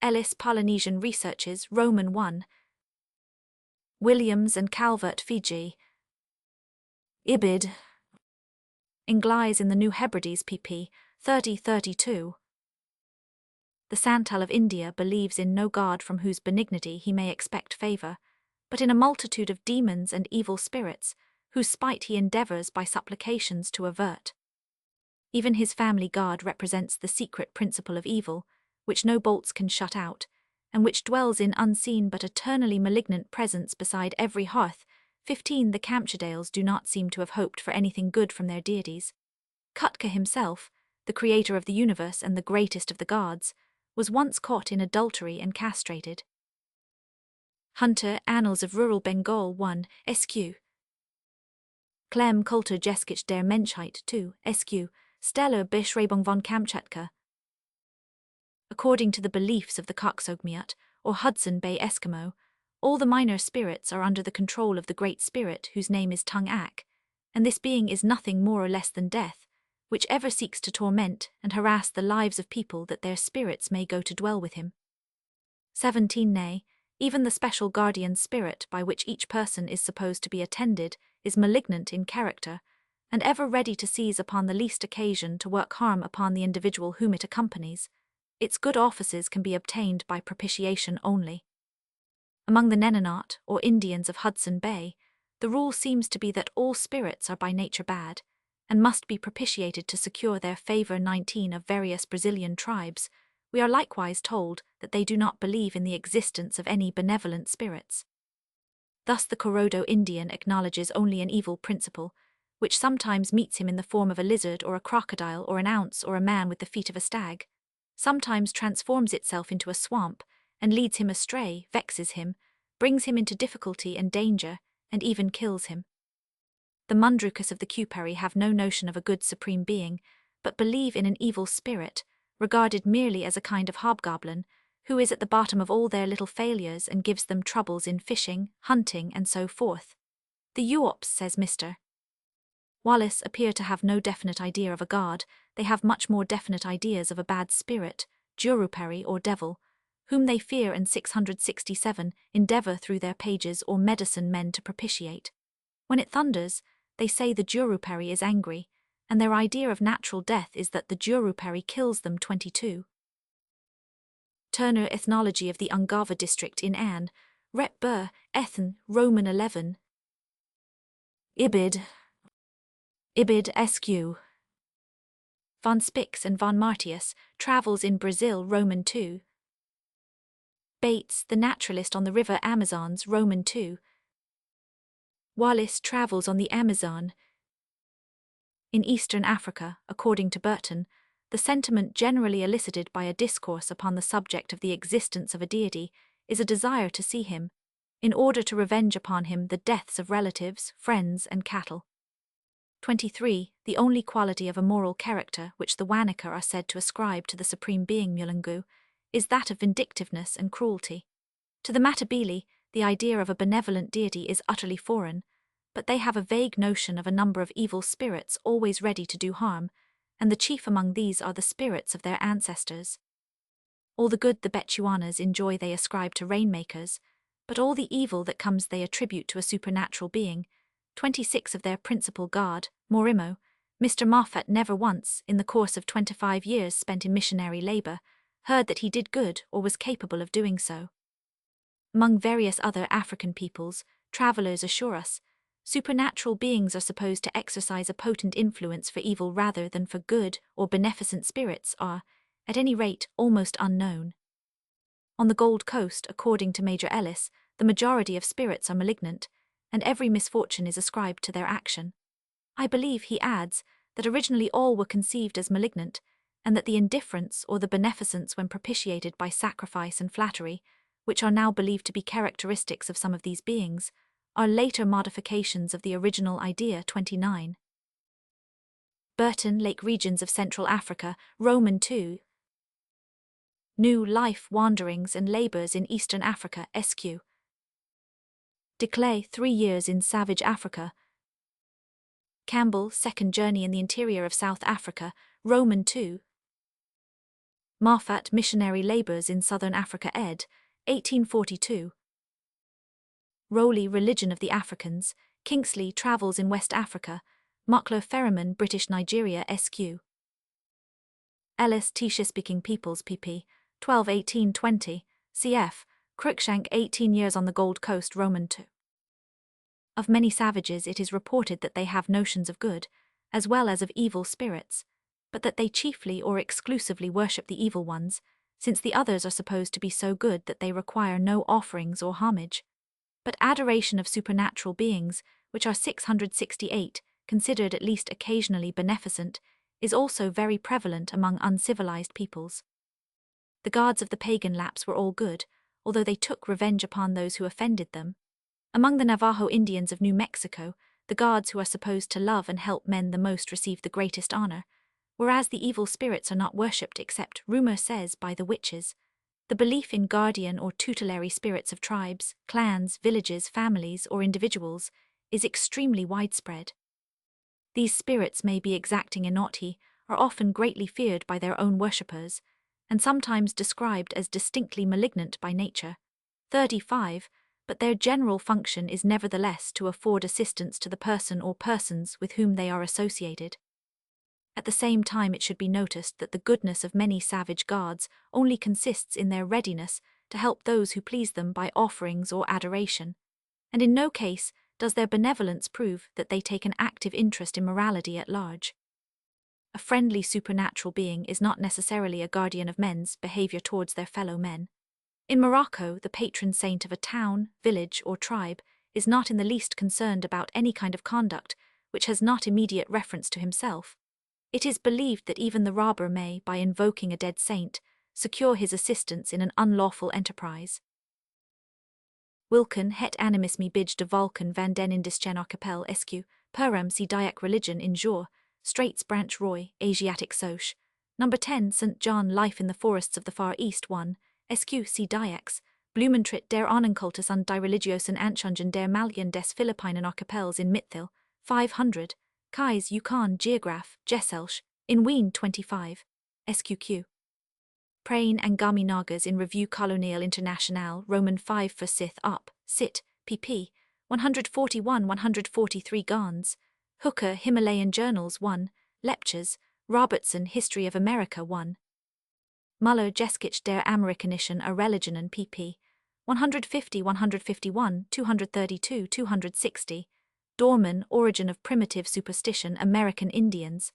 Ellis, Polynesian Researches, Roman 1. Williams and Calvert, Fiji. Ibid. Inglis in the New Hebrides, pp. 30-32. The Santal of India believes in no god from whose benignity he may expect favour, but in a multitude of demons and evil spirits, whose spite he endeavours by supplications to avert. Even his family god represents the secret principle of evil, which no bolts can shut out, and which dwells in unseen but eternally malignant presence beside every hearth. 15. The Kamtschadales do not seem to have hoped for anything good from their deities. Kutka himself, the creator of the universe and the greatest of the gods, was once caught in adultery and castrated. Hunter, Annals of Rural Bengal 1, SQ. Clem Coulter Geskich der Menschheit 2, SQ. Stellar Beschreibung von Kamchatka. According to the beliefs of the Kaksogmiut, or Hudson Bay Eskimo, all the minor spirits are under the control of the Great Spirit whose name is Tung Ak, and this being is nothing more or less than death, which ever seeks to torment and harass the lives of people that their spirits may go to dwell with him. 17 Nay, even the special guardian spirit by which each person is supposed to be attended is malignant in character, and ever ready to seize upon the least occasion to work harm upon the individual whom it accompanies. Its good offices can be obtained by propitiation only. Among the Nenonot, or Indians of Hudson Bay, the rule seems to be that all spirits are by nature bad, and must be propitiated to secure their favor. 19 Of various Brazilian tribes, we are likewise told that they do not believe in the existence of any benevolent spirits. Thus the Corodo Indian acknowledges only an evil principle, which sometimes meets him in the form of a lizard or a crocodile or an ounce or a man with the feet of a stag, sometimes transforms itself into a swamp, and leads him astray, vexes him, brings him into difficulty and danger, and even kills him. The Mundrukas of the Kupari have no notion of a good supreme being, but believe in an evil spirit, regarded merely as a kind of hobgoblin, who is at the bottom of all their little failures and gives them troubles in fishing, hunting, and so forth. The Uops, says Mr. Wallace, appear to have no definite idea of a god, they have much more definite ideas of a bad spirit, Jurupari or devil, whom they fear, and 667 endeavor through their pages or medicine men to propitiate. When it thunders, they say the Jurupari is angry, and their idea of natural death is that the Jurupari kills them. 22. Turner Ethnology of the Ungava district in Anne, Rep Burr, Ethen, Roman 11. Ibid SQ. Von Spix and von Martius, Travels in Brazil, Roman 2. Bates, the naturalist on the river Amazons, Roman 2. Wallace, Travels on the Amazon. In Eastern Africa, according to Burton, the sentiment generally elicited by a discourse upon the subject of the existence of a deity is a desire to see him, in order to revenge upon him the deaths of relatives, friends, and cattle. 23. The only quality of a moral character which the Wanaka are said to ascribe to the supreme being Mulungu is that of vindictiveness and cruelty. To the Matabele, the idea of a benevolent deity is utterly foreign, but they have a vague notion of a number of evil spirits always ready to do harm, and the chief among these are the spirits of their ancestors. All the good the Bechuanas enjoy they ascribe to rainmakers, but all the evil that comes they attribute to a supernatural being. 26 Of their principal god, Morimo, Mr. Moffat never once, in the course of 25 years spent in missionary labor, heard that he did good or was capable of doing so. Among various other African peoples, travelers assure us, supernatural beings are supposed to exercise a potent influence for evil rather than for good, or beneficent spirits are, at any rate, almost unknown. On the Gold Coast, according to Major Ellis, the majority of spirits are malignant, and every misfortune is ascribed to their action. I believe, he adds, that originally all were conceived as malignant, and that the indifference or the beneficence when propitiated by sacrifice and flattery, which are now believed to be characteristics of some of these beings, are later modifications of the original idea. 29. Burton, Lake Regions of Central Africa, Roman 2. New Life, Wanderings and Labours in Eastern Africa, SQ. De Clay, 3 years in Savage Africa. Campbell, Second Journey in the Interior of South Africa, Roman 2. Moffat, Missionary Labours in Southern Africa, ed. 1842. Rowley, Religion of the Africans. Kingsley, Travels in West Africa. Mockler Ferryman, British Nigeria, SQ. Ellis, Tisha Speaking Peoples, pp. 12 1820, cf. Cruikshank, 18 years on the Gold Coast, Roman 2. Of many savages it is reported that they have notions of good, as well as of evil spirits, but that they chiefly or exclusively worship the evil ones, since the others are supposed to be so good that they require no offerings or homage. But adoration of supernatural beings, which are 668, considered at least occasionally beneficent, is also very prevalent among uncivilized peoples. The gods of the pagan Lapps were all good, although they took revenge upon those who offended them. Among the Navajo Indians of New Mexico, the gods who are supposed to love and help men the most receive the greatest honor, whereas the evil spirits are not worshipped except, rumor says, by the witches. The belief in guardian or tutelary spirits of tribes, clans, villages, families, or individuals is extremely widespread. These spirits may be exacting in naughty, are often greatly feared by their own worshippers, and sometimes described as distinctly malignant by nature. 35. But their general function is nevertheless to afford assistance to the person or persons with whom they are associated. At the same time, it should be noticed that the goodness of many savage gods only consists in their readiness to help those who please them by offerings or adoration, and in no case does their benevolence prove that they take an active interest in morality at large. A friendly supernatural being is not necessarily a guardian of men's behavior towards their fellow men. In Morocco, the patron saint of a town, village, or tribe is not in the least concerned about any kind of conduct which has not immediate reference to himself. It is believed that even the robber may, by invoking a dead saint, secure his assistance in an unlawful enterprise. Wilken het animisme bij de Vulcan van den Indischen archipel SQ, Puram si Dayak religion in Jour, Straits Branch Roy, Asiatic Soch. Number 10 St. John Life in the Forests of the Far East 1, SQ si Dayaks, Blumentritt der Ahnenkultus und die Religiosen Anschungen der Malayen des Philippinen Archipels in Mitthil, 500, Kais Yukon Geograph, Gesellsch, in Wien 25, SQQ. Prain and Gami Nagas in Revue Coloniale Internationale Roman 5 for Sith Up, Sit, pp. 141-143 Gans, Hooker Himalayan Journals 1, Leptures, Robertson History of America 1. Muller Geskich der Amerikanischen Religionen pp. 150-151, 232-260, Dorman Origin of Primitive Superstition American Indians,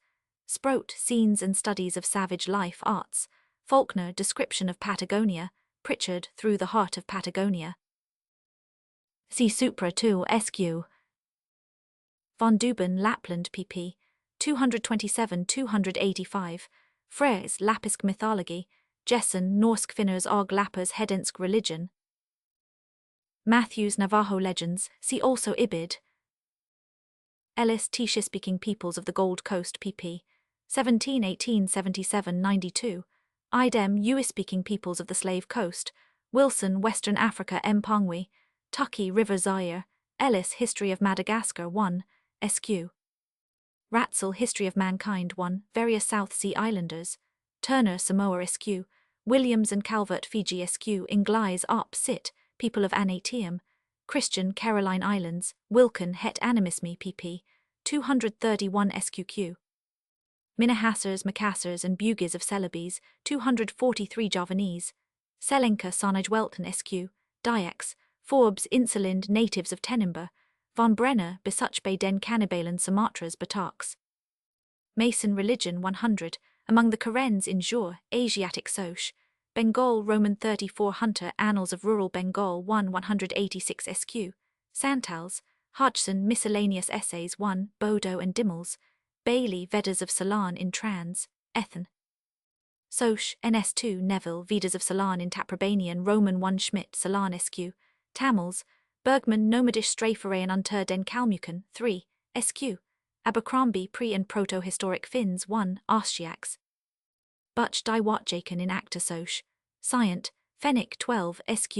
Sproat Scenes and Studies of Savage Life Arts, Faulkner Description of Patagonia, Pritchard Through the Heart of Patagonia. See Supra 2 SQ. Von Duben Lapland pp. 227-285, Freyrs Lapisk Mythology, Jessen Norsk Finners og Lappers Hedensk Religion. Matthews Navajo Legends, see also Ibid. Ellis Tisha Speaking Peoples of the Gold Coast pp. 17 1877 92, Idem US Speaking Peoples of the Slave Coast, Wilson Western Africa Mpongwe, Tucky River Zaire, Ellis History of Madagascar 1, SQ. Ratzel History of Mankind 1, Various South Sea Islanders, Turner Samoa SQ, Williams and Calvert Fiji SQ, Inglise Op Sit, People of Anatium, Christian Caroline Islands, Wilken Het Animisme pp. 231 SQQ. Minnehassers, Macassars and Bugis of Celebes, 243 Javanese, Selenka Sonaj Welton SQ, Dyaks, Forbes Inselind Natives of Tenimba, Von Brenner Besuch Bay Den Cannibalen Sumatras Bataks. Mason Religion 100, among the Karens in Jour, Asiatic Soch, Bengal Roman 34 Hunter Annals of Rural Bengal 1 186 SQ, Santals, Hodgson Miscellaneous Essays 1, Bodo and Dimmels, Bailey Vedas of Ceylon in Trans, Ethen. Soch, NS2 Neville Vedas of Ceylon in Taprobanian Roman 1 Schmidt Ceylon SQ, Tamils, Bergman Nomadish Straferayan Unter den Kalmuken 3, SQ, Abercrombie Pre- and Proto-Historic Finns 1, Arshiaks. Butch Diwatjaken in Acta Soch, Scient, Fenwick 12, SQ,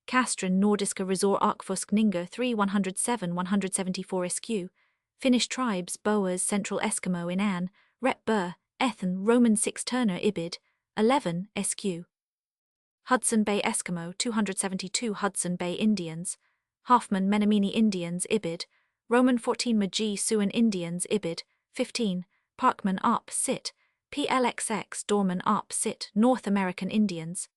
Castron Nordiska Resor Arkfusk Ninger 3 107-174 SQ, Finnish Tribes Boers Central Eskimo in Anne, Rep Burr, Ethen Roman 6 Turner Ibid, 11, SQ. Hudson Bay Eskimo 272 Hudson Bay Indians, Hoffman Menominee Indians Ibid, Roman 14 Magi Siouan Indians Ibid, 15, Parkman Op Sit, PLXX Dorman Op Sit North American Indians.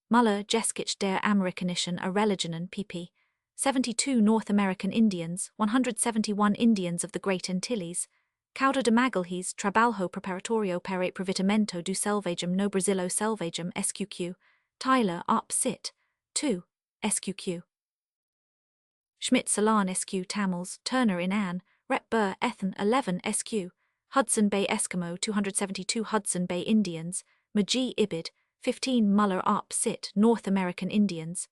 Muller Geskich der Amerikanischen Religionen pp. 72 North American Indians, 171 Indians of the Great Antilles, Cauda de Magalhães Trabalho Preparatorio para o Provitamento do Selvagem no Brasilo Selvagem SQQ, Tyler Op Sit, 2, SQQ. Schmidt Ceylon SQ Tamils, Turner in Anne, Rep Burr Ethen 11 SQ, Hudson Bay Eskimo 272 Hudson Bay Indians, Magi Ibid, 15 Muller Op Sit North American Indians.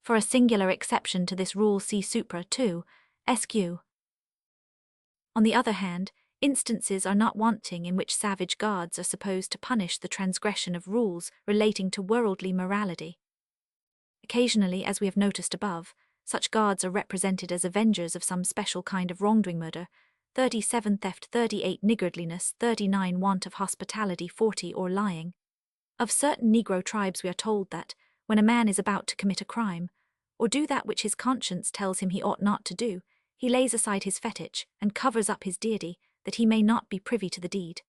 For a singular exception to this rule see Supra 2, SQ. On the other hand, Instances are not wanting in which savage gods are supposed to punish the transgression of rules relating to worldly morality. Occasionally, as we have noticed above, such gods are represented as avengers of some special kind of wrongdoing: murder, 37 theft, 38 niggardliness, 39 want of hospitality, 40 or lying. Of certain Negro tribes we are told that, when a man is about to commit a crime, or do that which his conscience tells him he ought not to do, he lays aside his fetish and covers up his deity, that he may not be privy to the deed.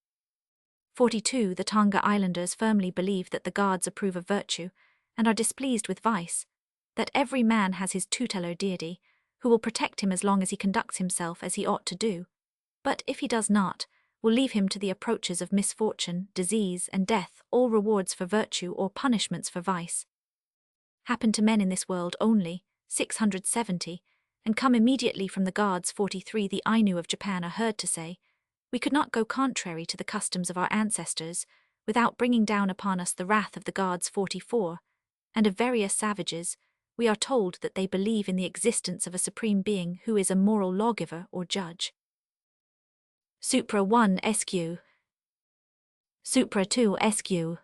42. The Tonga Islanders firmly believe that the gods approve of virtue, and are displeased with vice, that every man has his tutelar deity, who will protect him as long as he conducts himself as he ought to do, but if he does not, will leave him to the approaches of misfortune, disease, and death, all rewards for virtue or punishments for vice. Happen to men in this world only, 670, and come immediately from the gods. 43. The Ainu of Japan are heard to say, "We could not go contrary to the customs of our ancestors, without bringing down upon us the wrath of the gods." 44. And of various savages, we are told that they believe in the existence of a supreme being who is a moral lawgiver or judge. Supra 1 SQ. Supra 2 SQ.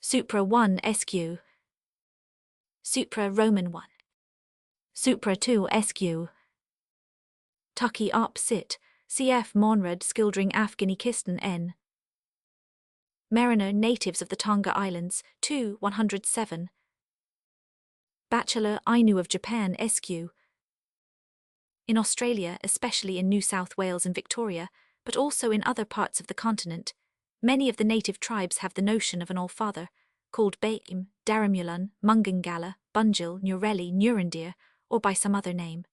Supra 1 SQ. Supra Roman 1. Supra 2 SQ. Tucky op sit, cf. Monrad Skildring Afghanikistan N. Mariner Natives of the Tonga Islands, 2 107. Bachelor Ainu of Japan SQ. In Australia, especially in New South Wales and Victoria, but also in other parts of the continent, many of the native tribes have the notion of an All-Father, called Baim, Daramulan, Mungangala, Bunjil, Nureli, Nurendir, or by some other name.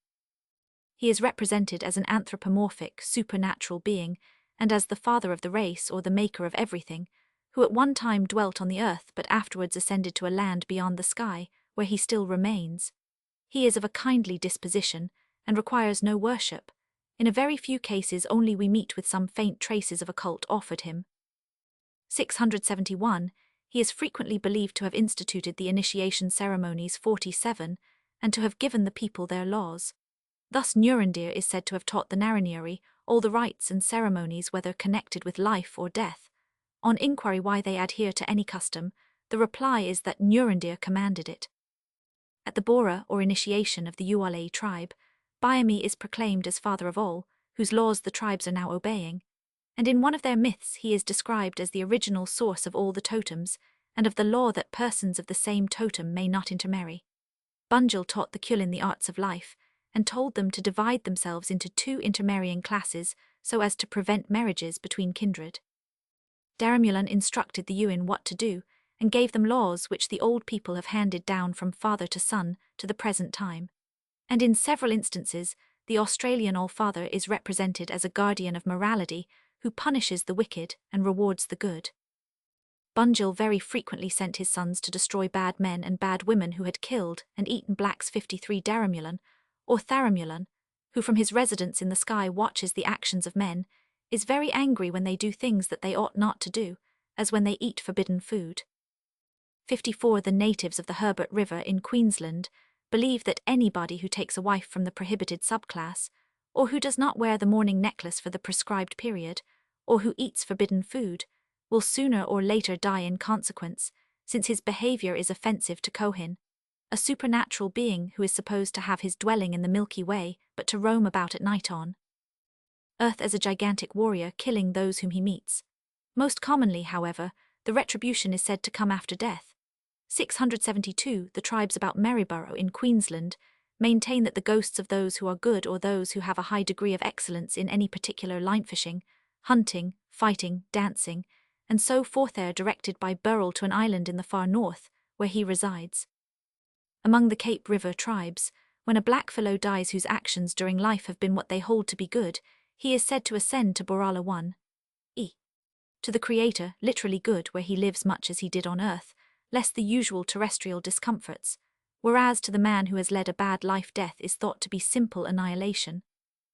He is represented as an anthropomorphic, supernatural being, and as the father of the race or the maker of everything, who at one time dwelt on the earth but afterwards ascended to a land beyond the sky, where he still remains. He is of a kindly disposition, and requires no worship. In a very few cases only we meet with some faint traces of a cult offered him. 671. He is frequently believed to have instituted the initiation ceremonies. 47, and to have given the people their laws. Thus Nurendir is said to have taught the Naranieri all the rites and ceremonies whether connected with life or death. On inquiry why they adhere to any custom, the reply is that Nurendir commanded it. At the Bora or initiation of the Ualei tribe, Biami is proclaimed as father of all, whose laws the tribes are now obeying, and in one of their myths he is described as the original source of all the totems, and of the law that persons of the same totem may not intermarry. Bunjil taught the Kulin the arts of life, and told them to divide themselves into 2 intermarrying classes so as to prevent marriages between kindred. Daramulan instructed the Yuin what to do, and gave them laws which the old people have handed down from father to son to the present time. And in several instances, the Australian All-Father is represented as a guardian of morality who punishes the wicked and rewards the good. Bunjil very frequently sent his sons to destroy bad men and bad women who had killed and eaten blacks. 53 Daramulan, or Tharamulan, who from his residence in the sky watches the actions of men, is very angry when they do things that they ought not to do, as when they eat forbidden food. 54 The natives of the Herbert River in Queensland believe that anybody who takes a wife from the prohibited subclass, or who does not wear the mourning necklace for the prescribed period, or who eats forbidden food, will sooner or later die in consequence, since his behavior is offensive to Kohin, a supernatural being who is supposed to have his dwelling in the Milky Way but to roam about at night on Earth as a gigantic warrior killing those whom he meets. Most commonly, however, the retribution is said to come after death. 672 The tribes about Maryborough in Queensland maintain that the ghosts of those who are good or those who have a high degree of excellence in any particular line fishing, hunting, fighting, dancing, and so forth are directed by Burrell to an island in the far north, where he resides. Among the Cape River tribes, when a blackfellow dies whose actions during life have been what they hold to be good, he is said to ascend to Borala 1. To the Creator, literally good where he lives much as he did on earth, less the usual terrestrial discomforts, whereas to the man who has led a bad life death is thought to be simple annihilation.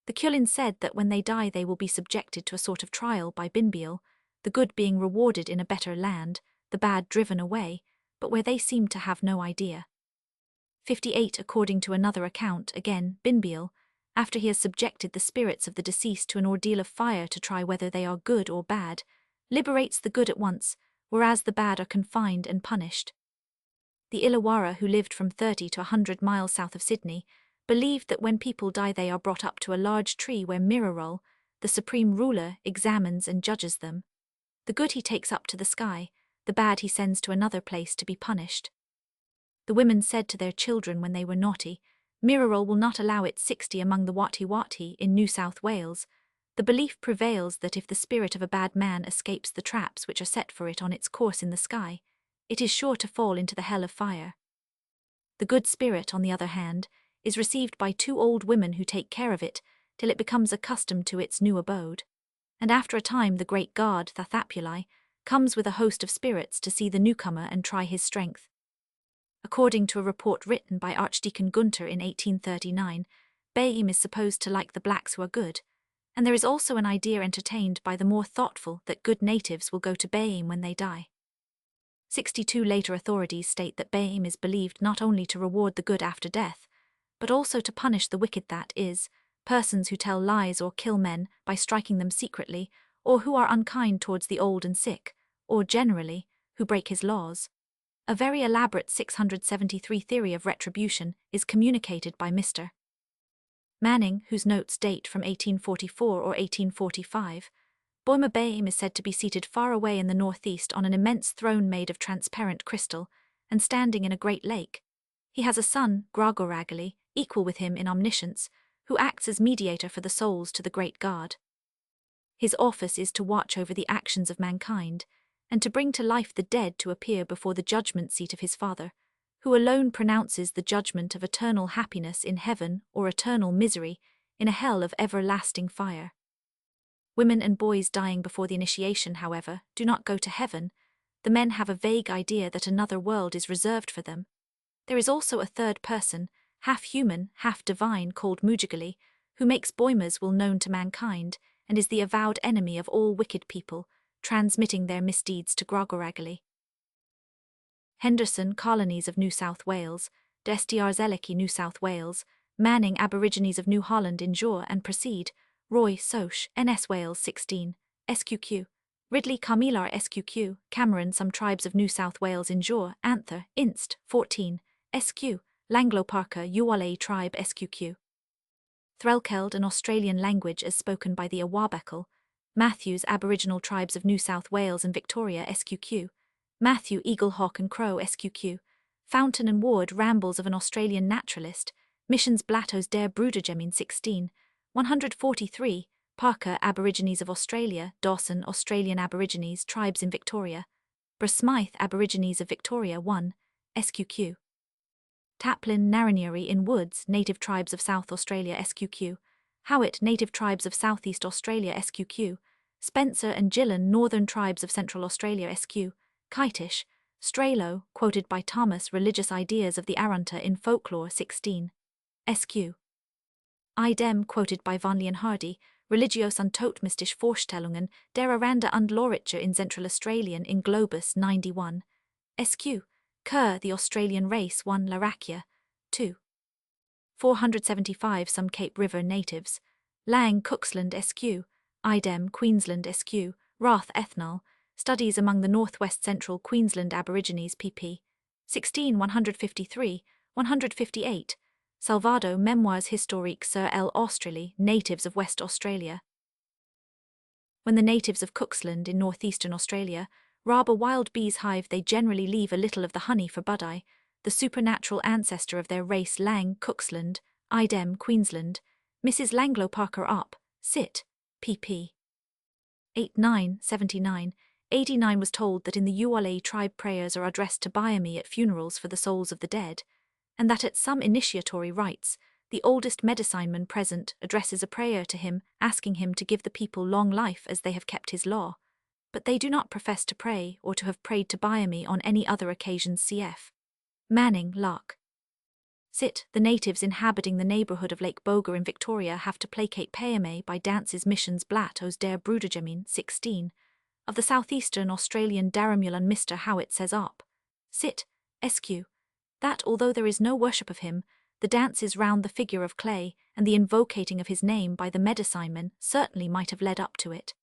The Kulin said that when they die they will be subjected to a sort of trial by Binbiel, the good being rewarded in a better land, the bad driven away, but where they seem to have no idea. 58 According to another account, again, Binbiel, after he has subjected the spirits of the deceased to an ordeal of fire to try whether they are good or bad, liberates the good at once, whereas the bad are confined and punished. The Illawarra, who lived from 30 to 100 miles south of Sydney, believed that when people die they are brought up to a large tree where Mirarol, the supreme ruler, examines and judges them. The good he takes up to the sky, the bad he sends to another place to be punished. The women said to their children when they were naughty, Mirarol will not allow its 60 among the Wati Wati in New South Wales. The belief prevails that if the spirit of a bad man escapes the traps which are set for it on its course in the sky, it is sure to fall into the hell of fire. The good spirit, on the other hand, is received by 2 old women who take care of it till it becomes accustomed to its new abode. And after a time the great god, Thathapuli, comes with a host of spirits to see the newcomer and try his strength. According to a report written by Archdeacon Gunter in 1839, Bayim is supposed to like the blacks who are good, and there is also an idea entertained by the more thoughtful that good natives will go to Bayim when they die. 62 later authorities state that Bayim is believed not only to reward the good after death, but also to punish the wicked, that is, persons who tell lies or kill men by striking them secretly, or who are unkind towards the old and sick, or generally, who break his laws. A very elaborate 673 theory of retribution is communicated by Mr. Manning, whose notes date from 1844 or 1845. Boima Bayim is said to be seated far away in the northeast on an immense throne made of transparent crystal, and standing in a great lake. He has a son, Gragoragali, equal with him in omniscience, who acts as mediator for the souls to the great god. His office is to watch over the actions of mankind, and to bring to life the dead to appear before the judgment seat of his Father, who alone pronounces the judgment of eternal happiness in heaven or eternal misery in a hell of everlasting fire. Women and boys dying before the initiation, however, do not go to heaven. The men have a vague idea that another world is reserved for them. There is also a third person, half human, half divine, called Mujagali, who makes Boima's will known to mankind and is the avowed enemy of all wicked people, transmitting their misdeeds to Gragoragali. Henderson, Colonies of New South Wales, Destiarzeliki, New South Wales, Manning, Aborigines of New Holland endure and proceed, Roy, Soch, NS Wales 16, SQQ, Ridley, Carmilar SQQ, Cameron, Some Tribes of New South Wales endure, Anther, Inst. 14, SQ, Langlo Parker, Uwala Tribe SQQ. Threlkeld, an Australian language as spoken by the Awabakal, Matthews, Aboriginal Tribes of New South Wales and Victoria SQQ, Matthew, Eagle, Hawk and Crow SQQ, Fountain and Ward, Rambles of an Australian Naturalist, Missions Blatos der Brudergemin 16, 143, Parker, Aborigines of Australia, Dawson, Australian Aborigines, Tribes in Victoria, Brasmythe, Aborigines of Victoria 1, SQQ. Taplin, Narranyeri in Woods, Native Tribes of South Australia SQQ, Howitt, Native Tribes of Southeast Australia SQQ, Spencer and Gillan, Northern Tribes of Central Australia SQ, Kitish, Strelo, quoted by Thomas, Religious Ideas of the Arunta in Folklore 16, SQ. Idem, quoted by Von Leonhardi, Religios und Todmystisch Vorstellungen der Aranda und Loricher in Central Australian in Globus 91, SQ. Kerr, The Australian Race 1 Larakia, 2. 475 Some Cape River Natives, Lang, Cooksland SQ, Idem, Queensland SQ, Roth Ethnal, Studies among the Northwest Central Queensland Aborigines pp. 16 153, 158, Salvado, Memoirs historiques sur L. Australie, Natives of West Australia. When the natives of Cooksland in northeastern Australia rob a wild bee's hive, they generally leave a little of the honey for Budai, the supernatural ancestor of their race. Lang, Cooksland, Idem, Queensland, Mrs. Langlo Parker Up, Sit, pp. 89, 79, 89 was told that in the Uwala tribe prayers are addressed to Biami at funerals for the souls of the dead, and that at some initiatory rites, the oldest medicineman present addresses a prayer to him, asking him to give the people long life as they have kept his law, but they do not profess to pray or to have prayed to Biami on any other occasions. Cf. Manning, Lark. Sit, the natives inhabiting the neighbourhood of Lake Boga in Victoria have to placate Payame by dances. Missions Blatos der Brudergemin 16, of the southeastern Australian Daramul, and Mr. Howitt says up, Sit, SQ, that although there is no worship of him, the dance is round the figure of clay, and the invocating of his name by the medicineman certainly might have led up to it.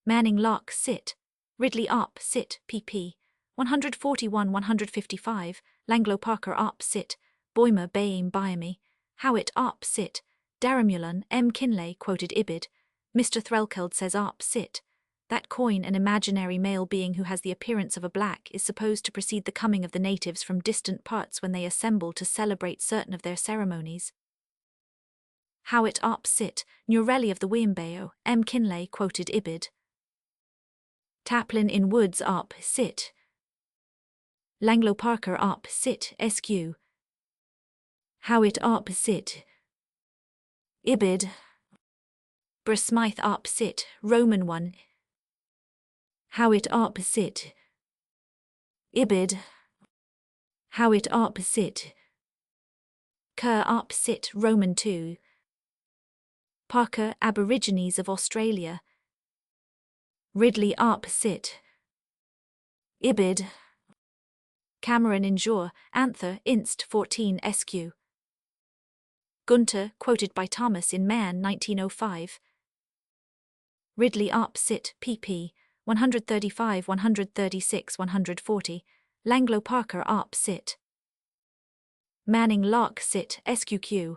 Manning Locke Sit, Ridley Op Sit, pp. 141-155, Langlo Parker Op Sit, Boymer Bayame Biami, Howitt Op Sit, Daramulun M. Kinlay quoted Ibid, Mr. Threlkeld says Op Sit, that coin, an imaginary male being who has the appearance of a black, is supposed to precede the coming of the natives from distant parts when they assemble to celebrate certain of their ceremonies. Howitt Op Sit, Nurelli of the Wimbeo, M. Kinlay quoted Ibid. Taplin in Woods Op Sit, Langlo Parker Op Sit, Sq. Howitt Op Sit, Ibid. Smythe Op Sit, Roman 1. Howitt Op Sit, Ibid. Howitt Op Sit, Kerr Op Sit, Roman 2. Parker, Aborigines of Australia. Ridley Op Sit, Ibid. Cameron Injure, Anther, Inst. 14 Sq. Gunter, quoted by Thomas in Man 1905. Ridley Op Sit, pp. 135, 136, 140, Langlo Parker Op Sit. Manning Locke Sit, Sqq.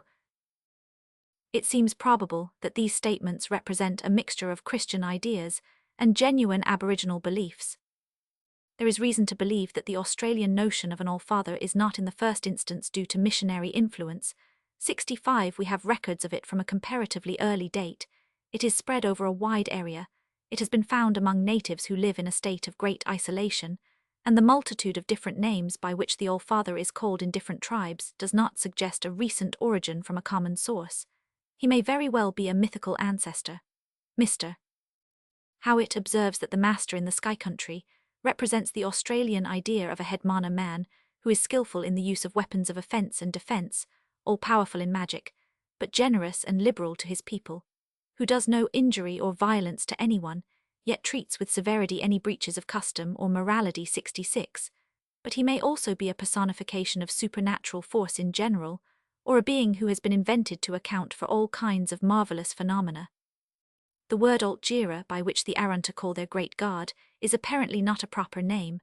It seems probable that these statements represent a mixture of Christian ideas and genuine Aboriginal beliefs. There is reason to believe that the Australian notion of an All-Father is not in the first instance due to missionary influence. 65 we have records of it from a comparatively early date. It is spread over a wide area. It has been found among natives who live in a state of great isolation, and the multitude of different names by which the All-Father is called in different tribes does not suggest a recent origin from a common source. He may very well be a mythical ancestor. Mr. Howitt observes that the master in the Sky Country represents the Australian idea of a headmana man who is skillful in the use of weapons of offence and defence, all-powerful in magic, but generous and liberal to his people, who does no injury or violence to anyone, yet treats with severity any breaches of custom or morality. 66. But he may also be a personification of supernatural force in general, or a being who has been invented to account for all kinds of marvellous phenomena. The word Altjira, by which the Arunta call their great god, is apparently not a proper name.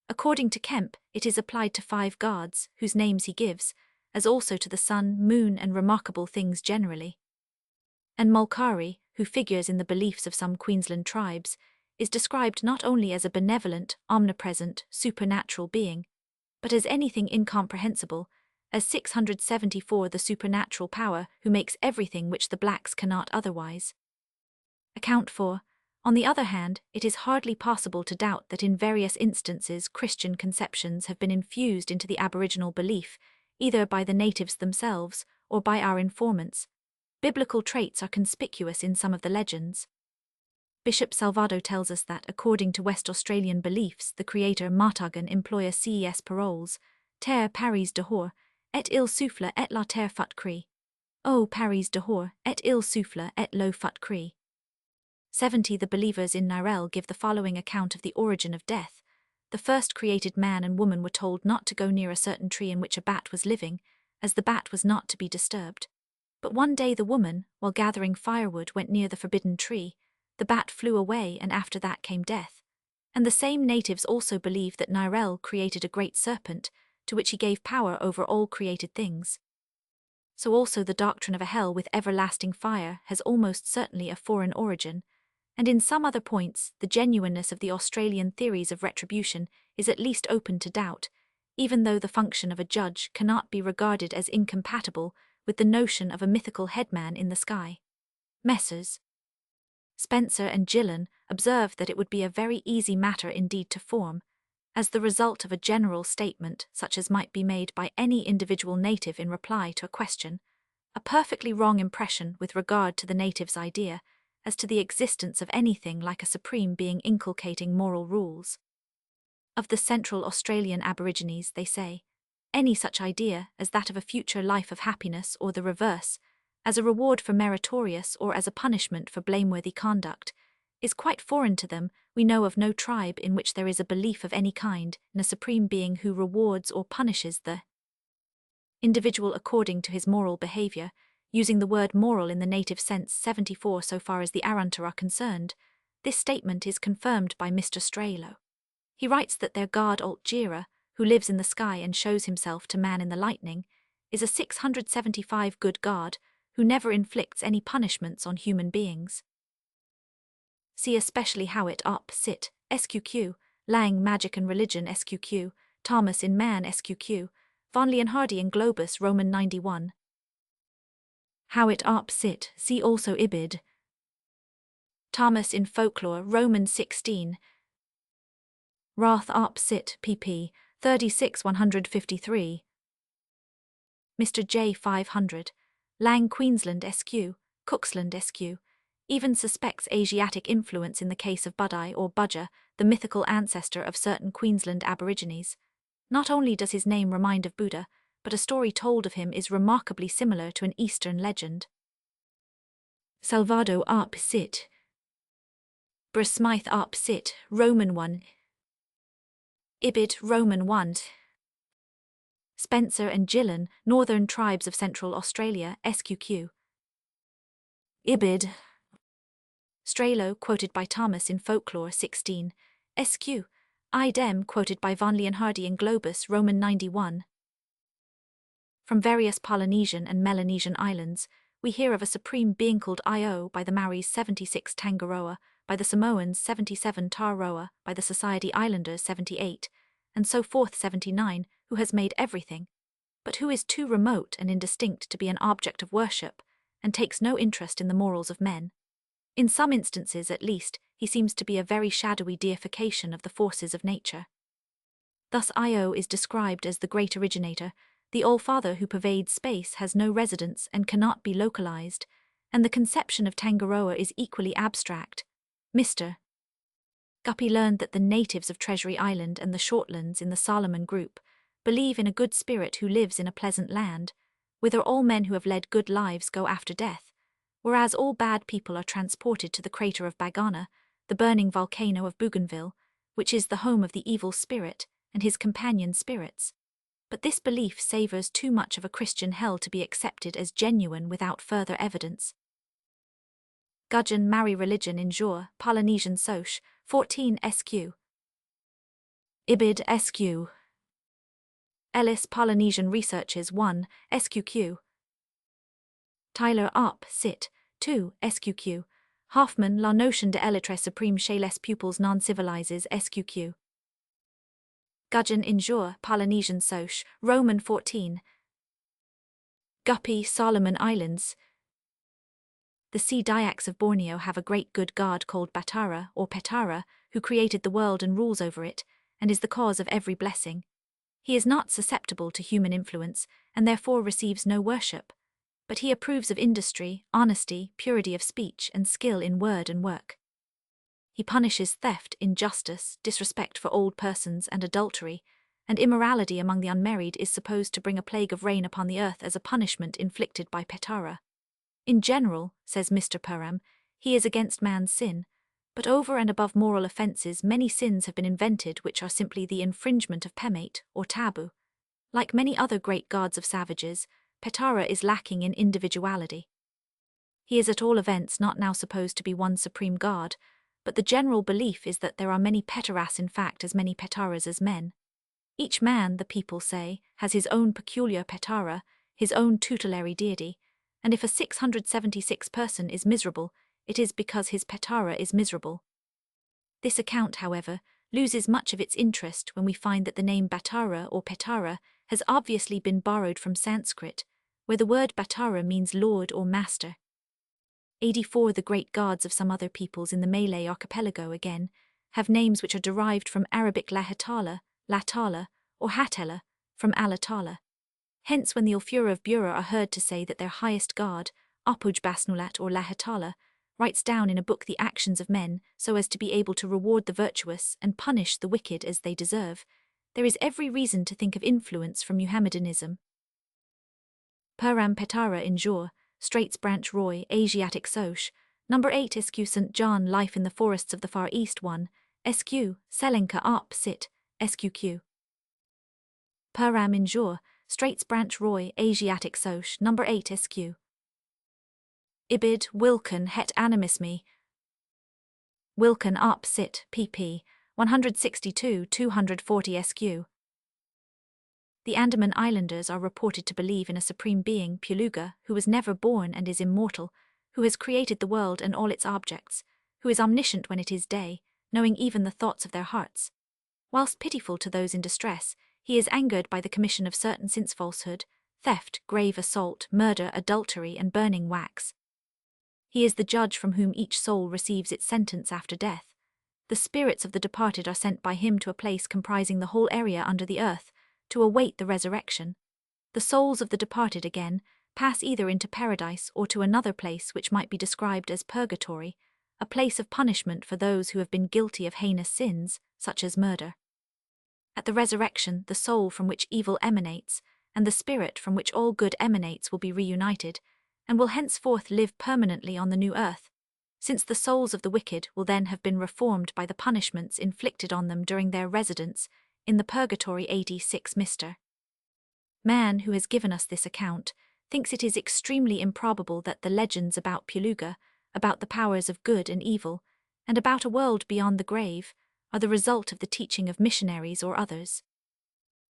According to Kemp, it is applied to 5 gods, whose names he gives, as also to the sun, moon, and remarkable things generally. And Mulcahy, who figures in the beliefs of some Queensland tribes, is described not only as a benevolent, omnipresent, supernatural being, but as anything incomprehensible, as 674 the supernatural power who makes everything which the blacks cannot otherwise account for. On the other hand, it is hardly possible to doubt that in various instances Christian conceptions have been infused into the Aboriginal belief, either by the natives themselves or by our informants. Biblical traits are conspicuous in some of the legends. Bishop Salvado tells us that, according to West Australian beliefs, the creator Matagan employer ces paroles, terre paris dehors, et il souffle et la terre fut cri. O paris dehors, et il souffle et l'eau fut cri. 70 The believers in Nirel give the following account of the origin of death. The first created man and woman were told not to go near a certain tree in which a bat was living, as the bat was not to be disturbed. But one day the woman, while gathering firewood, went near the forbidden tree. The bat flew away, and after that came death. And the same natives also believe that Nirel created a great serpent, to which he gave power over all created things. So also the doctrine of a hell with everlasting fire has almost certainly a foreign origin, and in some other points the genuineness of the Australian theories of retribution is at least open to doubt, even though the function of a judge cannot be regarded as incompatible with the notion of a mythical headman in the sky. Messrs. Spencer and Gillen observe that it would be a very easy matter indeed to form, as the result of a general statement such as might be made by any individual native in reply to a question, a perfectly wrong impression with regard to the native's idea as to the existence of anything like a supreme being inculcating moral rules. Of the Central Australian Aborigines, they say, any such idea as that of a future life of happiness or the reverse, as a reward for meritorious or as a punishment for blameworthy conduct, is quite foreign to them. We know of no tribe in which there is a belief of any kind in a supreme being who rewards or punishes the individual according to his moral behavior, using the word moral in the native sense 74 so far as the Aranta are concerned. This statement is confirmed by Mr. Strelo. He writes that their god Alt-Jira, who lives in the sky and shows himself to man in the lightning, is a 675 good god who never inflicts any punishments on human beings. See especially Howitt Up Sit, SQQ, Lang Magic and Religion SQQ, Thomas in Man SQQ, Von Leonhardi in Globus Roman 91. Howitt Up Sit, see also Ibid. Thomas in Folklore Roman 16. Rath Up Sit, pp. 36 153. Mr. J. 500. Lang Queensland SQ, Cooksland SQ, even suspects Asiatic influence in the case of Budai or Budger, the mythical ancestor of certain Queensland Aborigines. Not only does his name remind of Buddha, but a story told of him is remarkably similar to an Eastern legend. Salvado Ap Sit, Brismythe Ap Sit, Roman 1. Ibid, Roman 1. Spencer and Gillan, Northern Tribes of Central Australia, SQQ. Ibid. Strelo, quoted by Thomas in Folklore 16, SQ. Idem, quoted by Von Leonhardi in Globus, Roman 91. From various Polynesian and Melanesian islands, we hear of a supreme being called Io by the Maoris 76 Tangaroa, by the Samoans 77 Taroa, by the Society Islanders 78, and so forth 79, who has made everything, but who is too remote and indistinct to be an object of worship, and takes no interest in the morals of men. In some instances, at least, he seems to be a very shadowy deification of the forces of nature. Thus Io is described as the great originator. The All-Father who pervades space has no residence and cannot be localized, and the conception of Tangaroa is equally abstract. Mr. Guppy learned that the natives of Treasury Island and the Shortlands in the Solomon group believe in a good spirit who lives in a pleasant land, whither all men who have led good lives go after death, whereas all bad people are transported to the crater of Bagana, the burning volcano of Bougainville, which is the home of the evil spirit and his companion spirits. But this belief savors too much of a Christian hell to be accepted as genuine without further evidence. Gudgeon Marry Religion in Jour, Polynesian Soch, 14 SQ. Ibid SQ. Ellis Polynesian Researches 1, SQQ. Tyler Up Sit, 2, SQQ. Hoffman La Notion de Elitre Supreme chez les Pupils Non Civilizes SQQ. Gudgeon in Jour, Polynesian Soch, Roman 14. Guppy Solomon Islands. The Sea Dyaks of Borneo have a great good god called Batara or Petara, who created the world and rules over it, and is the cause of every blessing. He is not susceptible to human influence, and therefore receives no worship, but he approves of industry, honesty, purity of speech, and skill in word and work. He punishes theft, injustice, disrespect for old persons, and adultery, and immorality among the unmarried is supposed to bring a plague of rain upon the earth as a punishment inflicted by Petara. In general, says Mr. Perham, he is against man's sin, but over and above moral offences many sins have been invented which are simply the infringement of pemate or taboo. Like many other great gods of savages, Petara is lacking in individuality. He is at all events not now supposed to be one supreme god, but the general belief is that there are many Petaras in fact as many Petaras as men. Each man, the people say, has his own peculiar Petara, his own tutelary deity, and if a 676 person is miserable, it is because his Petara is miserable. This account, however, loses much of its interest when we find that the name Batara or Petara has obviously been borrowed from Sanskrit, where the word Batara means lord or master. 84 The great gods of some other peoples in the Malay archipelago, again, have names which are derived from Arabic Lahatala, Latala, or Hatela, from Alatala. Hence when the Ulfura of Bura are heard to say that their highest god, Apuj Basnulat or Lahatala, writes down in a book the actions of men so as to be able to reward the virtuous and punish the wicked as they deserve, there is every reason to think of influence from Muhammadanism. Perham Petara in Jour, Straits Branch Roy, Asiatic Soch, No. 8 SQ St. John Life in the Forests of the Far East 1, SQ, Selenka Up Sit, SQQ. Perham in Jour, Straits Branch Roy, Asiatic Soc, number 8 SQ. Ibid, Wilken het animisme. Wilken up sit, pp. 162-240 SQ. The Andaman Islanders are reported to believe in a supreme being, Puluga, who was never born and is immortal, who has created the world and all its objects, who is omniscient when it is day, knowing even the thoughts of their hearts. Whilst pitiful to those in distress, he is angered by the commission of certain sins: falsehood, theft, grave assault, murder, adultery, and burning wax. He is the judge from whom each soul receives its sentence after death. The spirits of the departed are sent by him to a place comprising the whole area under the earth, to await the resurrection. The souls of the departed again pass either into paradise or to another place which might be described as purgatory, a place of punishment for those who have been guilty of heinous sins, such as murder. At the resurrection, the soul from which evil emanates, and the spirit from which all good emanates will be reunited, and will henceforth live permanently on the new earth, since the souls of the wicked will then have been reformed by the punishments inflicted on them during their residence in the purgatory. 86 Mr. Man, who has given us this account, thinks it is extremely improbable that the legends about Puluga, about the powers of good and evil, and about a world beyond the grave, are the result of the teaching of missionaries or others.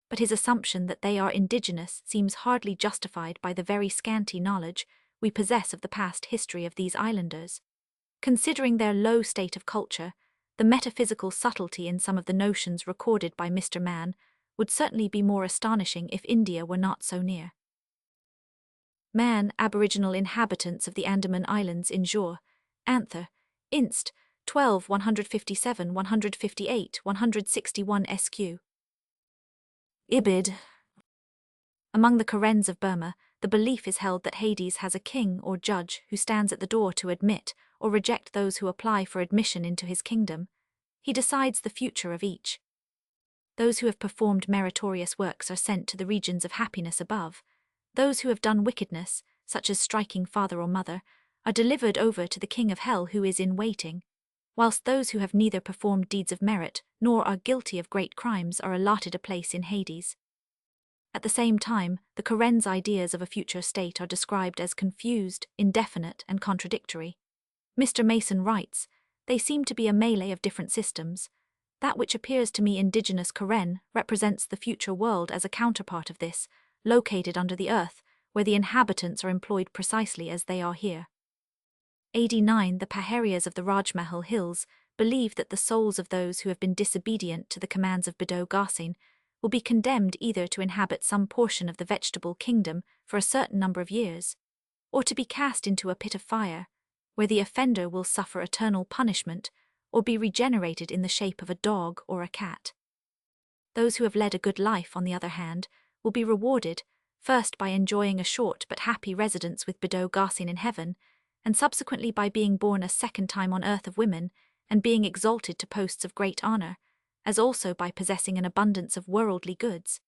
But his assumption that they are indigenous seems hardly justified by the very scanty knowledge we possess of the past history of these islanders. Considering their low state of culture, the metaphysical subtlety in some of the notions recorded by Mr. Mann would certainly be more astonishing if India were not so near. Mann, Aboriginal Inhabitants of the Andaman Islands in Jor, Anther, Inst. 12 157 158 161 SQ. Ibid. Among the Karens of Burma, the belief is held that Hades has a king or judge who stands at the door to admit or reject those who apply for admission into his kingdom. He decides the future of each. Those who have performed meritorious works are sent to the regions of happiness above. Those who have done wickedness, such as striking father or mother, are delivered over to the king of hell who is in waiting, whilst those who have neither performed deeds of merit nor are guilty of great crimes are allotted a place in Hades. At the same time, the Karen's ideas of a future state are described as confused, indefinite, and contradictory. Mr. Mason writes, "They seem to be a melee of different systems. That which appears to me indigenous Karen represents the future world as a counterpart of this, located under the earth, where the inhabitants are employed precisely as they are here." AD 9 The Paharias of the Rajmahal Hills believe that the souls of those who have been disobedient to the commands of Bido Garsin will be condemned either to inhabit some portion of the vegetable kingdom for a certain number of years, or to be cast into a pit of fire, where the offender will suffer eternal punishment or be regenerated in the shape of a dog or a cat. Those who have led a good life, on the other hand, will be rewarded, first by enjoying a short but happy residence with Bido Garsin in heaven, and subsequently by being born a second time on earth of women and being exalted to posts of great honor, as also by possessing an abundance of worldly goods.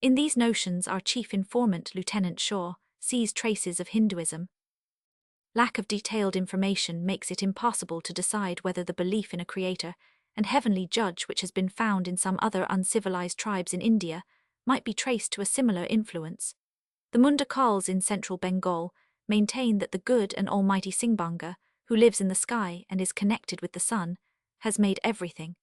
In these notions our chief informant, Lieutenant Shaw, sees traces of Hinduism. Lack of detailed information makes it impossible to decide whether the belief in a creator and heavenly judge which has been found in some other uncivilized tribes in India might be traced to a similar influence. The Mundakals in central Bengal maintain that the good and almighty Singbanga, who lives in the sky and is connected with the sun, has made everything.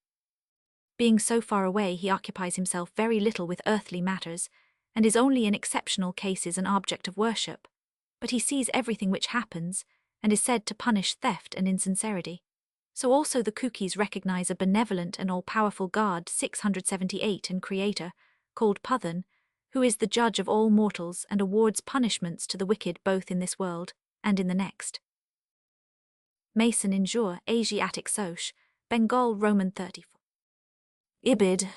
Being so far away, he occupies himself very little with earthly matters, and is only in exceptional cases an object of worship. But he sees everything which happens, and is said to punish theft and insincerity. So also the Kukis recognize a benevolent and all-powerful god 678 and creator, called Puthan, who is the judge of all mortals and awards punishments to the wicked both in this world and in the next. Mason in Jur, Asiatic Soc, Bengal Roman 34. Ibid.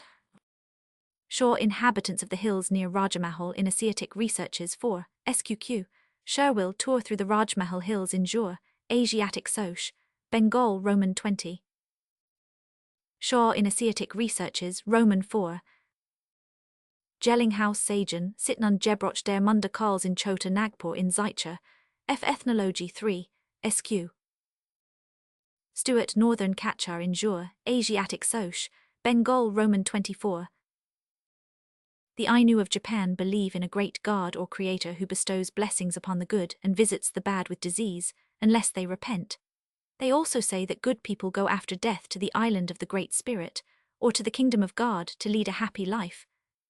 Shaw Inhabitants of the Hills near Rajmahal in Asiatic Researches 4, SQQ, Sherwill Tour through the Rajmahal Hills in Jur, Asiatic Soc, Bengal Roman 20. Shaw in Asiatic Researches, Roman 4. Jellinghouse Sajan, Sitnun Jebroch der Mundakals in Chota Nagpur in Zaicha, F. Ethnology 3, SQ. Stewart Northern Kachar in Jur, Asiatic Soc, Bengal Roman 24. The Ainu of Japan believe in a great god or creator who bestows blessings upon the good and visits the bad with disease, unless they repent. They also say that good people go after death to the island of the Great Spirit, or to the kingdom of God to lead a happy life,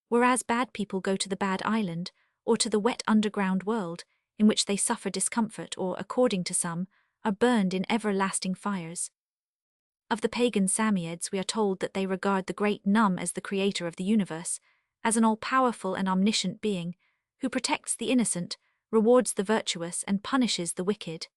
whereas bad people go to the bad island, or to the wet underground world, in which they suffer discomfort or, according to some, are burned in everlasting fires. Of the pagan Samyids we are told that they regard the great Num as the creator of the universe, as an all-powerful and omniscient being, who protects the innocent, rewards the virtuous and punishes the wicked.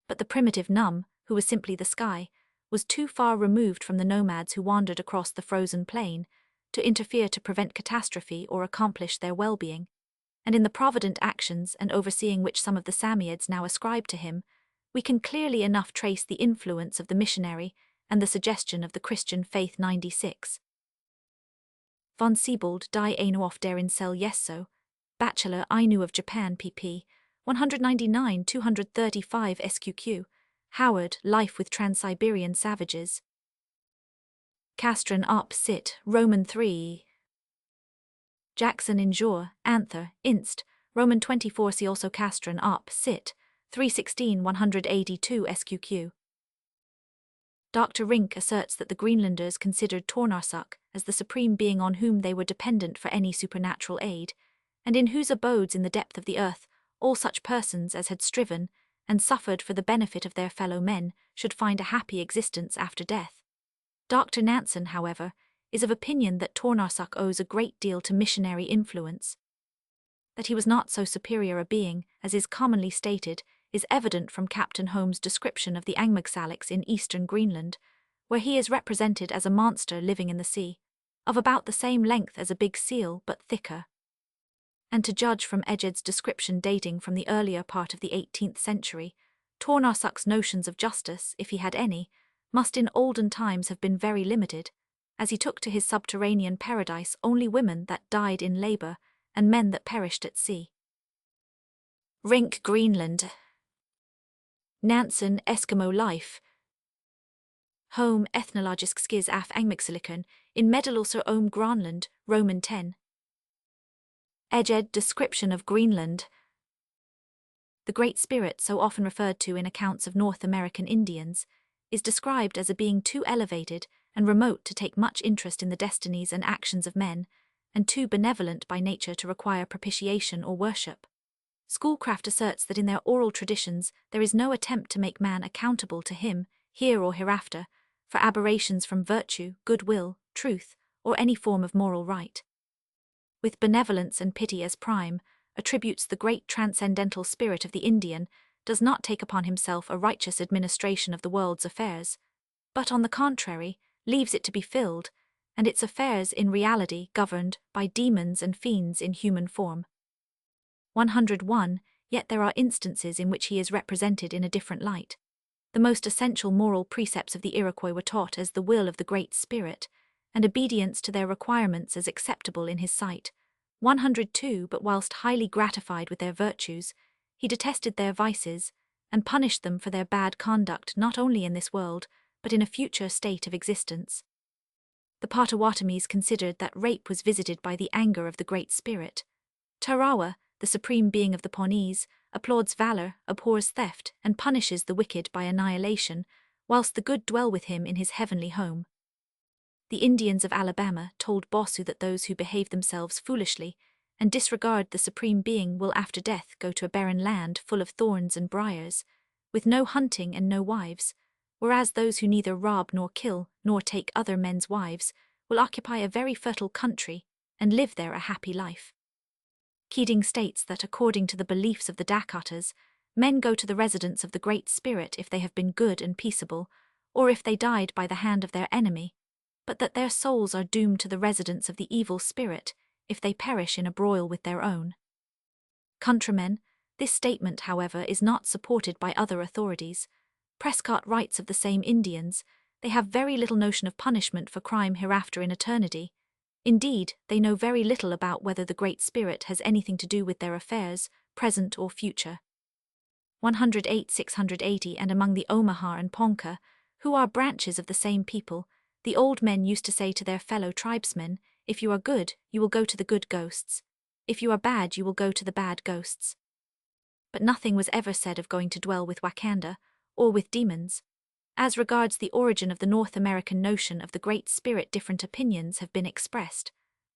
But the primitive Num, who was simply the sky, was too far removed from the nomads who wandered across the frozen plain to interfere to prevent catastrophe or accomplish their well-being, and in the provident actions and overseeing which some of the Samyids now ascribe to him, we can clearly enough trace the influence of the missionary and the suggestion of the Christian faith. 96. Von Siebold Die Ainu auf der Insel Yesso, Bachelor Ainu of Japan pp. 199-235 SQQ, Howard, Life with Trans-Siberian Savages. Castron op. Cit. Roman 3. Jackson Injure, Anther, Inst. Roman 24. See also Castron op. Cit. 316-182 SQQ. Dr. Rink asserts that the Greenlanders considered Tornarsuk as the supreme being on whom they were dependent for any supernatural aid, and in whose abodes in the depth of the earth all such persons as had striven and suffered for the benefit of their fellow men should find a happy existence after death. Dr. Nansen, however, is of opinion that Tornarsuk owes a great deal to missionary influence. That he was not so superior a being, as is commonly stated, is evident from Captain Holmes' description of the Angmagsalix in eastern Greenland, where he is represented as a monster living in the sea, of about the same length as a big seal but thicker. And to judge from Eged's description dating from the earlier part of the 18th century, Tornarsuk's notions of justice, if he had any, must in olden times have been very limited, as he took to his subterranean paradise only women that died in labour and men that perished at sea. Rink, Greenland. Nansen, Eskimo Life. Home, Ethnologisk skis af Angmagsilicon, in Meddelelser om Gronland, Roman 10. Eged, Description of Greenland. The Great Spirit, so often referred to in accounts of North American Indians, is described as a being too elevated and remote to take much interest in the destinies and actions of men, and too benevolent by nature to require propitiation or worship. Schoolcraft asserts that in their oral traditions there is no attempt to make man accountable to him, here or hereafter, for aberrations from virtue, goodwill, truth, or any form of moral right. With benevolence and pity as prime, attributes the great transcendental spirit of the Indian does not take upon himself a righteous administration of the world's affairs, but on the contrary, leaves it to be filled, and its affairs in reality governed by demons and fiends in human form. 101. Yet there are instances in which he is represented in a different light. The most essential moral precepts of the Iroquois were taught as the will of the Great Spirit, and obedience to their requirements as acceptable in his sight. 102. But whilst highly gratified with their virtues, he detested their vices, and punished them for their bad conduct not only in this world, but in a future state of existence. The Potawatomis considered that rape was visited by the anger of the Great Spirit. Tarawa, the supreme being of the Pawnees, applauds valor, abhors theft, and punishes the wicked by annihilation, whilst the good dwell with him in his heavenly home. The Indians of Alabama told Bossu that those who behave themselves foolishly and disregard the supreme being will after death go to a barren land full of thorns and briars, with no hunting and no wives, whereas those who neither rob nor kill nor take other men's wives will occupy a very fertile country and live there a happy life. Keating states that according to the beliefs of the Dakotas, men go to the residence of the Great Spirit if they have been good and peaceable, or if they died by the hand of their enemy, but that their souls are doomed to the residence of the evil spirit if they perish in a broil with their own. Countrymen, this statement, however, is not supported by other authorities. Prescott writes of the same Indians, they have very little notion of punishment for crime hereafter in eternity. Indeed, they know very little about whether the Great Spirit has anything to do with their affairs, present or future. 108-680. And among the Omaha and Ponca, who are branches of the same people, the old men used to say to their fellow tribesmen, If you are good, you will go to the good ghosts. If you are bad, you will go to the bad ghosts. But nothing was ever said of going to dwell with Wakanda, or with demons. As regards the origin of the North American notion of the Great Spirit, different opinions have been expressed.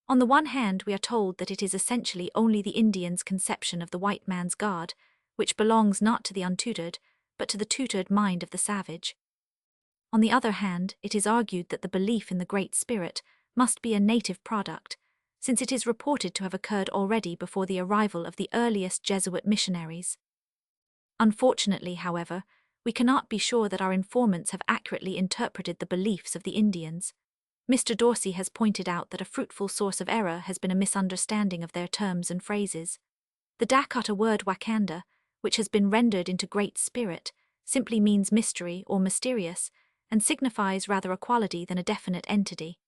On the one hand, we are told that it is essentially only the Indian's conception of the white man's God, which belongs not to the untutored, but to the tutored mind of the savage. On the other hand, it is argued that the belief in the Great Spirit must be a native product, since it is reported to have occurred already before the arrival of the earliest Jesuit missionaries. Unfortunately, however, we cannot be sure that our informants have accurately interpreted the beliefs of the Indians. Mr. Dorsey has pointed out that a fruitful source of error has been a misunderstanding of their terms and phrases. The Dakota word Wakanda, which has been rendered into Great Spirit, simply means mystery or mysterious, and signifies rather a quality than a definite entity.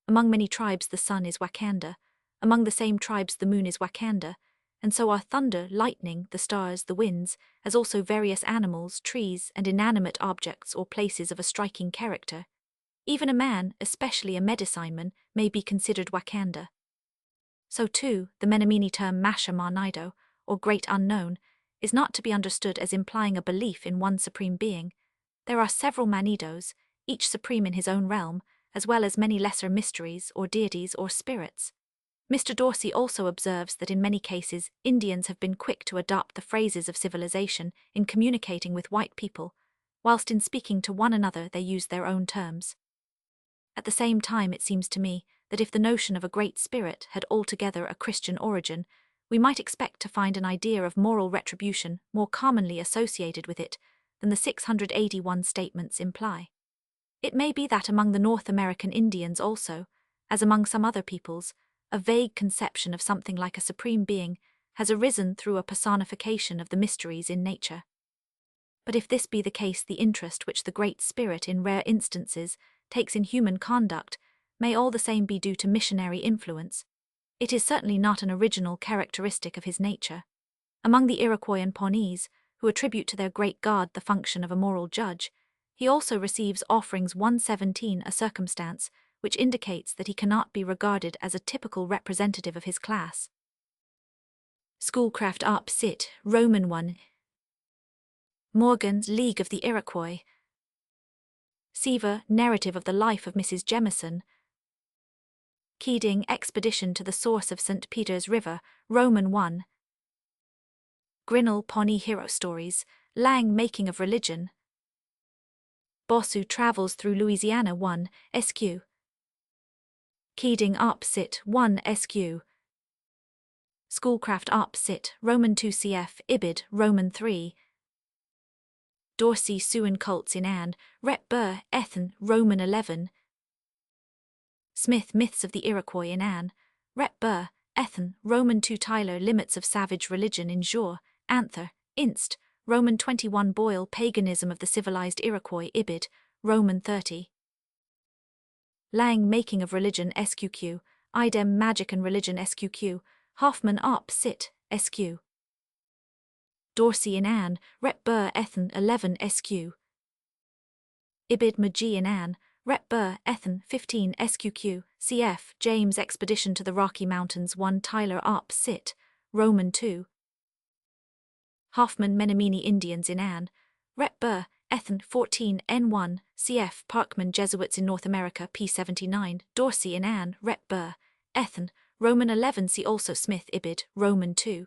Among many tribes the sun is Wakanda, among the same tribes the moon is Wakanda, and so are thunder, lightning, the stars, the winds, as also various animals, trees, and inanimate objects or places of a striking character. Even a man, especially a medicine-man, may be considered Wakanda. So too, the Menominee term Masha Marnido, or Great Unknown, is not to be understood as implying a belief in one supreme being. There are several Manidos, each supreme in his own realm, as well as many lesser mysteries or deities or spirits. Mr. Dorsey also observes that in many cases Indians have been quick to adopt the phrases of civilization in communicating with white people, whilst in speaking to one another they use their own terms. At the same time, it seems to me that if the notion of a Great Spirit had altogether a Christian origin, we might expect to find an idea of moral retribution more commonly associated with it than the 681 statements imply. It may be that among the North American Indians also, as among some other peoples, a vague conception of something like a supreme being has arisen through a personification of the mysteries in nature. But if this be the case, the interest which the Great Spirit in rare instances takes in human conduct may all the same be due to missionary influence. It is certainly not an original characteristic of his nature. Among the Iroquois and Pawnees, who attribute to their great god the function of a moral judge, he also receives offerings 117, a circumstance which indicates that he cannot be regarded as a typical representative of his class. Schoolcraft Up Sit, Roman 1. Morgan's League of the Iroquois. Seaver, Narrative of the Life of Mrs. Jemison. Keating, Expedition to the Source of St. Peter's River, Roman 1. Grinnell, Pawnee Hero Stories, Lang, Making of Religion. Bossu Travels Through Louisiana 1, SQ. Keating Up Sit 1, SQ. Schoolcraft Up Sit, Roman 2 cf. Ibid, Roman 3. Dorsey Siouan Cults in Anne, Rep Burr, Ethan, Roman 11. Smith Myths of the Iroquois in Anne, Rep Burr, Ethan, Roman 2. Tyler Limits of Savage Religion in Jour, Anther, Inst, Roman 21. Boyle Paganism of the Civilized Iroquois Ibid, Roman 30. Lang Making of Religion SQQ, Idem Magic and Religion SQQ, Hoffman Up Sit, SQ. Dorsey in Anne, Rep Burr Ethan 11 SQ. Ibid Magi in Anne, Rep Burr Ethan 15 SQQ, cf. James Expedition to the Rocky Mountains 1 Tyler Up Sit, Roman 2. Hoffman Menominee Indians in Anne, Rep Burr Ethan 14 N1, cf. Parkman Jesuits in North America P79, Dorsey in Anne, Rep Burr Ethan, Roman 11. See also Smith Ibid, Roman 2.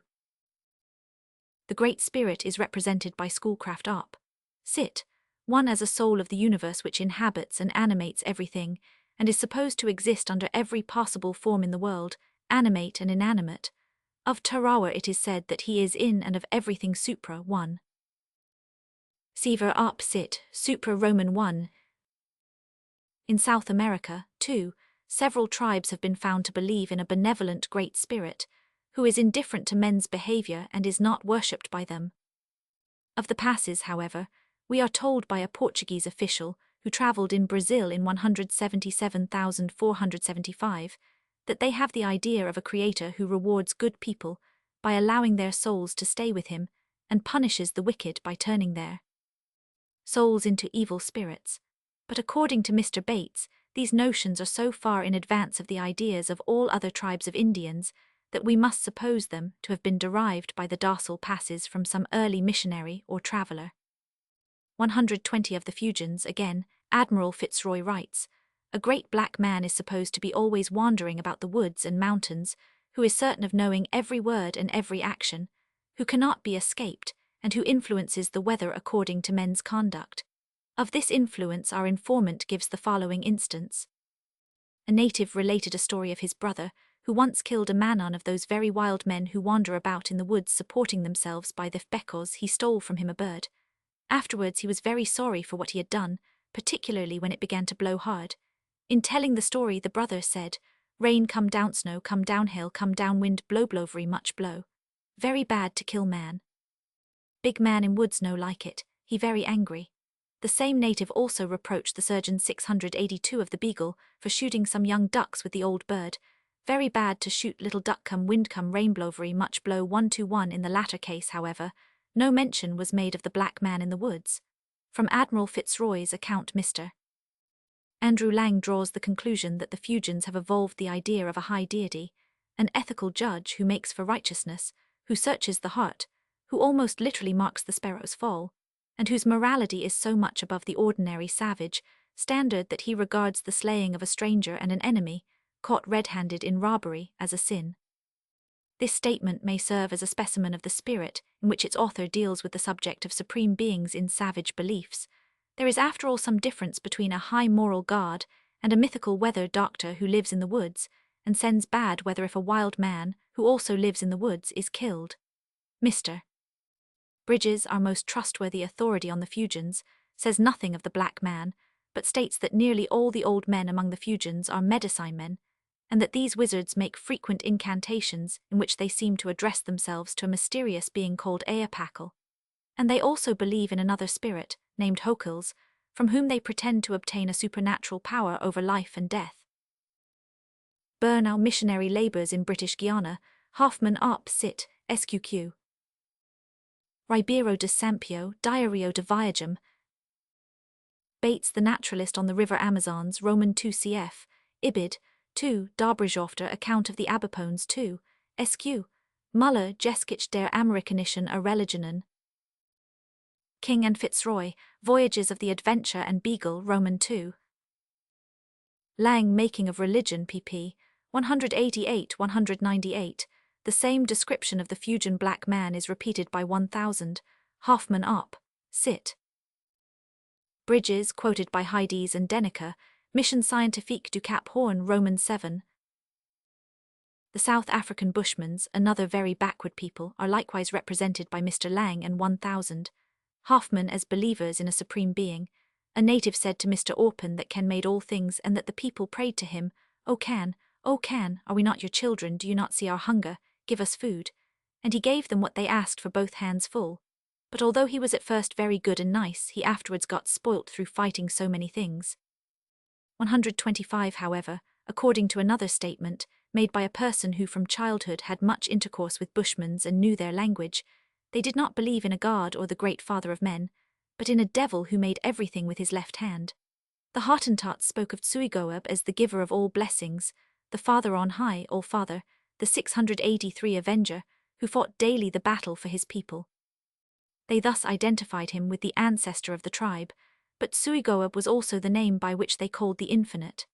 The Great Spirit is represented by Schoolcraft Up Sit, 1 as a soul of the universe which inhabits and animates everything, and is supposed to exist under every possible form in the world, animate and inanimate. Of Tarawa it is said that he is in and of everything supra 1. Seaver Up Sit, Supra Roman 1. In South America, too, several tribes have been found to believe in a benevolent Great Spirit, who is indifferent to men's behavior and is not worshipped by them. Of the passes, however, we are told by a Portuguese official who travelled in Brazil in 177,475 that they have the idea of a creator who rewards good people by allowing their souls to stay with him and punishes the wicked by turning their souls into evil spirits. But according to Mr. Bates, these notions are so far in advance of the ideas of all other tribes of Indians that we must suppose them to have been derived by the docile passes from some early missionary or traveller. 120 of the Fuegians, again, Admiral Fitzroy writes, a great black man is supposed to be always wandering about the woods and mountains, who is certain of knowing every word and every action, who cannot be escaped, and who influences the weather according to men's conduct. Of this influence our informant gives the following instance. A native related a story of his brother, who once killed a manon of those very wild men who wander about in the woods supporting themselves by the because he stole from him a bird. Afterwards he was very sorry for what he had done, particularly when it began to blow hard. In telling the story the brother said, rain come down, snow come down, hail come down, wind blow very much blow. Very bad to kill man. Big man in woods no like it, he very angry. The same native also reproached the surgeon 682 of the Beagle for shooting some young ducks with the old bird. Very bad to shoot little duck come wind come rain blow very much blow 1-1. In the latter case, however, no mention was made of the black man in the woods. From Admiral Fitzroy's account, Mr. Andrew Lang draws the conclusion that the Fuegians have evolved the idea of a high deity, an ethical judge who makes for righteousness, who searches the heart, who almost literally marks the sparrow's fall, and whose morality is so much above the ordinary savage standard that he regards the slaying of a stranger and an enemy, caught red-handed in robbery, as a sin. This statement may serve as a specimen of the spirit in which its author deals with the subject of supreme beings in savage beliefs. There is after all some difference between a high moral god and a mythical weather doctor who lives in the woods and sends bad weather if a wild man, who also lives in the woods, is killed. Mr. Bridges, our most trustworthy authority on the Fuegians, says nothing of the black man, but states that nearly all the old men among the Fuegians are medicine men, and that these wizards make frequent incantations in which they seem to address themselves to a mysterious being called Eapakal. And they also believe in another spirit, named Hokels, from whom they pretend to obtain a supernatural power over life and death. Burnau missionary labours in British Guiana, Hoffman Op. Sit. Sqq. Ribeiro de Sampio, Diario de Viagem. Bates the naturalist on the river Amazons, Roman 2 cf. Ibid. 2. Dobrizhofter account of the Abipones 2. Sq. Muller Geskich der Amerikanischen Religionen. King and Fitzroy, Voyages of the Adventure and Beagle, Roman 2. Lang Making of Religion pp. 188-198. The same description of the Fuegian black man is repeated by 1000. Hoffman Op. Sit. Bridges, quoted by Heides and Denneker, Mission Scientifique du Cap Horn, Roman 7. The South African Bushmans, another very backward people, are likewise represented by Mr. Lang and 1000. Hoffman as believers in a supreme being. A native said to Mr. Orpen that Ken made all things and that the people prayed to him, O Can, are we not your children, do you not see our hunger, give us food? And he gave them what they asked for both hands full. But although he was at first very good and nice, he afterwards got spoilt through fighting so many things. 125 however, according to another statement, made by a person who from childhood had much intercourse with Bushmans and knew their language, they did not believe in a god or the great father of men, but in a devil who made everything with his left hand. The Hottentots spoke of Tsuigoab as the giver of all blessings, the Father on high, All-Father, the 683 Avenger, who fought daily the battle for his people. They thus identified him with the ancestor of the tribe, but Tsuigoab was also the name by which they called the Infinite.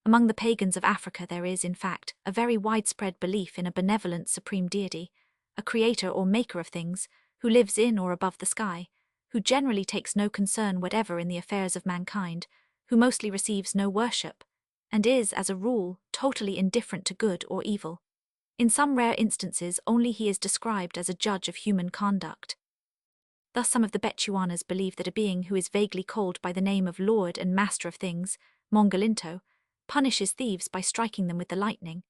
Among the pagans of Africa there is, in fact, a very widespread belief in a benevolent supreme deity, a creator or maker of things, who lives in or above the sky, who generally takes no concern whatever in the affairs of mankind, who mostly receives no worship, and is, as a rule, totally indifferent to good or evil. In some rare instances only he is described as a judge of human conduct. Thus some of the Bechuanas believe that a being who is vaguely called by the name of Lord and Master of Things, Mongolinto, punishes thieves by striking them with the lightning.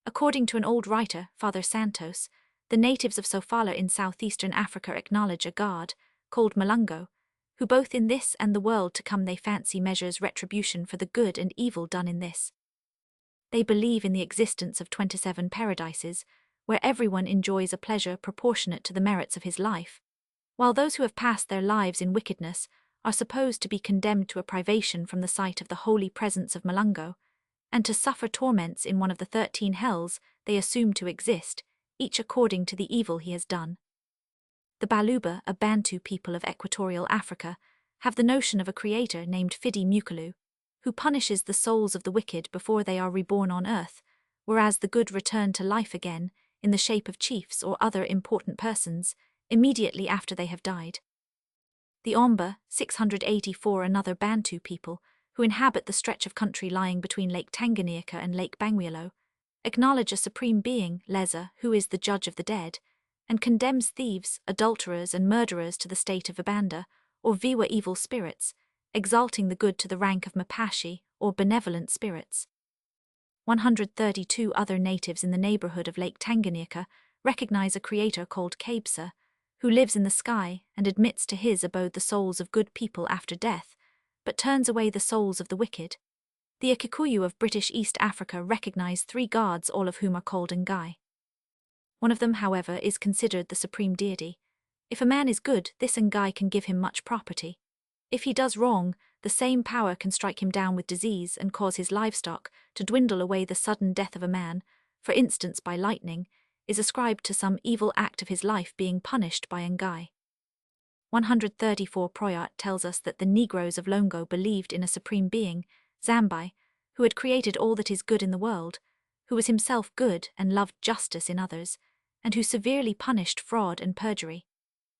According to an old writer, Father Santos, the natives of Sofala in southeastern Africa acknowledge a god, called Malungo, who both in this and the world to come they fancy measures retribution for the good and evil done in this. They believe in the existence of 27 paradises, where everyone enjoys a pleasure proportionate to the merits of his life, while those who have passed their lives in wickedness are supposed to be condemned to a privation from the sight of the holy presence of Malungo, and to suffer torments in one of the 13 hells they assume to exist, each according to the evil he has done. The Baluba, a Bantu people of equatorial Africa, have the notion of a creator named Fidi Mukulu, who punishes the souls of the wicked before they are reborn on earth, whereas the good return to life again, in the shape of chiefs or other important persons, immediately after they have died. The Omba, 684 another Bantu people, who inhabit the stretch of country lying between Lake Tanganyika and Lake Bangweolo, acknowledge a supreme being, Leza, who is the judge of the dead, and condemns thieves, adulterers and murderers to the state of Vibanda, or Viwa evil spirits, exalting the good to the rank of Mapashi, or benevolent spirits. 132 other natives in the neighborhood of Lake Tanganyika recognize a creator called Kabsa, who lives in the sky and admits to his abode the souls of good people after death, but turns away the souls of the wicked. The Akikuyu of British East Africa recognize 3 gods, all of whom are called Ngai. One of them, however, is considered the supreme deity. If a man is good, this Ngai can give him much property. If he does wrong, the same power can strike him down with disease and cause his livestock to dwindle away. The sudden death of a man, for instance by lightning, is ascribed to some evil act of his life being punished by Ngai. 134 Proyat tells us that the Negroes of Longo believed in a supreme being, Zambai, who had created all that is good in the world, who was himself good and loved justice in others, and who severely punished fraud and perjury.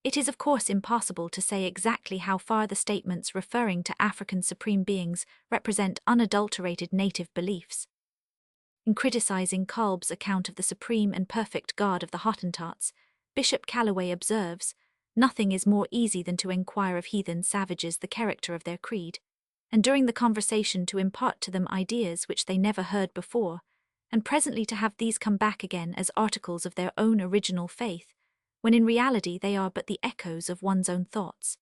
It is of course impossible to say exactly how far the statements referring to African supreme beings represent unadulterated native beliefs. In criticizing Kolb's account of the supreme and perfect God of the Hottentots, Bishop Callaway observes, "Nothing is more easy than to enquire of heathen savages the character of their creed, and during the conversation to impart to them ideas which they never heard before, and presently to have these come back again as articles of their own original faith, when in reality they are but the echoes of one's own thoughts."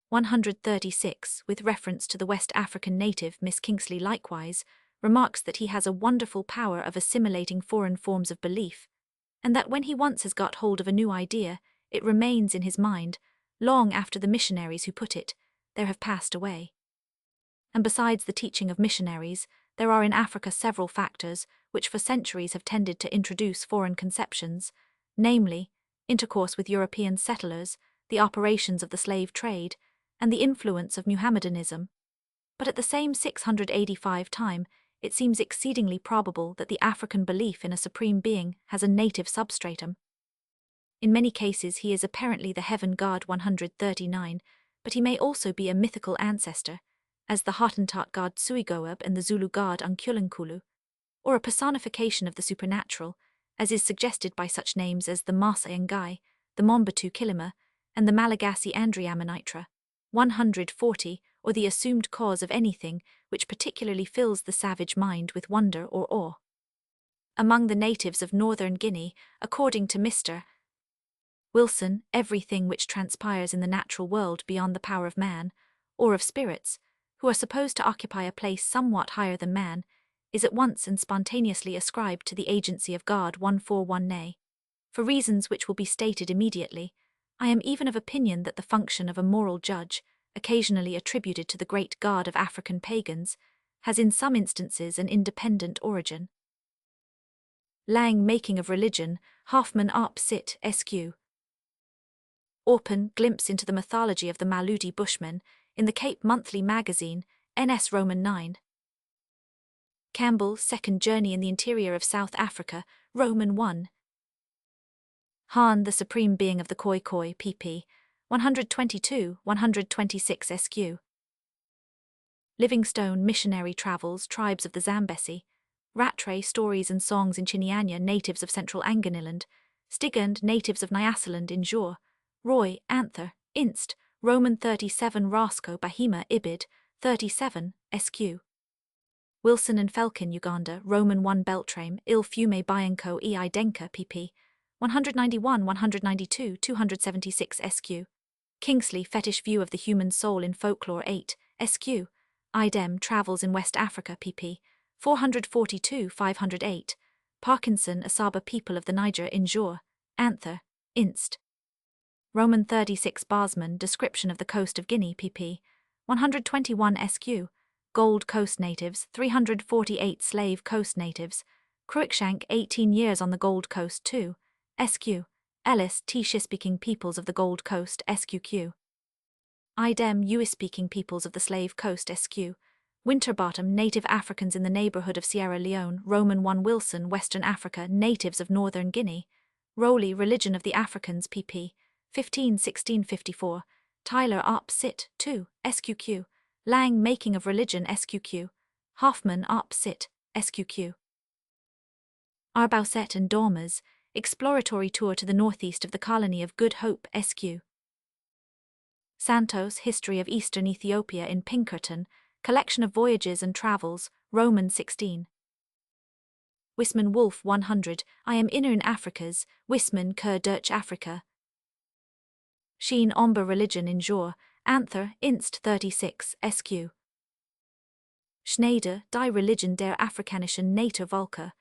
136, with reference to the West African native Miss Kingsley likewise, remarks that he has a wonderful power of assimilating foreign forms of belief, and that when he once has got hold of a new idea, it remains in his mind, long after the missionaries who put it there have passed away. And besides the teaching of missionaries, there are in Africa several factors which for centuries have tended to introduce foreign conceptions, namely, intercourse with European settlers, the operations of the slave trade, and the influence of Muhammadanism. But at the same 685 time, it seems exceedingly probable that the African belief in a supreme being has a native substratum. In many cases he is apparently the heaven god 139, but he may also be a mythical ancestor, as the Hottentot god Suigoab and the Zulu god Unkulunkulu, or a personification of the supernatural, as is suggested by such names as the Masa Ngai, the Mombatu Kilima, and the Malagasy Andriamanitra, 140, or the assumed cause of anything which particularly fills the savage mind with wonder or awe. Among the natives of northern Guinea, according to Mr. Wilson, everything which transpires in the natural world beyond the power of man, or of spirits, who are supposed to occupy a place somewhat higher than man, is at once and spontaneously ascribed to the agency of God 141 nay. For reasons which will be stated immediately, I am even of opinion that the function of a moral judge, occasionally attributed to the great god of African pagans, has in some instances an independent origin. Lang Making of Religion, Hoffman Op Sit, SQ. Orpen, Glimpse into the Mythology of the Maludi Bushmen, in the Cape Monthly Magazine, NS Roman 9. Campbell, Second Journey in the Interior of South Africa, Roman 1. Hahn, the Supreme Being of the Khoi Khoi, pp. 122, 126 SQ. Livingstone, Missionary Travels, Tribes of the Zambesi. Rattray, Stories and Songs in Chinyanya, Natives of Central Angoniland. Stigand, Natives of Nyasaland in Jor. Roy, Anther, Inst, Roman 37 Roscoe, Bahima, Ibid, 37, SQ. Wilson and Felkin, Uganda, Roman 1 Beltrame, Il Fume Bianco e Idenka, pp. 191, 192, 276 SQ. Kingsley, Fetish View of the Human Soul in Folklore 8, SQ. Idem, Travels in West Africa, pp. 442, 508. Parkinson, Asaba People of the Niger in Jor, Anther, Inst. Roman 36 Barsman, Description of the Coast of Guinea, pp. 121 SQ, Gold Coast Natives, 348 Slave Coast Natives, Cruikshank, 18 Years on the Gold Coast 2, SQ, Ellis, T-speaking Peoples of the Gold Coast, SQQ. Idem, US-speaking Peoples of the Slave Coast, SQ, Winterbottom, Native Africans in the neighborhood of Sierra Leone, Roman 1 Wilson, Western Africa, Natives of Northern Guinea, Rowley, Religion of the Africans, pp. 15-1654, Tyler, Op. Cit. 2, SQQ, Lang, Making of Religion, SQQ, Hoffman, Op. Cit. SQQ. Arbauset and Dormers, Exploratory Tour to the Northeast of the Colony of Good Hope, SQ. Santos, History of Eastern Ethiopia in Pinkerton, Collection of Voyages and Travels, Roman 16. Wisman Wolf 100, I am Innern Afrikas, Wisman Kur Dutch Africa. Sheen Omber Religion in Jour, Anther, Inst 36, SQ. Schneider, Die Religion der Afrikanischen Natur Volker.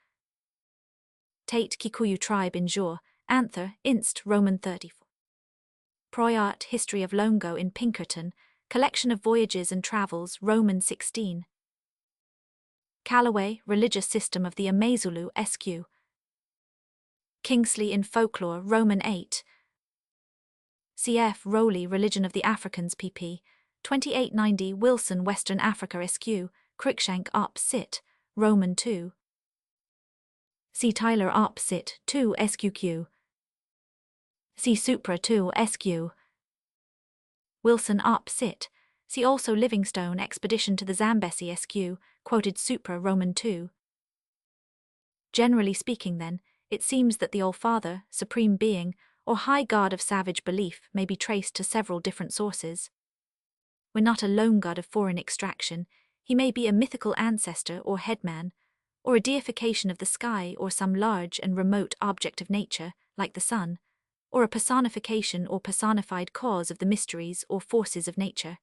Tate Kikuyu Tribe in Jour, Anther, Inst Roman 34. Proyart, History of Longo in Pinkerton, Collection of Voyages and Travels, Roman 16. Callaway, Religious System of the Amazulu, SQ. Kingsley in Folklore, Roman 8. Cf. Rowley, Religion of the Africans, pp. 2890, Wilson, Western Africa, SQ, Cruikshank, Op. Cit., Roman 2. C. Tyler, Op. Cit. 2, SQQ. C. Supra 2, SQ. Wilson, Op. Cit. See also Livingstone, Expedition to the Zambesi, SQ, quoted Supra, Roman 2. Generally speaking, then, it seems that the All-Father, Supreme Being, or High God of savage belief may be traced to several different sources. When not a lone god of foreign extraction, he may be a mythical ancestor or headman, or a deification of the sky or some large and remote object of nature, like the sun, or a personification or personified cause of the mysteries or forces of nature.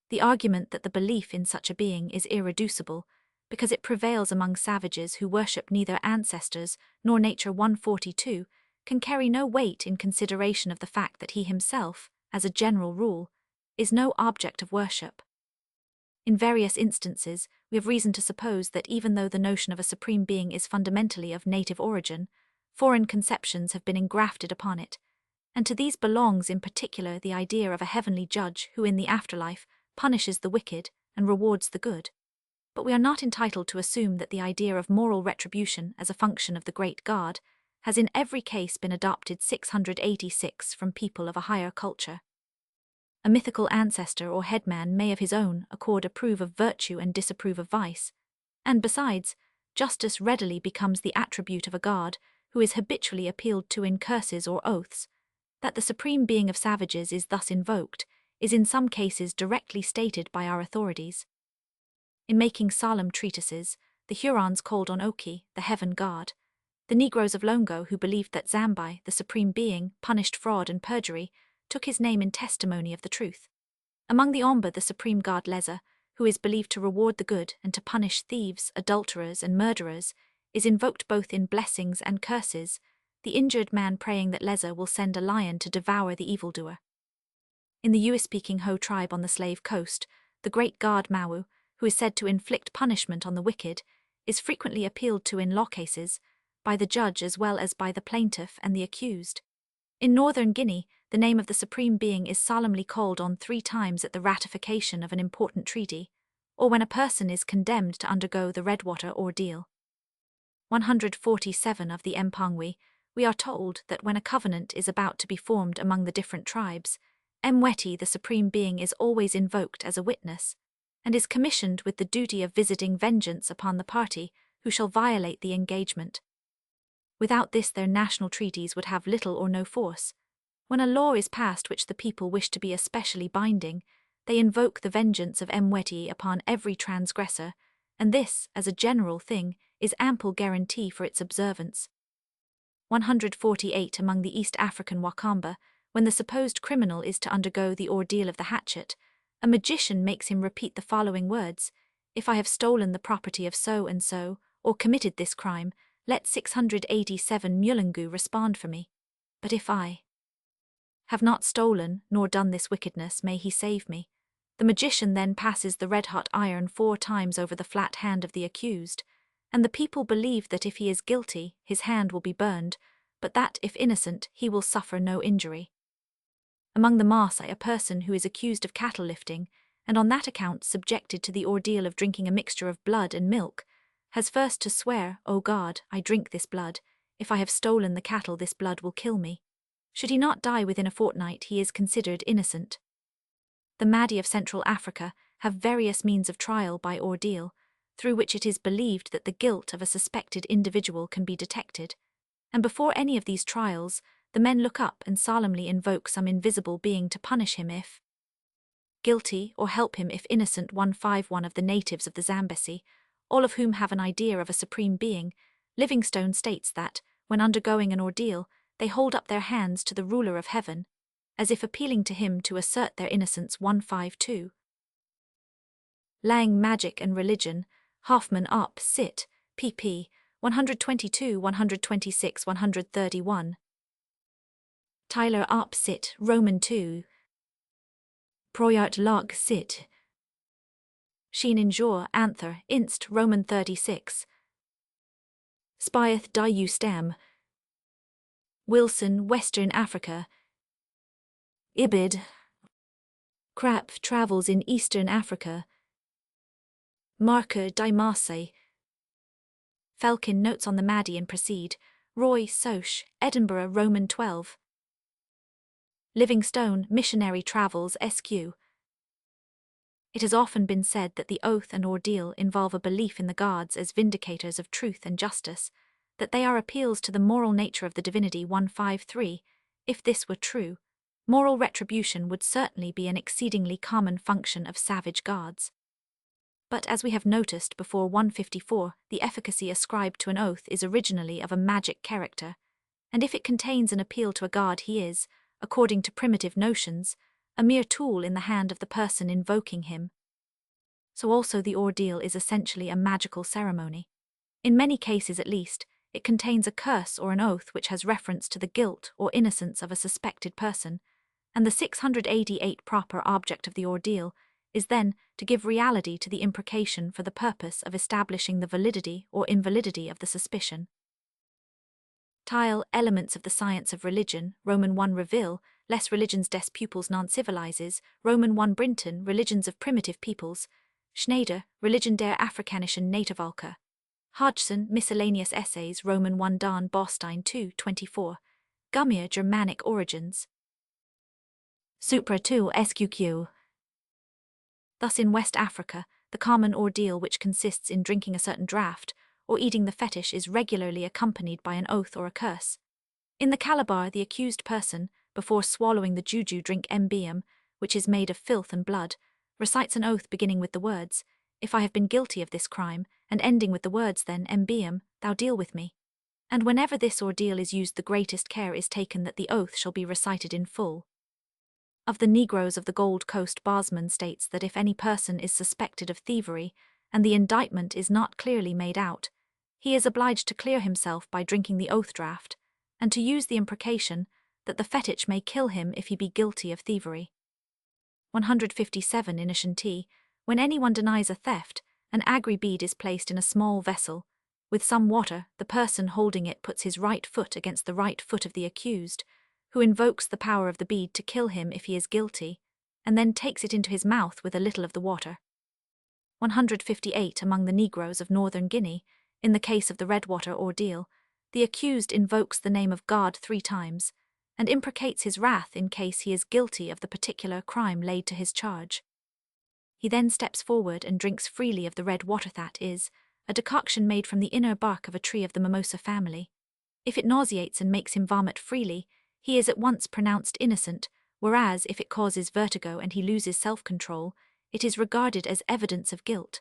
The argument that the belief in such a being is irreducible, because it prevails among savages who worship neither ancestors nor nature 142, can carry no weight in consideration of the fact that he himself, as a general rule, is no object of worship. In various instances, we have reason to suppose that even though the notion of a supreme being is fundamentally of native origin, foreign conceptions have been engrafted upon it, and to these belongs in particular the idea of a heavenly judge who in the afterlife punishes the wicked and rewards the good. But we are not entitled to assume that the idea of moral retribution as a function of the great God has in every case been adopted 686 from people of a higher culture. A mythical ancestor or headman may of his own accord approve of virtue and disapprove of vice, and besides, justice readily becomes the attribute of a god who is habitually appealed to in curses or oaths. That the supreme being of savages is thus invoked is in some cases directly stated by our authorities. In making solemn treatises, the Hurons called on Oki, the heaven god. The Negroes of Longo, who believed that Zambi, the supreme being, punished fraud and perjury, took his name in testimony of the truth. Among the Omba, the supreme god Leza, who is believed to reward the good and to punish thieves, adulterers, and murderers, is invoked both in blessings and curses, the injured man praying that Leza will send a lion to devour the evildoer. In the US-speaking Ho tribe on the Slave Coast, the great god Mau, who is said to inflict punishment on the wicked, is frequently appealed to in law cases, by the judge as well as by the plaintiff and the accused. In northern Guinea, the name of the supreme being is solemnly called on 3 times at the ratification of an important treaty, or when a person is condemned to undergo the Redwater ordeal. 147 of the Mpongwe, we are told that when a covenant is about to be formed among the different tribes, Mweti, the supreme being, is always invoked as a witness, and is commissioned with the duty of visiting vengeance upon the party who shall violate the engagement. Without this, their national treaties would have little or no force. When a law is passed which the people wish to be especially binding, they invoke the vengeance of Mweti upon every transgressor, and this, as a general thing, is ample guarantee for its observance. 148 among the East African Wakamba, when the supposed criminal is to undergo the ordeal of the hatchet, a magician makes him repeat the following words: "If I have stolen the property of so-and-so, or committed this crime, let 687 Mulungu respond for me. But if I have not stolen, nor done this wickedness, may he save me. The magician then passes the red-hot iron 4 times over the flat hand of the accused, and the people believe that if he is guilty, his hand will be burned, but that, if innocent, he will suffer no injury. Among the Maasai, a person who is accused of cattle lifting, and on that account subjected to the ordeal of drinking a mixture of blood and milk, has first to swear, "O God, I drink this blood. If I have stolen the cattle, this blood will kill me." Should he not die within a fortnight, he is considered innocent. The Mahdi of Central Africa have various means of trial by ordeal, through which it is believed that the guilt of a suspected individual can be detected, and before any of these trials, the men look up and solemnly invoke some invisible being to punish him if guilty, or help him if innocent. 151 of the natives of the Zambesi, all of whom have an idea of a supreme being, Livingstone states that, when undergoing an ordeal, they hold up their hands to the ruler of heaven, as if appealing to him to assert their innocence. 152. Lang Magic and Religion, Hoffman Up Sit, pp. 122, 126, 131. Tyler Up Sit, Roman 2. Proyart Log Sit. Sheen Injure, Anther, Inst, Roman 36. Spieth Diu Stem. Wilson, Western Africa. Ibid. Krapp Travels in Eastern Africa. Marker di Marseille. Felkin Notes on the Mahdi and Proceed, Roy Soch, Edinburgh, Roman 12. Livingstone, Missionary Travels, SQ. It has often been said that the oath and ordeal involve a belief in the gods as vindicators of truth and justice, that they are appeals to the moral nature of the divinity. 153. If this were true, moral retribution would certainly be an exceedingly common function of savage gods. But as we have noticed before, 154, the efficacy ascribed to an oath is originally of a magic character, and if it contains an appeal to a god, he is, according to primitive notions, a mere tool in the hand of the person invoking him. So also the ordeal is essentially a magical ceremony. In many cases at least, it contains a curse or an oath which has reference to the guilt or innocence of a suspected person, and the 688 proper object of the ordeal is then to give reality to the imprecation for the purpose of establishing the validity or invalidity of the suspicion. Tile Elements of the Science of Religion, Roman 1 Reville, Les Religions des Peuples non Civilisés, Roman 1 Brinton, Religions of Primitive Peoples, Schneider, Religion der Afrikanischen Nativalker, Hodgson, Miscellaneous Essays, Roman 1 Dan Bostein 2, 24, Gummier, Germanic Origins. Supra 2 SQQ. Thus in West Africa, the common ordeal which consists in drinking a certain draught, or eating the fetish, is regularly accompanied by an oath or a curse. In the Calabar, the accused person, before swallowing the juju drink embium, which is made of filth and blood, recites an oath beginning with the words, "If I have been guilty of this crime," and ending with the words then, "Embium, thou deal with me." And whenever this ordeal is used, the greatest care is taken that the oath shall be recited in full. Of the Negroes of the Gold Coast, Bosman states that if any person is suspected of thievery, and the indictment is not clearly made out, he is obliged to clear himself by drinking the oath draught, and to use the imprecation that the fetich may kill him if he be guilty of thievery. 157 in Ashanti, when anyone denies a theft, an agri bead is placed in a small vessel. With some water, the person holding it puts his right foot against the right foot of the accused, who invokes the power of the bead to kill him if he is guilty, and then takes it into his mouth with a little of the water. 158 among the Negroes of northern Guinea, in the case of the Redwater ordeal, the accused invokes the name of God 3 times, and imprecates his wrath in case he is guilty of the particular crime laid to his charge. He then steps forward and drinks freely of the red water, that is, a decoction made from the inner bark of a tree of the mimosa family. If it nauseates and makes him vomit freely, he is at once pronounced innocent, whereas if it causes vertigo and he loses self-control, it is regarded as evidence of guilt.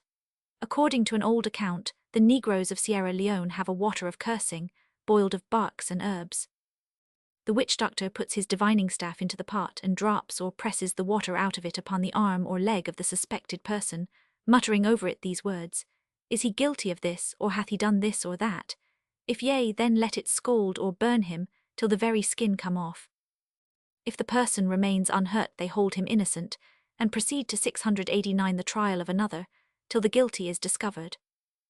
According to an old account, the Negroes of Sierra Leone have a water of cursing, boiled of barks and herbs. The witch doctor puts his divining staff into the pot and drops or presses the water out of it upon the arm or leg of the suspected person, muttering over it these words, "Is he guilty of this, or hath he done this or that? If yea, then let it scald or burn him till the very skin come off." If the person remains unhurt, they hold him innocent, and proceed to 689 the trial of another, till the guilty is discovered.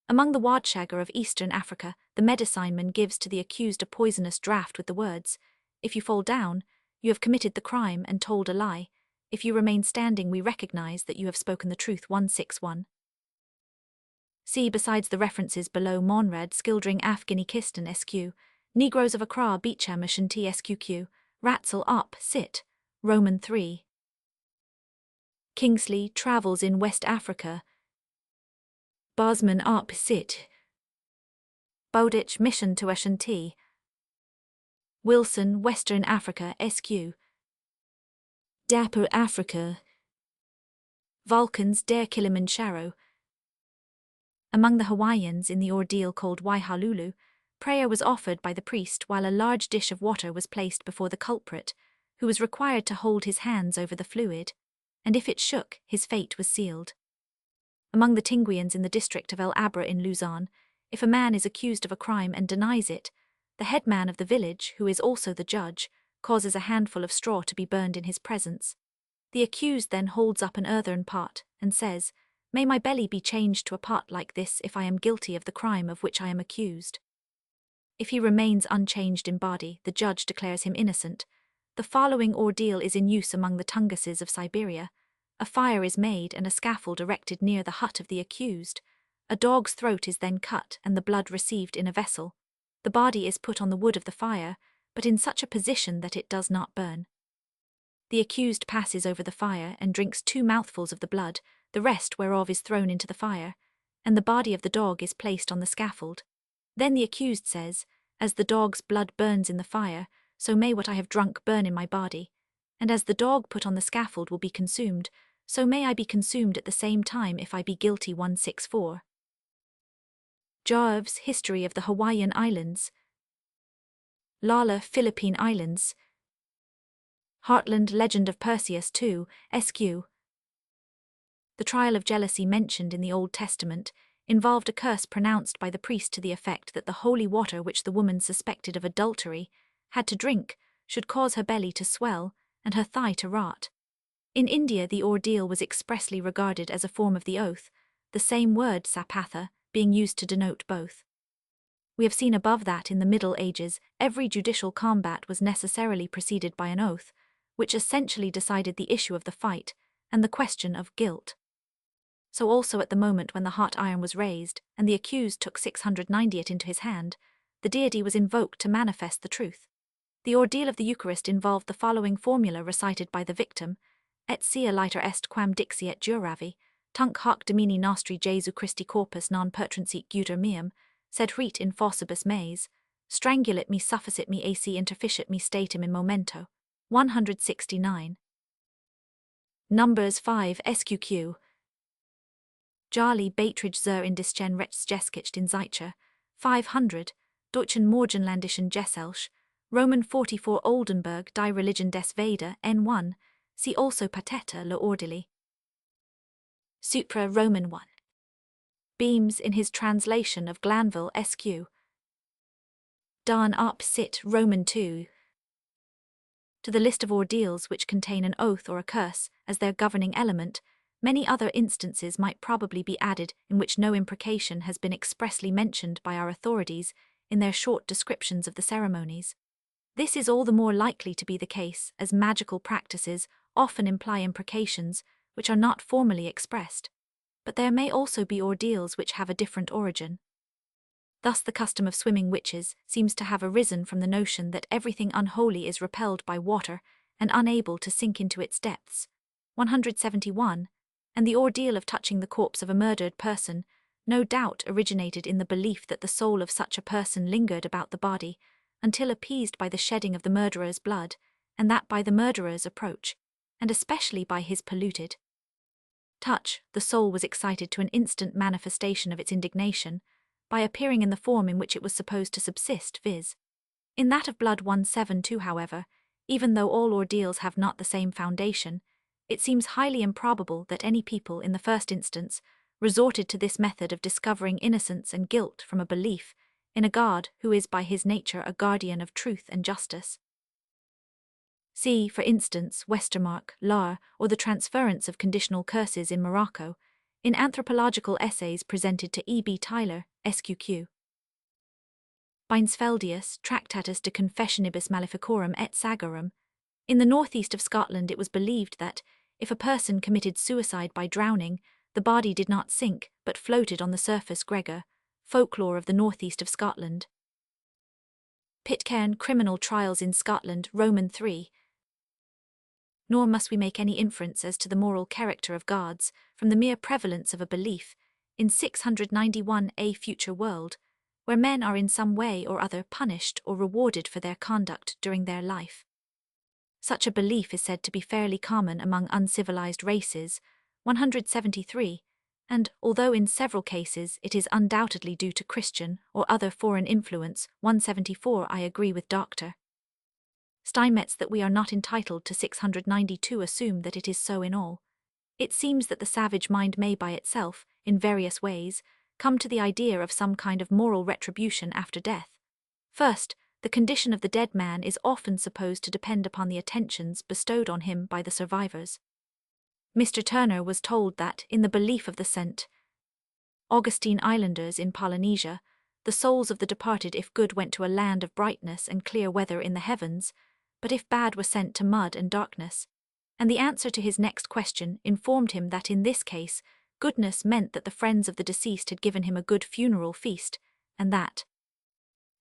Among the Wadshagger of Eastern Africa, the medicineman gives to the accused a poisonous draught with the words, "If you fall down, you have committed the crime and told a lie. If you remain standing, we recognize that you have spoken the truth." 161. See, besides the references below, Monrad, Skildring, Afghani Kistan SQ, Negroes of Accra, Beecham, Ashanti SQQ, Ratzel up, sit, Roman 3. Kingsley, Travels in West Africa, Bosman up, sit, Bowditch, Mission to Ashanti, Wilson, Western Africa SQ, Dapper Africa, Vulcans, Der Kilimanjaro. Among the Hawaiians, in the ordeal called Waihalulu, prayer was offered by the priest while a large dish of water was placed before the culprit, who was required to hold his hands over the fluid, and if it shook, his fate was sealed. Among the Tinguians in the district of El Abra in Luzon, if a man is accused of a crime and denies it, the headman of the village, who is also the judge, causes a handful of straw to be burned in his presence. The accused then holds up an earthen pot and says, "May my belly be changed to a pot like this if I am guilty of the crime of which I am accused." If he remains unchanged in body, the judge declares him innocent. The following ordeal is in use among the Tunguses of Siberia. A fire is made and a scaffold erected near the hut of the accused. A dog's throat is then cut and the blood received in a vessel. The body is put on the wood of the fire, but in such a position that it does not burn. The accused passes over the fire and drinks 2 mouthfuls of the blood, the rest whereof is thrown into the fire, and the body of the dog is placed on the scaffold. Then the accused says, "As the dog's blood burns in the fire, so may what I have drunk burn in my body. And as the dog put on the scaffold will be consumed, so may I be consumed at the same time if I be guilty." 164. Jarve's History of the Hawaiian Islands, Lala, Philippine Islands, Heartland, Legend of Perseus II, SQ. The trial of jealousy mentioned in the Old Testament involved a curse pronounced by the priest to the effect that the holy water which the woman suspected of adultery had to drink should cause her belly to swell and her thigh to rot. In India, the ordeal was expressly regarded as a form of the oath, the same word sapatha being used to denote both. We have seen above that in the Middle Ages every judicial combat was necessarily preceded by an oath, which essentially decided the issue of the fight and the question of guilt. So also at the moment when the hot iron was raised and the accused took 690 it into his hand, the deity was invoked to manifest the truth. The ordeal of the Eucharist involved the following formula recited by the victim: "Et sia liter est quam dixi et juravi, tunc hoc domini nostri Jesu Christi corpus non pertransit guter meum, sed rit in fossibus meis, strangulit me sufficit me ac interficit me statum in momento." 169. Numbers 5 SQQ. Jali Beitridge zur in Dischen Rechtsgeschichte in Zeitcher, 500, Deutschen Morgenländischen Gesellschaft, Roman 44 Oldenburg Die Religion des Veda, N1, see also Pateta le Ordili. Supra Roman 1. Beams in his translation of Glanville SQ. Dan up sit Roman 2. To the list of ordeals which contain an oath or a curse as their governing element, many other instances might probably be added in which no imprecation has been expressly mentioned by our authorities in their short descriptions of the ceremonies. This is all the more likely to be the case as magical practices often imply imprecations which are not formally expressed, but there may also be ordeals which have a different origin. Thus the custom of swimming witches seems to have arisen from the notion that everything unholy is repelled by water and unable to sink into its depths. 171, and the ordeal of touching the corpse of a murdered person no doubt originated in the belief that the soul of such a person lingered about the body until appeased by the shedding of the murderer's blood, and that by the murderer's approach, and especially by his polluted touch, the soul was excited to an instant manifestation of its indignation, by appearing in the form in which it was supposed to subsist, viz. In that of blood. 172, however, even though all ordeals have not the same foundation, it seems highly improbable that any people in the first instance resorted to this method of discovering innocence and guilt from a belief in a God who is by his nature a guardian of truth and justice. See, for instance, Westermarck, Lahr, or the transference of conditional curses in Morocco, in anthropological essays presented to E. B. Tyler, SQQ. Binsfeldius, Tractatus de Confessionibus Maleficorum et Sagarum. In the northeast of Scotland it was believed that, if a person committed suicide by drowning, the body did not sink, but floated on the surface. Gregor, Folklore of the Northeast of Scotland. Pitcairn, Criminal Trials in Scotland, Roman 3. Nor must we make any inference as to the moral character of gods from the mere prevalence of a belief, in 691 a future world, where men are in some way or other punished or rewarded for their conduct during their life. Such a belief is said to be fairly common among uncivilized races, 173, and, although in several cases it is undoubtedly due to Christian or other foreign influence, 174, I agree with Dr. Steinmetz that we are not entitled to 692 assume that it is so in all. It seems that the savage mind may by itself, in various ways, come to the idea of some kind of moral retribution after death. First, the condition of the dead man is often supposed to depend upon the attentions bestowed on him by the survivors. Mr. Turner was told that, in the belief of the St. Augustine Islanders in Polynesia, the souls of the departed if good went to a land of brightness and clear weather in the heavens, but if bad were sent to mud and darkness. And the answer to his next question informed him that in this case, goodness meant that the friends of the deceased had given him a good funeral feast, and that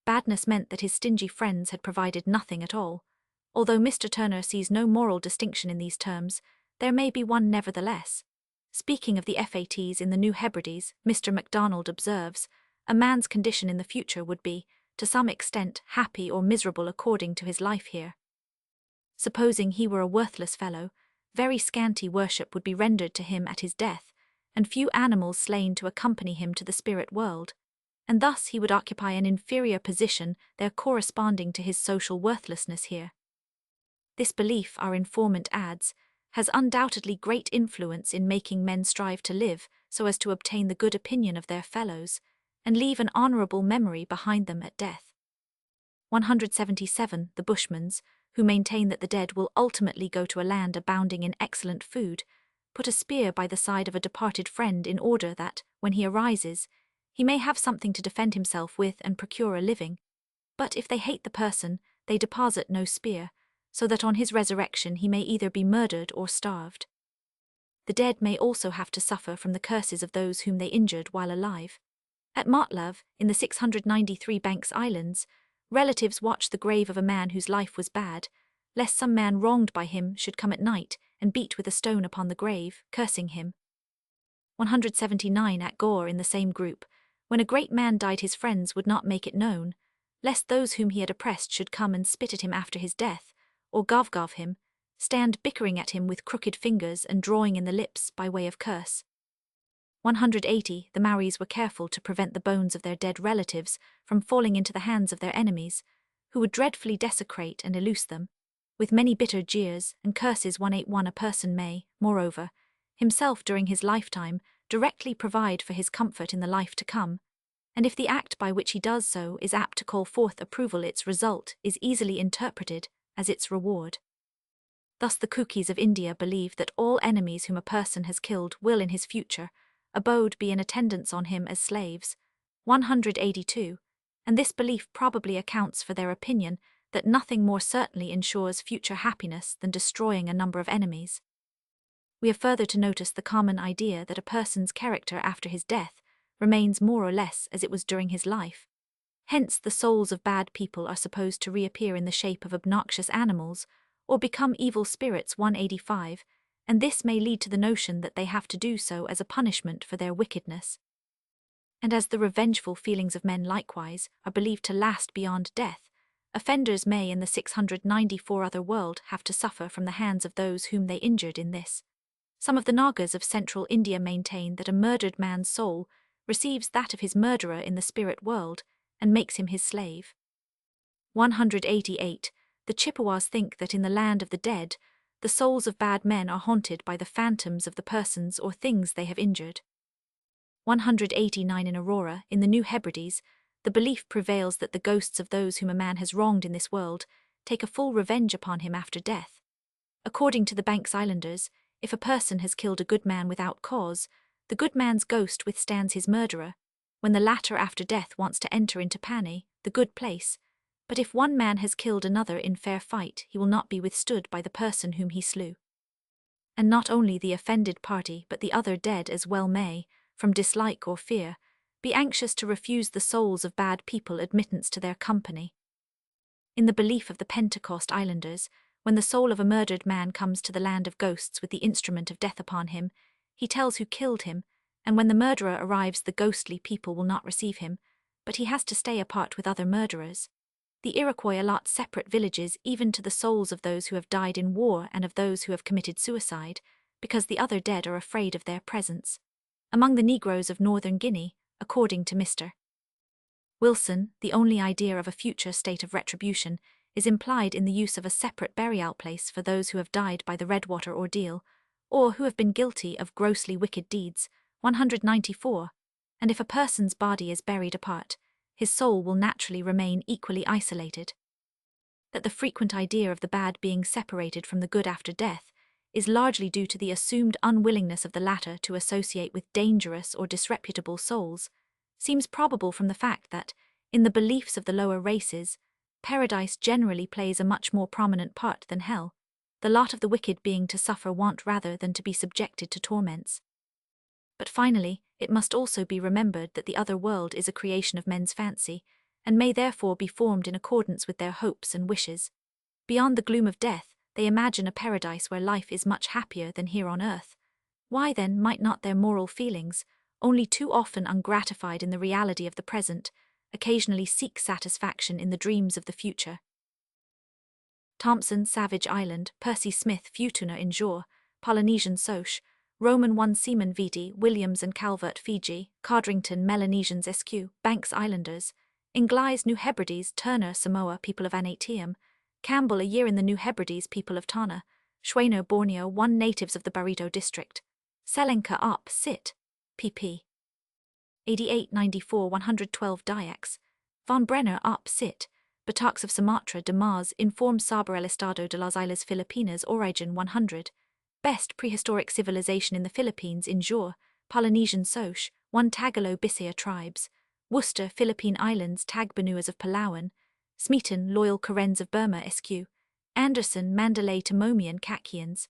badness meant that his stingy friends had provided nothing at all. Although Mr. Turner sees no moral distinction in these terms, there may be one nevertheless. Speaking of the FATs in the New Hebrides, Mr. MacDonald observes, a man's condition in the future would be, to some extent, happy or miserable according to his life here. Supposing he were a worthless fellow, very scanty worship would be rendered to him at his death, and few animals slain to accompany him to the spirit world, and thus he would occupy an inferior position there corresponding to his social worthlessness here. This belief, our informant adds, has undoubtedly great influence in making men strive to live so as to obtain the good opinion of their fellows, and leave an honourable memory behind them at death. 177. The Bushmans, who maintain that the dead will ultimately go to a land abounding in excellent food, put a spear by the side of a departed friend in order that, when he arises, he may have something to defend himself with and procure a living. But if they hate the person, they deposit no spear, so that on his resurrection he may either be murdered or starved. The dead may also have to suffer from the curses of those whom they injured while alive. At Motlove, in the 693 Banks Islands, relatives watched the grave of a man whose life was bad, lest some man wronged by him should come at night and beat with a stone upon the grave, cursing him. 179 At Gore in the same group, when a great man died his friends would not make it known, lest those whom he had oppressed should come and spit at him after his death, or gov him, stand bickering at him with crooked fingers and drawing in the lips by way of curse. 180 The Maoris were careful to prevent the bones of their dead relatives from falling into the hands of their enemies, who would dreadfully desecrate and illuce them. With many bitter jeers and curses 181 a person may, moreover, himself during his lifetime, directly provide for his comfort in the life to come, and if the act by which he does so is apt to call forth approval, its result is easily interpreted as its reward. Thus the Kukis of India believe that all enemies whom a person has killed will in his future abode be in attendance on him as slaves, 182, and this belief probably accounts for their opinion that nothing more certainly ensures future happiness than destroying a number of enemies. We have further to notice the common idea that a person's character after his death remains more or less as it was during his life. Hence the souls of bad people are supposed to reappear in the shape of obnoxious animals, or become evil spirits 185, and this may lead to the notion that they have to do so as a punishment for their wickedness. And as the revengeful feelings of men likewise are believed to last beyond death, offenders may in the 694 other world have to suffer from the hands of those whom they injured in this. Some of the Nagas of central India maintain that a murdered man's soul receives that of his murderer in the spirit world and makes him his slave. 188. The Chippewas think that in the land of the dead, the souls of bad men are haunted by the phantoms of the persons or things they have injured. 189 In Aurora, in the New Hebrides, the belief prevails that the ghosts of those whom a man has wronged in this world take a full revenge upon him after death. According to the Banks Islanders, if a person has killed a good man without cause, the good man's ghost withstands his murderer, when the latter after death wants to enter into Pane, the good place, but if one man has killed another in fair fight, he will not be withstood by the person whom he slew. And not only the offended party but the other dead as well may, from dislike or fear, be anxious to refuse the souls of bad people admittance to their company. In the belief of the Pentecost Islanders, when the soul of a murdered man comes to the land of ghosts with the instrument of death upon him, he tells who killed him, and when the murderer arrives the ghostly people will not receive him, but he has to stay apart with other murderers. The Iroquois allot separate villages even to the souls of those who have died in war and of those who have committed suicide, because the other dead are afraid of their presence. Among the Negroes of northern Guinea, according to Mr. Wilson, the only idea of a future state of retribution is implied in the use of a separate burial place for those who have died by the Redwater ordeal, or who have been guilty of grossly wicked deeds, 194, and if a person's body is buried apart, his soul will naturally remain equally isolated. That the frequent idea of the bad being separated from the good after death is largely due to the assumed unwillingness of the latter to associate with dangerous or disreputable souls, seems probable from the fact that, in the beliefs of the lower races, paradise generally plays a much more prominent part than hell, the lot of the wicked being to suffer want rather than to be subjected to torments. But finally, it must also be remembered that the other world is a creation of men's fancy, and may therefore be formed in accordance with their hopes and wishes. Beyond the gloom of death, they imagine a paradise where life is much happier than here on earth. Why then might not their moral feelings, only too often ungratified in the reality of the present, occasionally seek satisfaction in the dreams of the future? Thompson, Savage Island, Percy Smith, Futuna in Jor, Polynesian Soch, Roman 1 Seaman Vidi, Williams and Calvert Fiji, Codrington Melanesians SQ, Banks Islanders, Inglis New Hebrides, Turner Samoa, people of Anatium, Campbell a year in the New Hebrides, people of Tana, Schweno Borneo 1 natives of the Barito district, Selenka Up Sit, pp. 88-94 112 Dayaks, Von Brenner Up Sit, Bataks of Sumatra de Mars inform Saber el Estado de las Islas Filipinas Origin 100, Best prehistoric civilization in the Philippines in Jor, Polynesian Soch, 1 Tagalo Bisaya tribes, Worcester Philippine Islands Tagbanuas of Palawan, Smeaton Loyal Karens of Burma SQ, Anderson Mandalay Tamomian Kakians,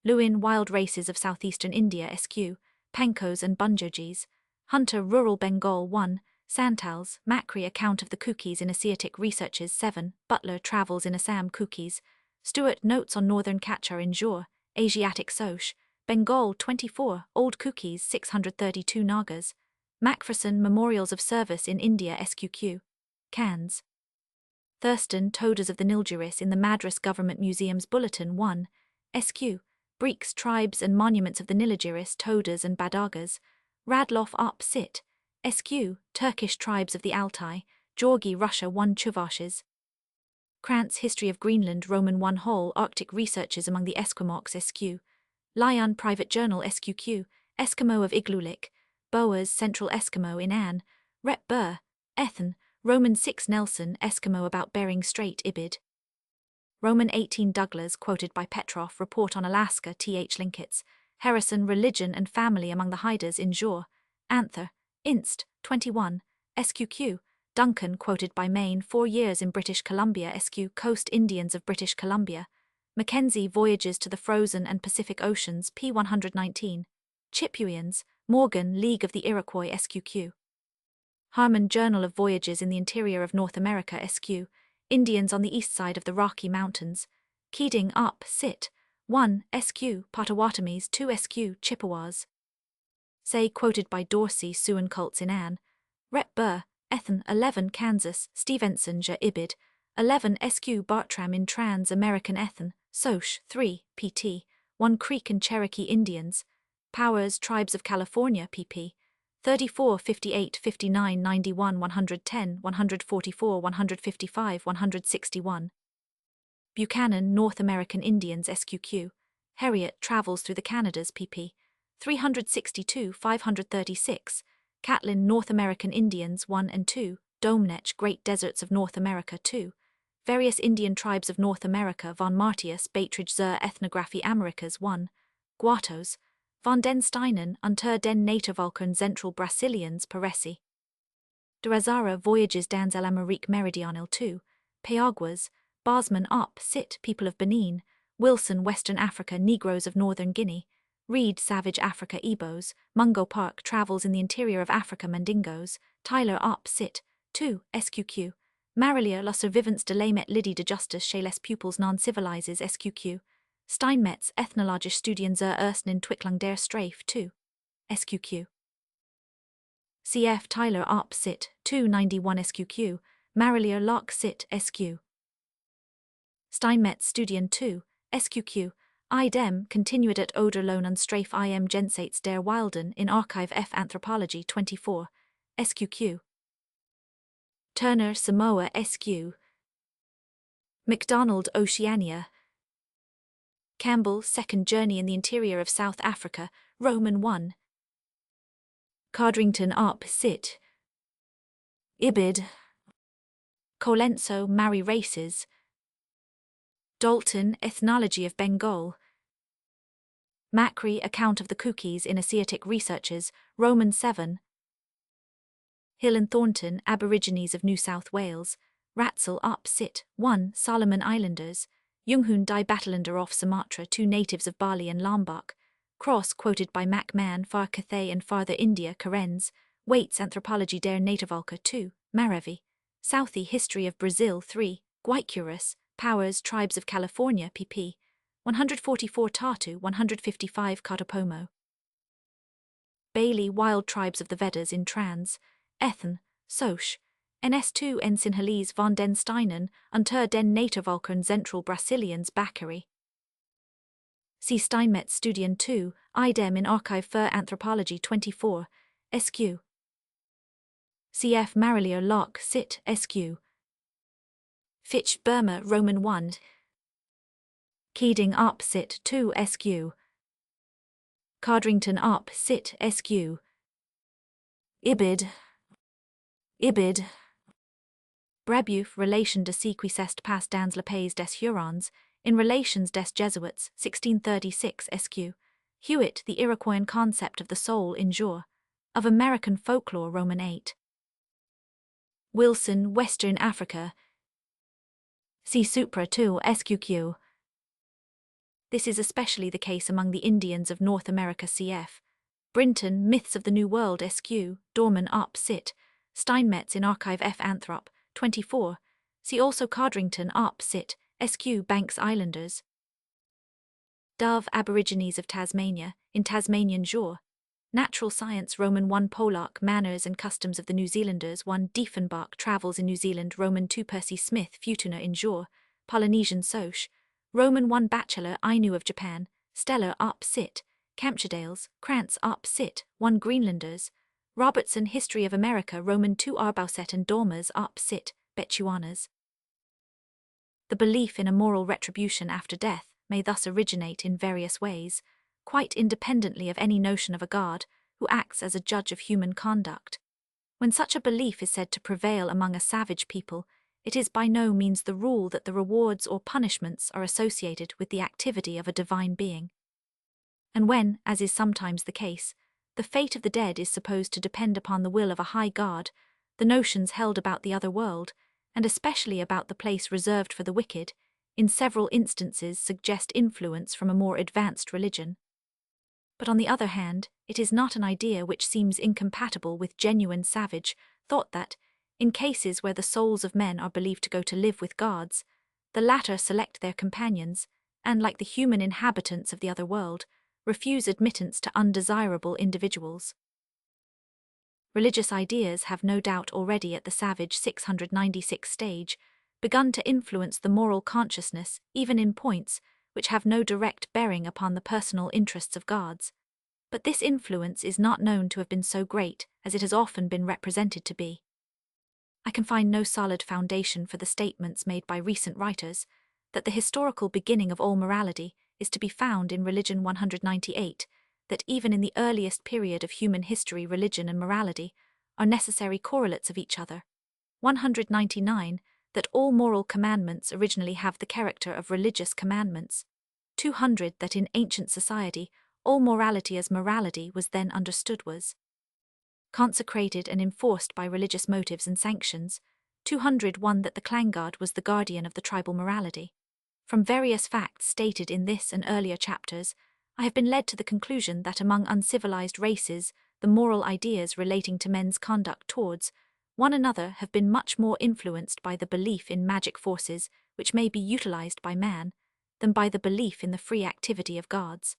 Lewin Wild Races of Southeastern India SQ, Pankos and Bunjogis, Hunter Rural Bengal 1, Santals, Macri Account of the Kukis in Asiatic Researches 7, Butler Travels in Assam Kukis, Stewart Notes on Northern Kachar in Jor, Asiatic Soch, Bengal 24, Old Kukis 632 Nagas, Macpherson Memorials of Service in India SQQ, Cairns. Thurston Todas of the Nilgiris in the Madras Government Museum's Bulletin 1, SQ, Breeks Tribes and Monuments of the Nilgiris Todas and Badagas, Radloff Up Sit, SQ, Turkish Tribes of the Altai, Georgi Russia 1 Chuvashes, Krantz History of Greenland Roman 1 Hall Arctic Researches among the Esquimaux SQ, Lion Private Journal SQQ, Eskimo of Igloolik, Boas Central Eskimo in Anne, Rep Burr, Ethan, Roman 6 Nelson Eskimo about Bering Strait Ibid, Roman 18 Douglas quoted by Petrov Report on Alaska Th Linketts, Harrison Religion and Family among the Hiders in Jor, Anther, Inst. 21, SQQ, Duncan quoted by Maine 4 years in British Columbia SQ Coast Indians of British Columbia, Mackenzie Voyages to the Frozen and Pacific Oceans P119, Chipuians, Morgan League of the Iroquois SQQ, Harmon Journal of Voyages in the Interior of North America SQ, Indians on the east side of the Rocky Mountains, Keating Up Sit, 1 SQ Potawatomis 2 SQ Chippewas, Say quoted by Dorsey Siouan Cults in Anne, Rep Burr, Ethan 11 Kansas, Stevenson Ja Ibid, 11 SQ Bartram in Trans-American Ethan, Soch 3, pt. 1 Creek and Cherokee Indians, Powers Tribes of California pp. 34 58 59 91 110 144 155 161 Buchanan North American Indians SQQ, Harriet Travels Through the Canadas pp. 362 536, Catlin North American Indians 1 and 2, Domnech Great Deserts of North America 2, Various Indian tribes of North America von Martius Beiträge zur Ethnographie Amerikas 1, Guatos, von den Steinen unter den Naturvölkern Central Brasiliens Paresi. De Razara Voyages dans l'Amérique Méridionale 2, Payaguas, Bosman op Sit People of Benin, Wilson Western Africa Negroes of Northern Guinea, Reed Savage Africa Igbos, Mungo Park Travels in the Interior of Africa Mandingos, Tyler op Sit 2, SQQ, Marilier La Survivance de l'Amet Lydie de Justice chez les Pupils Non-Civilises SQQ, Steinmetz Ethnologische Studien zur ersten Entwicklung der Strafe 2, SQQ. Cf. Tyler op Sit 291 SQQ, Marilier Lock Sit SQ. Steinmetz Studien 2, SQQ, idem continuidat oder Lohn Strafe im Jenseits der Wilden in Archive F Anthropology 24, SQQ. Turner Samoa SQ. MacDonald Oceania. Campbell Second Journey in the Interior of South Africa, Roman 1. Codrington op Sit. Ibid. Colenso Marry Races. Dalton Ethnology of Bengal. Macri Account of the Cookies in Asiatic Researches, Roman 7. Hill and Thornton Aborigines of New South Wales, Ratzel op Sit 1 Solomon Islanders, Junghun die Battelander off Sumatra 2 natives of Bali and Lombok, Cross quoted by MacMahon Far Cathay and Farther India Carenz, Waits Anthropology der Naturvölker 2, Marevi, Southey History of Brazil 3, Guaycurus, Powers Tribes of California pp. 144 Tartu 155 Cotopomo. Bailey Wild Tribes of the Vedas in Trans, Ethen, Soch, NS2 en Sinhalese von den Steinen unter den Naturvölkern Central Brasiliens Bakary. See Steinmetz Studien 2, idem in Archive für Anthropology 24, SQ. Cf. Marilier Lock Sit SQ. Fitch Burma Roman 1. Keating op Sit 2 SQ. Codrington op Sit SQ. Ibid. Brebeuf Relation de ce qui s'est passé dans le pays des Hurons, in Relations des Jesuits, 1636 SQ. Hewitt The Iroquoian Concept of the Soul in Jour, of American Folklore Roman 8. Wilson Western Africa. See Supra 2 SQQ. This is especially the case among the Indians of North America cf. Brinton Myths of the New World SQ, Dorman op Sit, Steinmetz in Archive F Anthrop, 24. See also Codrington op Sit, SQ Banks Islanders. Dove Aborigines of Tasmania, in Tasmanian Jour. Natural Science Roman 1 Pollock Manners and Customs of the New Zealanders 1 Diefenbach Travels in New Zealand Roman 2 Percy Smith Futuna in Jour, Polynesian Soch, Roman 1 Bachelor Ainu of Japan, Stellar op Sit, Kamtschadales, Krantz op Sit 1 Greenlanders, Robertson History of America Roman 2 Arbauset and Dormers op Sit, Bechuanas. The belief in a moral retribution after death may thus originate in various ways, quite independently of any notion of a God who acts as a judge of human conduct. When such a belief is said to prevail among a savage people, it is by no means the rule that the rewards or punishments are associated with the activity of a divine being. And when, as is sometimes the case, the fate of the dead is supposed to depend upon the will of a high God, the notions held about the other world, and especially about the place reserved for the wicked, in several instances suggest influence from a more advanced religion. But on the other hand, it is not an idea which seems incompatible with genuine savage thought that, in cases where the souls of men are believed to go to live with gods, the latter select their companions, and like the human inhabitants of the other world, refuse admittance to undesirable individuals. Religious ideas have no doubt already at the savage 696 stage begun to influence the moral consciousness even in points which have no direct bearing upon the personal interests of gods. But this influence is not known to have been so great as it has often been represented to be. I can find no solid foundation for the statements made by recent writers that the historical beginning of all morality is to be found in Religion 198, that even in the earliest period of human history religion and morality are necessary correlates of each other. 199, that all moral commandments originally have the character of religious commandments. 200 that in ancient society, all morality as morality was then understood was consecrated and enforced by religious motives and sanctions. 201 that the clan guard was the guardian of the tribal morality. From various facts stated in this and earlier chapters, I have been led to the conclusion that among uncivilized races, the moral ideas relating to men's conduct towards one another have been much more influenced by the belief in magic forces which may be utilized by man, than by the belief in the free activity of gods.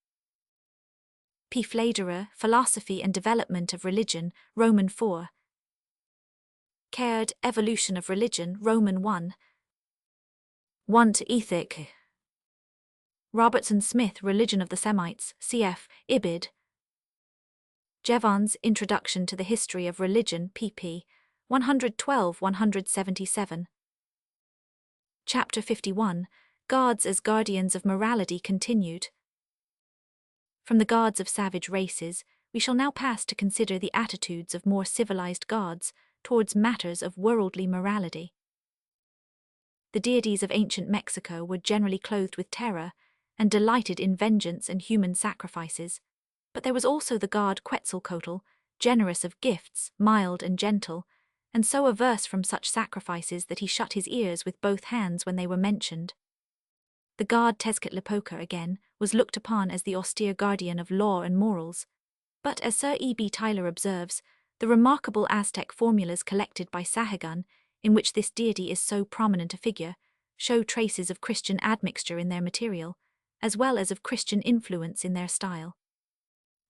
P. Flederer, Philosophy and Development of Religion, Roman 4. Caird, Evolution of Religion, Roman 1. 1 to Ethic. Robertson Smith, Religion of the Semites, cf. Ibid. Jevons, Introduction to the History of Religion, pp. 112-177. Chapter 51, Gods as Guardians of Morality continued. From the gods of savage races, we shall now pass to consider the attitudes of more civilized gods towards matters of worldly morality. The deities of ancient Mexico were generally clothed with terror and delighted in vengeance and human sacrifices, but there was also the god Quetzalcoatl, generous of gifts, mild and gentle, and so averse from such sacrifices that he shut his ears with both hands when they were mentioned. The god Tezcatlipoca, again, was looked upon as the austere guardian of law and morals, but as Sir E. B. Tyler observes, the remarkable Aztec formulas collected by Sahagun, in which this deity is so prominent a figure, show traces of Christian admixture in their material, as well as of Christian influence in their style.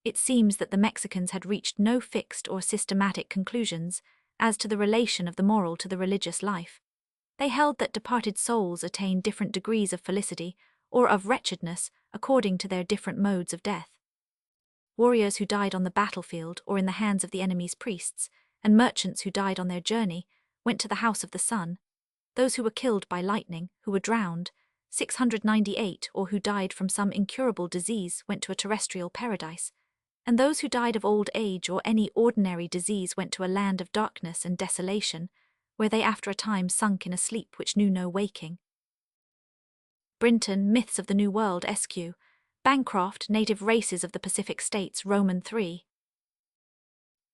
It seems that the Mexicans had reached no fixed or systematic conclusions as to the relation of the moral to the religious life. They held that departed souls attain different degrees of felicity or of wretchedness according to their different modes of death. Warriors who died on the battlefield or in the hands of the enemy's priests, and merchants who died on their journey, went to the house of the sun. Those who were killed by lightning, who were drowned, 698, or who died from some incurable disease went to a terrestrial paradise, and those who died of old age or any ordinary disease went to a land of darkness and desolation, where they after a time sunk in a sleep which knew no waking. Brinton, Myths of the New World, Sq. Bancroft, Native Races of the Pacific States, Roman 3.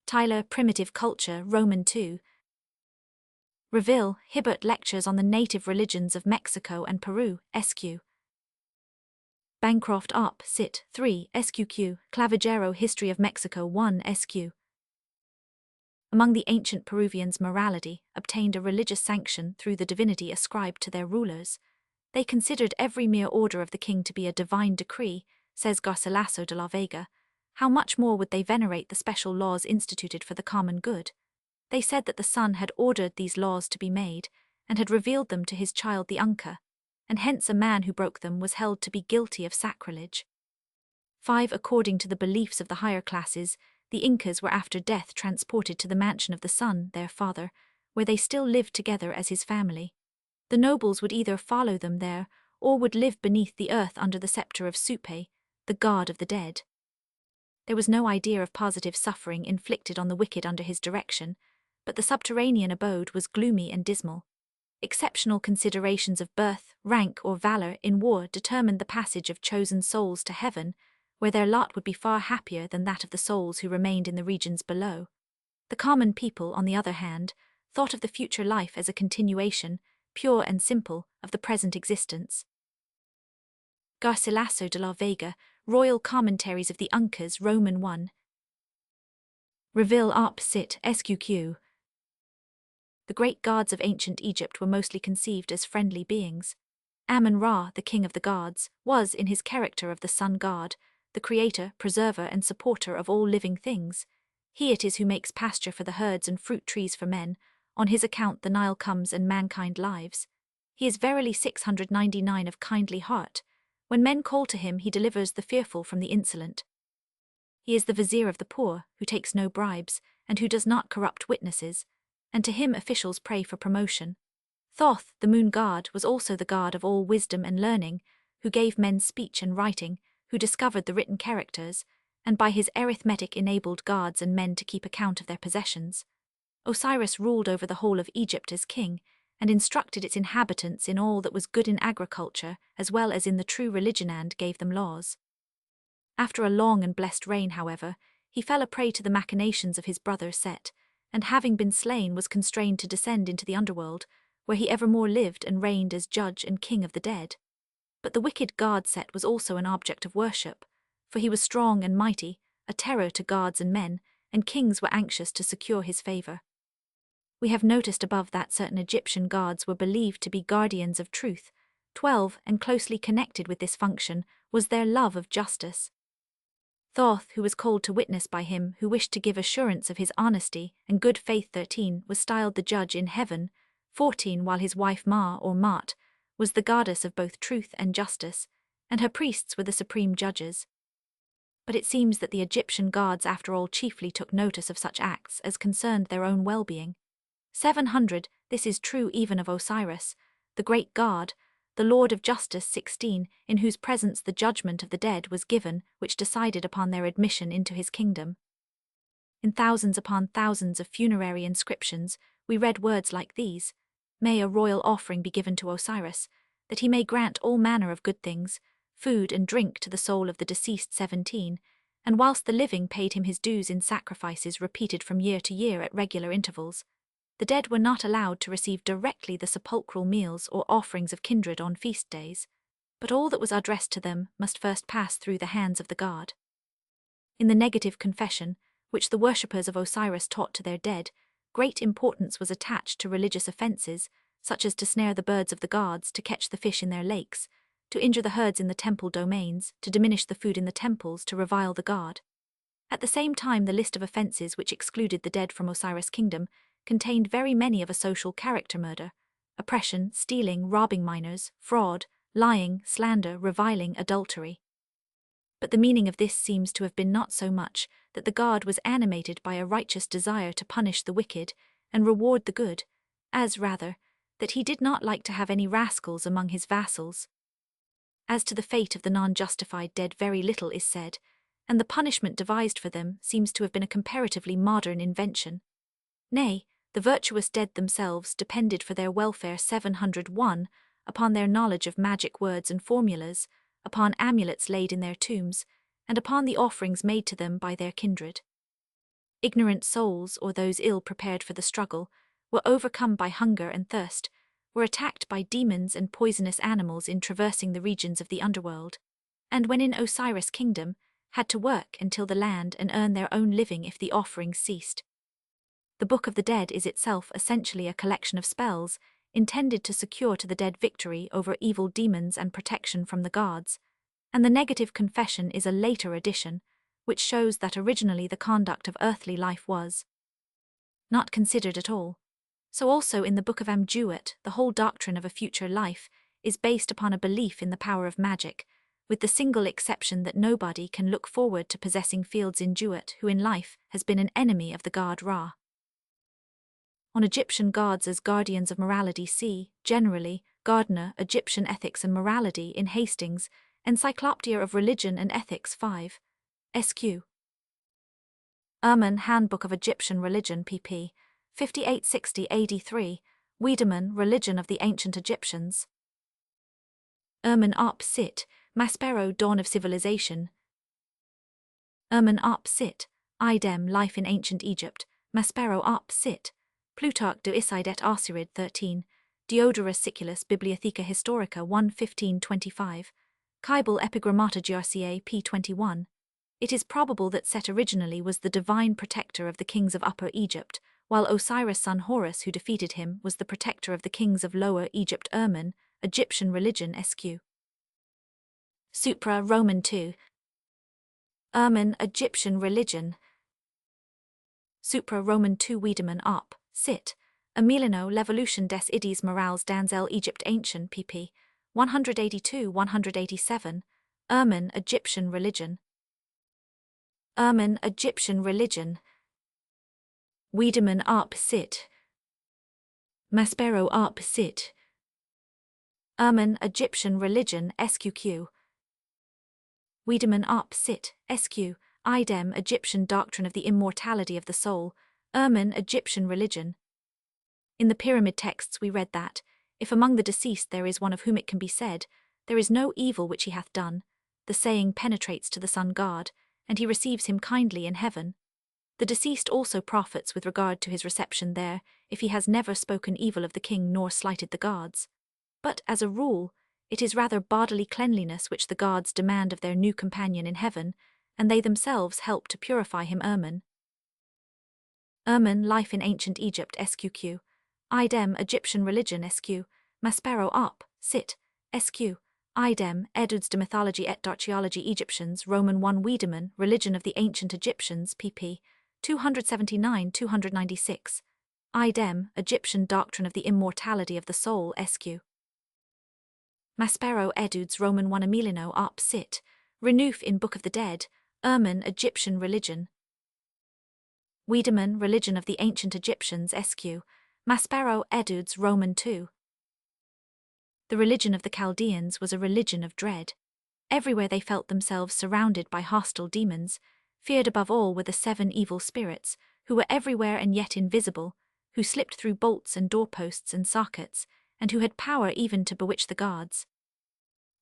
Tyler, Primitive Culture, Roman 2. Reville, Hibbert, Lectures on the Native Religions of Mexico and Peru, Sq. Bancroft, Op. Cit. 3, Sqq. Clavigero, History of Mexico 1, Sq. Among the ancient Peruvians, morality obtained a religious sanction through the divinity ascribed to their rulers. They considered every mere order of the king to be a divine decree, says Garcilaso de la Vega. How much more would they venerate the special laws instituted for the common good? They said that the sun had ordered these laws to be made, and had revealed them to his child the Unca, and hence a man who broke them was held to be guilty of sacrilege. 5. According to the beliefs of the higher classes, the Incas were after death transported to the mansion of the sun, their father, where they still lived together as his family. The nobles would either follow them there, or would live beneath the earth under the scepter of Supe, the god of the dead. There was no idea of positive suffering inflicted on the wicked under his direction, but the subterranean abode was gloomy and dismal. Exceptional considerations of birth, rank, or valor in war determined the passage of chosen souls to heaven, where their lot would be far happier than that of the souls who remained in the regions below. The common people, on the other hand, thought of the future life as a continuation, pure and simple, of the present existence. Garcilaso de la Vega, Royal Commentaries of the Uncas, Roman 1. Reville, Op. Cit. Sqq. The great gods of ancient Egypt were mostly conceived as friendly beings. Amun-Ra, the king of the gods, was, in his character of the sun god, the creator, preserver, and supporter of all living things. He it is who makes pasture for the herds and fruit trees for men. On his account the Nile comes and mankind lives. He is verily 699 of kindly heart. When men call to him, he delivers the fearful from the insolent. He is the vizier of the poor, who takes no bribes, and who does not corrupt witnesses, and to him officials pray for promotion. Thoth, the moon god, was also the god of all wisdom and learning, who gave men speech and writing, who discovered the written characters, and by his arithmetic enabled gods and men to keep account of their possessions. Osiris ruled over the whole of Egypt as king, and instructed its inhabitants in all that was good in agriculture as well as in the true religion, and gave them laws. After a long and blessed reign, however, he fell a prey to the machinations of his brother Set, and having been slain was constrained to descend into the underworld, where he evermore lived and reigned as judge and king of the dead. But the wicked god Set was also an object of worship, for he was strong and mighty, a terror to gods and men, and kings were anxious to secure his favor. We have noticed above that certain Egyptian gods were believed to be guardians of truth. 12, and closely connected with this function was their love of justice. Thoth, who was called to witness by him who wished to give assurance of his honesty and good faith, 13, was styled the judge in heaven. 14, while his wife Ma or Maat was the goddess of both truth and justice, and her priests were the supreme judges. But it seems that the Egyptian gods after all chiefly took notice of such acts as concerned their own well-being. 700, this is true even of Osiris, the great god, the Lord of Justice, 16, in whose presence the judgment of the dead was given, which decided upon their admission into his kingdom. In thousands upon thousands of funerary inscriptions, we read words like these: "May a royal offering be given to Osiris, that he may grant all manner of good things, food and drink to the soul of the deceased." 17, and whilst the living paid him his dues in sacrifices repeated from year to year at regular intervals, the dead were not allowed to receive directly the sepulchral meals or offerings of kindred on feast days, but all that was addressed to them must first pass through the hands of the god. In the negative confession, which the worshippers of Osiris taught to their dead, great importance was attached to religious offences, such as to snare the birds of the gods, to catch the fish in their lakes, to injure the herds in the temple domains, to diminish the food in the temples, to revile the god. At the same time, the list of offences which excluded the dead from Osiris' kingdom contained very many of a social character: murder, oppression, stealing, robbing minors, fraud, lying, slander, reviling, adultery. But the meaning of this seems to have been not so much that the god was animated by a righteous desire to punish the wicked and reward the good, as rather that he did not like to have any rascals among his vassals. As to the fate of the non-justified dead, very little is said, and the punishment devised for them seems to have been a comparatively modern invention. Nay, the virtuous dead themselves depended for their welfare 701 upon their knowledge of magic words and formulas, upon amulets laid in their tombs, and upon the offerings made to them by their kindred. Ignorant souls, or those ill prepared for the struggle, were overcome by hunger and thirst, were attacked by demons and poisonous animals in traversing the regions of the underworld, and when in Osiris' kingdom, had to work until the land and earn their own living if the offerings ceased. The Book of the Dead is itself essentially a collection of spells intended to secure to the dead victory over evil demons and protection from the gods, and the negative confession is a later addition, which shows that originally the conduct of earthly life was not considered at all. So also in the Book of Amduat, the whole doctrine of a future life is based upon a belief in the power of magic, with the single exception that nobody can look forward to possessing fields in Duat who in life has been an enemy of the god Ra. On Egyptian gods as guardians of morality, see, generally, Gardner, Egyptian Ethics and Morality in Hastings, Encyclopedia of Religion and Ethics 5. SQ. Ehrman, Handbook of Egyptian Religion, pp. 5860 AD 3, Wiedemann, Religion of the Ancient Egyptians. Ehrman op. Cit., Maspero, Dawn of Civilization. Ehrman op. Cit., Idem, Life in Ancient Egypt, Maspero op. Cit., Plutarch de Icide et Arcyride 13, Diodorus Siculus, Bibliotheca Historica 1 1525, Kybal Epigrammata Grca p. 21. It is probable that Set originally was the divine protector of the kings of Upper Egypt, while Osiris' son Horus, who defeated him, was the protector of the kings of Lower Egypt. Ehrman, Egyptian Religion SQ. Supra, Roman 2. Ehrman, Egyptian Religion. Supra, Roman 2. Wiedemann op. Cit. Emilino, L'Evolution des Idées Morales dans l'Égypte Ancien, pp. 182-187. Ehrman, Egyptian Religion. Ehrman, Egyptian Religion. Wiedemann op. Cit. Maspero op. Cit. Ehrman, Egyptian Religion SQQ. Wiedemann op. Cit. SQ. Idem, Egyptian Doctrine of the Immortality of the Soul. Ehrman, Egyptian Religion. In the pyramid texts we read that, if among the deceased there is one of whom it can be said, there is no evil which he hath done, the saying penetrates to the sun god, and he receives him kindly in heaven. The deceased also profits with regard to his reception there, if he has never spoken evil of the king nor slighted the gods. But, as a rule, it is rather bodily cleanliness which the gods demand of their new companion in heaven, and they themselves help to purify him. Erman, Life in Ancient Egypt SQQ. Idem, Egyptian Religion SQ. Maspero Up, Sit, SQ. Idem, Edwards de Mythology et d'Archaeologie Egyptians Roman 1 Wiedemann, Religion of the Ancient Egyptians pp. 279-296. Idem, Egyptian Doctrine of the Immortality of the Soul SQ. Maspero Edwards Roman 1 Emilino Up Sit, Renouf in Book of the Dead, Erman Egyptian Religion. Wiedemann, Religion of the Ancient Egyptians SQ. Maspero Edwards Roman 2. The religion of the Chaldeans was a religion of dread. Everywhere they felt themselves surrounded by hostile demons. Feared above all were the 7 evil spirits, who were everywhere and yet invisible, who slipped through bolts and doorposts and sockets, and who had power even to bewitch the gods.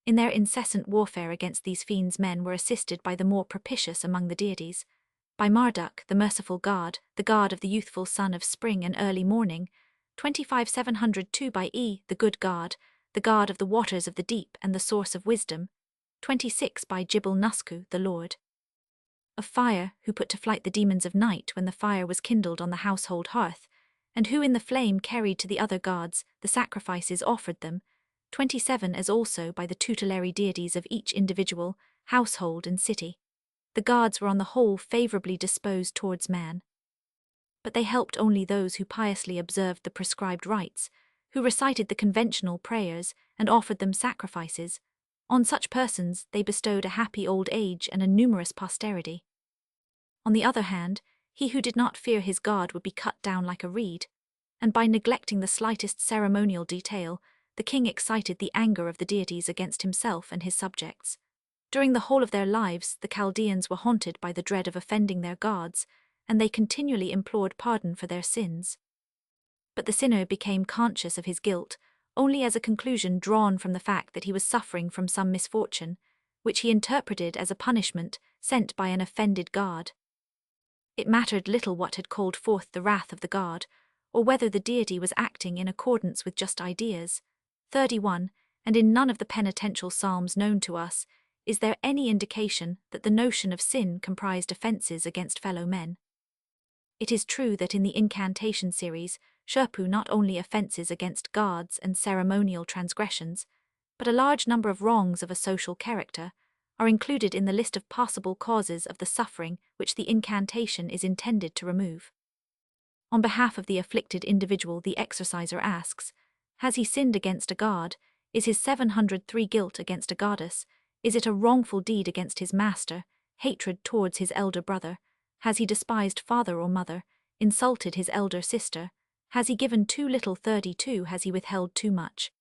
In their incessant warfare against these fiends, men were assisted by the more propitious among the deities, by Marduk, the merciful god, the god of the youthful son of spring and early morning, 25,702 by E, the good god, the god of the waters of the deep and the source of wisdom, 26 by Jibal Nusku, the lord of fire, who put to flight the demons of night when the fire was kindled on the household hearth, and who in the flame carried to the other gods the sacrifices offered them, 27 as also by the tutelary deities of each individual, household and city. The gods were on the whole favourably disposed towards man. But they helped only those who piously observed the prescribed rites, who recited the conventional prayers and offered them sacrifices. On such persons they bestowed a happy old age and a numerous posterity. On the other hand, he who did not fear his god would be cut down like a reed, and by neglecting the slightest ceremonial detail, the king excited the anger of the deities against himself and his subjects. During the whole of their lives, the Chaldeans were haunted by the dread of offending their gods, and they continually implored pardon for their sins. But the sinner became conscious of his guilt only as a conclusion drawn from the fact that he was suffering from some misfortune, which he interpreted as a punishment sent by an offended god. It mattered little what had called forth the wrath of the god, or whether the deity was acting in accordance with just ideas. 31. And in none of the penitential psalms known to us is there any indication that the notion of sin comprised offences against fellow men. It is true that in the incantation series, Sherpu not only offences against gods and ceremonial transgressions, but a large number of wrongs of a social character are included in the list of possible causes of the suffering which the incantation is intended to remove. On behalf of the afflicted individual, the exorciser asks, has he sinned against a god? Is his 703 guilt against a goddess? Is it a wrongful deed against his master, hatred towards his elder brother? Has he despised father or mother, insulted his elder sister? Has he given too little? 32. Has he withheld too much?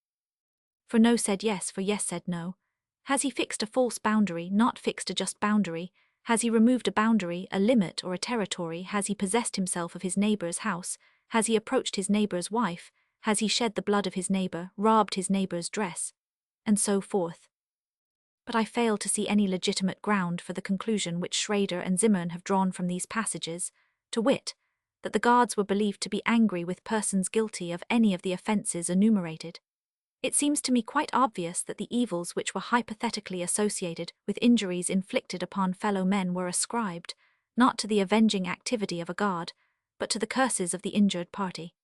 For no said yes, for yes said no. Has he fixed a false boundary, not fixed a just boundary? Has he removed a boundary, a limit or a territory? Has he possessed himself of his neighbour's house? Has he approached his neighbour's wife? Has he shed the blood of his neighbour, robbed his neighbour's dress? And so forth. But I fail to see any legitimate ground for the conclusion which Schrader and Zimmern have drawn from these passages, to wit, that the gods were believed to be angry with persons guilty of any of the offences enumerated. It seems to me quite obvious that the evils which were hypothetically associated with injuries inflicted upon fellow men were ascribed, not to the avenging activity of a god, but to the curses of the injured party.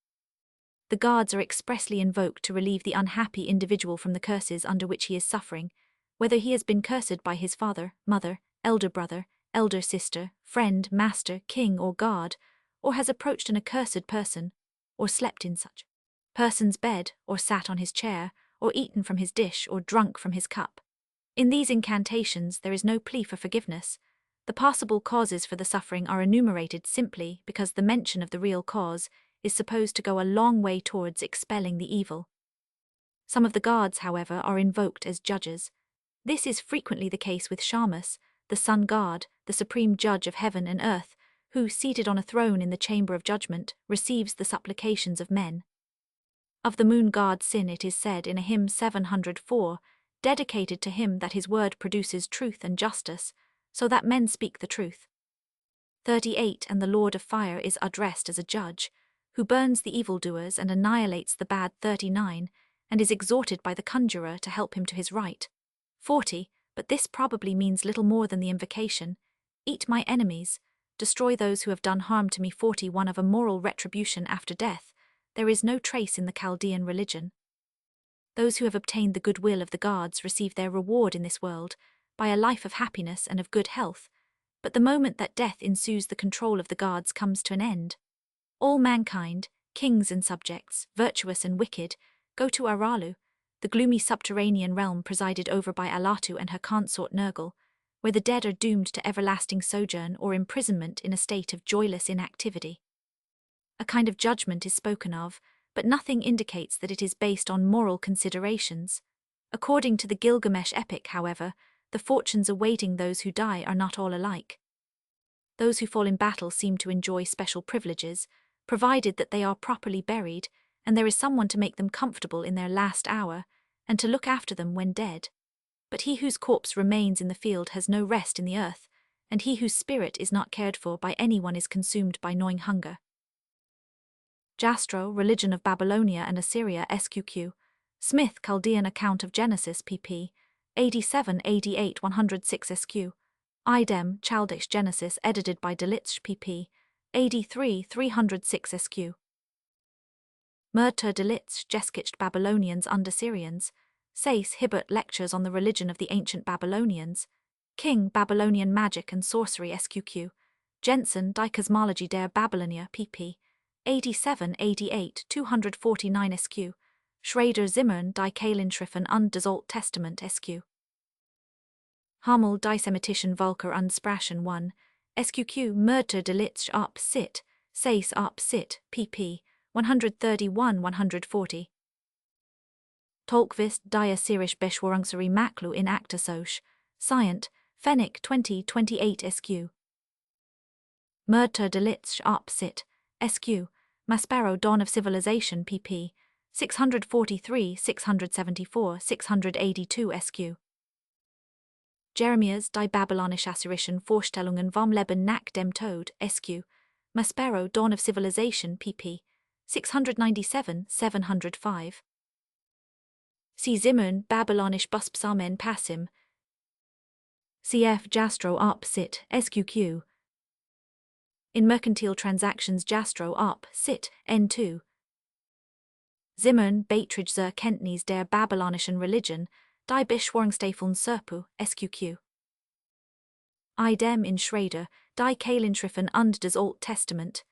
The gods are expressly invoked to relieve the unhappy individual from the curses under which he is suffering, whether he has been cursed by his father, mother, elder brother, elder sister, friend, master, king, or god, or has approached an accursed person, or slept in such person's bed, or sat on his chair, or eaten from his dish, or drunk from his cup. In these incantations there is no plea for forgiveness. The possible causes for the suffering are enumerated simply because the mention of the real cause is supposed to go a long way towards expelling the evil. Some of the gods, however, are invoked as judges. This is frequently the case with Shamus, the sun god, the supreme judge of heaven and earth, who, seated on a throne in the chamber of judgment, receives the supplications of men. Of the moon god Sin it is said in a hymn 704, dedicated to him, that his word produces truth and justice, so that men speak the truth. 38 And the Lord of Fire is addressed as a judge, who burns the evildoers and annihilates the bad. 39 And is exhorted by the conjurer to help him to his right. 40 But this probably means little more than the invocation, eat my enemies, destroy those who have done harm to me. 41 Of a moral retribution after death, there is no trace in the Chaldean religion. Those who have obtained the goodwill of the gods receive their reward in this world, by a life of happiness and of good health, but the moment that death ensues, the control of the gods comes to an end. All mankind, kings and subjects, virtuous and wicked, go to Aralu, the gloomy subterranean realm presided over by Alatu and her consort Nergal, where the dead are doomed to everlasting sojourn or imprisonment in a state of joyless inactivity. A kind of judgment is spoken of, but nothing indicates that it is based on moral considerations. According to the Gilgamesh epic, however, the fortunes awaiting those who die are not all alike. Those who fall in battle seem to enjoy special privileges, provided that they are properly buried, and there is someone to make them comfortable in their last hour, and to look after them when dead. But he whose corpse remains in the field has no rest in the earth, and he whose spirit is not cared for by anyone is consumed by gnawing hunger. Jastrow, Religion of Babylonia and Assyria SQQ, Smith, Chaldean Account of Genesis pp. 87-88 106 SQ, Idem, Chaldish Genesis edited by Delitzsch pp. 83 306 SQ. Murter Delitzsch, Jeskicht Babylonians und Assyrians, Sayce Hibbert Lectures on the Religion of the Ancient Babylonians, King Babylonian Magic and Sorcery SQQ, Jensen, Die Cosmologie der Babylonia pp. 87-88 249 SQ, Schrader Zimmern, Die Kailenschriften und das Alte Testament SQ. Hamel, Die Semitischen Völker und Sprachen 1, SQQ Murter Delitzsch up sit, Sayce up sit, pp. 131-140. Tolkvist, Die Assyrisch Beschwörungsserie Maklu in Aktasoch, Scient, Fenwick 2028 SQ. Murter Delitzsch up sit, SQ, Maspero Dawn of Civilization pp. 643, 674, 682 SQ. Jeremias, Die Babylonisch-Assyrischen Vorstellungen vom Leben nach dem Tod SQ, Maspero Dawn of Civilization pp. 697, 705. C. Zimmern, Babylonisch Buspsamen Passim. Cf. Jastrow up sit, SQQ. In Mercantile Transactions Jastrow up sit, N2. Zimmern, Beiträge zur Kenntnis der Babylonischen Religion, Die Beschwörungsstaffeln Serpu, SQQ. Idem in Schrader, Die Kailenschriften und das Alte Testament.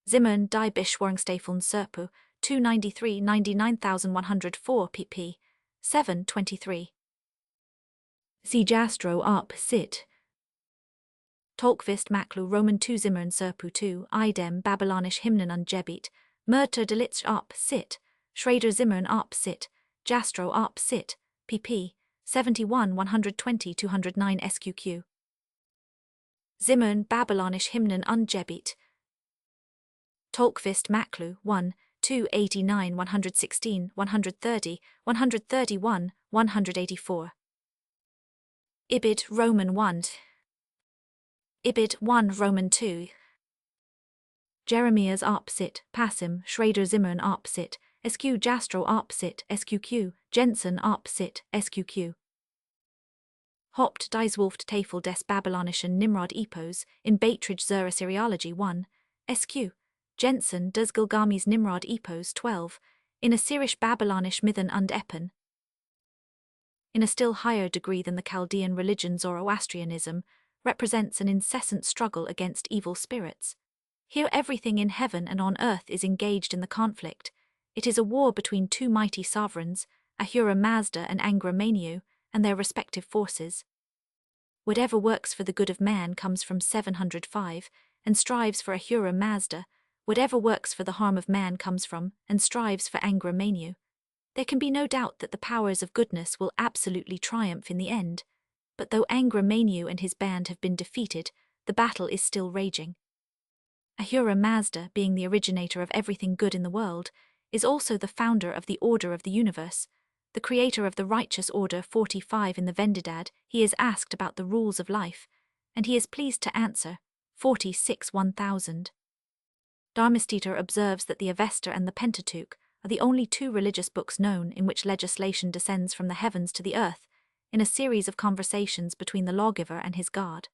Zimmern, Die Beschwörungsstaffeln Serpu, 293 99104 pp. 723. C. Jastrow up sit. Tolkvist Maklu Roman 2 Zimmern Serpu 2 Idem Babylonisch Hymnen und Gebet, Murter Delitzsch up sit, Schrader Zimmern up sit, Jastrow up sit, pp. 71 120-209 SQQ. Zimmern Babylonisch Hymnen und Gebet. Tolkvist Maklu 1, 289 116 130 131 184. Ibid Roman 1. Ibid 1 Roman 2. Jeremias up sit, Passim, Schrader Zimmern up sit, SQ Jastrow up sit, SQQ, Jensen up sit, SQQ. Haupt dies Wolft Tafel des Babylonischen Nimrod Epos, in Beiträge zur Assyriologie 1, SQ, Jensen des Gilgamesh Nimrod Epos 12, in Assyrisch Babylonisch Mythen und Epen. In a still higher degree than the Chaldean religion, Zoroastrianism represents an incessant struggle against evil spirits. Here everything in heaven and on earth is engaged in the conflict. It is a war between two mighty sovereigns, Ahura Mazda and Angra Mainyu, and their respective forces. Whatever works for the good of man comes from 705, and strives for Ahura Mazda. Whatever works for the harm of man comes from, and strives for Angra Mainyu. There can be no doubt that the powers of goodness will absolutely triumph in the end, but though Angra Mainyu and his band have been defeated, the battle is still raging. Ahura Mazda, being the originator of everything good in the world, is also the founder of the order of the universe, the creator of the righteous order. 45 in the Vendidad, he is asked about the rules of life, and he is pleased to answer. 46 1000. Dharmastita observes that the Avesta and the Pentateuch are the only two religious books known in which legislation descends from the heavens to the earth, in a series of conversations between the lawgiver and his God.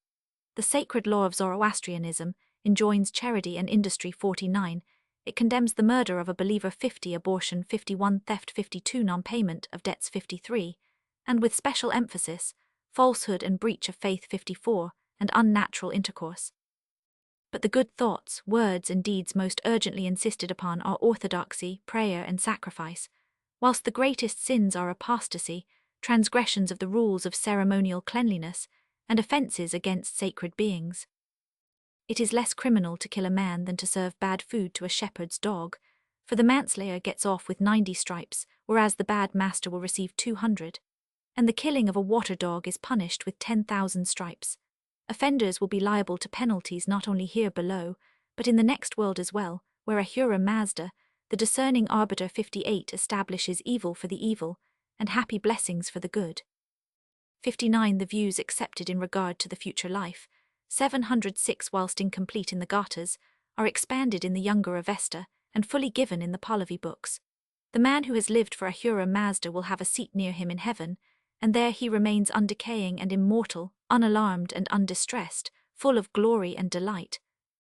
The sacred law of Zoroastrianism enjoins charity and industry. 49. It condemns the murder of a believer. 50. Abortion. 51. Theft. 52. Non-payment of debts. 53. And with special emphasis, falsehood and breach of faith. 54. And unnatural intercourse. But the good thoughts, words and deeds most urgently insisted upon are orthodoxy, prayer and sacrifice, whilst the greatest sins are apostasy, transgressions of the rules of ceremonial cleanliness, and offences against sacred beings. It is less criminal to kill a man than to serve bad food to a shepherd's dog, for the manslayer gets off with 90 stripes, whereas the bad master will receive 200, and the killing of a water dog is punished with 10,000 stripes. Offenders will be liable to penalties not only here below, but in the next world as well, where Ahura Mazda, the discerning arbiter. 58 establishes evil for the evil, and happy blessings for the good. 59 The views accepted in regard to the future life, 706 whilst incomplete in the Gathas, are expanded in the younger Avesta, and fully given in the Pahlavi books. The man who has lived for Ahura Mazda will have a seat near him in heaven, and there he remains undecaying and immortal, unalarmed and undistressed, full of glory and delight,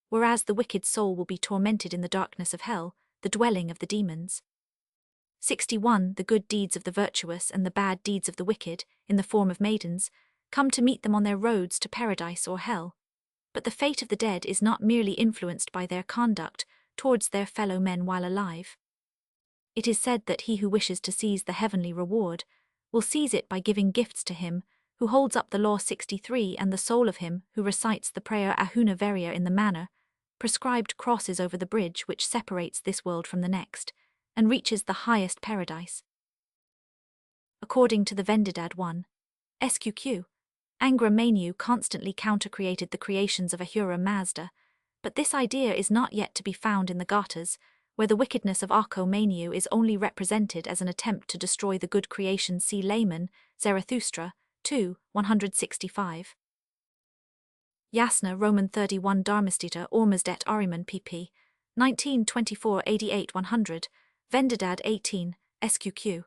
whereas the wicked soul will be tormented in the darkness of hell, the dwelling of the demons. 61 The good deeds of the virtuous and the bad deeds of the wicked, in the form of maidens, come to meet them on their roads to paradise or hell. But the fate of the dead is not merely influenced by their conduct towards their fellow men while alive. It is said that he who wishes to seize the heavenly reward will seize it by giving gifts to him who holds up the law. 63 And the soul of him who recites the prayer Ahuna Varya in the manner prescribed crosses over the bridge which separates this world from the next, and reaches the highest paradise. According to the Vendidad 1. SQQ, Angra Mainyu constantly counter-created the creations of Ahura Mazda, but this idea is not yet to be found in the Gathas, where the wickedness of Akko Mainyu is only represented as an attempt to destroy the good creation. See Layman, Zarathustra, 2, 165. Yasna Roman 31 Dharmastita Ormazdet Ariman pp. 19 24 88 100, Vendidad 18, SQQ.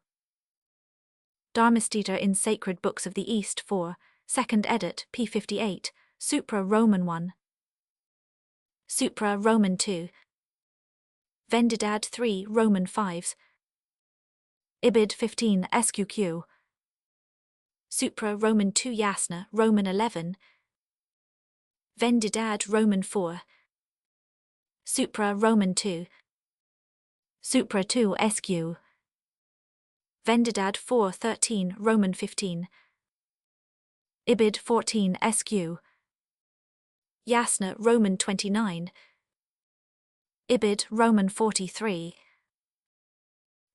Dharmastita in Sacred Books of the East 4, 2nd edit, p. 58, Supra Roman 1. Supra Roman 2. Vendidad 3 Roman 5s. Ibid 15 SQQ. Supra Roman 2 Yasna Roman 11. Vendidad Roman 4. Supra Roman 2. Supra 2 SQ. Vendidad 4 13 Roman 15. Ibid 14 SQ. Yasna Roman 29. Ibid Roman 43.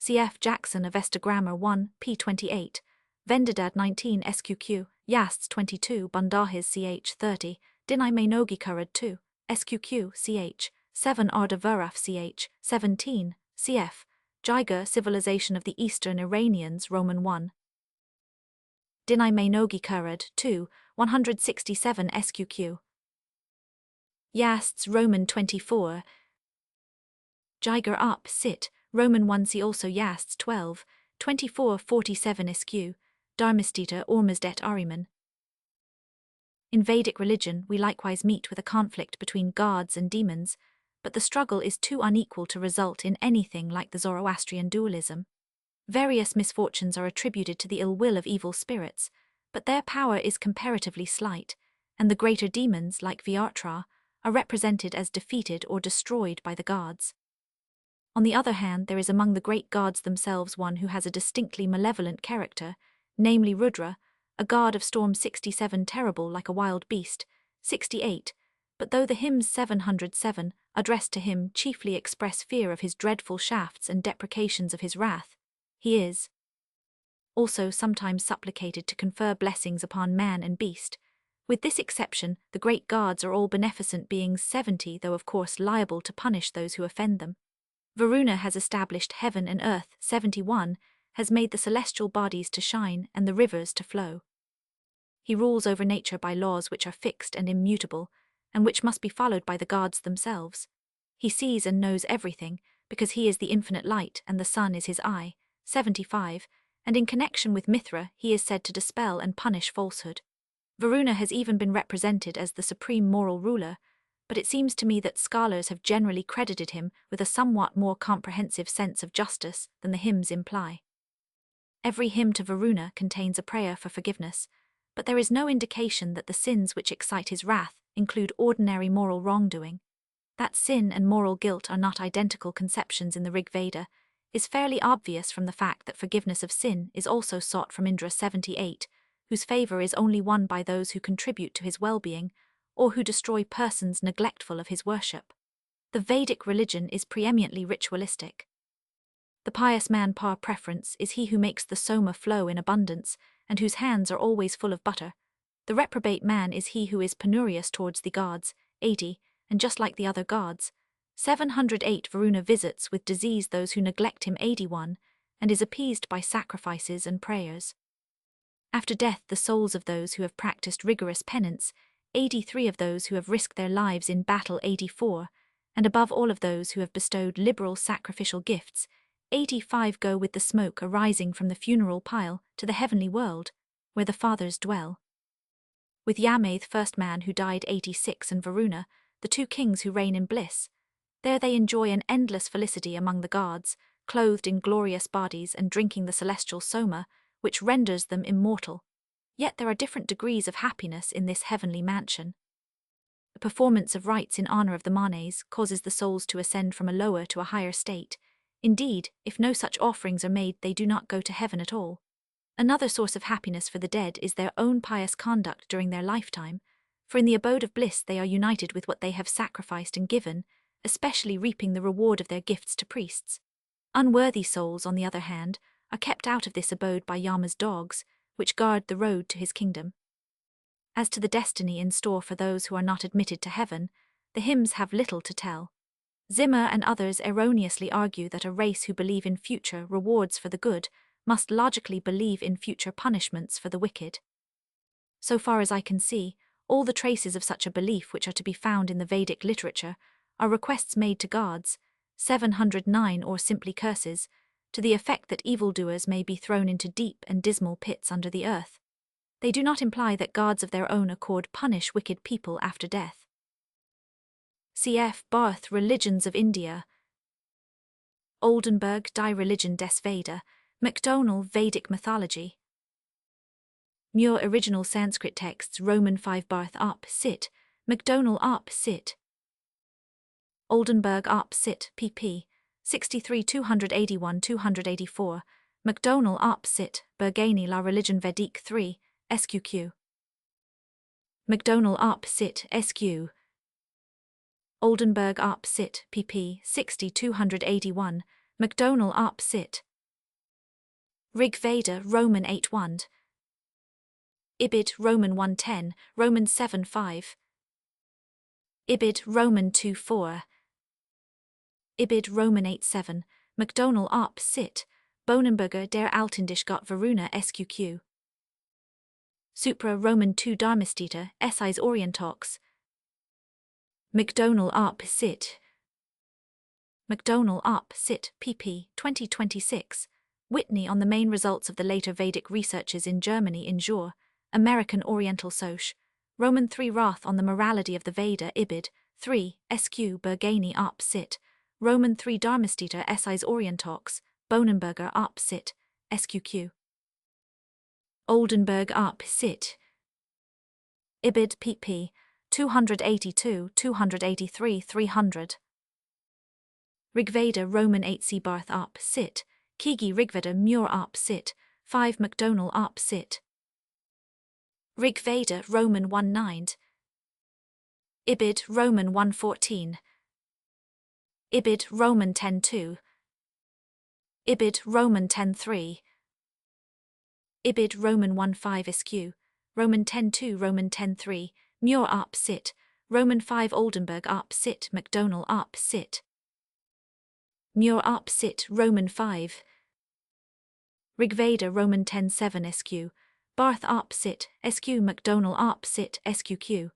Cf. Jackson Avesta Grammar 1, p. 28, Vendidad 19 SQQ, Yasts 22 Bundahis ch 30, Dinai Mainogi Kurad 2, SQQ ch 7 Arda Varaf ch 17, cf. Jigar Civilization of the Eastern Iranians Roman 1. Dinai Mainogi Kurad 2, 167 SQQ. Yasts Roman 24. Jigar up sit, Roman 1. See also Yasts 12, 24 47 SQ, Dharmastita Ormazdet Ariman. In Vedic religion we likewise meet with a conflict between gods and demons, but the struggle is too unequal to result in anything like the Zoroastrian dualism. Various misfortunes are attributed to the ill will of evil spirits, but their power is comparatively slight, and the greater demons, like Vyatra, are represented as defeated or destroyed by the gods. On the other hand, there is among the great gods themselves one who has a distinctly malevolent character, namely Rudra, a god of storm. 67 Terrible like a wild beast, 68, but though the hymns 707, addressed to him, chiefly express fear of his dreadful shafts and deprecations of his wrath, he is also sometimes supplicated to confer blessings upon man and beast. With this exception, the great gods are all beneficent beings 70, though of course liable to punish those who offend them. Varuna has established heaven and earth. 71 has made the celestial bodies to shine and the rivers to flow. He rules over nature by laws which are fixed and immutable, and which must be followed by the gods themselves. He sees and knows everything, because he is the infinite light and the sun is his eye. 75, and in connection with Mithra he is said to dispel and punish falsehood. Varuna has even been represented as the supreme moral ruler, but it seems to me that scholars have generally credited him with a somewhat more comprehensive sense of justice than the hymns imply. Every hymn to Varuna contains a prayer for forgiveness, but there is no indication that the sins which excite his wrath include ordinary moral wrongdoing. That sin and moral guilt are not identical conceptions in the Rig Veda is fairly obvious from the fact that forgiveness of sin is also sought from Indra. 78, whose favor is only won by those who contribute to his well-being or who destroy persons neglectful of his worship. The Vedic religion is preeminently ritualistic. The pious man par preference is he who makes the soma flow in abundance and whose hands are always full of butter. The reprobate man is he who is penurious towards the gods. 80, and just like the other gods. 708 Varuna visits with disease those who neglect him. 81, and is appeased by sacrifices and prayers. After death the souls of those who have practiced rigorous penance, 83 of those who have risked their lives in battle. 84, and above all of those who have bestowed liberal sacrificial gifts, 85 go with the smoke arising from the funeral pile to the heavenly world, where the fathers dwell. With Yama, the first man who died. 86, and Varuna, the two kings who reign in bliss, there they enjoy an endless felicity among the gods, clothed in glorious bodies and drinking the celestial soma, which renders them immortal. Yet there are different degrees of happiness in this heavenly mansion. The performance of rites in honor of the manes causes the souls to ascend from a lower to a higher state. Indeed, if no such offerings are made, they do not go to heaven at all. Another source of happiness for the dead is their own pious conduct during their lifetime, for in the abode of bliss they are united with what they have sacrificed and given, especially reaping the reward of their gifts to priests. Unworthy souls, on the other hand, are kept out of this abode by Yama's dogs, which guard the road to his kingdom. As to the destiny in store for those who are not admitted to heaven, the hymns have little to tell. Zimmer and others erroneously argue that a race who believe in future rewards for the good must logically believe in future punishments for the wicked. So far as I can see, all the traces of such a belief which are to be found in the Vedic literature are requests made to gods, 709, or simply curses, to the effect that evildoers may be thrown into deep and dismal pits under the earth. They do not imply that gods of their own accord punish wicked people after death. Cf. Barth, Religions of India. Oldenburg, Die Religion des Veda. MacDonald, Vedic Mythology. Muir, Original Sanskrit Texts. Roman 5 Barth op. Cit. MacDonald op. Cit. Oldenburg op. Cit. pp. 63 281-284. MacDonald op. Cit. Bergani, La Religion Védique 3, SQQ. MacDonald op. Cit. SQ. Oldenburg op. Cit. pp. 60 281. MacDonald op. Cit. Rig Veda, Roman 8-1. Ibid, Roman 1:10, Roman 7:5. Ibid, Roman 2:4. Ibid, Roman 8:7. MacDonald op. Cit. Bonenberger der Altindisch Gott Varuna SQQ. Supra, Roman 2 Dharmastita, Essays Orientox. MacDonald op. Cit. MacDonald op. Cit. pp. 2026. Whitney on the main results of the later Vedic researches in Germany in Jour, American Oriental Soc. Roman 3 Roth on the morality of the Veda. Ibid. 3, SQ. Bergani op. Cit. Roman 3 Dharmastita, Essays Orientox. Bonenberger op. Cit. SQQ. Oldenburg op. Cit. Ibid. pp. 282, 283, 300. Rigveda, Roman 8c Barth op. Cit. Kigi Rigveda, Muir op. Cit. 5 MacDonald op. Cit. Rigveda, Roman 1:9. Ibid, Roman 1:14. Ibid, Roman 10:2. Ibid, Roman 10:3. Ibid, Roman 1:5 SQ. Roman 10:2, Roman 10:3. Muir op. Cit. Roman 5 Oldenburg op. Cit. MacDonald op. Cit. Mur up sit, Roman 5. Rigveda, Roman 10:7 SQ. Barth up sit, SQ. MacDonald up sit, SQQ.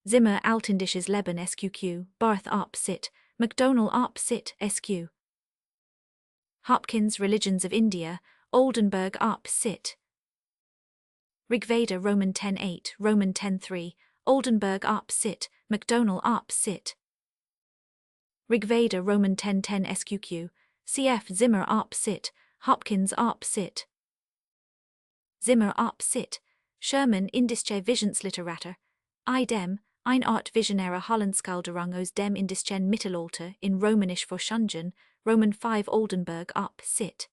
Zimmer Altindisches Leben SQQ. Barth up sit, MacDonald up sit, SQ. Hopkins, Religions of India, Oldenburg up sit. Rigveda, Roman 10:8, Roman 10:3, Oldenburg up sit, MacDonald up sit. Rigveda, Roman 10:10 SQQ. Cf. Zimmer up sit, Hopkins up sit. Zimmer up sit, Sherman Indische Visionsliteratur, I dem, ein Art Visionäre Hollandskaldurung aus dem Indischen Mittelalter in Romanisch Vorschungen, Roman 5 Oldenburg up sit.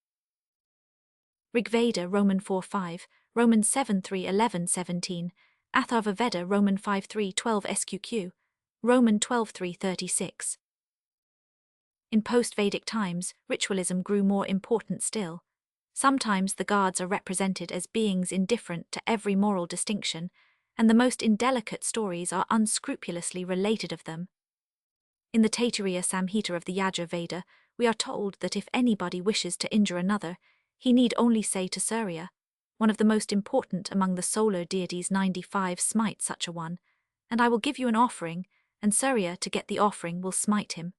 Rigveda, Roman 4:5, Roman 7:3 11:17, Atharvaveda, Roman 5:3 12 SQQ, Roman 12:3 36. In post-Vedic times, ritualism grew more important still. Sometimes the gods are represented as beings indifferent to every moral distinction, and the most indelicate stories are unscrupulously related of them. In the Taittiriya Samhita of the Yajur Veda, we are told that if anybody wishes to injure another, he need only say to Surya, one of the most important among the solar deities 95, smite such a one, and I will give you an offering, and Surya to get the offering will smite him.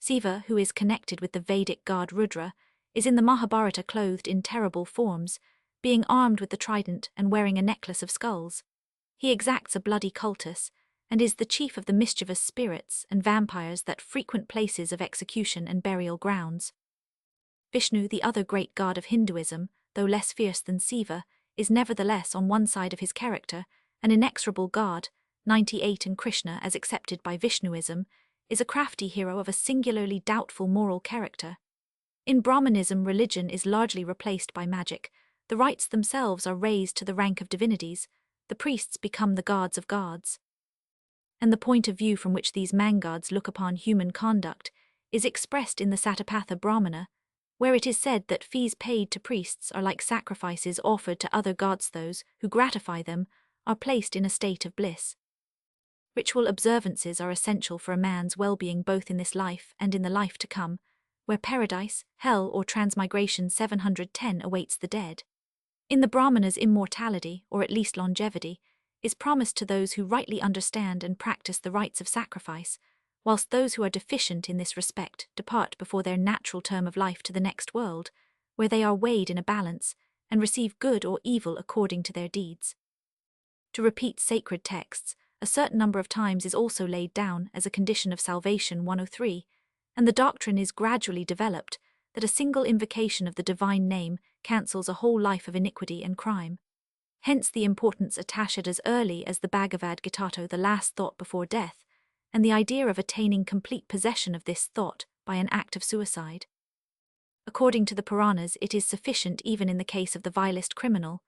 Siva, who is connected with the Vedic god Rudra, is in the Mahabharata clothed in terrible forms, being armed with the trident and wearing a necklace of skulls. He exacts a bloody cultus, and is the chief of the mischievous spirits and vampires that frequent places of execution and burial grounds. Vishnu, the other great god of Hinduism, though less fierce than Siva, is nevertheless on one side of his character, an inexorable god, 98, and Krishna, as accepted by Vishnuism, is a crafty hero of a singularly doubtful moral character. In Brahmanism, religion is largely replaced by magic, the rites themselves are raised to the rank of divinities, the priests become the gods of gods. And the point of view from which these man-gods look upon human conduct is expressed in the Satapatha Brahmana, where it is said that fees paid to priests are like sacrifices offered to other gods. Those who gratify them are placed in a state of bliss. Ritual observances are essential for a man's well-being both in this life and in the life to come, where paradise, hell, or transmigration 710 awaits the dead. In the Brahmana's immortality, or at least longevity, is promised to those who rightly understand and practice the rites of sacrifice, whilst those who are deficient in this respect depart before their natural term of life to the next world, where they are weighed in a balance and receive good or evil according to their deeds. To repeat sacred texts a certain number of times is also laid down as a condition of salvation 103, and the doctrine is gradually developed that a single invocation of the divine name cancels a whole life of iniquity and crime. Hence the importance attached as early as the Bhagavad Gita, the last thought before death, and the idea of attaining complete possession of this thought by an act of suicide. According to the Puranas, it is sufficient even in the case of the vilest criminal,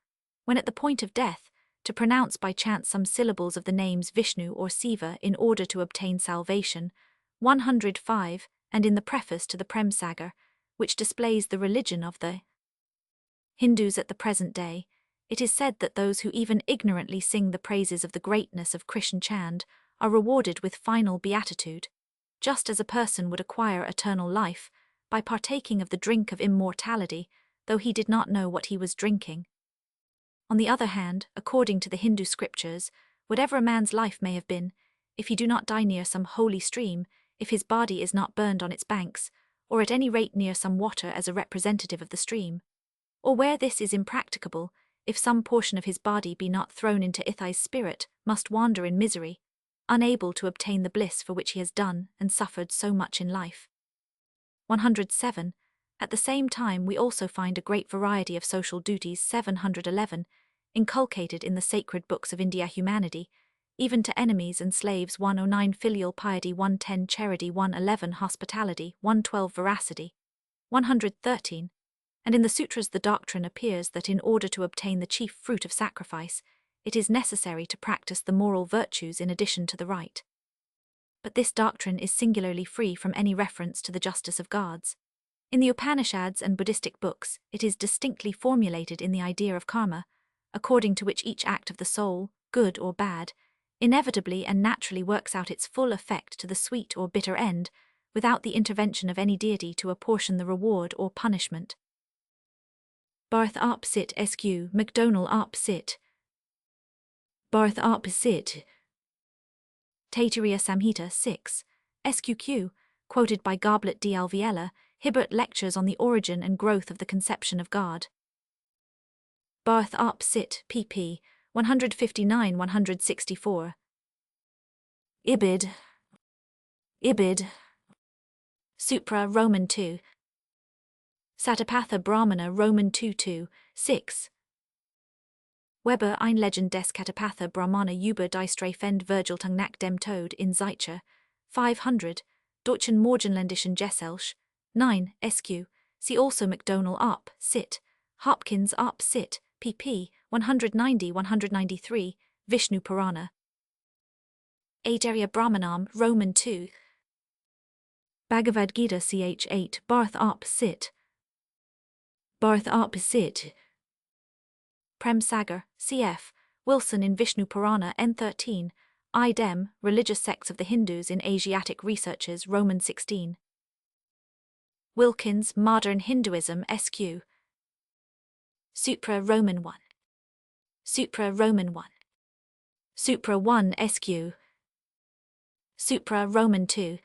when at the point of death, to pronounce by chance some syllables of the names Vishnu or Siva in order to obtain salvation, 105, and in the preface to the Prem Sagar, which displays the religion of the Hindus at the present day, it is said that those who even ignorantly sing the praises of the greatness of Krishna Chand are rewarded with final beatitude, just as a person would acquire eternal life by partaking of the drink of immortality, though he did not know what he was drinking. On the other hand, according to the Hindu scriptures, whatever a man's life may have been, if he do not die near some holy stream, if his body is not burned on its banks, or at any rate near some water as a representative of the stream, or where this is impracticable, if some portion of his body be not thrown into Ithai's spirit, must wander in misery, unable to obtain the bliss for which he has done and suffered so much in life. 107. At the same time we also find a great variety of social duties 711, inculcated in the sacred books of India humanity, even to enemies and slaves 109 filial piety 110 charity 111 hospitality 112 veracity 113, and in the sutras the doctrine appears that in order to obtain the chief fruit of sacrifice, it is necessary to practice the moral virtues in addition to the rite. But this doctrine is singularly free from any reference to the justice of gods. In the Upanishads and Buddhistic books, it is distinctly formulated in the idea of karma, according to which each act of the soul, good or bad, inevitably and naturally works out its full effect to the sweet or bitter end, without the intervention of any deity to apportion the reward or punishment. Barth Arp Sit Sq. McDonald Arp Sit. Barth Arp Sit. Taittiriya Samhita 6. SQQ, quoted by Goblet D. Alviela, Hibbert Lectures on the Origin and Growth of the Conception of God. Barth Arp Sit, pp. 159-164. Ibid. Supra Roman 2. Satapatha Brahmana Roman 2-2, 6. Weber Einlegend des Katapatha Brahmana über die Streifend Virgiltung nach dem Tod in Zeitcher, 500, Deutschen Morgenländischen Gesellschaft, 9, SQ. See also McDonald Arp, Sit, Hopkins Arp Sit, pp. 190-193, Vishnu Purana. Ajarya Brahmanam Roman 2. Bhagavad Gita ch. 8 Barth Arp Sit. Barth Arp Sit. Prem Sagar, cf. Wilson in Vishnu Purana N13, Idem, Religious Sects of the Hindus in Asiatic Researches Roman 16. Wilkins, Modern Hinduism Sq. Supra Roman 1. Supra Roman 1. Supra 1 Sq. Supra Roman 2.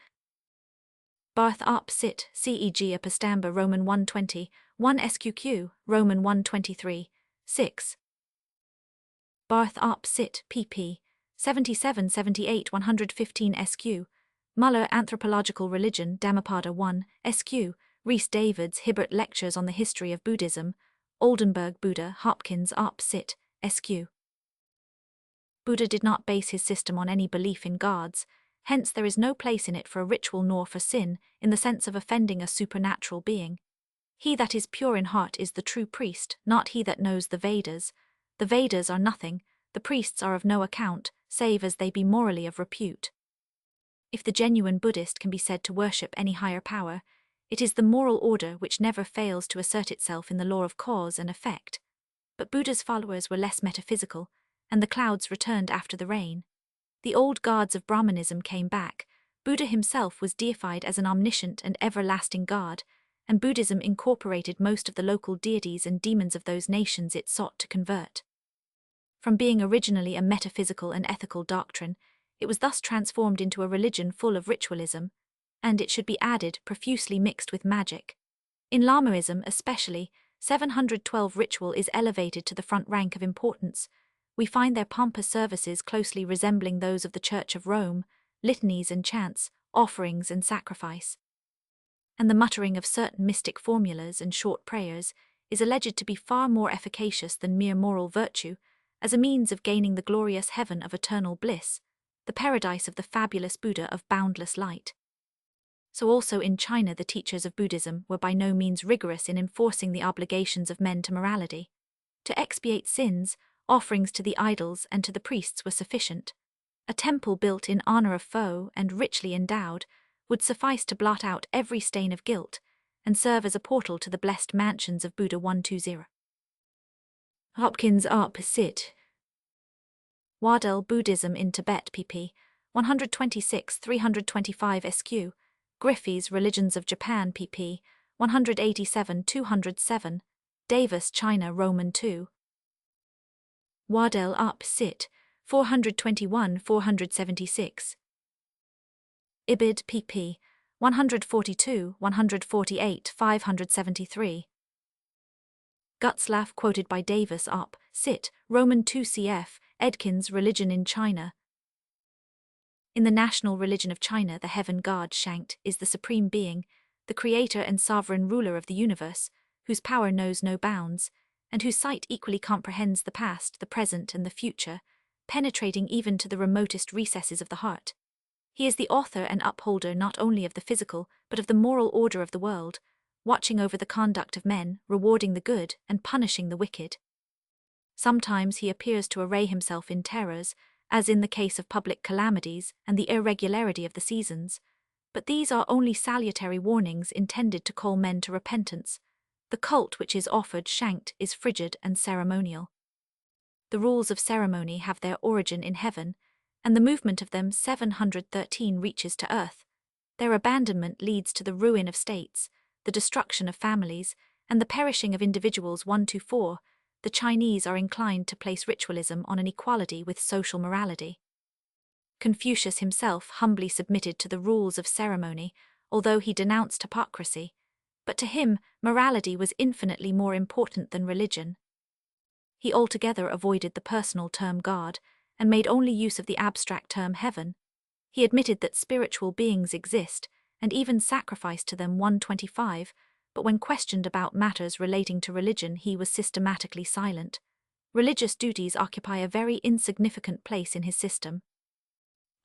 Barth Arp Sit, Ceg Apostamba Roman 120, 1 SQQ, Roman 123, 6. Barth Arp Sit, pp. 77-78-115 SQ. Muller Anthropological Religion Dhammapada 1, SQ. Rhys Davids Hibbert Lectures on the History of Buddhism, Oldenburg Buddha Hopkins Arp Sit, SQ. Buddha did not base his system on any belief in gods, hence there is no place in it for a ritual nor for sin, in the sense of offending a supernatural being. He that is pure in heart is the true priest, not he that knows the Vedas. The Vedas are nothing, the priests are of no account, save as they be morally of repute. If the genuine Buddhist can be said to worship any higher power, it is the moral order which never fails to assert itself in the law of cause and effect. But Buddha's followers were less metaphysical, and the clouds returned after the rain. The old gods of Brahmanism came back, Buddha himself was deified as an omniscient and everlasting god, and Buddhism incorporated most of the local deities and demons of those nations it sought to convert. From being originally a metaphysical and ethical doctrine, it was thus transformed into a religion full of ritualism, and it should be added, profusely mixed with magic. In Lamaism especially, 712 ritual is elevated to the front rank of importance. We find their pompous services closely resembling those of the Church of Rome, litanies and chants, offerings and sacrifice. And the muttering of certain mystic formulas and short prayers is alleged to be far more efficacious than mere moral virtue, as a means of gaining the glorious heaven of eternal bliss, the paradise of the fabulous Buddha of boundless light. So also in China the teachers of Buddhism were by no means rigorous in enforcing the obligations of men to morality. To expiate sins, offerings to the idols and to the priests were sufficient. A temple built in honor of Fo and richly endowed would suffice to blot out every stain of guilt and serve as a portal to the blessed mansions of Buddha 120. Hopkins Arp Sit. Waddell Buddhism in Tibet pp. 126-325 SQ. Griffey's Religions of Japan pp. 187-207. Davis China Roman 2. Waddell Arp Sit, 421-476. Ibid pp. 142-148 573. Gutzlaff quoted by Davis Arp Sit, Roman 2 cf. Edkins Religion in China. In the national religion of China, the heaven god Shankt is the supreme being, the creator and sovereign ruler of the universe, whose power knows no bounds, and whose sight equally comprehends the past, the present, and the future, penetrating even to the remotest recesses of the heart. He is the author and upholder not only of the physical, but of the moral order of the world, watching over the conduct of men, rewarding the good, and punishing the wicked. Sometimes he appears to array himself in terrors, as in the case of public calamities and the irregularity of the seasons, but these are only salutary warnings intended to call men to repentance. The cult which is offered Shankt is frigid and ceremonial. The rules of ceremony have their origin in heaven, and the movement of them 713 reaches to earth. Their abandonment leads to the ruin of states, the destruction of families, and the perishing of individuals. 1-4. The Chinese are inclined to place ritualism on an equality with social morality. Confucius himself humbly submitted to the rules of ceremony, although he denounced hypocrisy, but to him morality was infinitely more important than religion. He altogether avoided the personal term God, and made only use of the abstract term heaven. He admitted that spiritual beings exist, and even sacrificed to them. 125, but when questioned about matters relating to religion he was systematically silent. Religious duties occupy a very insignificant place in his system.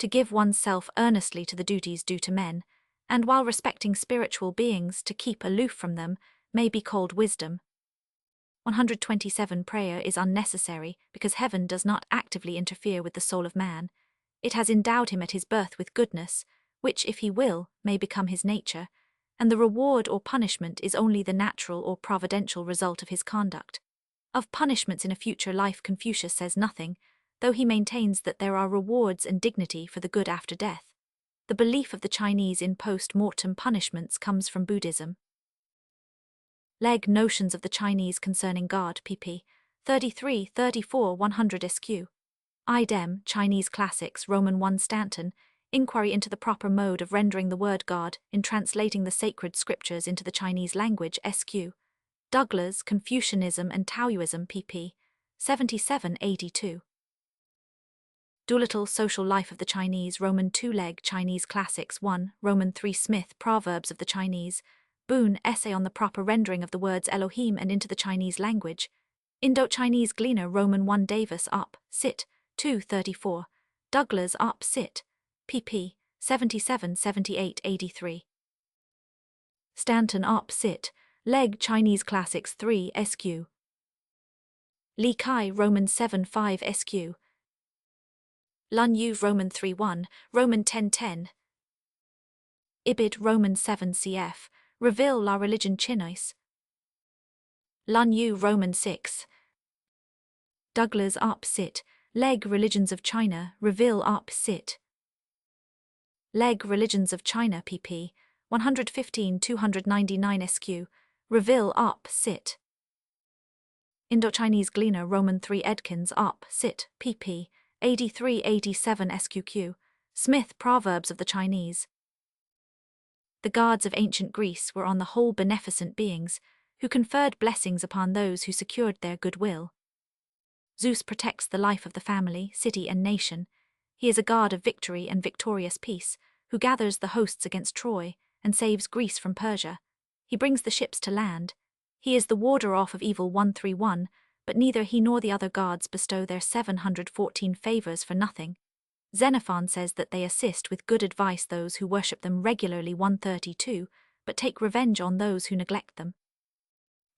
To give oneself earnestly to the duties due to men, and while respecting spiritual beings to keep aloof from them, may be called wisdom. 127 Prayer is unnecessary because heaven does not actively interfere with the soul of man. It has endowed him at his birth with goodness, which, if he will, may become his nature, and the reward or punishment is only the natural or providential result of his conduct. Of punishments in a future life Confucius says nothing, though he maintains that there are rewards and dignity for the good after death. The belief of the Chinese in post-mortem punishments comes from Buddhism. Leg Notions of the Chinese Concerning God, pp. 33-34 100 sq. Idem, Chinese Classics, Roman 1 Stanton, Inquiry into the Proper Mode of Rendering the Word God, in Translating the Sacred Scriptures into the Chinese Language, sq. Douglas, Confucianism and Taoism, pp. 77-82. Doolittle, Social Life of the Chinese, Roman 2 Leg, Chinese Classics 1, Roman 3 Smith, Proverbs of the Chinese, Boone, Essay on the Proper Rendering of the Words Elohim and into the Chinese Language, Indo-Chinese Gleaner, Roman 1 Davis, Op. Cit. 234, Douglas, Op. Cit. pp. 77-78-83. Stanton, Op. Cit. Leg, Chinese Classics 3 sq. Li Kai, Roman 7-5 sq. Lun Yu, Roman 3-1, Roman 10-10. Ibid, Roman 7 cf. Reveal la religion chinoise. Lun Yu, Roman 6. Douglas, Op. Cit. Leg, Religions of China, Reveal, Op. Cit. Leg, Religions of China, pp. 115-299 sq. Reveal, Op. Cit. Indo-Chinese Gleaner, Roman 3 Edkins, Op. Cit. pp. 83-87 sqq. Smith, Proverbs of the Chinese. The gods of ancient Greece were on the whole beneficent beings, who conferred blessings upon those who secured their goodwill. Zeus protects the life of the family, city and nation. He is a god of victory and victorious peace, who gathers the hosts against Troy and saves Greece from Persia. He brings the ships to land. He is the warder off of evil. 131, but neither he nor the other gods bestow their 714 favors for nothing. Xenophon says that they assist with good advice those who worship them regularly. 132, but take revenge on those who neglect them.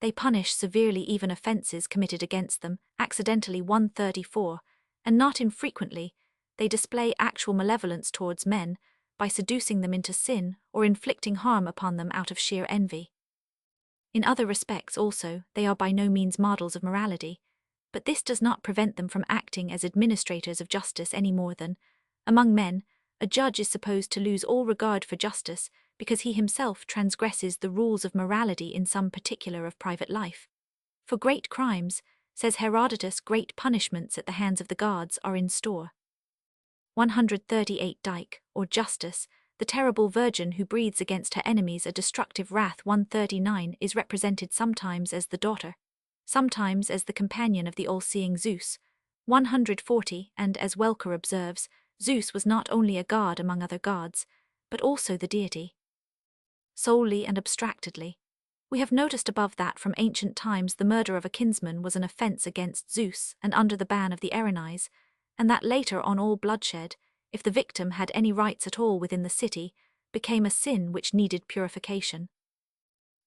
They punish severely even offenses committed against them, accidentally. 134, and not infrequently, they display actual malevolence towards men by seducing them into sin or inflicting harm upon them out of sheer envy. In other respects also, they are by no means models of morality, but this does not prevent them from acting as administrators of justice any more than, among men, a judge is supposed to lose all regard for justice because he himself transgresses the rules of morality in some particular of private life. For great crimes, says Herodotus, great punishments at the hands of the gods are in store. 138 Dike, or Justice, the terrible virgin who breathes against her enemies a destructive wrath. 139 is represented sometimes as the daughter, sometimes as the companion of the all-seeing Zeus. 140, and as Welker observes, Zeus was not only a god among other gods, but also the deity. Solely and abstractedly. We have noticed above that from ancient times the murder of a kinsman was an offense against Zeus and under the ban of the Erinyes, and that later on all bloodshed, if the victim had any rights at all within the city, became a sin which needed purification.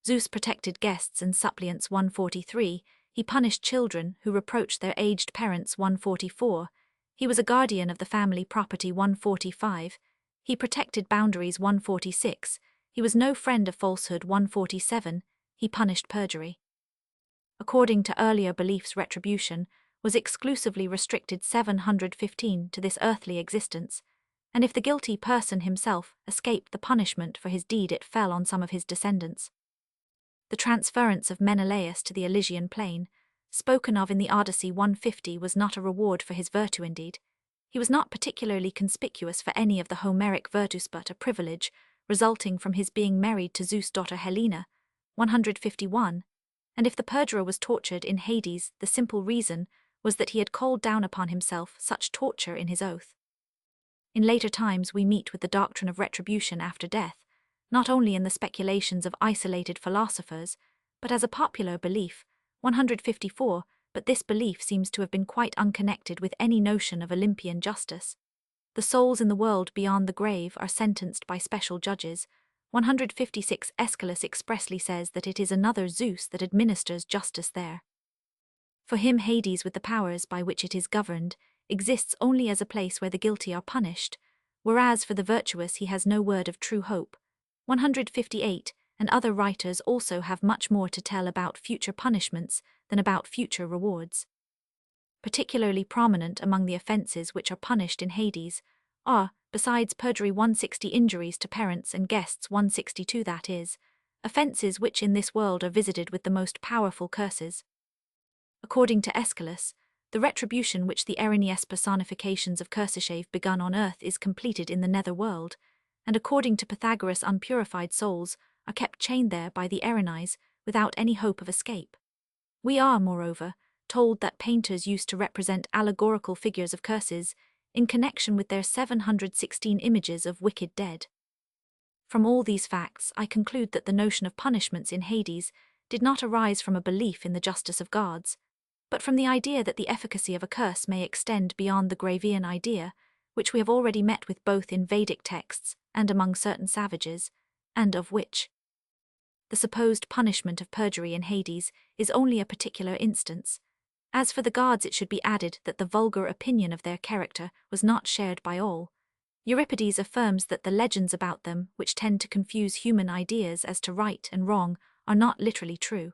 Zeus protected guests and suppliants. 143, he punished children who reproached their aged parents. 144, he was a guardian of the family property. 145, he protected boundaries. 146, he was no friend of falsehood. 147, he punished perjury. According to earlier beliefs, retribution was exclusively restricted 715 to this earthly existence, and if the guilty person himself escaped the punishment for his deed, it fell on some of his descendants. The transference of Menelaus to the Elysian plain, spoken of in the Odyssey 150, was not a reward for his virtue indeed. He was not particularly conspicuous for any of the Homeric virtues, but a privilege, resulting from his being married to Zeus' daughter Helena, 151, and if the perjurer was tortured in Hades, the simple reason was that he had called down upon himself such torture in his oath. In later times we meet with the doctrine of retribution after death, not only in the speculations of isolated philosophers, but as a popular belief, 154, but this belief seems to have been quite unconnected with any notion of Olympian justice. The souls in the world beyond the grave are sentenced by special judges. 156 Aeschylus expressly says that it is another Zeus that administers justice there. For him Hades, with the powers by which it is governed, exists only as a place where the guilty are punished, whereas for the virtuous he has no word of true hope. 158, and other writers also have much more to tell about future punishments than about future rewards. Particularly prominent among the offences which are punished in Hades are, besides perjury 160, injuries to parents and guests 162, that is, offences which in this world are visited with the most powerful curses. According to Aeschylus, the retribution which the erroneous personifications of curses have begun on earth is completed in the nether world, and according to Pythagoras unpurified souls are kept chained there by the Erinyes without any hope of escape. We are, moreover, told that painters used to represent allegorical figures of curses in connection with their 716 images of wicked dead. From all these facts I conclude that the notion of punishments in Hades did not arise from a belief in the justice of gods, but from the idea that the efficacy of a curse may extend beyond the Gravian idea, which we have already met with both in Vedic texts and among certain savages, and of which the supposed punishment of perjury in Hades is only a particular instance. As for the gods, it should be added that the vulgar opinion of their character was not shared by all. Euripides affirms that the legends about them, which tend to confuse human ideas as to right and wrong, are not literally true.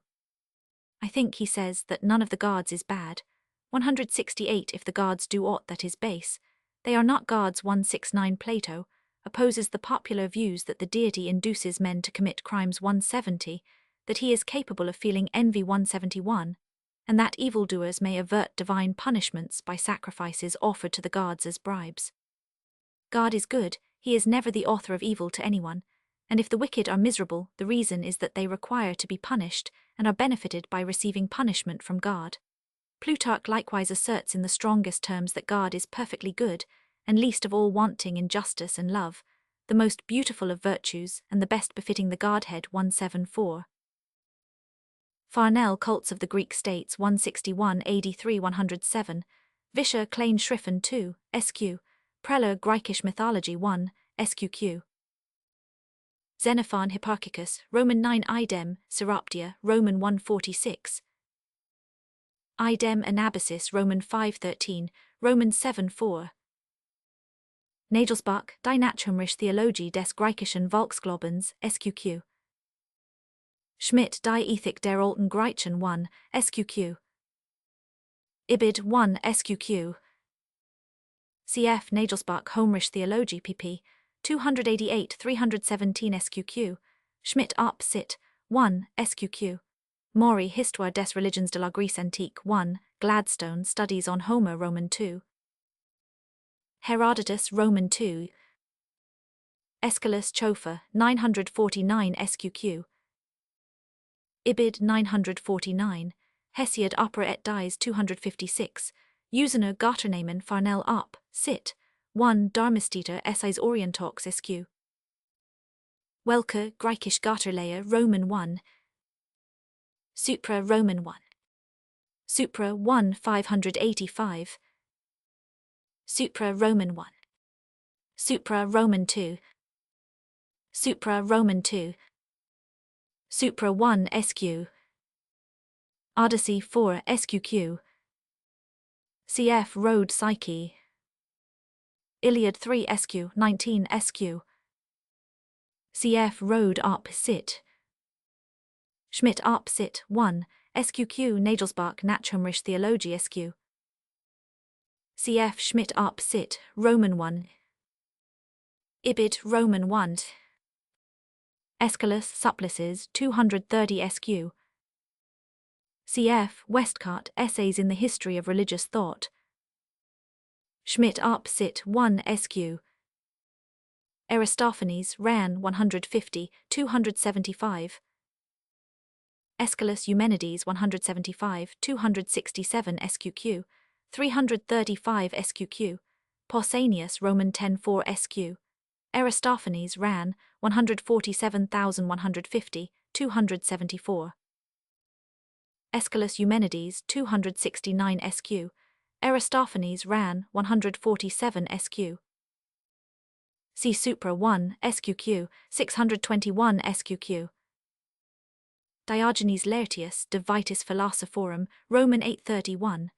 I think he says that none of the gods is bad. 168 If the gods do aught that is base, they are not gods. 169 Plato opposes the popular views that the deity induces men to commit crimes. 170, that he is capable of feeling envy. 171, and that evildoers may avert divine punishments by sacrifices offered to the gods as bribes. God is good, he is never the author of evil to anyone, and if the wicked are miserable, the reason is that they require to be punished and are benefited by receiving punishment from God. Plutarch likewise asserts in the strongest terms that God is perfectly good, and least of all wanting in justice and love, the most beautiful of virtues and the best befitting the Godhead. 174. Farnell Cults of the Greek States. 161 AD 107, Vischer Klein Schriffen 2, SQ, Preller Greikisch Mythology 1, SQQ. Xenophon Hipparchicus, Roman 9 Idem, Seroptia, Roman 146. Idem Anabasis, Roman 5:13, Roman 7:4. Nagelsbach, Die Nachumrisch Theologie des Griechischen Volksglaubens, SQQ. Schmidt, Die Ethik der alten Griechen 1, SQQ. Ibid 1, SQQ. Cf. Nagelsbach Homerisch Theologie pp. 288 317 SQQ. Schmidt op. Cit. 1, SQQ. Maury Histoire des Religions de la Grèce Antique 1, Gladstone Studies on Homer Roman 2. Herodotus Roman 2. Aeschylus Chofer 949 SQQ. Ibid 949, Hesiod Opera et Dies 256, Usener Gotternamen Farnell op. Cit. 1 Darmesteter Essays Orientalks SQ. Welke Griechisch Gotterlehre Roman 1. Supra Roman 1. Supra 1 585. Supra Roman 1. Supra Roman 2. Supra Roman 2. Supra 1 SQ. Odyssey 4 SQQ. Cf. Rhode Psyche. Iliad 3 SQ 19 SQ. Cf. Rhode op. Cit. Schmidt op. Cit. 1 SQQ. Nagelsbach Nachumrisch Theologie SQ. Cf. Schmidt op. Cit. Roman 1. Ibid. Roman 1. Aeschylus Supplices 230 SQ. Cf. Westcott Essays in the History of Religious Thought. Schmidt Up Sit 1 SQ. Aristophanes Ran 150, 275. Aeschylus Eumenides 175, 267 SQQ, 335 SQQ. Pausanias Roman 10:4 SQ. Aristophanes Ran 147,150, 274. Aeschylus Eumenides 269 SQ. Aristophanes Ran 147 SQ. See Supra 1 SQQ 621 SQQ. Diogenes Laertius De Vitis Philosophorum Roman 831.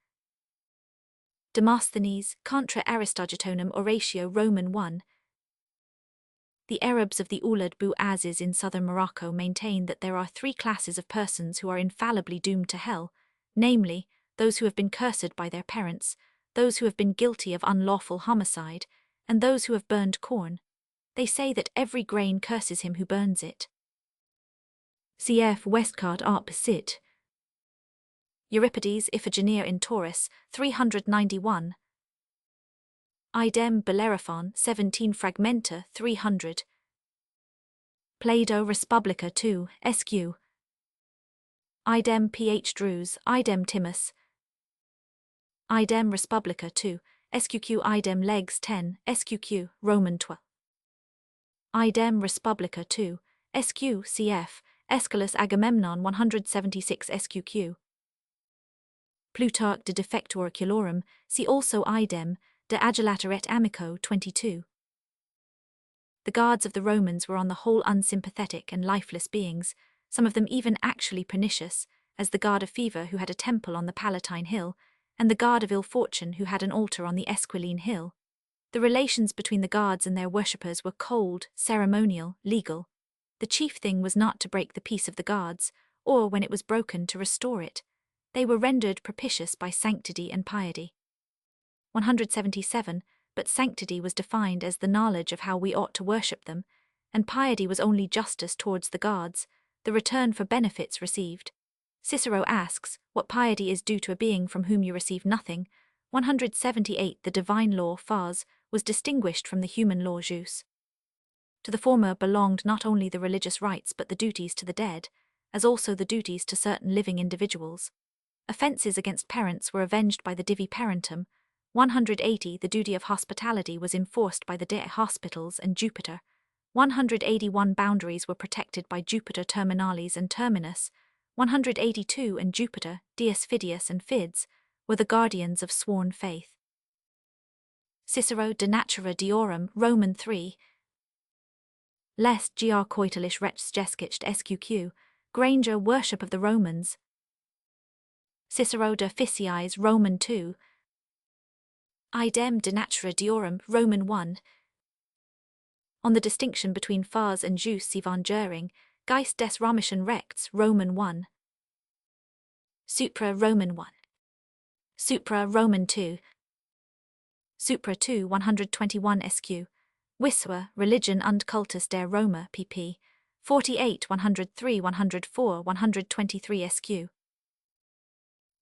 Demosthenes Contra Aristogitonum Oratio Roman 1. The Arabs of the Oulad Bu Aziz in southern Morocco maintain that there are three classes of persons who are infallibly doomed to hell, namely, those who have been cursed by their parents, those who have been guilty of unlawful homicide, and those who have burned corn. They say that every grain curses him who burns it. Cf. Westcott Up Sit. Euripides Iphigenia in Taurus, 391. Idem Bellerophon 17 Fragmenta 300. Plato Respublica 2 SQ. Idem Ph. Drews Idem Timmus. Idem Respublica 2 SQQ. Idem Legs 10 SQQ Roman 12. Idem Respublica 2 SQ. Cf. Aeschylus Agamemnon 176 SQQ. Plutarch De Defectu Auriculorum, see also Idem De Adulator et Amico 22. The guards of the Romans were on the whole unsympathetic and lifeless beings, some of them even actually pernicious, as the guard of fever who had a temple on the Palatine Hill, and the guard of ill fortune who had an altar on the Esquiline Hill. The relations between the guards and their worshippers were cold, ceremonial, legal. The chief thing was not to break the peace of the guards, or, when it was broken, to restore it. They were rendered propitious by sanctity and piety. 177. But sanctity was defined as the knowledge of how we ought to worship them, and piety was only justice towards the gods, the return for benefits received. Cicero asks, what piety is due to a being from whom you receive nothing. 178. The divine law, phas, was distinguished from the human law, jus. To the former belonged not only the religious rites but the duties to the dead, as also the duties to certain living individuals. Offences against parents were avenged by the divi parentum. 180. The duty of hospitality was enforced by the de hospitals and Jupiter. 181. Boundaries were protected by Jupiter terminalis and terminus. 182. And Jupiter, Dies Fidius and Fides, were the guardians of sworn faith. Cicero De Natura Deorum Roman 3. Lest gr coitalish rechtsgeschicht sqq, Granger Worship of the Romans. Cicero De Officiis Roman 2. Idem De Natura Deorum Roman 1. On the distinction between phas and jus evangering, Geist des Römischen Rechts Roman 1. Supra Roman 1. Supra Roman 2. Supra 2 121 SQ. Wiswa, Religion und Kultus der Römer pp. 48 103 104 123 SQ.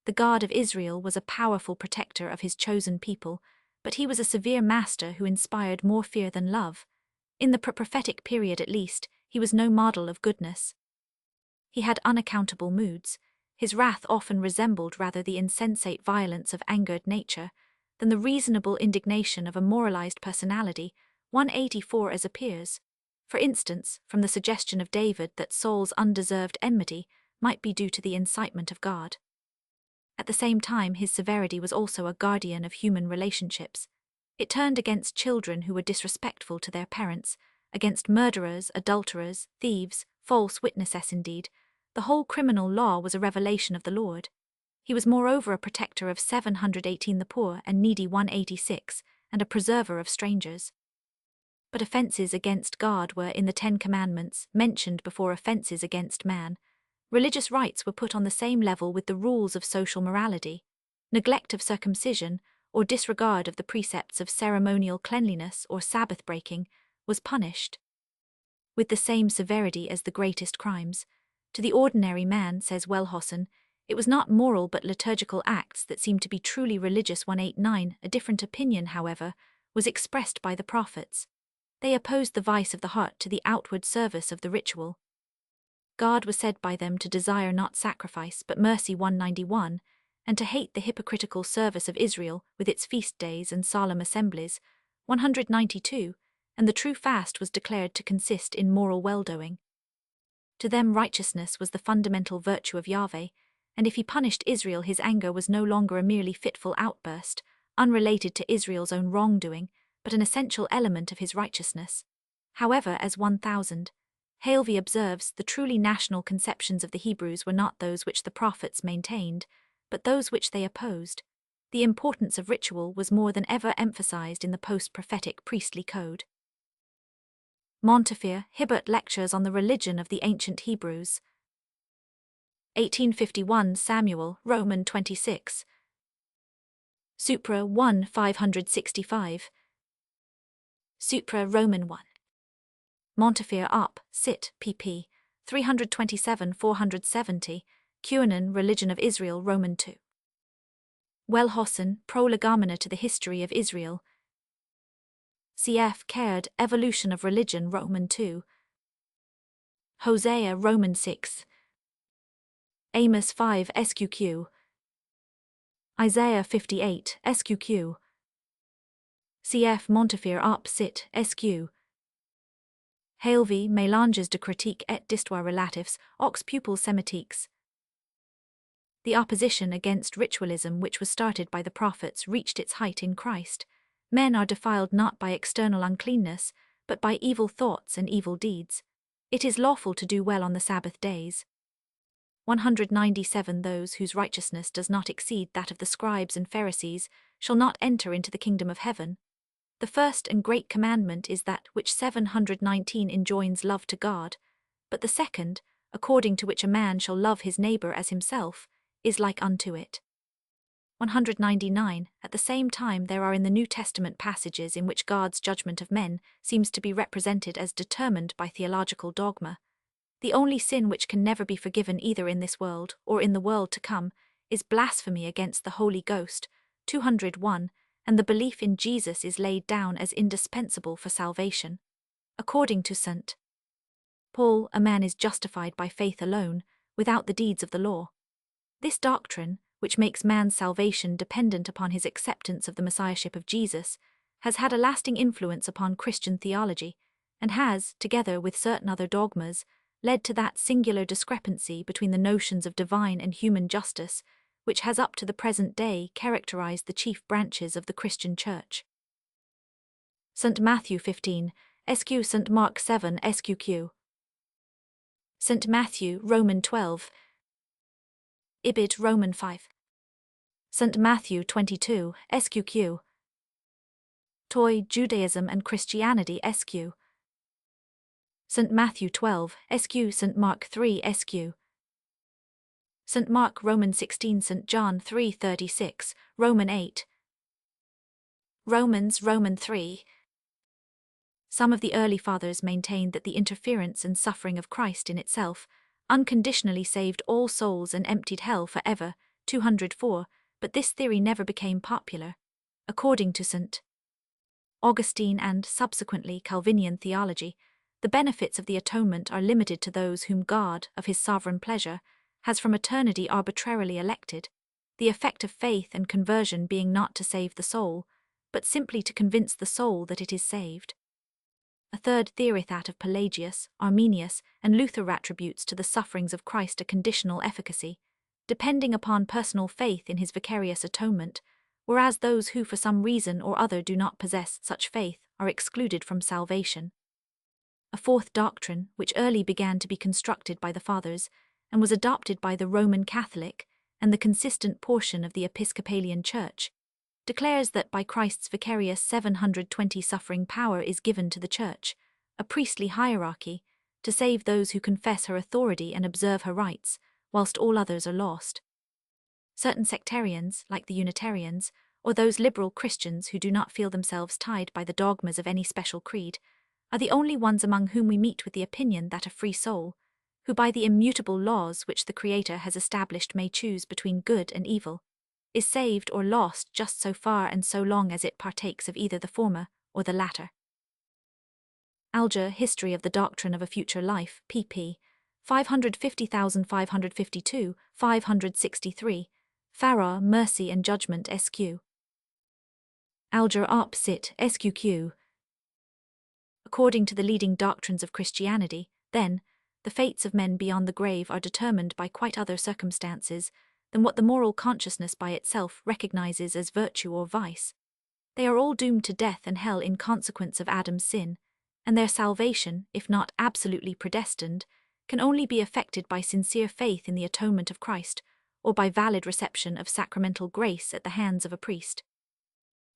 The God of Israel was a powerful protector of his chosen people, but he was a severe master who inspired more fear than love. In the prophetic period at least, he was no model of goodness. He had unaccountable moods. His wrath often resembled rather the insensate violence of angered nature than the reasonable indignation of a moralized personality. 184 as appears. For instance, from the suggestion of David that Saul's undeserved enmity might be due to the incitement of God. At the same time, his severity was also a guardian of human relationships. It turned against children who were disrespectful to their parents, against murderers, adulterers, thieves, false witnesses indeed. The whole criminal law was a revelation of the Lord. He was moreover a protector of 718 the poor and needy 186, and a preserver of strangers. But offences against God were in the 10 Commandments, mentioned before offences against man. Religious rites were put on the same level with the rules of social morality. Neglect of circumcision, or disregard of the precepts of ceremonial cleanliness or Sabbath breaking, was punished with the same severity as the greatest crimes. To the ordinary man, says Wellhausen, it was not moral but liturgical acts that seemed to be truly religious. 189. A different opinion, however, was expressed by the prophets. They opposed the vice of the heart to the outward service of the ritual. God was said by them to desire not sacrifice but mercy. 191, and to hate the hypocritical service of Israel with its feast days and solemn assemblies. 192, and the true fast was declared to consist in moral well-doing. To them righteousness was the fundamental virtue of Yahweh, and if he punished Israel his anger was no longer a merely fitful outburst, unrelated to Israel's own wrongdoing, but an essential element of his righteousness. However, as 1000, Halevy observes, the truly national conceptions of the Hebrews were not those which the prophets maintained, but those which they opposed. The importance of ritual was more than ever emphasized in the post-prophetic priestly code. Montefiore, Hibbert Lectures on the Religion of the Ancient Hebrews. 1851 Samuel, Roman 26. Supra 1 565. Supra Roman 1. Montefiore Up, Sit, pp. 327-470, Cuanon, Religion of Israel, Roman 2. Wellhausen, Prolegomena to the History of Israel. Cf. Caird, Evolution of Religion, Roman 2. Hosea, Roman 6. Amos 5 SQQ. Isaiah 58 SQQ. Cf. Montefiore Up, Sit, SQ. Halevy, Mélanges de critique et d'histoire relatifs, aux pupils sémitiques. The opposition against ritualism which was started by the prophets reached its height in Christ. Men are defiled not by external uncleanness, but by evil thoughts and evil deeds. It is lawful to do well on the Sabbath days. 197 Those whose righteousness does not exceed that of the scribes and Pharisees shall not enter into the kingdom of heaven. The first and great commandment is that which 719 enjoins love to God, but the second, according to which a man shall love his neighbor as himself, is like unto it. 199 At the same time there are in the New Testament passages in which God's judgment of men seems to be represented as determined by theological dogma. The only sin which can never be forgiven either in this world or in the world to come is blasphemy against the Holy Ghost, 201, and the belief in Jesus is laid down as indispensable for salvation. According to St. Paul, a man is justified by faith alone, without the deeds of the law. This doctrine, which makes man's salvation dependent upon his acceptance of the messiahship of Jesus, has had a lasting influence upon Christian theology, and has, together with certain other dogmas, led to that singular discrepancy between the notions of divine and human justice, which has up to the present day characterized the chief branches of the Christian Church. St. Matthew 15, SQ St. Mark 7 SQQ. St. Matthew, Roman 12. Ibid, Roman 5. St. Matthew 22, SQQ. Toy, Judaism and Christianity SQ. St. Matthew 12, SQ St. Mark 3 SQ. St. Mark Roman 16 St. John 3:36, Roman 8. Romans Roman 3. Some of the early fathers maintained that the interference and suffering of Christ in itself unconditionally saved all souls and emptied hell forever, 204, but this theory never became popular. According to St. Augustine and, subsequently, Calvinian theology, the benefits of the atonement are limited to those whom God, of his sovereign pleasure, has from eternity arbitrarily elected, the effect of faith and conversion being not to save the soul, but simply to convince the soul that it is saved. A third theory, that of Pelagius, Arminius, and Luther, attributes to the sufferings of Christ a conditional efficacy, depending upon personal faith in his vicarious atonement, whereas those who for some reason or other do not possess such faith are excluded from salvation. A fourth doctrine, which early began to be constructed by the Fathers, and was adopted by the Roman Catholic and the consistent portion of the Episcopalian Church, declares that by Christ's vicarious 720 suffering power is given to the Church, a priestly hierarchy, to save those who confess her authority and observe her rites, whilst all others are lost. Certain sectarians, like the Unitarians, or those liberal Christians who do not feel themselves tied by the dogmas of any special creed, are the only ones among whom we meet with the opinion that a free soul, who by the immutable laws which the Creator has established may choose between good and evil, is saved or lost just so far and so long as it partakes of either the former or the latter. Alger, History of the Doctrine of a Future Life, pp. 550,552, 563, Farrar, Mercy and Judgment Sq. Alger op sit Sqq. According to the leading doctrines of Christianity, then, the fates of men beyond the grave are determined by quite other circumstances than what the moral consciousness by itself recognizes as virtue or vice. They are all doomed to death and hell in consequence of Adam's sin, and their salvation, if not absolutely predestined, can only be effected by sincere faith in the atonement of Christ, or by valid reception of sacramental grace at the hands of a priest.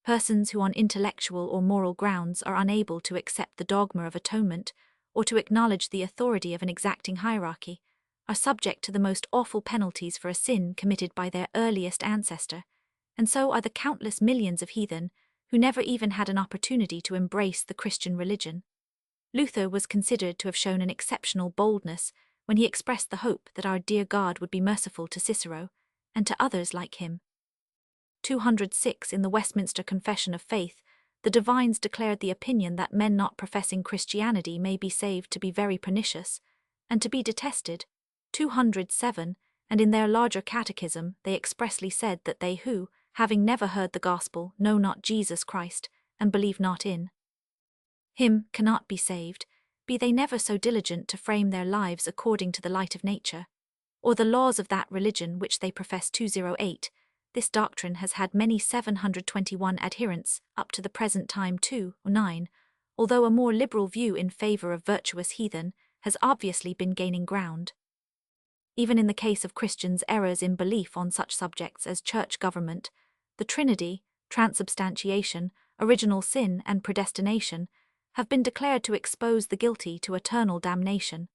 Persons who on intellectual or moral grounds are unable to accept the dogma of atonement, or to acknowledge the authority of an exacting hierarchy, are subject to the most awful penalties for a sin committed by their earliest ancestor, and so are the countless millions of heathen who never even had an opportunity to embrace the Christian religion. Luther was considered to have shown an exceptional boldness when he expressed the hope that our dear God would be merciful to Cicero, and to others like him. 206 In the Westminster Confession of Faith, the divines declared the opinion that men not professing Christianity may be saved to be very pernicious, and to be detested. 207, and in their larger catechism they expressly said that they who, having never heard the gospel, know not Jesus Christ, and believe not in him, cannot be saved, be they never so diligent to frame their lives according to the light of nature, or the laws of that religion which they profess. 208. This doctrine has had many 721 adherents up to the present time. 209, although a more liberal view in favor of virtuous heathen has obviously been gaining ground. Even in the case of Christians, errors in belief on such subjects as church government, the Trinity, transubstantiation, original sin and predestination have been declared to expose the guilty to eternal damnation.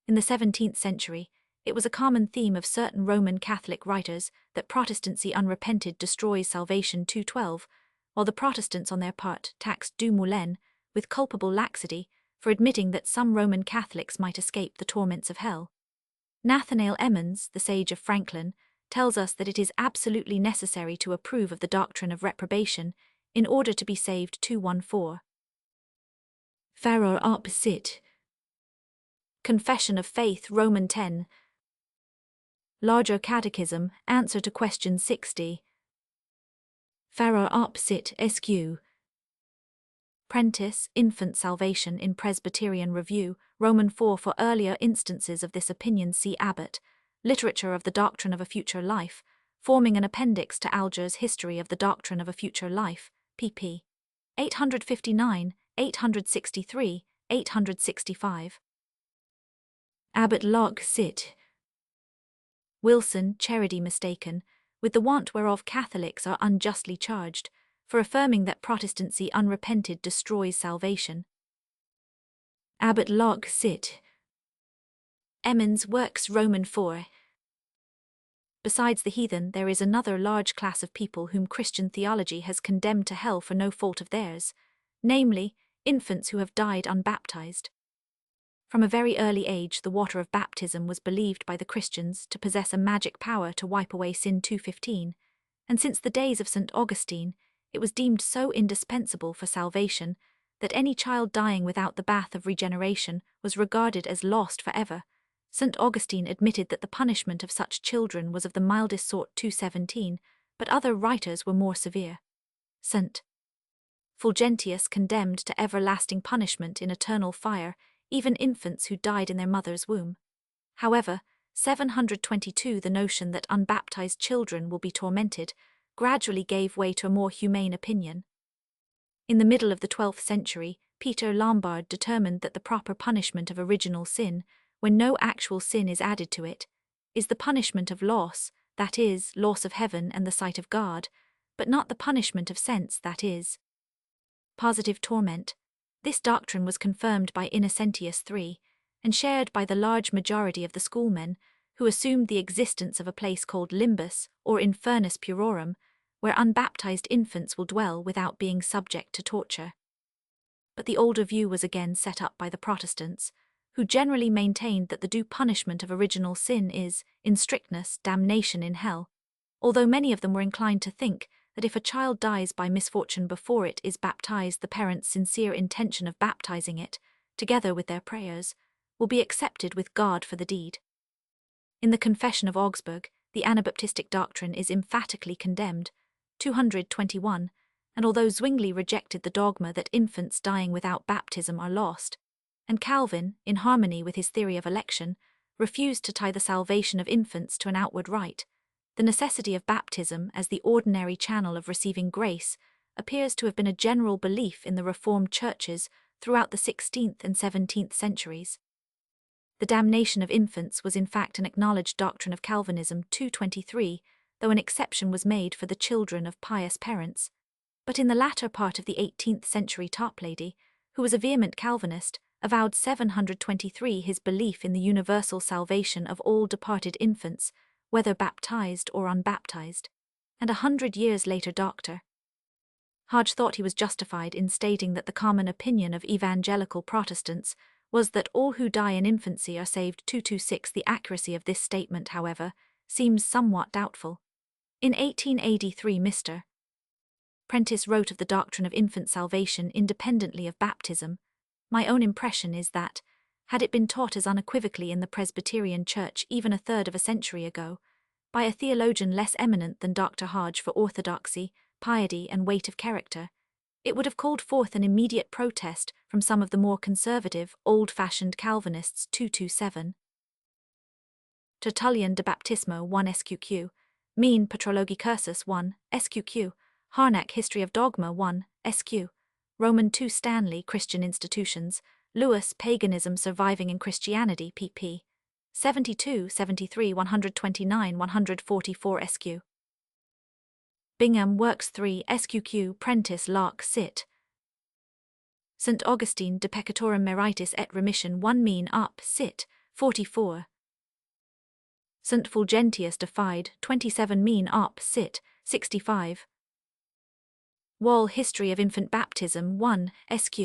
In the 17th century, it was a common theme of certain Roman Catholic writers that Protestancy unrepented destroys salvation. 212, while the Protestants on their part taxed Dumoulin with culpable laxity for admitting that some Roman Catholics might escape the torments of hell. Nathanael Emmons, the sage of Franklin, tells us that it is absolutely necessary to approve of the doctrine of reprobation in order to be saved. 214. Farrar op sit. Confession of Faith, Roman 10. Larger Catechism, Answer to Question 60. Farrar op sit Sq. Prentice, Infant Salvation in Presbyterian Review, Roman 4. For earlier instances of this opinion see Abbott, Literature of the Doctrine of a Future Life, forming an appendix to Alger's History of the Doctrine of a Future Life, pp. 859, 863, 865. Abbott Locke sit. Wilson, Charity mistaken, with the want whereof Catholics are unjustly charged, for affirming that Protestancy unrepented destroys salvation. Abbott Locke sit. Emmons Works, Roman 4. Besides the heathen, there is another large class of people whom Christian theology has condemned to hell for no fault of theirs, namely, infants who have died unbaptized. From a very early age, the water of baptism was believed by the Christians to possess a magic power to wipe away sin. 215, and since the days of St. Augustine, it was deemed so indispensable for salvation that any child dying without the bath of regeneration was regarded as lost forever. St. Augustine admitted that the punishment of such children was of the mildest sort. 217, but other writers were more severe. St. Fulgentius condemned to everlasting punishment in eternal fire even infants who died in their mother's womb. However, 722, the notion that unbaptized children will be tormented, gradually gave way to a more humane opinion. In the middle of the 12th century, Peter Lombard determined that the proper punishment of original sin, when no actual sin is added to it, is the punishment of loss, that is, loss of heaven and the sight of God, but not the punishment of sense, that is, positive torment. This doctrine was confirmed by Innocentius III, and shared by the large majority of the schoolmen, who assumed the existence of a place called limbus, or infernus purorum, where unbaptized infants will dwell without being subject to torture. but the older view was again set up by the Protestants, who generally maintained that the due punishment of original sin is, in strictness, damnation in hell, although many of them were inclined to think that if a child dies by misfortune before it is baptized, the parents' sincere intention of baptizing it, together with their prayers, will be accepted with God for the deed. In the Confession of Augsburg, the Anabaptistic doctrine is emphatically condemned, 221, and although Zwingli rejected the dogma that infants dying without baptism are lost, and Calvin, in harmony with his theory of election, refused to tie the salvation of infants to an outward rite, the necessity of baptism as the ordinary channel of receiving grace appears to have been a general belief in the Reformed churches throughout the 16th and 17th centuries. The damnation of infants was in fact an acknowledged doctrine of Calvinism 223, though an exception was made for the children of pious parents. But in the latter part of the 18th century Toplady, who was a vehement Calvinist, avowed 723 his belief in the universal salvation of all departed infants, whether baptized or unbaptized, and 100 years later Dr. Hodge thought he was justified in stating that the common opinion of evangelical Protestants was that all who die in infancy are saved 226. The accuracy of this statement, however, seems somewhat doubtful. In 1883 Mr. Prentice wrote of the doctrine of infant salvation independently of baptism. My own impression is that, had it been taught as unequivocally in the Presbyterian Church even a third of a century ago, by a theologian less eminent than Dr. Hodge for orthodoxy, piety, and weight of character, it would have called forth an immediate protest from some of the more conservative, old-fashioned Calvinists 227. Tertullian de Baptismo 1 SQQ, Mean Patrologi Cursus 1 SQQ, Harnack History of Dogma 1 SQ, Roman 2 Stanley Christian Institutions, Lewis Paganism Surviving in Christianity pp. 72, 73, 129, 144 SQ. Bingham Works 3 SQQ Prentice Locke Sit. St. Augustine De Peccatorum Meritis et Remission 1 Mean Up Sit. 44. St. Fulgentius Defied 27 Mean Up Sit. 65. Wall History of Infant Baptism 1 SQ.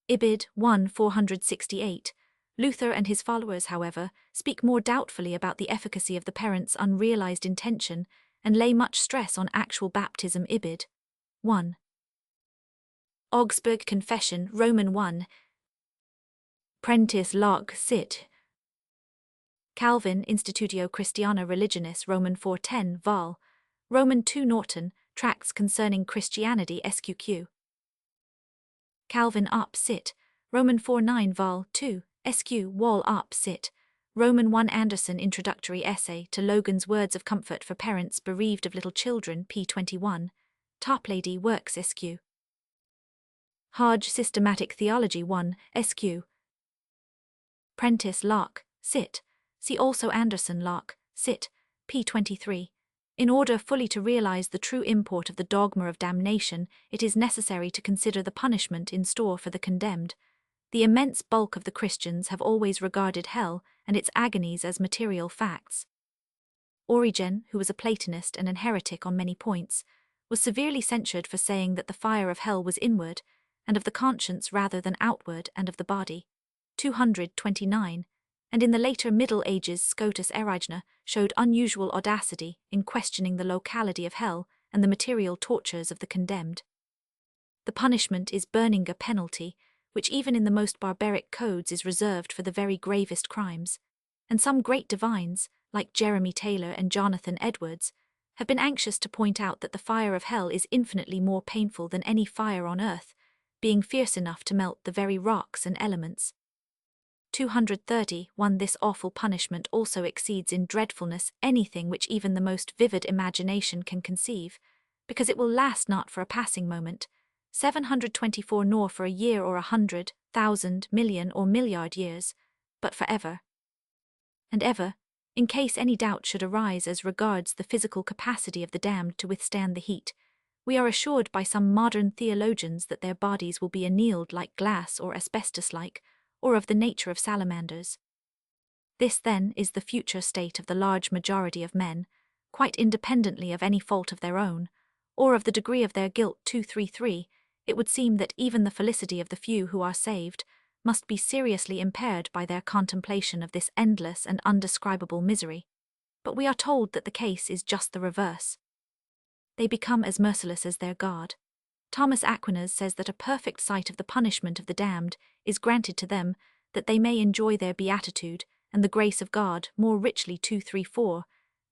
Ibid 1 468. Luther and his followers, however, speak more doubtfully about the efficacy of the parents' unrealized intention and lay much stress on actual baptism. Ibid 1. Augsburg Confession Roman 1. Prentice Locke Sit. Calvin Institutio Christiana Religionis Roman 4:10 Vol. Roman 2 Norton Tracts Concerning Christianity SQQ. Calvin Up Sit. Roman 4:9 Vol. 2 SQ Wall Up Sit. Roman 1 Anderson Introductory Essay to Logan's Words of Comfort for Parents Bereaved of Little Children p21. Toplady Works SQ. Hodge Systematic Theology 1 SQ. Prentice Locke Sit. See also Anderson Locke Sit. p23. In order fully to realize the true import of the dogma of damnation, it is necessary to consider the punishment in store for the condemned. The immense bulk of the Christians have always regarded hell and its agonies as material facts. Origen, who was a Platonist and an heretic on many points, was severely censured for saying that the fire of hell was inward, and of the conscience rather than outward, and of the body. 229. And in the later Middle Ages Scotus Erigena showed unusual audacity in questioning the locality of hell and the material tortures of the condemned. The punishment is burning, a penalty, which even in the most barbaric codes is reserved for the very gravest crimes, and some great divines, like Jeremy Taylor and Jonathan Edwards, have been anxious to point out that the fire of hell is infinitely more painful than any fire on earth, being fierce enough to melt the very rocks and elements. 231. This awful punishment also exceeds in dreadfulness anything which even the most vivid imagination can conceive, because it will last not for a passing moment, 724 nor for a year or 100, 1,000, million or milliard years, but for ever. And ever, in case any doubt should arise as regards the physical capacity of the damned to withstand the heat, we are assured by some modern theologians that their bodies will be annealed like glass or asbestos-like, or of the nature of salamanders. This, then, is the future state of the large majority of men, quite independently of any fault of their own, or of the degree of their guilt. 233. it would seem that even the felicity of the few who are saved must be seriously impaired by their contemplation of this endless and undescribable misery. But we are told that the case is just the reverse. They become as merciless as their God. Thomas Aquinas says that a perfect sight of the punishment of the damned is granted to them, that they may enjoy their beatitude and the grace of God more richly. 234,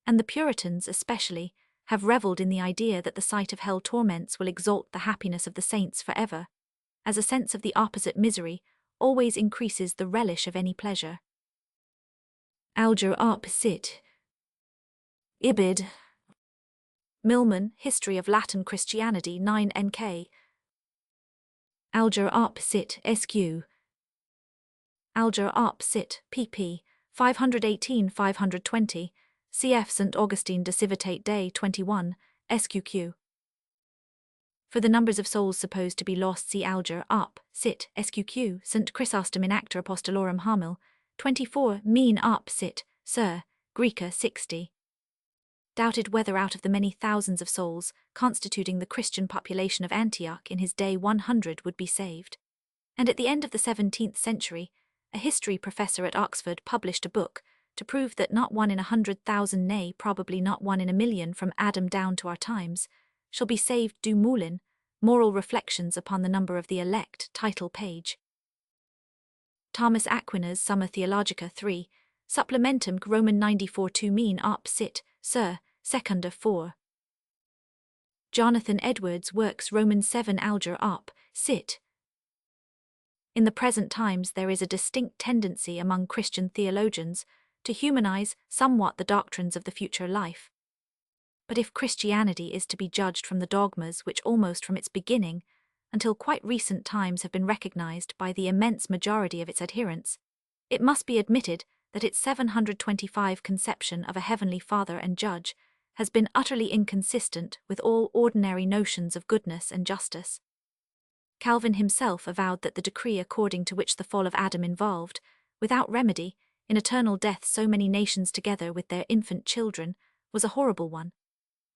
and the Puritans especially have revelled in the idea that the sight of hell torments will exalt the happiness of the saints forever, as a sense of the opposite misery always increases the relish of any pleasure. Alger op sit. Ibid. Milman, History of Latin Christianity 9 NK. Alger op sit sq. Alger op sit, pp. 518-520, cf. St. Augustine de Civitate Dei 21, sqq. For the numbers of souls supposed to be lost, see Alger op sit sqq. St. Chrysostom in Acta Apostolorum Hamil 24, mean op sit, sir, Greca 60. Doubted whether out of the many thousands of souls constituting the Christian population of Antioch in his day 100 would be saved. And at the end of the 17th century, a history professor at Oxford published a book to prove that not 1 in 100,000, nay, probably not 1 in a million from Adam down to our times, shall be saved. Du Moulin, Moral Reflections upon the Number of the Elect, title page. Thomas Aquinas, Summa Theologica 3, Supplementum Roman 94 2 mean op sit, sir, secunda 4. Jonathan Edwards works Romans 7 Alger op sit. In the present times there is a distinct tendency among Christian theologians to humanize somewhat the doctrines of the future life. But if Christianity is to be judged from the dogmas which almost from its beginning until quite recent times have been recognized by the immense majority of its adherents, it must be admitted that its 725 conception of a heavenly Father and Judge has been utterly inconsistent with all ordinary notions of goodness and justice. Calvin himself avowed that the decree according to which the fall of Adam involved, without remedy, in eternal death so many nations together with their infant children, was a horrible one.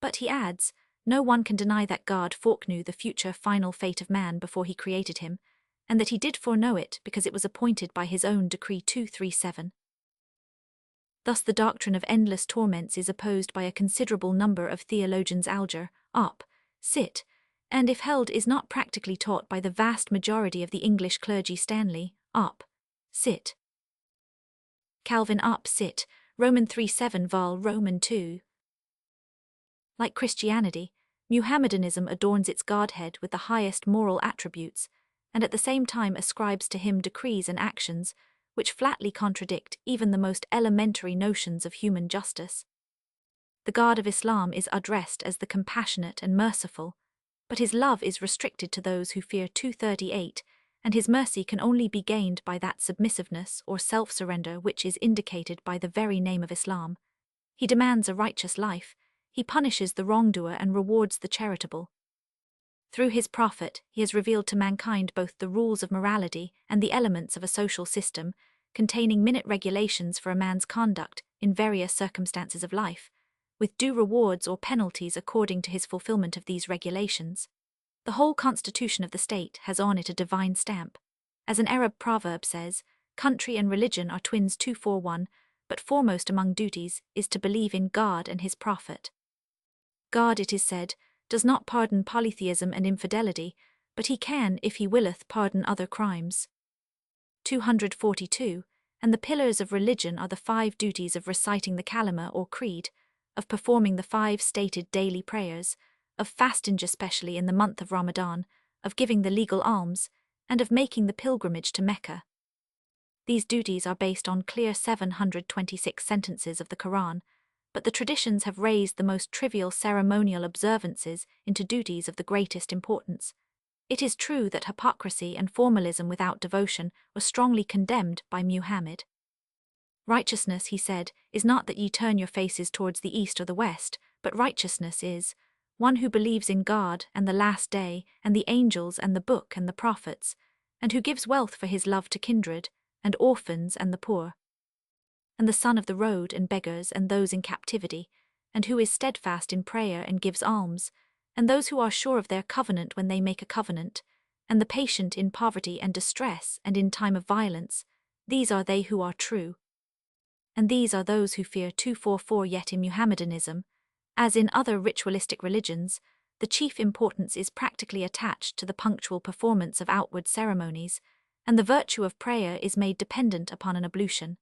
But he adds, no one can deny that God foreknew the future final fate of man before he created him, and that he did foreknow it because it was appointed by his own decree. 237. Thus the doctrine of endless torments is opposed by a considerable number of theologians. Alger op sit, and if held is not practically taught by the vast majority of the English clergy. Stanley op sit. Calvin op sit, Roman 3:7 vol. Roman 2. Like Christianity, Muhammadanism adorns its Godhead with the highest moral attributes, and at the same time ascribes to him decrees and actions which flatly contradict even the most elementary notions of human justice. The God of Islam is addressed as the compassionate and merciful, but his love is restricted to those who fear. 238, and his mercy can only be gained by that submissiveness or self-surrender which is indicated by the very name of Islam. He demands a righteous life, he punishes the wrongdoer and rewards the charitable. Through his prophet, he has revealed to mankind both the rules of morality and the elements of a social system, containing minute regulations for a man's conduct in various circumstances of life, with due rewards or penalties according to his fulfillment of these regulations. The whole constitution of the state has on it a divine stamp. As an Arab proverb says, country and religion are twins. 241, but foremost among duties is to believe in God and his prophet. God, it is said, does not pardon polytheism and infidelity, but he can, if he willeth, pardon other crimes. 242, and the pillars of religion are the 5 duties of reciting the kalima or creed, of performing the 5 stated daily prayers, of fasting especially in the month of Ramadan, of giving the legal alms, and of making the pilgrimage to Mecca. These duties are based on clear 726 sentences of the Quran, but the traditions have raised the most trivial ceremonial observances into duties of the greatest importance. It is true that hypocrisy and formalism without devotion were strongly condemned by Muhammad. Righteousness, he said, is not that ye turn your faces towards the east or the west, but righteousness is one who believes in God and the last day and the angels and the book and the prophets, and who gives wealth for his love to kindred, and orphans and the poor, and the son of the road and beggars and those in captivity, and who is steadfast in prayer and gives alms, and those who are sure of their covenant when they make a covenant, and the patient in poverty and distress and in time of violence, these are they who are true. And these are those who fear 244. Yet in Muhammadanism, as in other ritualistic religions, the chief importance is practically attached to the punctual performance of outward ceremonies, and the virtue of prayer is made dependent upon an ablution.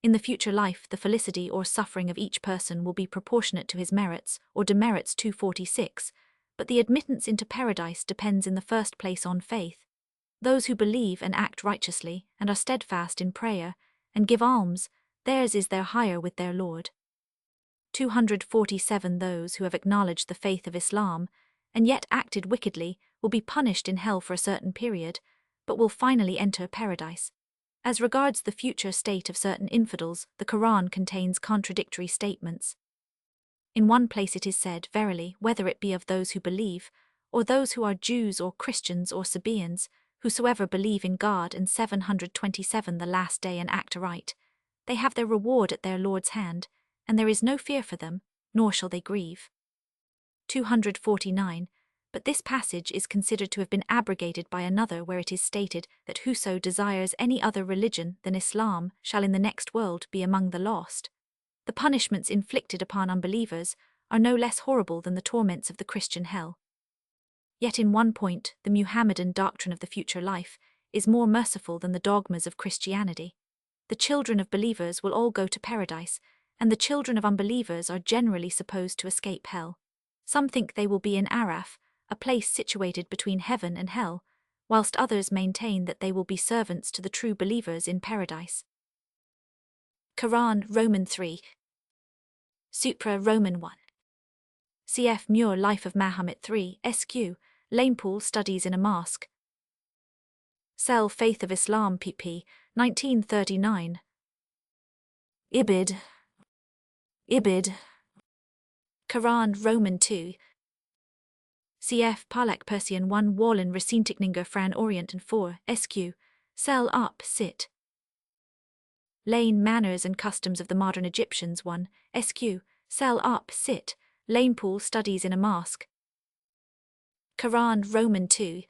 In the future life, the felicity or suffering of each person will be proportionate to his merits or demerits. 246, but the admittance into paradise depends in the first place on faith. Those who believe and act righteously and are steadfast in prayer and give alms, theirs is their hire with their Lord. 247 Those who have acknowledged the faith of Islam and yet acted wickedly will be punished in hell for a certain period, but will finally enter paradise. As regards the future state of certain infidels, the Quran contains contradictory statements. In one place it is said, "Verily, whether it be of those who believe, or those who are Jews or Christians or Sabaeans, whosoever believe in God," and 727 The last day and act aright, they have their reward at their Lord's hand, and there is no fear for them, nor shall they grieve. 249 But this passage is considered to have been abrogated by another, where it is stated that whoso desires any other religion than Islam shall in the next world be among the lost. The punishments inflicted upon unbelievers are no less horrible than the torments of the Christian hell. Yet in one point, the Muhammadan doctrine of the future life is more merciful than the dogmas of Christianity. The children of believers will all go to paradise, and the children of unbelievers are generally supposed to escape hell. Some think they will be in Araf, a place situated between heaven and hell, whilst others maintain that they will be servants to the true believers in paradise. Quran, Roman 3. Sutra, Roman 1. Cf. Muir, Life of Mahomet 3, SQ, Lanepool, Studies in a Mosque. Cell, Faith of Islam, pp. 1939. Ibid. Quran, Roman 2. Cf. Palak, Persian 1, Wallen, Recentikninger Fran Orient and 4, SQ, Cell up, Sit. Lane, Manners and Customs of the Modern Egyptians 1, SQ, Cell up, Sit, Lanepool, Studies in a Mosque. Quran, Roman 2.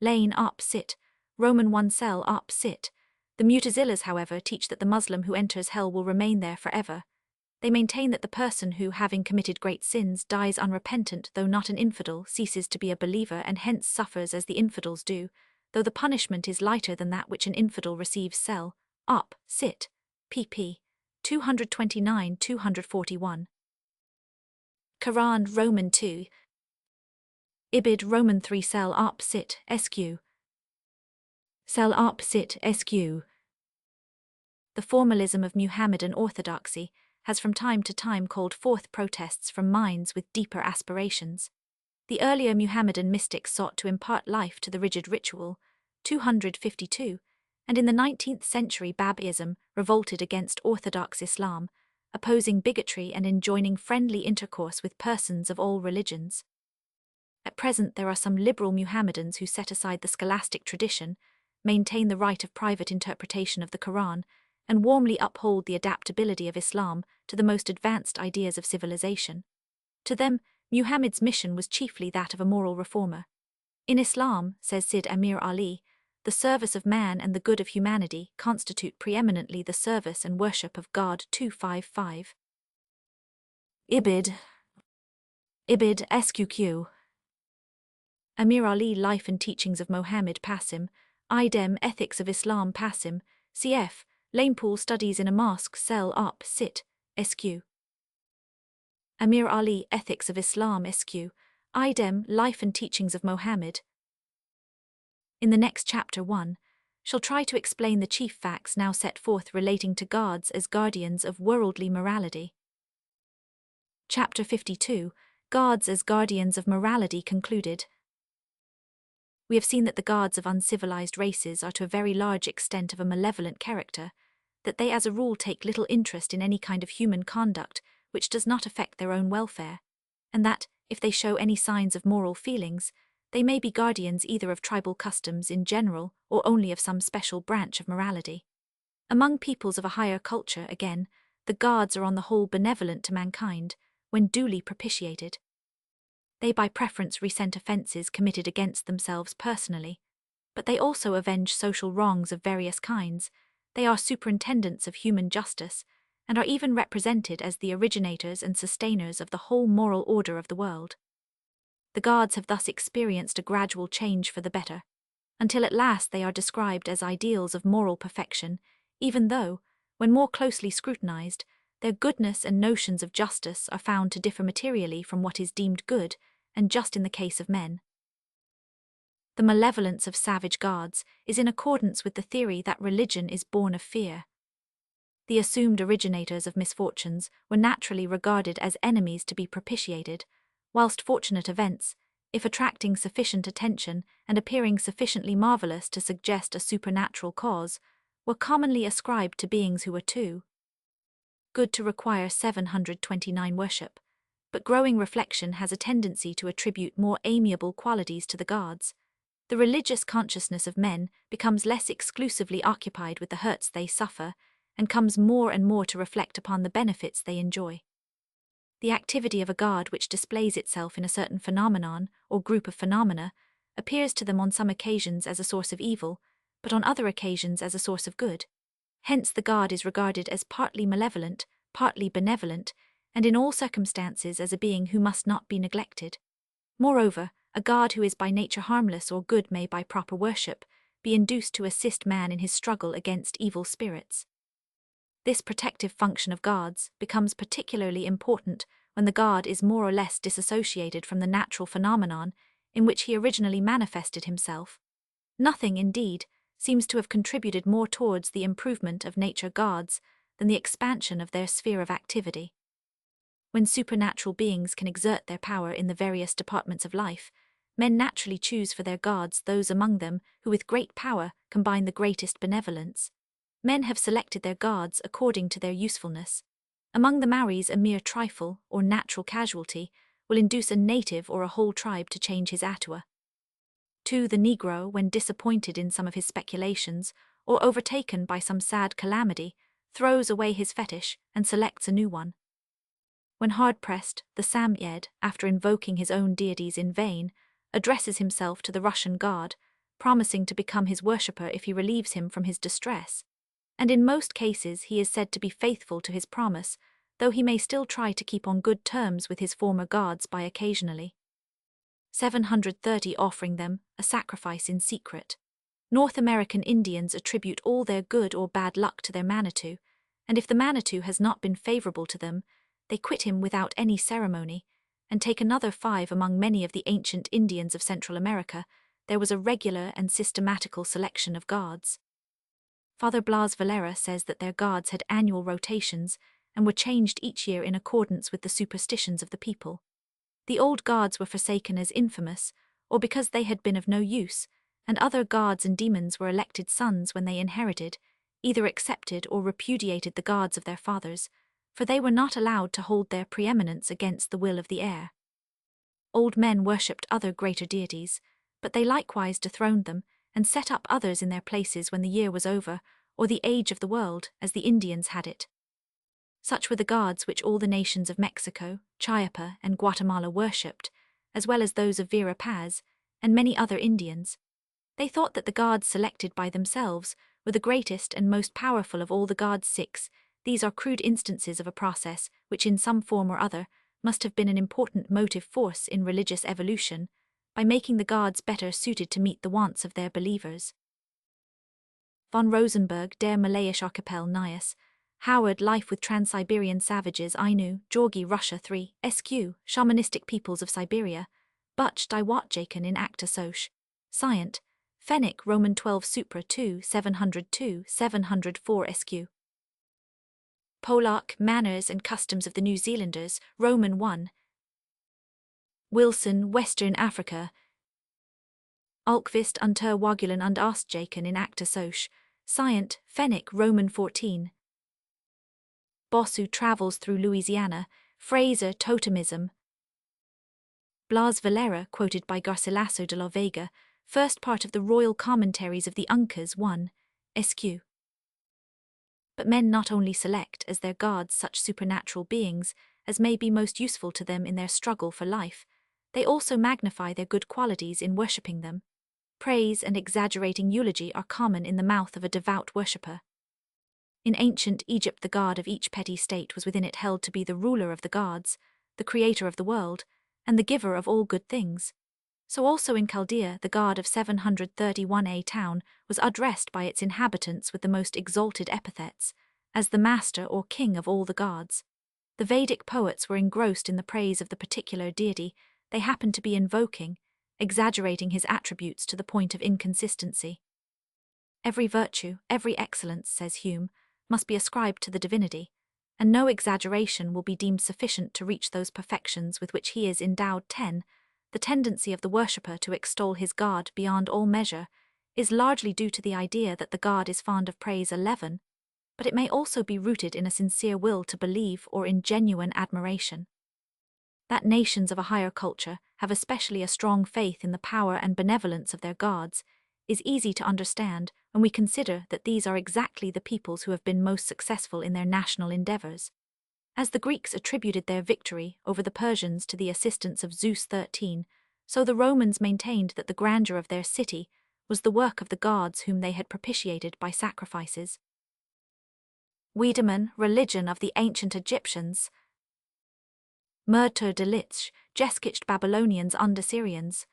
Lane up, Sit, Roman 1, Cell up, Sit. The Mutazilas, however, teach that the Muslim who enters hell will remain there forever. They maintain that the person who, having committed great sins, dies unrepentant, though not an infidel, ceases to be a believer and hence suffers as the infidels do, though the punishment is lighter than that which an infidel receives. Cell up, Sit, pp. 229-241. Quran, Roman 2. Ibid, Roman 3, Cell up, Sit, SQ. Cell up, Sit, SQ. The formalism of Muhammadan orthodoxy has from time to time called forth protests from minds with deeper aspirations. The earlier Muhammadan mystics sought to impart life to the rigid ritual, 252, and in the 19th century Babism revolted against Orthodox Islam, opposing bigotry and enjoining friendly intercourse with persons of all religions. At present there are some liberal Muhammadans who set aside the scholastic tradition, maintain the right of private interpretation of the Quran, and warmly uphold the adaptability of Islam to the most advanced ideas of civilization. To them, Muhammad's mission was chiefly that of a moral reformer. In Islam, says Sid Amir Ali, the service of man and the good of humanity constitute preeminently the service and worship of God. 255. Ibid. SQQ. Amir Ali, Life and Teachings of Mohammed Passim, Idem, Ethics of Islam Passim, cf. Lanepool, Studies in a Mosque. Cell up, Sit, SQ. Amir Ali, Ethics of Islam SQ, Idem, Life and Teachings of Mohammed. In the next chapter 1, shall try to explain the chief facts now set forth relating to gods as guardians of worldly morality. Chapter 52, Gods as Guardians of Morality concluded. We have seen that the gods of uncivilized races are to a very large extent of a malevolent character, that they as a rule take little interest in any kind of human conduct which does not affect their own welfare, and that, if they show any signs of moral feelings, they may be guardians either of tribal customs in general or only of some special branch of morality. Among peoples of a higher culture, again, the gods are on the whole benevolent to mankind, when duly propitiated. They by preference resent offences committed against themselves personally, but they also avenge social wrongs of various kinds. They are superintendents of human justice, and are even represented as the originators and sustainers of the whole moral order of the world. The gods have thus experienced a gradual change for the better, until at last they are described as ideals of moral perfection, even though, when more closely scrutinized, their goodness and notions of justice are found to differ materially from what is deemed good and just in the case of men. The malevolence of savage gods is in accordance with the theory that religion is born of fear. The assumed originators of misfortunes were naturally regarded as enemies to be propitiated, whilst fortunate events, if attracting sufficient attention and appearing sufficiently marvelous to suggest a supernatural cause, were commonly ascribed to beings who were too good to require 729 worship, but growing reflection has a tendency to attribute more amiable qualities to the gods. The religious consciousness of men becomes less exclusively occupied with the hurts they suffer, and comes more and more to reflect upon the benefits they enjoy. The activity of a god which displays itself in a certain phenomenon or group of phenomena appears to them on some occasions as a source of evil, but on other occasions as a source of good. Hence the god is regarded as partly malevolent, partly benevolent, and in all circumstances as a being who must not be neglected. Moreover, a god who is by nature harmless or good may by proper worship be induced to assist man in his struggle against evil spirits. This protective function of gods becomes particularly important when the god is more or less disassociated from the natural phenomenon in which he originally manifested himself. Nothing, indeed, seems to have contributed more towards the improvement of nature gods than the expansion of their sphere of activity. When supernatural beings can exert their power in the various departments of life, men naturally choose for their gods those among them who with great power combine the greatest benevolence. Men have selected their gods according to their usefulness. Among the Maoris, a mere trifle, or natural casualty, will induce a native or a whole tribe to change his atua. 2. The Negro, when disappointed in some of his speculations, or overtaken by some sad calamity, throws away his fetish and selects a new one. When hard-pressed, the Samyed, after invoking his own deities in vain, addresses himself to the Russian god, promising to become his worshipper if he relieves him from his distress. And in most cases he is said to be faithful to his promise, though he may still try to keep on good terms with his former gods by occasionally 730 offering them a sacrifice in secret. North American Indians attribute all their good or bad luck to their Manitou, and if the Manitou has not been favorable to them, they quit him without any ceremony, and take another 5. Among many of the ancient Indians of Central America, there was a regular and systematical selection of gods. Father Blas Valera says that their gods had annual rotations and were changed each year in accordance with the superstitions of the people. The old gods were forsaken as infamous, or because they had been of no use, and other gods and demons were elected sons when they inherited, either accepted or repudiated the gods of their fathers, for they were not allowed to hold their preeminence against the will of the heir. Old men worshipped other greater deities, but they likewise dethroned them, and set up others in their places when the year was over, or the age of the world, as the Indians had it. Such were the gods which all the nations of Mexico, Chiapa, and Guatemala worshipped, as well as those of Vera Paz, and many other Indians. They thought that the gods selected by themselves were the greatest and most powerful of all the gods. 6. These are crude instances of a process which in some form or other must have been an important motive force in religious evolution, by making the gods better suited to meet the wants of their believers. Von Rosenberg, Der Malayisch Archipel Nias, Howard, Life with Trans-Siberian Savages, Ainu, Georgi, Russia 3, SQ, Shamanistic Peoples of Siberia, Butch, Diwatjakan in Acta Soch, Scient, Fenwick, Roman 12 Supra 2, 702, 704 SQ. Polak, Manners and Customs of the New Zealanders, Roman 1, Wilson, Western Africa, Alkvist unter Wagulan und Ostjakan in Acta Soch, Scient, Fenwick, Roman 14. Bossu Travels Through Louisiana, Fraser, Totemism. Blas Valera, quoted by Garcilaso de la Vega, first part of the Royal Commentaries of the Uncas 1, SQ. But men not only select as their gods such supernatural beings as may be most useful to them in their struggle for life, they also magnify their good qualities in worshipping them. Praise and exaggerating eulogy are common in the mouth of a devout worshipper. In ancient Egypt, the god of each petty state was within it held to be the ruler of the gods, the creator of the world, and the giver of all good things. So also in Chaldea, the god of 731 town was addressed by its inhabitants with the most exalted epithets, as the master or king of all the gods. The Vedic poets were engrossed in the praise of the particular deity they happened to be invoking, exaggerating his attributes to the point of inconsistency. Every virtue, every excellence, says Hume, must be ascribed to the divinity, and no exaggeration will be deemed sufficient to reach those perfections with which he is endowed. 10. The tendency of the worshipper to extol his god beyond all measure is largely due to the idea that the god is fond of praise. 11. But it may also be rooted in a sincere will to believe or in genuine admiration. That nations of a higher culture have especially a strong faith in the power and benevolence of their gods is easy to understand when we consider that these are exactly the peoples who have been most successful in their national endeavors. As the Greeks attributed their victory over the Persians to the assistance of Zeus. 13, so the Romans maintained that the grandeur of their city was the work of the gods whom they had propitiated by sacrifices. Wiedemann, Religion of the Ancient Egyptians. Murtur de Litsch, Jeskicht Babylonians under Syrians.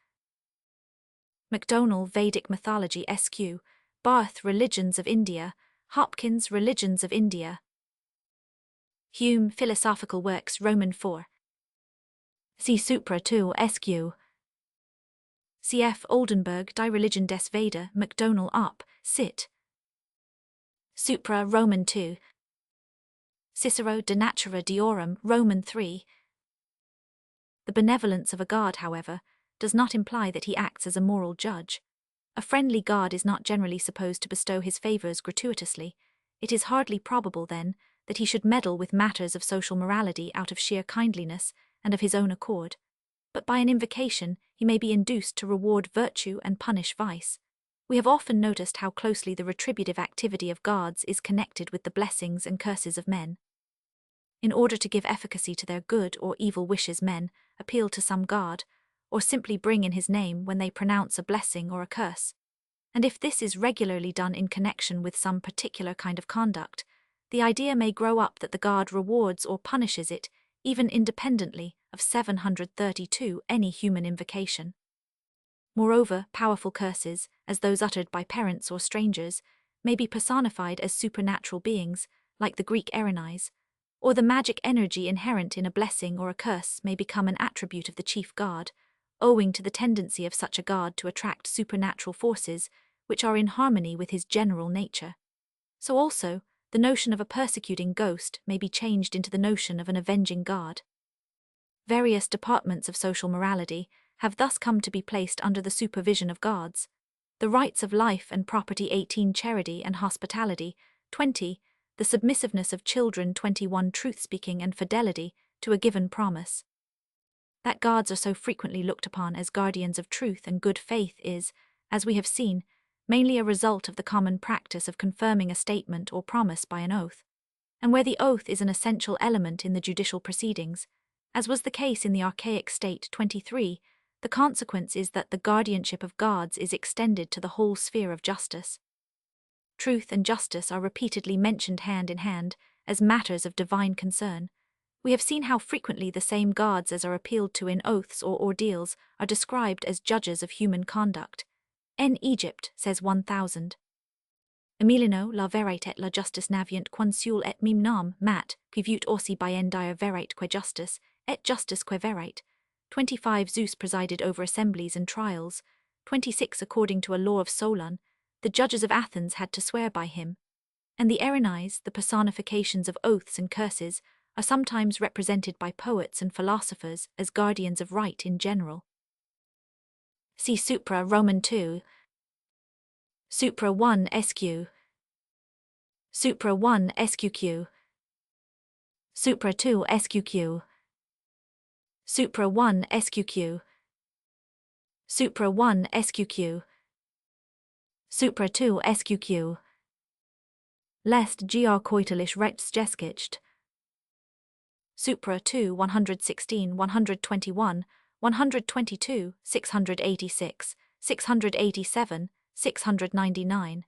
MacDonald, Vedic Mythology SQ, Barth, Religions of India, Hopkins, Religions of India. Hume, Philosophical Works, Roman 4. C. Supra 2 SQ. Cf. Oldenburg, Die Religion des Veda, MacDonald Up, Sit. Supra, Roman 2. Cicero, De Natura Deorum, Roman 3. The benevolence of a god, however, does not imply that he acts as a moral judge. A friendly god is not generally supposed to bestow his favors gratuitously. It is hardly probable, then, that he should meddle with matters of social morality out of sheer kindliness and of his own accord. But by an invocation he may be induced to reward virtue and punish vice. We have often noticed how closely the retributive activity of gods is connected with the blessings and curses of men. In order to give efficacy to their good or evil wishes, men appeal to some god, or simply bring in his name when they pronounce a blessing or a curse. And if this is regularly done in connection with some particular kind of conduct, the idea may grow up that the god rewards or punishes it, even independently of 732 any human invocation. Moreover, powerful curses, as those uttered by parents or strangers, may be personified as supernatural beings, like the Greek Erinais, or the magic energy inherent in a blessing or a curse may become an attribute of the chief god, owing to the tendency of such a god to attract supernatural forces which are in harmony with his general nature. So also, the notion of a persecuting ghost may be changed into the notion of an avenging god. Various departments of social morality have thus come to be placed under the supervision of gods. The rights of life and property 18, charity and hospitality 20, the submissiveness of children 21, truth-speaking and fidelity to a given promise. That gods are so frequently looked upon as guardians of truth and good faith is, as we have seen, mainly a result of the common practice of confirming a statement or promise by an oath. And where the oath is an essential element in the judicial proceedings, as was the case in the archaic state 23, the consequence is that the guardianship of gods is extended to the whole sphere of justice. Truth and justice are repeatedly mentioned hand in hand as matters of divine concern. We have seen how frequently the same gods as are appealed to in oaths or ordeals are described as judges of human conduct. En Egypt, says 1000. Emilino la verite et la justice naviant consul et mim nam, mat, pivut orsi bien dire verite que justice, et justice que verite. 25 Zeus presided over assemblies and trials. 26 According to a law of Solon, the judges of Athens had to swear by him. And the Erinais, the personifications of oaths and curses, are sometimes represented by poets and philosophers as guardians of right in general. See Supra, Roman 2. Supra 1 SQ. Supra 1 SQQ. Supra 2 SQQ. Supra 1 SQQ. Supra 1 SQQ. Supra 2 SQQ. Lest gr koitelish rechtsgeschicht. Supra 2 116 121, 122, 686, 687, 699.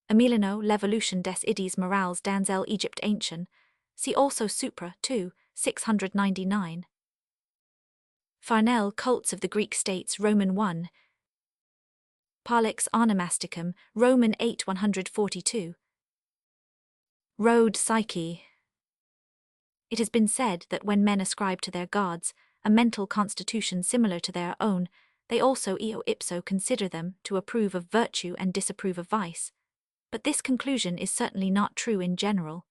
Emiliano, L'Evolution des idées morales dans l'Égypte ancien. See also Supra 2, 699. Farnell, Cults of the Greek States, Roman 1. Parlex Onomasticum, Roman 8, 142. Rhode Psyche. It has been said that when men ascribe to their gods a mental constitution similar to their own, they also eo ipso consider them to approve of virtue and disapprove of vice. But this conclusion is certainly not true in general.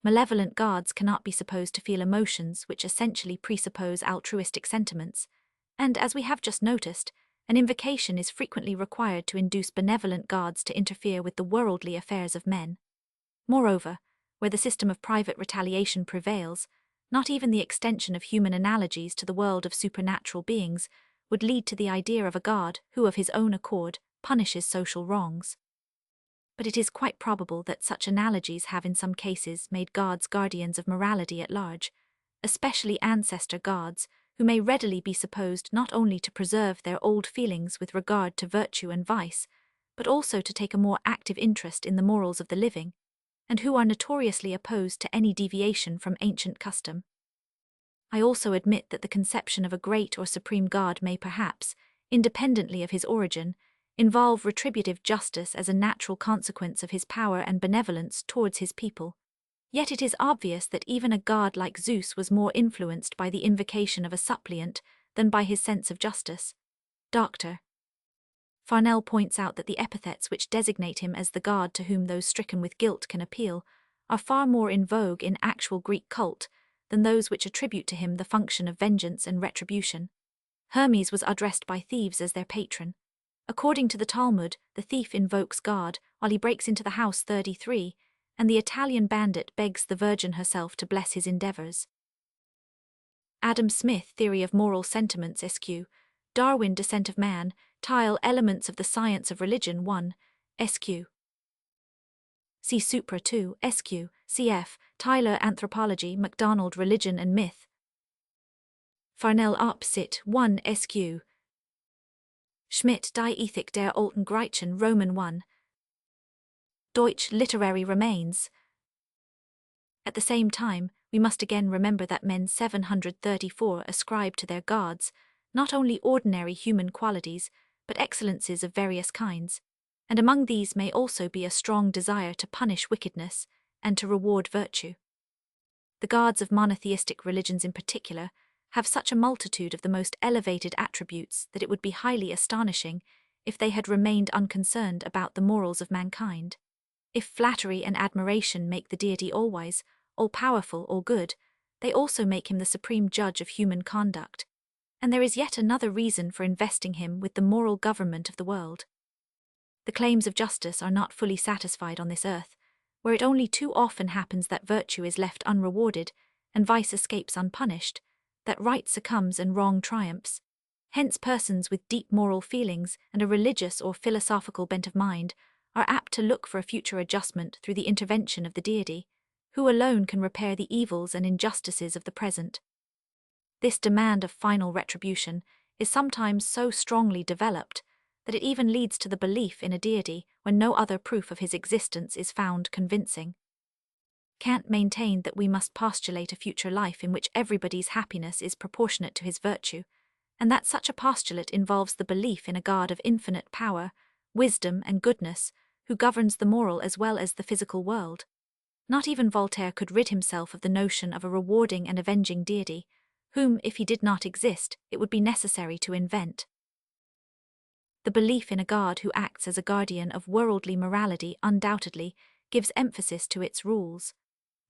Malevolent gods cannot be supposed to feel emotions which essentially presuppose altruistic sentiments, and as we have just noticed, an invocation is frequently required to induce benevolent gods to interfere with the worldly affairs of men. Moreover, where the system of private retaliation prevails, not even the extension of human analogies to the world of supernatural beings would lead to the idea of a god who of his own accord punishes social wrongs. But it is quite probable that such analogies have in some cases made gods guardians of morality at large, especially ancestor gods, who may readily be supposed not only to preserve their old feelings with regard to virtue and vice, but also to take a more active interest in the morals of the living, and who are notoriously opposed to any deviation from ancient custom. I also admit that the conception of a great or supreme god may perhaps, independently of his origin, involve retributive justice as a natural consequence of his power and benevolence towards his people. Yet it is obvious that even a god like Zeus was more influenced by the invocation of a suppliant than by his sense of justice. Dr. Farnell points out that the epithets which designate him as the god to whom those stricken with guilt can appeal are far more in vogue in actual Greek cult than those which attribute to him the function of vengeance and retribution. Hermes was addressed by thieves as their patron. According to the Talmud, the thief invokes God while he breaks into the house 33, and the Italian bandit begs the Virgin herself to bless his endeavors. Adam Smith, Theory of Moral Sentiments Sq. Darwin, Descent of Man, Tile, Elements of the Science of Religion 1, Sq. See Supra 2, Sq. Cf. Tyler, Anthropology, MacDonald, Religion and Myth. Farnell Op. Sit. 1, Sq. Schmidt, Die Ethik der alten Griechen, Roman 1. Deutsch, Literary Remains. At the same time, we must again remember that men 734 ascribe to their gods not only ordinary human qualities, but excellences of various kinds, and among these may also be a strong desire to punish wickedness and to reward virtue. The gods of monotheistic religions in particular have such a multitude of the most elevated attributes that it would be highly astonishing if they had remained unconcerned about the morals of mankind. If flattery and admiration make the deity all-wise, all-powerful, or good, they also make him the supreme judge of human conduct. And there is yet another reason for investing him with the moral government of the world. The claims of justice are not fully satisfied on this earth, where it only too often happens that virtue is left unrewarded and vice escapes unpunished, that right succumbs and wrong triumphs. Hence persons with deep moral feelings and a religious or philosophical bent of mind are apt to look for a future adjustment through the intervention of the deity, who alone can repair the evils and injustices of the present. This demand of final retribution is sometimes so strongly developed that it even leads to the belief in a deity when no other proof of his existence is found convincing. Kant maintained that we must postulate a future life in which everybody's happiness is proportionate to his virtue, and that such a postulate involves the belief in a God of infinite power, wisdom, and goodness, who governs the moral as well as the physical world. Not even Voltaire could rid himself of the notion of a rewarding and avenging deity, whom, if he did not exist, it would be necessary to invent. The belief in a God who acts as a guardian of worldly morality undoubtedly gives emphasis to its rules.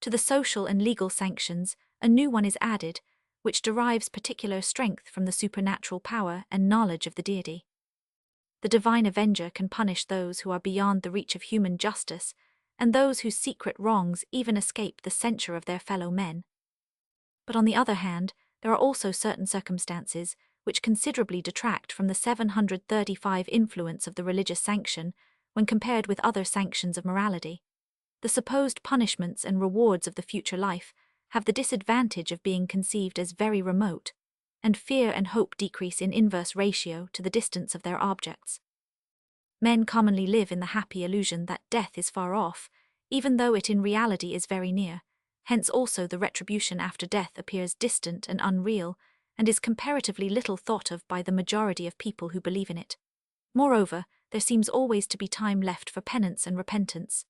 To the social and legal sanctions, a new one is added, which derives particular strength from the supernatural power and knowledge of the deity. The divine avenger can punish those who are beyond the reach of human justice, and those whose secret wrongs even escape the censure of their fellow men. But on the other hand, there are also certain circumstances which considerably detract from the 735 influence of the religious sanction when compared with other sanctions of morality. The supposed punishments and rewards of the future life have the disadvantage of being conceived as very remote. and fear and hope decrease in inverse ratio to the distance of their objects. Men commonly live in the happy illusion that death is far off, even though it in reality is very near. Hence also the retribution after death appears distant and unreal, and is comparatively little thought of by the majority of people who believe in it. Moreover, there seems always to be time left for penance and repentance.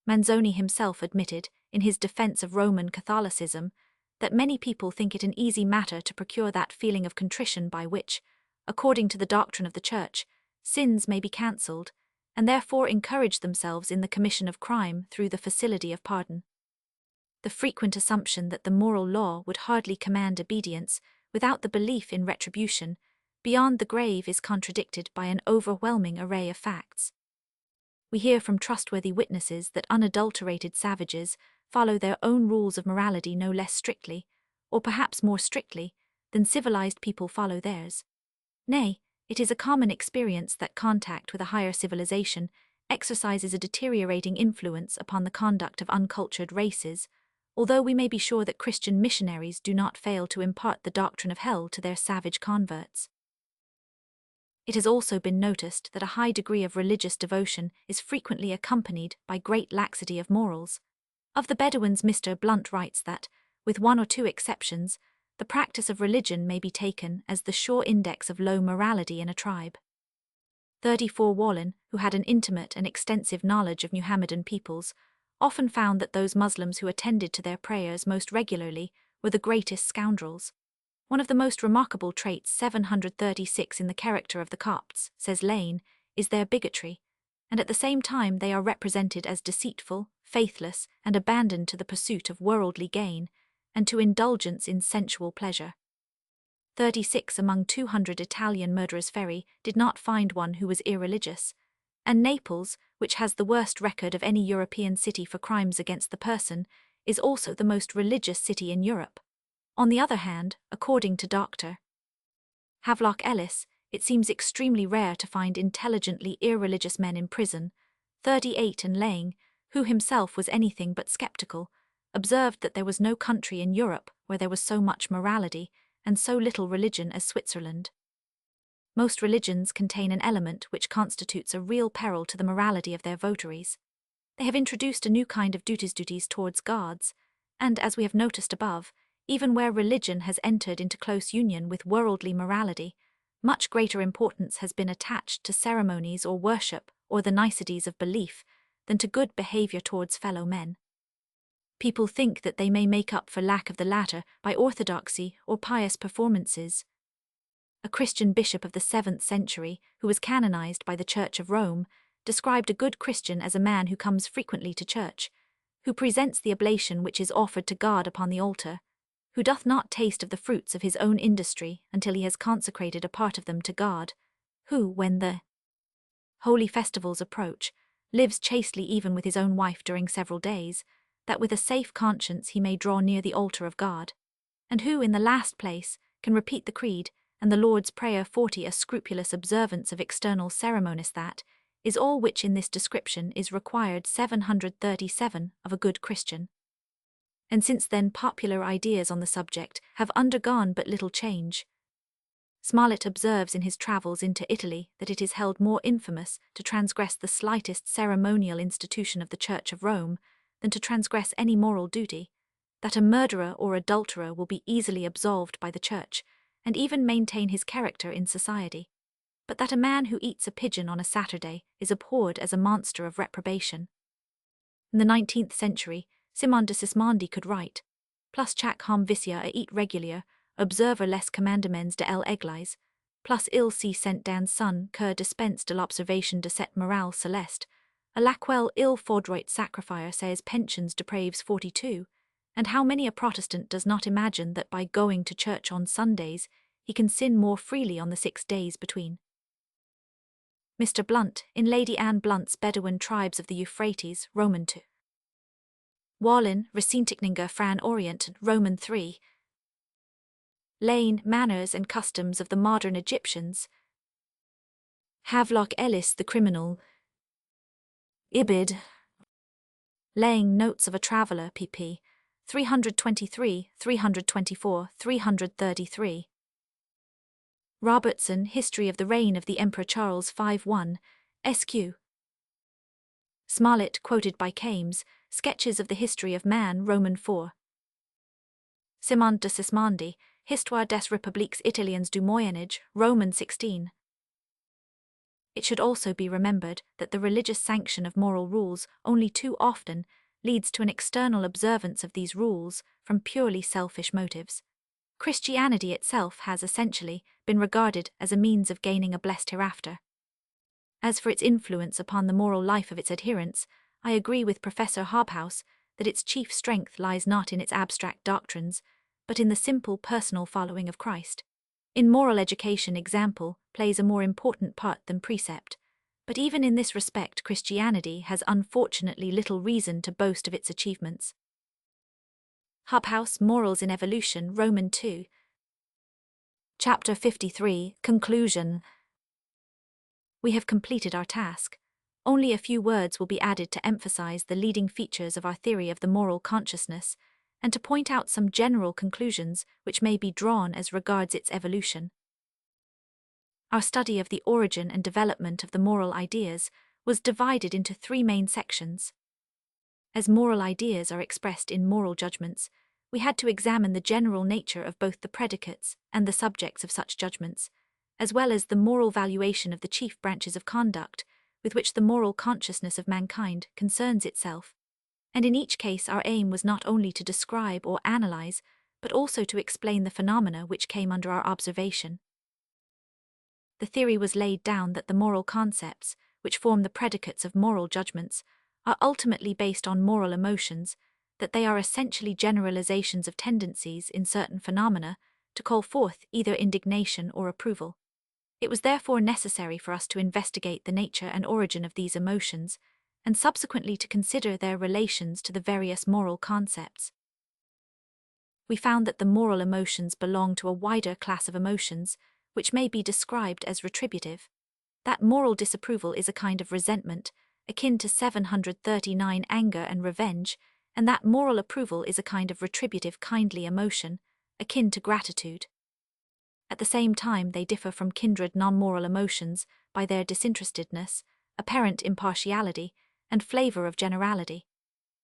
Manzoni himself admitted, in his defense of Roman Catholicism, that many people think it an easy matter to procure that feeling of contrition by which, according to the doctrine of the Church, sins may be cancelled, and therefore encourage themselves in the commission of crime through the facility of pardon. The frequent assumption that the moral law would hardly command obedience without the belief in retribution beyond the grave is contradicted by an overwhelming array of facts. We hear from trustworthy witnesses that unadulterated savages follow their own rules of morality no less strictly, or perhaps more strictly, than civilized people follow theirs. Nay, it is a common experience that contact with a higher civilization exercises a deteriorating influence upon the conduct of uncultured races, although we may be sure that Christian missionaries do not fail to impart the doctrine of hell to their savage converts. It has also been noticed that a high degree of religious devotion is frequently accompanied by great laxity of morals. Of the Bedouins, Mr. Blunt writes that, with one or two exceptions, the practice of religion may be taken as the sure index of low morality in a tribe. 34 Wallin, who had an intimate and extensive knowledge of Muhammadan peoples, often found that those Muslims who attended to their prayers most regularly were the greatest scoundrels. One of the most remarkable traits 736 in the character of the Copts, says Lane, is their bigotry, and at the same time they are represented as deceitful, faithless, and abandoned to the pursuit of worldly gain, and to indulgence in sensual pleasure. 36 among 200 Italian murderers Ferry did not find one who was irreligious, and Naples, which has the worst record of any European city for crimes against the person, is also the most religious city in Europe. On the other hand, according to Dr. Havelock Ellis, it seems extremely rare to find intelligently irreligious men in prison. 38 and Lang, who himself was anything but skeptical, observed that there was no country in Europe where there was so much morality and so little religion as Switzerland. Most religions contain an element which constitutes a real peril to the morality of their votaries. They have introduced a new kind of duties towards gods, and, as we have noticed above, even where religion has entered into close union with worldly morality, much greater importance has been attached to ceremonies or worship or the niceties of belief than to good behavior towards fellow men. People think that they may make up for lack of the latter by orthodoxy or pious performances. A Christian bishop of the 7th century, who was canonized by the Church of Rome, described a good Christian as a man who comes frequently to church, who presents the oblation which is offered to God upon the altar, who doth not taste of the fruits of his own industry until he has consecrated a part of them to God, who, when the holy festivals approach, lives chastely even with his own wife during several days, that with a safe conscience he may draw near the altar of God, and who, in the last place, can repeat the Creed and the Lord's Prayer 40 a scrupulous observance of external ceremonies that is all which in this description is required 737 of a good Christian. And since then popular ideas on the subject have undergone but little change. Smollett observes in his travels into Italy that it is held more infamous to transgress the slightest ceremonial institution of the Church of Rome than to transgress any moral duty, that a murderer or adulterer will be easily absolved by the Church, and even maintain his character in society, but that a man who eats a pigeon on a Saturday is abhorred as a monster of reprobation. In the 19th century, Simon de Sismondi could write, plus chaque homme vicia a eat regular, observer les commandements de l'Église, plus il s'y sent dans son cœur dispense de l'observation de cette morale céleste, à laquelle il faudrait sacrifier ses pensions depraves 42, and how many a Protestant does not imagine that by going to church on Sundays he can sin more freely on the 6 days between. Mr. Blunt, in Lady Anne Blunt's Bedouin Tribes of the Euphrates, Roman 2. Wallin, Recentikninger Fran Orient, Roman 3. Lane, Manners and Customs of the Modern Egyptians. Havelock Ellis, The Criminal. Ibid. Lang, Notes of a Traveller, pp. 323, 324, 333. Robertson, History of the Reign of the Emperor Charles 5-1, SQ. Smollett, quoted by Kames, Sketches of the History of Man, Roman 4. Simond de Sismondi, Histoire des Républiques Italiennes du Moyen Âge, Roman 16. It should also be remembered that the religious sanction of moral rules only too often leads to an external observance of these rules from purely selfish motives. Christianity itself has essentially been regarded as a means of gaining a blessed hereafter. As for its influence upon the moral life of its adherents, I agree with Professor Hobhouse that its chief strength lies not in its abstract doctrines, but in the simple personal following of Christ. In moral education, example plays a more important part than precept, but even in this respect Christianity has unfortunately little reason to boast of its achievements. Hobhouse, Morals in Evolution, Roman 2. Chapter 53, Conclusion. We have completed our task. Only a few words will be added to emphasize the leading features of our theory of the moral consciousness, and to point out some general conclusions which may be drawn as regards its evolution. Our study of the origin and development of the moral ideas was divided into three main sections. As moral ideas are expressed in moral judgments, we had to examine the general nature of both the predicates and the subjects of such judgments, as well as the moral valuation of the chief branches of conduct with which the moral consciousness of mankind concerns itself. And in each case our aim was not only to describe or analyze, but also to explain the phenomena which came under our observation. The theory was laid down that the moral concepts, which form the predicates of moral judgments, are ultimately based on moral emotions, that they are essentially generalizations of tendencies in certain phenomena to call forth either indignation or approval. It was therefore necessary for us to investigate the nature and origin of these emotions, and subsequently to consider their relations to the various moral concepts. We found that the moral emotions belong to a wider class of emotions, which may be described as retributive. That moral disapproval is a kind of resentment, akin to 739 anger and revenge, and that moral approval is a kind of retributive kindly emotion, akin to gratitude. At the same time, they differ from kindred non-moral emotions by their disinterestedness, apparent impartiality, and flavor of generality.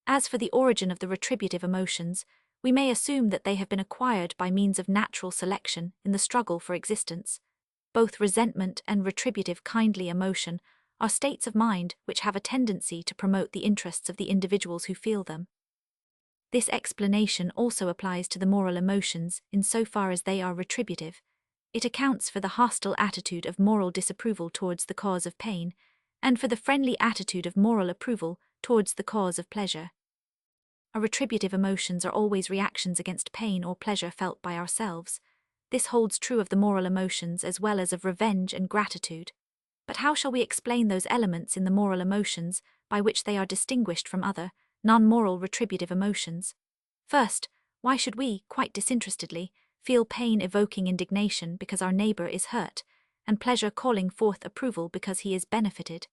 As for the origin of the retributive emotions, we may assume that they have been acquired by means of natural selection in the struggle for existence. Both resentment and retributive kindly emotion are states of mind which have a tendency to promote the interests of the individuals who feel them. This explanation also applies to the moral emotions insofar as they are retributive. It accounts for the hostile attitude of moral disapproval towards the cause of pain, and for the friendly attitude of moral approval towards the cause of pleasure. Our retributive emotions are always reactions against pain or pleasure felt by ourselves. This holds true of the moral emotions as well as of revenge and gratitude. But how shall we explain those elements in the moral emotions by which they are distinguished from other, non-moral retributive emotions? First, why should we, quite disinterestedly, feel pain evoking indignation because our neighbor is hurt, and pleasure calling forth approval because he is benefited?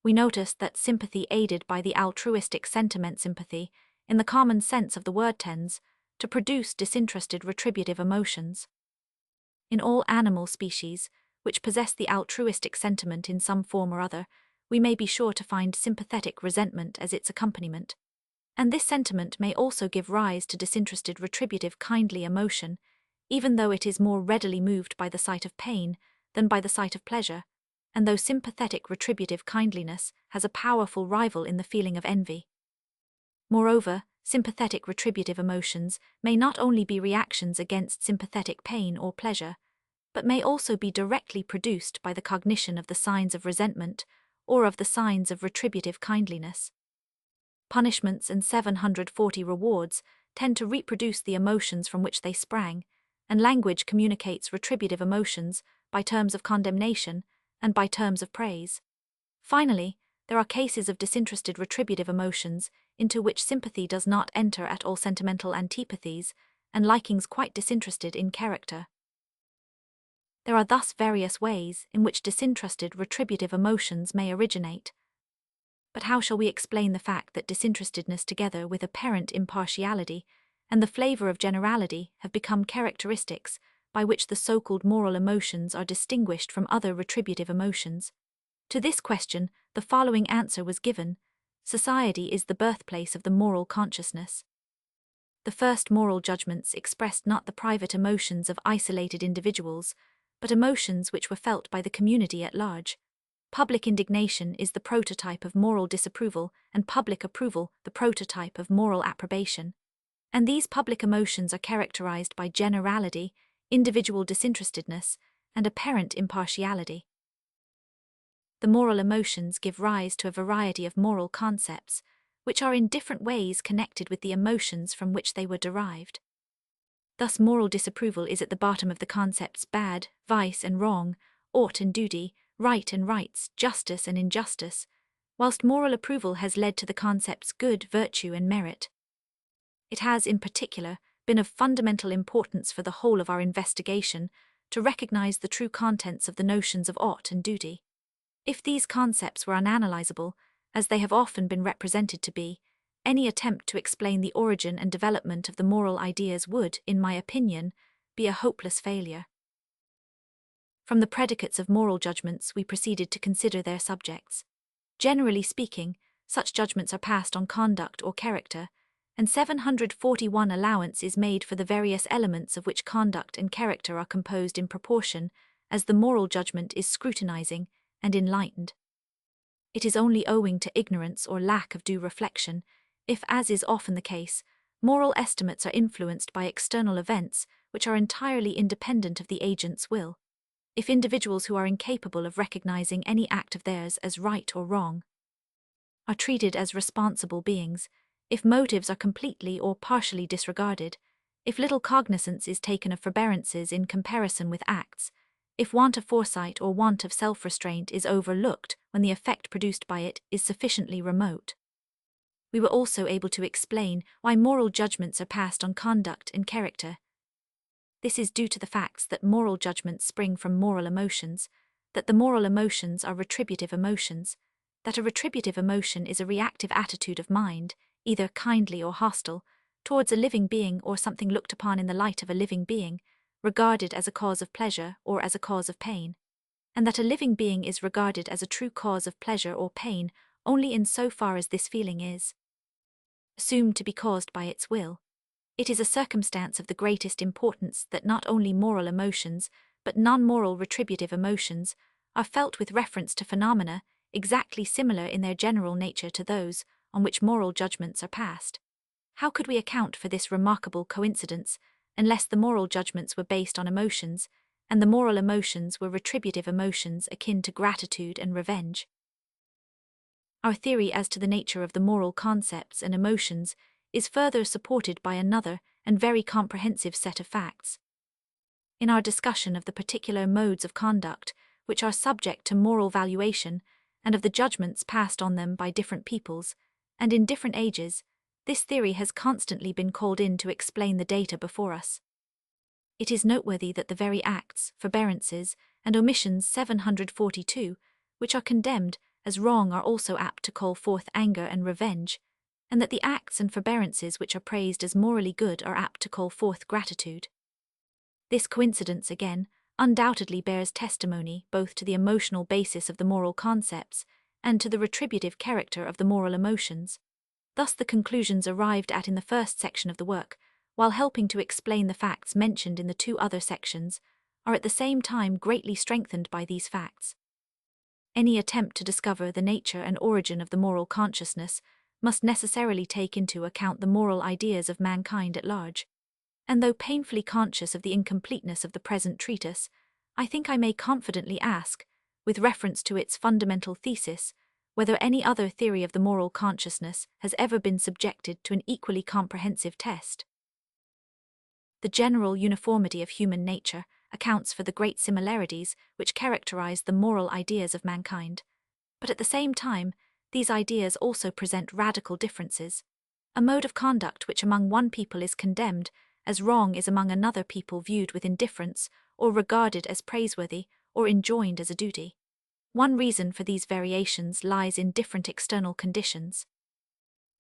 We noticed that sympathy aided by the altruistic sentiment sympathy, in the common sense of the word, tends to produce disinterested retributive emotions. In all animal species, which possess the altruistic sentiment in some form or other, we may be sure to find sympathetic resentment as its accompaniment. And this sentiment may also give rise to disinterested retributive kindly emotion, even though it is more readily moved by the sight of pain than by the sight of pleasure, and though sympathetic retributive kindliness has a powerful rival in the feeling of envy. Moreover, sympathetic retributive emotions may not only be reactions against sympathetic pain or pleasure, but may also be directly produced by the cognition of the signs of resentment or of the signs of retributive kindliness. Punishments and 740 rewards tend to reproduce the emotions from which they sprang, and language communicates retributive emotions by terms of condemnation and by terms of praise. Finally, there are cases of disinterested retributive emotions into which sympathy does not enter at all, sentimental antipathies, and likings quite disinterested in character. There are thus various ways in which disinterested retributive emotions may originate. But how shall we explain the fact that disinterestedness together with apparent impartiality and the flavor of generality have become characteristics by which the so-called moral emotions are distinguished from other retributive emotions. To this question, the following answer was given: society is the birthplace of the moral consciousness. The first moral judgments expressed not the private emotions of isolated individuals, but emotions which were felt by the community at large. Public indignation is the prototype of moral disapproval, and public approval the prototype of moral approbation. And these public emotions are characterized by generality, individual disinterestedness, and apparent impartiality. The moral emotions give rise to a variety of moral concepts, which are in different ways connected with the emotions from which they were derived. Thus, moral disapproval is at the bottom of the concepts bad, vice and wrong, ought and duty, right and rights, justice and injustice, whilst moral approval has led to the concepts good, virtue and merit. It has, in particular, been of fundamental importance for the whole of our investigation to recognize the true contents of the notions of ought and duty. If these concepts were unanalysable, as they have often been represented to be, any attempt to explain the origin and development of the moral ideas would, in my opinion, be a hopeless failure. From the predicates of moral judgments we proceeded to consider their subjects. Generally speaking, such judgments are passed on conduct or character, and 741 allowance is made for the various elements of which conduct and character are composed in proportion as the moral judgment is scrutinizing and enlightened. It is only owing to ignorance or lack of due reflection if, as is often the case, moral estimates are influenced by external events which are entirely independent of the agent's will, if individuals who are incapable of recognizing any act of theirs as right or wrong are treated as responsible beings, if motives are completely or partially disregarded, if little cognizance is taken of forbearances in comparison with acts, if want of foresight or want of self-restraint is overlooked when the effect produced by it is sufficiently remote. We were also able to explain why moral judgments are passed on conduct and character. This is due to the facts that moral judgments spring from moral emotions, that the moral emotions are retributive emotions, that a retributive emotion is a reactive attitude of mind, either kindly or hostile, towards a living being or something looked upon in the light of a living being, regarded as a cause of pleasure or as a cause of pain, and that a living being is regarded as a true cause of pleasure or pain only in so far as this feeling is assumed to be caused by its will. It is a circumstance of the greatest importance that not only moral emotions, but non-moral retributive emotions, are felt with reference to phenomena exactly similar in their general nature to those on which moral judgments are passed. How could we account for this remarkable coincidence unless the moral judgments were based on emotions, and the moral emotions were retributive emotions akin to gratitude and revenge? Our theory as to the nature of the moral concepts and emotions is further supported by another and very comprehensive set of facts. In our discussion of the particular modes of conduct which are subject to moral valuation and of the judgments passed on them by different peoples, and in different ages, this theory has constantly been called in to explain the data before us. It is noteworthy that the very acts, forbearances, and omissions 742, which are condemned as wrong are also apt to call forth anger and revenge, and that the acts and forbearances which are praised as morally good are apt to call forth gratitude. This coincidence, again, undoubtedly bears testimony both to the emotional basis of the moral concepts and to the retributive character of the moral emotions. Thus the conclusions arrived at in the first section of the work, while helping to explain the facts mentioned in the two other sections, are at the same time greatly strengthened by these facts. Any attempt to discover the nature and origin of the moral consciousness must necessarily take into account the moral ideas of mankind at large. And though painfully conscious of the incompleteness of the present treatise, I think I may confidently ask, with reference to its fundamental thesis, whether any other theory of the moral consciousness has ever been subjected to an equally comprehensive test. The general uniformity of human nature accounts for the great similarities which characterize the moral ideas of mankind, but at the same time, these ideas also present radical differences. A mode of conduct which among one people is condemned as wrong is among another people viewed with indifference or regarded as praiseworthy or enjoined as a duty. One reason for these variations lies in different external conditions.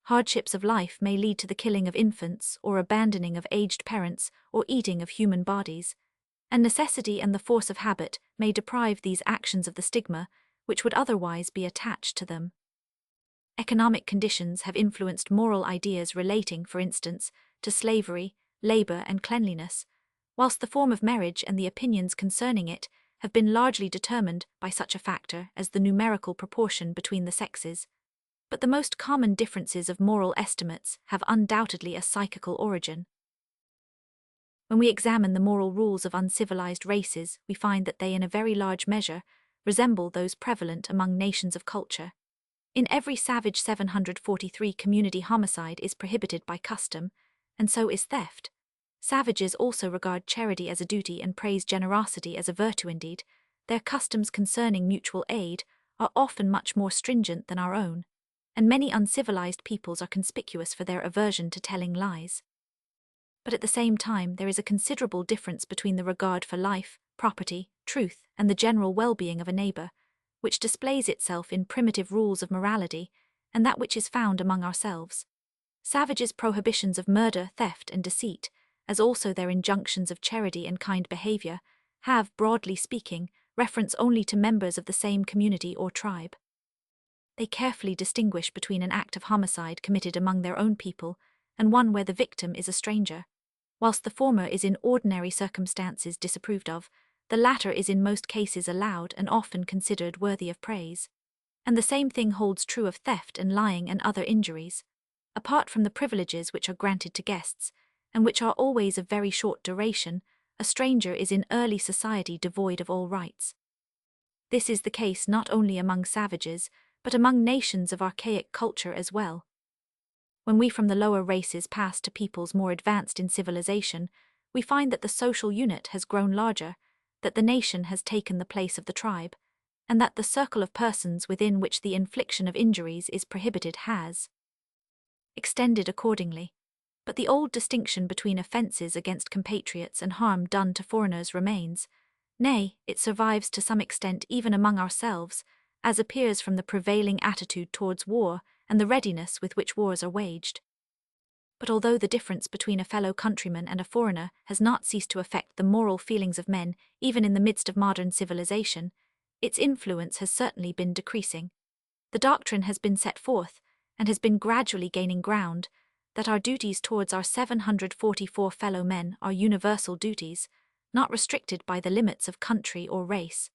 Hardships of life may lead to the killing of infants or abandoning of aged parents or eating of human bodies. and necessity and the force of habit may deprive these actions of the stigma which would otherwise be attached to them. Economic conditions have influenced moral ideas relating, for instance, to slavery, labor, and cleanliness, whilst the form of marriage and the opinions concerning it have been largely determined by such a factor as the numerical proportion between the sexes. But the most common differences of moral estimates have undoubtedly a psychical origin. When we examine the moral rules of uncivilized races, we find that they in a very large measure resemble those prevalent among nations of culture. In every savage 743 community homicide is prohibited by custom, and so is theft. Savages also regard charity as a duty and praise generosity as a virtue indeed. Their customs concerning mutual aid are often much more stringent than our own, and many uncivilized peoples are conspicuous for their aversion to telling lies. But at the same time, there is a considerable difference between the regard for life, property, truth, and the general well-being of a neighbor, which displays itself in primitive rules of morality, and that which is found among ourselves. Savages' prohibitions of murder, theft, and deceit, as also their injunctions of charity and kind behavior, have, broadly speaking, reference only to members of the same community or tribe. They carefully distinguish between an act of homicide committed among their own people and one where the victim is a stranger. Whilst the former is in ordinary circumstances disapproved of, the latter is in most cases allowed and often considered worthy of praise. And the same thing holds true of theft and lying and other injuries. Apart from the privileges which are granted to guests, and which are always of very short duration, a stranger is in early society devoid of all rights. This is the case not only among savages, but among nations of archaic culture as well. When we from the lower races pass to peoples more advanced in civilization, we find that the social unit has grown larger, that the nation has taken the place of the tribe, and that the circle of persons within which the infliction of injuries is prohibited has extended accordingly. But the old distinction between offences against compatriots and harm done to foreigners remains. Nay, it survives to some extent even among ourselves, as appears from the prevailing attitude towards war and the readiness with which wars are waged. But although the difference between a fellow countryman and a foreigner has not ceased to affect the moral feelings of men even in the midst of modern civilization, its influence has certainly been decreasing. The doctrine has been set forth, and has been gradually gaining ground, that our duties towards our 744 fellow men are universal duties, not restricted by the limits of country or race.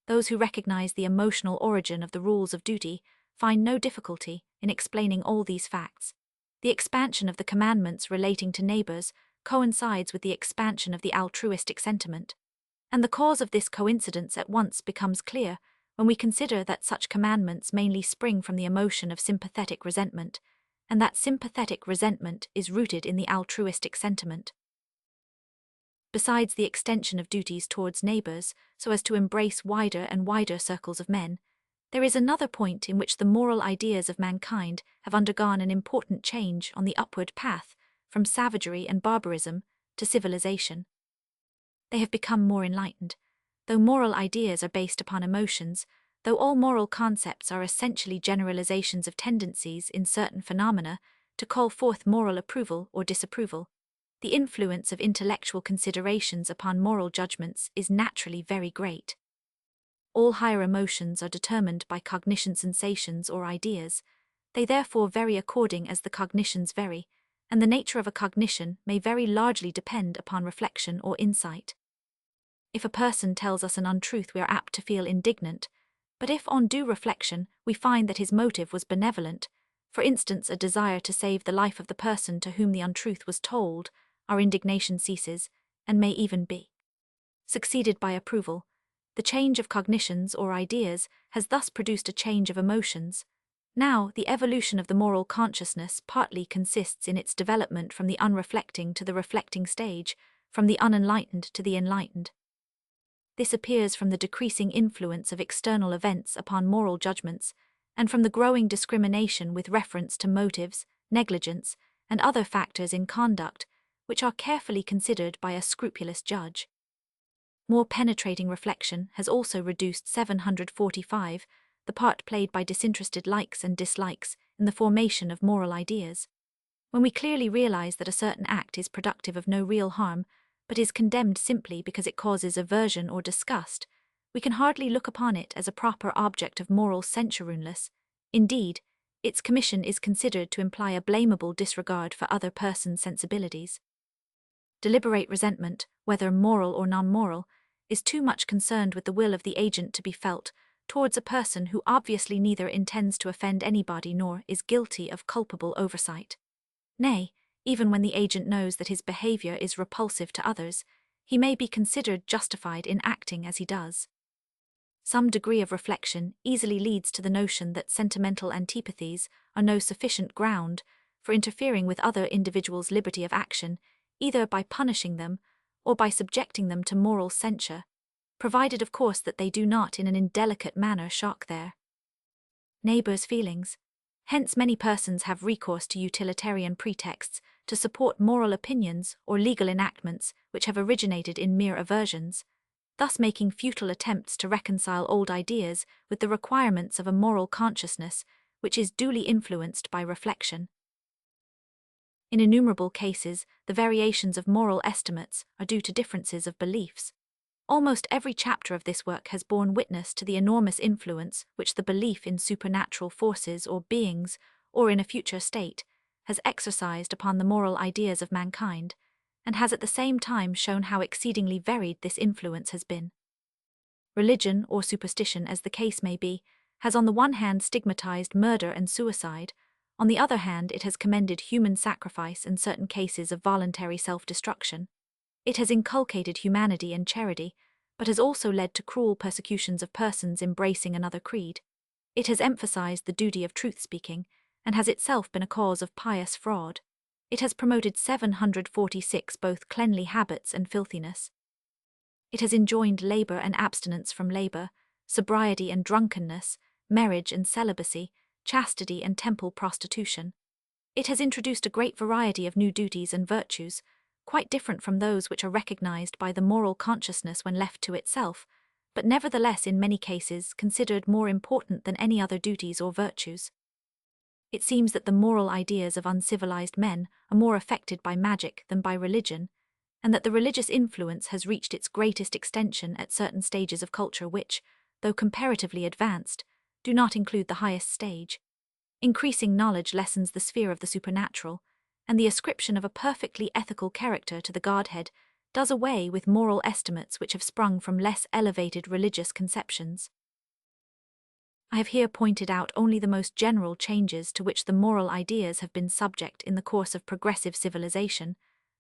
Those who recognize the emotional origin of the rules of duty find no difficulty in explaining all these facts. The expansion of the commandments relating to neighbors coincides with the expansion of the altruistic sentiment, and the cause of this coincidence at once becomes clear when we consider that such commandments mainly spring from the emotion of sympathetic resentment, and that sympathetic resentment is rooted in the altruistic sentiment. Besides the extension of duties towards neighbors so as to embrace wider and wider circles of men, there is another point in which the moral ideas of mankind have undergone an important change on the upward path from savagery and barbarism to civilization. They have become more enlightened. Though moral ideas are based upon emotions, though all moral concepts are essentially generalizations of tendencies in certain phenomena to call forth moral approval or disapproval, the influence of intellectual considerations upon moral judgments is naturally very great. All higher emotions are determined by cognition sensations or ideas. They therefore vary according as the cognitions vary, and the nature of a cognition may very largely depend upon reflection or insight. If a person tells us an untruth, we are apt to feel indignant, but if on due reflection we find that his motive was benevolent, for instance a desire to save the life of the person to whom the untruth was told, our indignation ceases, and may even be succeeded by approval. The change of cognitions or ideas has thus produced a change of emotions. Now, the evolution of the moral consciousness partly consists in its development from the unreflecting to the reflecting stage, from the unenlightened to the enlightened. This appears from the decreasing influence of external events upon moral judgments, and from the growing discrimination with reference to motives, negligence, and other factors in conduct, which are carefully considered by a scrupulous judge. More penetrating reflection has also reduced 745, the part played by disinterested likes and dislikes in the formation of moral ideas. When we clearly realize that a certain act is productive of no real harm, but is condemned simply because it causes aversion or disgust, we can hardly look upon it as a proper object of moral censure unless, indeed, its commission is considered to imply a blamable disregard for other persons' sensibilities. Deliberate resentment, whether moral or non-moral, is too much concerned with the will of the agent to be felt towards a person who obviously neither intends to offend anybody nor is guilty of culpable oversight. Nay, even when the agent knows that his behavior is repulsive to others, he may be considered justified in acting as he does. Some degree of reflection easily leads to the notion that sentimental antipathies are no sufficient ground for interfering with other individuals' liberty of action, either by punishing them or by subjecting them to moral censure, provided of course that they do not in an indelicate manner shock their neighbours' feelings. Hence many persons have recourse to utilitarian pretexts to support moral opinions or legal enactments which have originated in mere aversions, thus making futile attempts to reconcile old ideas with the requirements of a moral consciousness which is duly influenced by reflection. In innumerable cases, the variations of moral estimates are due to differences of beliefs. Almost every chapter of this work has borne witness to the enormous influence which the belief in supernatural forces or beings, or in a future state, has exercised upon the moral ideas of mankind, and has at the same time shown how exceedingly varied this influence has been. Religion, or superstition as the case may be, has on the one hand stigmatized murder and suicide, on the other hand it has commended human sacrifice and certain cases of voluntary self-destruction. It has inculcated humanity and charity, but has also led to cruel persecutions of persons embracing another creed. It has emphasized the duty of truth-speaking, and has itself been a cause of pious fraud. It has promoted 746 both cleanly habits and filthiness. It has enjoined labor and abstinence from labor, sobriety and drunkenness, marriage and celibacy, chastity and temple prostitution. It has introduced a great variety of new duties and virtues, quite different from those which are recognized by the moral consciousness when left to itself, but nevertheless in many cases considered more important than any other duties or virtues. It seems that the moral ideas of uncivilized men are more affected by magic than by religion, and that the religious influence has reached its greatest extension at certain stages of culture which, though comparatively advanced, do not include the highest stage. Increasing knowledge lessens the sphere of the supernatural, and the ascription of a perfectly ethical character to the Godhead does away with moral estimates which have sprung from less elevated religious conceptions. I have here pointed out only the most general changes to which the moral ideas have been subject in the course of progressive civilization.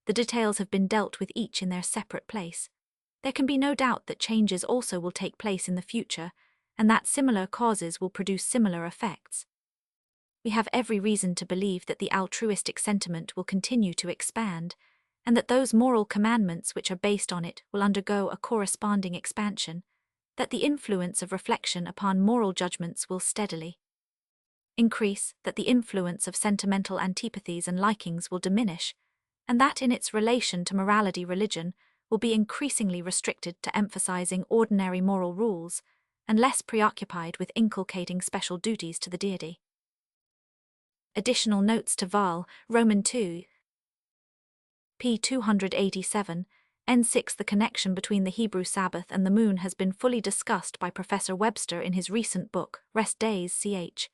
The details have been dealt with each in their separate place. There can be no doubt that changes also will take place in the future, and that similar causes will produce similar effects. We have every reason to believe that the altruistic sentiment will continue to expand, and that those moral commandments which are based on it will undergo a corresponding expansion, that the influence of reflection upon moral judgments will steadily increase, that the influence of sentimental antipathies and likings will diminish, and that in its relation to morality religion will be increasingly restricted to emphasizing ordinary moral rules, and less preoccupied with inculcating special duties to the deity. Additional notes to Vol. Roman 2, p. 287, N6. The connection between the Hebrew Sabbath and the moon has been fully discussed by Professor Webster in his recent book, Rest Days, ch.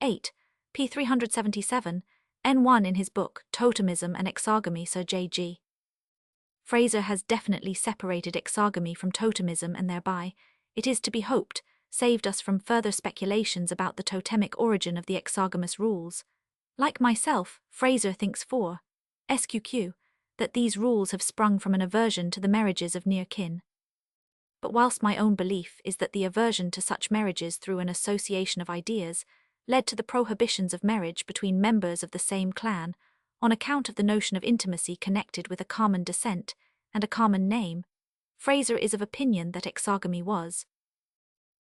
8, p. 377, N1 in his book, Totemism and Exogamy. Sir J.G. Fraser has definitely separated exogamy from totemism and thereby, it is to be hoped, saved us from further speculations about the totemic origin of the exogamous rules. Like myself, Fraser thinks sqq, that these rules have sprung from an aversion to the marriages of near kin. But whilst my own belief is that the aversion to such marriages through an association of ideas led to the prohibitions of marriage between members of the same clan, on account of the notion of intimacy connected with a common descent and a common name, Fraser is of opinion that exogamy was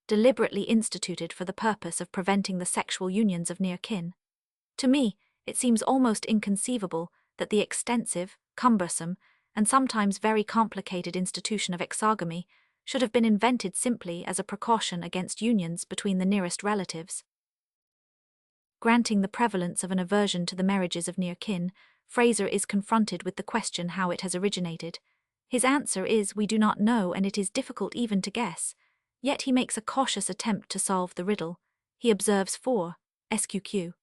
deliberately instituted for the purpose of preventing the sexual unions of near kin. To me, it seems almost inconceivable that the extensive, cumbersome, and sometimes very complicated institution of exogamy should have been invented simply as a precaution against unions between the nearest relatives. Granting the prevalence of an aversion to the marriages of near kin, Fraser is confronted with the question how it has originated, His answer is we do not know, and it is difficult even to guess. Yet he makes a cautious attempt to solve the riddle. He observes 4 SQQ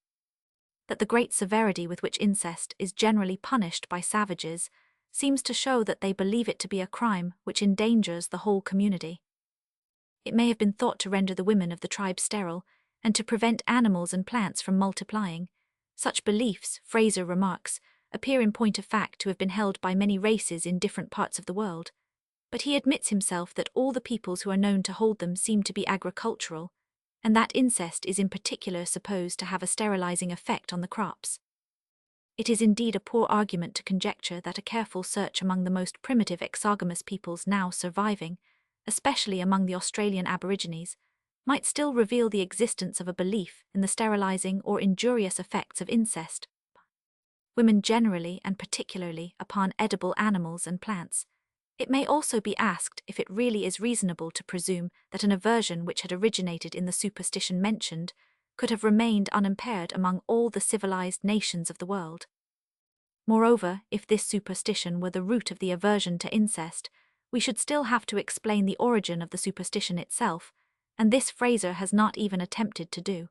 that the great severity with which incest is generally punished by savages seems to show that they believe it to be a crime which endangers the whole community. It may have been thought to render the women of the tribe sterile, and to prevent animals and plants from multiplying. Such beliefs, Fraser remarks, appear in point of fact to have been held by many races in different parts of the world. But he admits himself that all the peoples who are known to hold them seem to be agricultural, and that incest is in particular supposed to have a sterilizing effect on the crops. It is indeed a poor argument to conjecture that a careful search among the most primitive exogamous peoples now surviving, especially among the Australian Aborigines, might still reveal the existence of a belief in the sterilizing or injurious effects of incest. Women generally and particularly upon edible animals and plants. It may also be asked if it really is reasonable to presume that an aversion which had originated in the superstition mentioned could have remained unimpaired among all the civilized nations of the world. Moreover, if this superstition were the root of the aversion to incest, we should still have to explain the origin of the superstition itself, and this Fraser has not even attempted to do.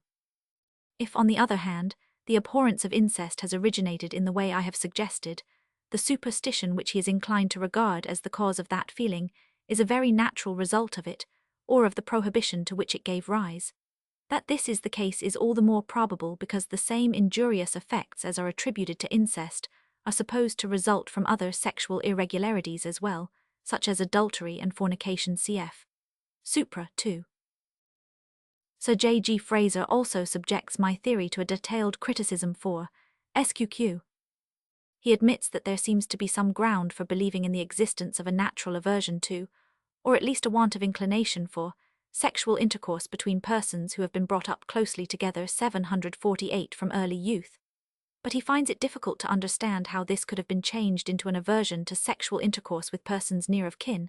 If, on the other hand, the abhorrence of incest has originated in the way I have suggested, the superstition which he is inclined to regard as the cause of that feeling is a very natural result of it, or of the prohibition to which it gave rise. That this is the case is all the more probable because the same injurious effects as are attributed to incest are supposed to result from other sexual irregularities as well, such as adultery and fornication cf. Supra 2. Sir J. G. Fraser also subjects my theory to a detailed criticism for SQQ. He admits that there seems to be some ground for believing in the existence of a natural aversion to, or at least a want of inclination for, sexual intercourse between persons who have been brought up closely together 748 from early youth. But he finds it difficult to understand how this could have been changed into an aversion to sexual intercourse with persons near of kin,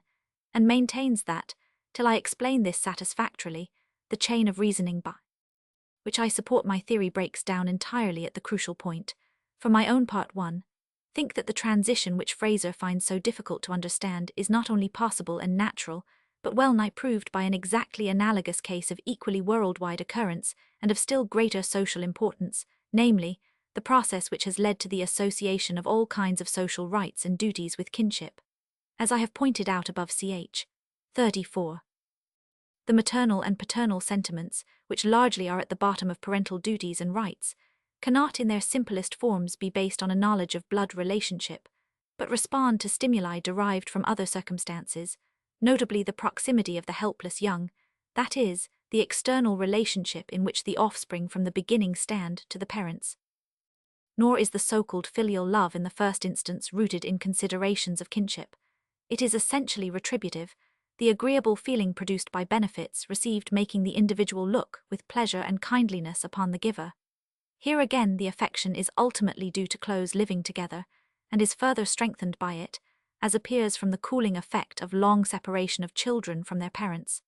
and maintains that, till I explain this satisfactorily, the chain of reasoning by which I support my theory breaks down entirely at the crucial point. For my own part 1, think that the transition which Fraser finds so difficult to understand is not only possible and natural, but well nigh proved by an exactly analogous case of equally worldwide occurrence and of still greater social importance, namely, the process which has led to the association of all kinds of social rights and duties with kinship. As I have pointed out above ch. 34. The maternal and paternal sentiments, which largely are at the bottom of parental duties and rights, cannot in their simplest forms be based on a knowledge of blood relationship, but respond to stimuli derived from other circumstances, notably the proximity of the helpless young, that is, the external relationship in which the offspring from the beginning stand to the parents. Nor is the so-called filial love in the first instance rooted in considerations of kinship. It is essentially retributive, the agreeable feeling produced by benefits received making the individual look with pleasure and kindliness upon the giver. Here again the affection is ultimately due to close living together, and is further strengthened by it, as appears from the cooling effect of long separation of children from their parents.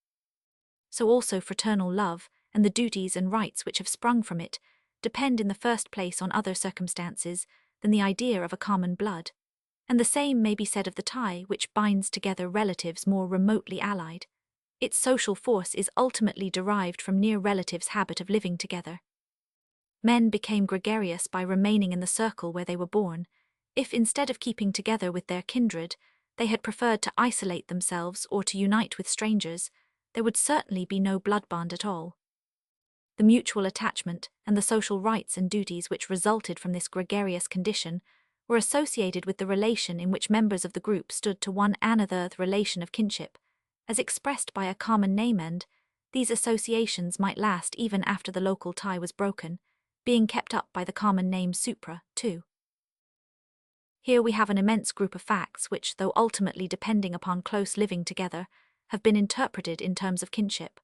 So also fraternal love, and the duties and rights which have sprung from it, depend in the first place on other circumstances than the idea of a common blood. And the same may be said of the tie which binds together relatives more remotely allied. Its social force is ultimately derived from near relatives' habit of living together. Men became gregarious by remaining in the circle where they were born. If instead of keeping together with their kindred, they had preferred to isolate themselves or to unite with strangers, there would certainly be no blood bond at all. The mutual attachment and the social rights and duties which resulted from this gregarious condition were associated with the relation in which members of the group stood to one another, the relation of kinship, as expressed by a common name, and these associations might last even after the local tie was broken, being kept up by the common name supra, too. Here we have an immense group of facts which, though ultimately depending upon close living together, have been interpreted in terms of kinship.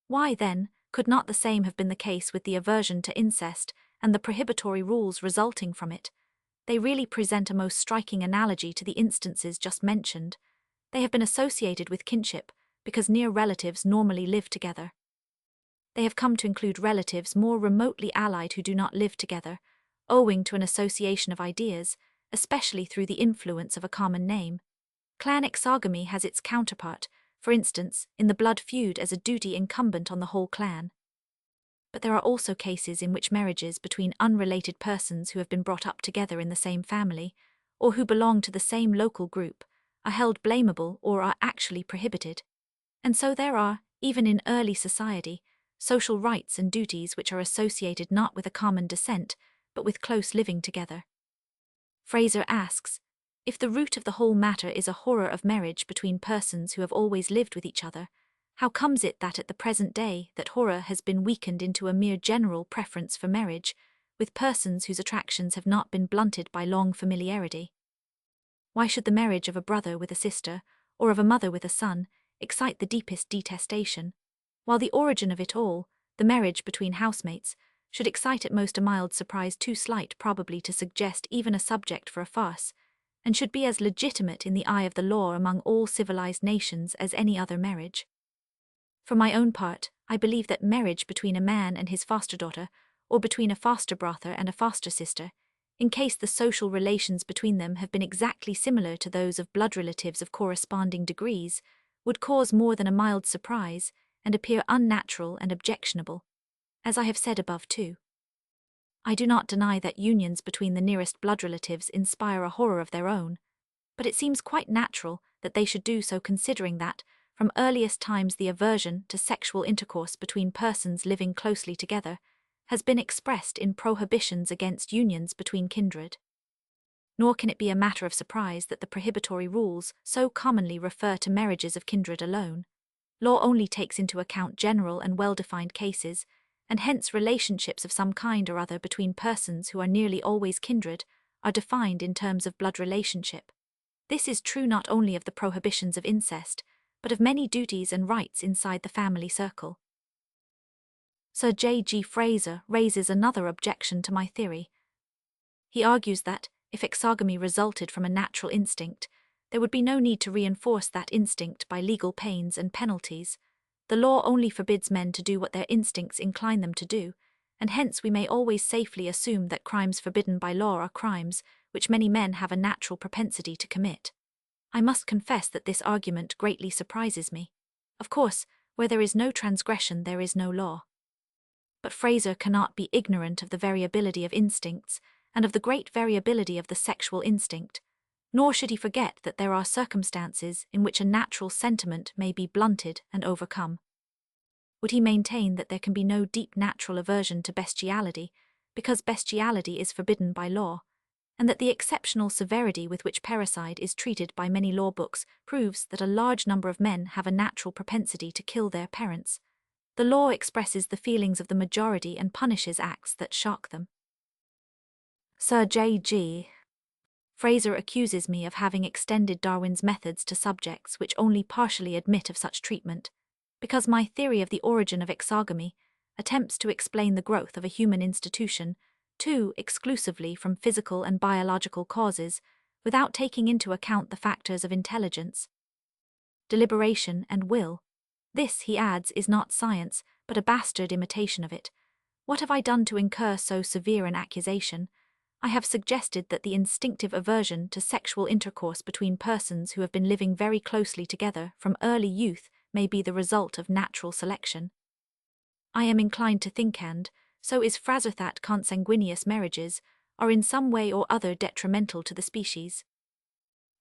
Why, then, could not the same have been the case with the aversion to incest and the prohibitory rules resulting from it? They really present a most striking analogy to the instances just mentioned. They have been associated with kinship because near relatives normally live together. They have come to include relatives more remotely allied who do not live together, owing to an association of ideas, especially through the influence of a common name. Clan exogamy has its counterpart, for instance, in the blood feud as a duty incumbent on the whole clan. But there are also cases in which marriages between unrelated persons who have been brought up together in the same family, or who belong to the same local group, are held blamable or are actually prohibited. And so there are, even in early society, social rights and duties which are associated not with a common descent, but with close living together. Fraser asks, if the root of the whole matter is a horror of marriage between persons who have always lived with each other, how comes it that at the present day that horror has been weakened into a mere general preference for marriage, with persons whose attractions have not been blunted by long familiarity? Why should the marriage of a brother with a sister, or of a mother with a son, excite the deepest detestation, while the origin of it all, the marriage between housemates, should excite at most a mild surprise too slight probably to suggest even a subject for a farce, and should be as legitimate in the eye of the law among all civilized nations as any other marriage? For my own part, I believe that marriage between a man and his foster daughter, or between a foster brother and a foster sister, in case the social relations between them have been exactly similar to those of blood relatives of corresponding degrees, would cause more than a mild surprise, and appear unnatural and objectionable, as I have said above too. I do not deny that unions between the nearest blood relatives inspire a horror of their own, but it seems quite natural that they should do so considering that, from earliest times the aversion to sexual intercourse between persons living closely together has been expressed in prohibitions against unions between kindred. Nor can it be a matter of surprise that the prohibitory rules so commonly refer to marriages of kindred alone. Law only takes into account general and well-defined cases, and hence relationships of some kind or other between persons who are nearly always kindred are defined in terms of blood relationship. This is true not only of the prohibitions of incest, but of many duties and rights inside the family circle. Sir J. G. Fraser raises another objection to my theory. He argues that, if exogamy resulted from a natural instinct, there would be no need to reinforce that instinct by legal pains and penalties. The law only forbids men to do what their instincts incline them to do, and hence we may always safely assume that crimes forbidden by law are crimes which many men have a natural propensity to commit. I must confess that this argument greatly surprises me. Of course, where there is no transgression there is no law. But Fraser cannot be ignorant of the variability of instincts, and of the great variability of the sexual instinct, nor should he forget that there are circumstances in which a natural sentiment may be blunted and overcome. Would he maintain that there can be no deep natural aversion to bestiality, because bestiality is forbidden by law, and that the exceptional severity with which parricide is treated by many law books proves that a large number of men have a natural propensity to kill their parents? The law expresses the feelings of the majority and punishes acts that shock them. Sir J. G. Fraser accuses me of having extended Darwin's methods to subjects which only partially admit of such treatment, because my theory of the origin of exogamy attempts to explain the growth of a human institution, too exclusively from physical and biological causes, without taking into account the factors of intelligence, deliberation, and will. This, he adds, is not science, but a bastard imitation of it. What have I done to incur so severe an accusation? I have suggested that the instinctive aversion to sexual intercourse between persons who have been living very closely together from early youth may be the result of natural selection. I am inclined to think, and so is Fraser, that consanguineous marriages are in some way or other detrimental to the species.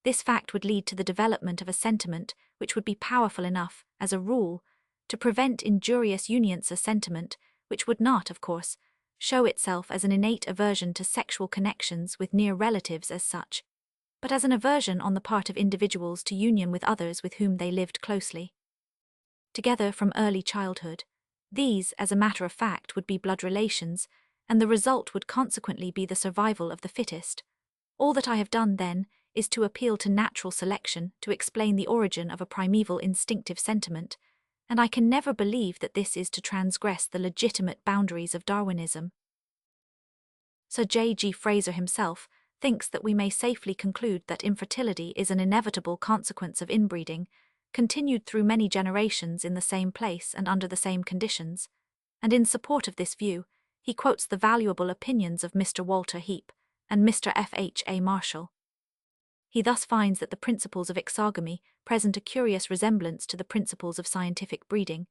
This fact would lead to the development of a sentiment which would be powerful enough, as a rule, to prevent injurious unions, a sentiment which would not, of course, show itself as an innate aversion to sexual connections with near relatives as such, but as an aversion on the part of individuals to union with others with whom they lived closely together from early childhood. These, as a matter of fact, would be blood relations, and the result would consequently be the survival of the fittest. All that I have done, then, is to appeal to natural selection to explain the origin of a primeval instinctive sentiment, and I can never believe that this is to transgress the legitimate boundaries of Darwinism. Sir J. G. Fraser himself thinks that we may safely conclude that infertility is an inevitable consequence of inbreeding, continued through many generations in the same place and under the same conditions, and in support of this view, he quotes the valuable opinions of Mr. Walter Heap and Mr. F. H. A. Marshall. He thus finds that the principles of exogamy present a curious resemblance to the principles of scientific breeding,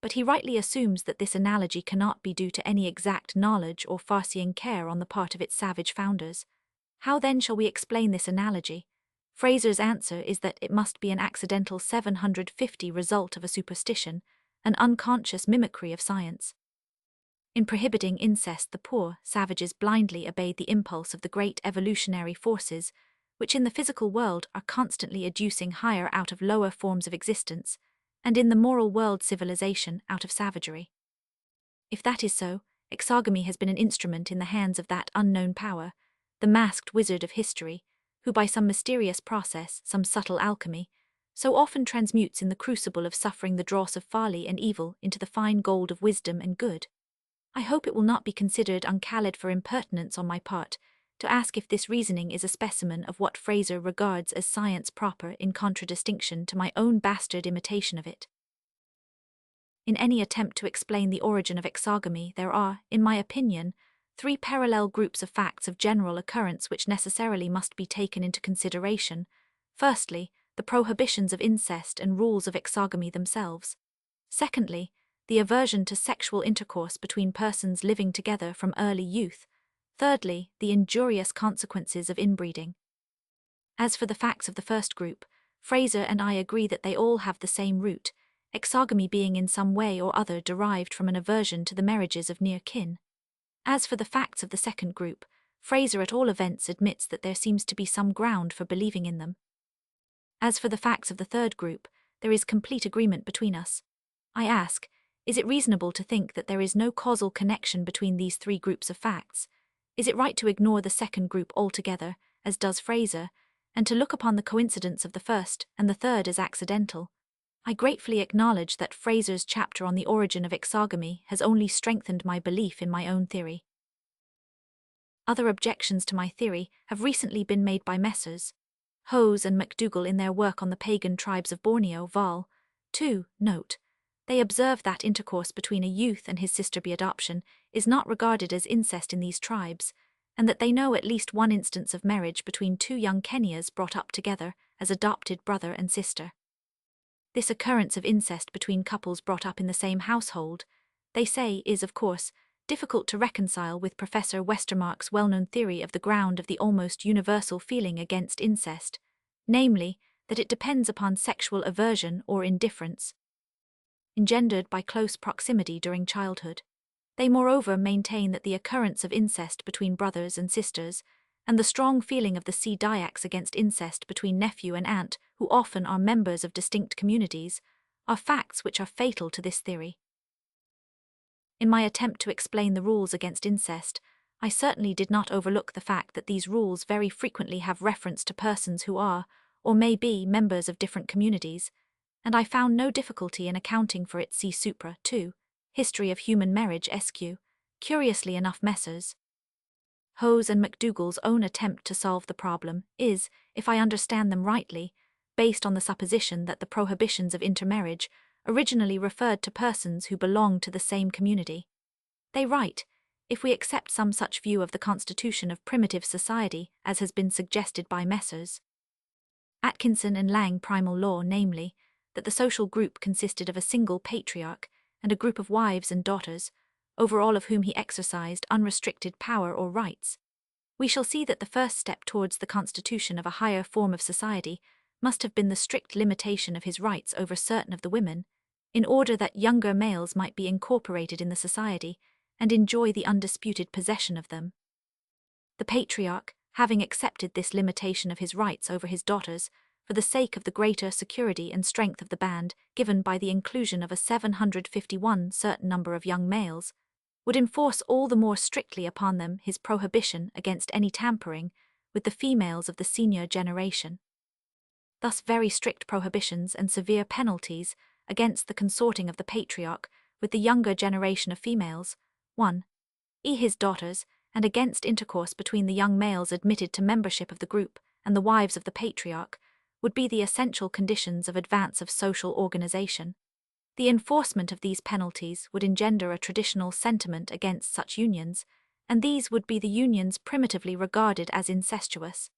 but he rightly assumes that this analogy cannot be due to any exact knowledge or far-seeing care on the part of its savage founders. How then shall we explain this analogy? Fraser's answer is that it must be an accidental 750 result of a superstition, an unconscious mimicry of science. In prohibiting incest, the poor savages blindly obeyed the impulse of the great evolutionary forces, which in the physical world are constantly educing higher out of lower forms of existence, and in the moral world civilization out of savagery. If that is so, exogamy has been an instrument in the hands of that unknown power, the masked wizard of history, who by some mysterious process, some subtle alchemy, so often transmutes in the crucible of suffering the dross of folly and evil into the fine gold of wisdom and good. I hope it will not be considered uncallid for impertinence on my part to ask if this reasoning is a specimen of what Fraser regards as science proper in contradistinction to my own bastard imitation of it. In any attempt to explain the origin of exogamy, there are, in my opinion, three parallel groups of facts of general occurrence which necessarily must be taken into consideration. Firstly, the prohibitions of incest and rules of exogamy themselves. Secondly, the aversion to sexual intercourse between persons living together from early youth. Thirdly, the injurious consequences of inbreeding. As for the facts of the first group, Fraser and I agree that they all have the same root, exogamy being in some way or other derived from an aversion to the marriages of near kin. As for the facts of the second group, Fraser at all events admits that there seems to be some ground for believing in them. As for the facts of the third group, there is complete agreement between us. I ask, is it reasonable to think that there is no causal connection between these three groups of facts? Is it right to ignore the second group altogether, as does Fraser, and to look upon the coincidence of the first and the third as accidental? I gratefully acknowledge that Fraser's chapter on the origin of exogamy has only strengthened my belief in my own theory. Other objections to my theory have recently been made by Messrs. Hose and McDougall in their work on the pagan tribes of Borneo, Vol. 2, note. They observe that intercourse between a youth and his sister by adoption is not regarded as incest in these tribes, and that they know at least one instance of marriage between two young Kenyas brought up together as adopted brother and sister. This occurrence of incest between couples brought up in the same household, they say, is, of course, difficult to reconcile with Professor Westermarck's well-known theory of the ground of the almost universal feeling against incest, namely, that it depends upon sexual aversion or indifference, engendered by close proximity during childhood. They moreover maintain that the occurrence of incest between brothers and sisters, and the strong feeling of the C. Dyaks against incest between nephew and aunt, who often are members of distinct communities, are facts which are fatal to this theory. In my attempt to explain the rules against incest, I certainly did not overlook the fact that these rules very frequently have reference to persons who are, or may be, members of different communities, and I found no difficulty in accounting for it. See Supra 2, History of Human Marriage Sq. Curiously enough, Messrs. Hose and McDougall's own attempt to solve the problem is, if I understand them rightly, based on the supposition that the prohibitions of intermarriage originally referred to persons who belonged to the same community. They write, if we accept some such view of the constitution of primitive society as has been suggested by Messrs. Atkinson and Lang, Primal Law, namely, that the social group consisted of a single patriarch and a group of wives and daughters, over all of whom he exercised unrestricted power or rights, we shall see that the first step towards the constitution of a higher form of society must have been the strict limitation of his rights over certain of the women, in order that younger males might be incorporated in the society and enjoy the undisputed possession of them. The patriarch, having accepted this limitation of his rights over his daughters, for the sake of the greater security and strength of the band given by the inclusion of a 751 certain number of young males, would enforce all the more strictly upon them his prohibition against any tampering with the females of the senior generation. Thus very strict prohibitions and severe penalties against the consorting of the patriarch with the younger generation of females, 1. His daughters, and against intercourse between the young males admitted to membership of the group and the wives of the patriarch, would be the essential conditions of advance of social organization. The enforcement of these penalties would engender a traditional sentiment against such unions, and these would be the unions primitively regarded as incestuous.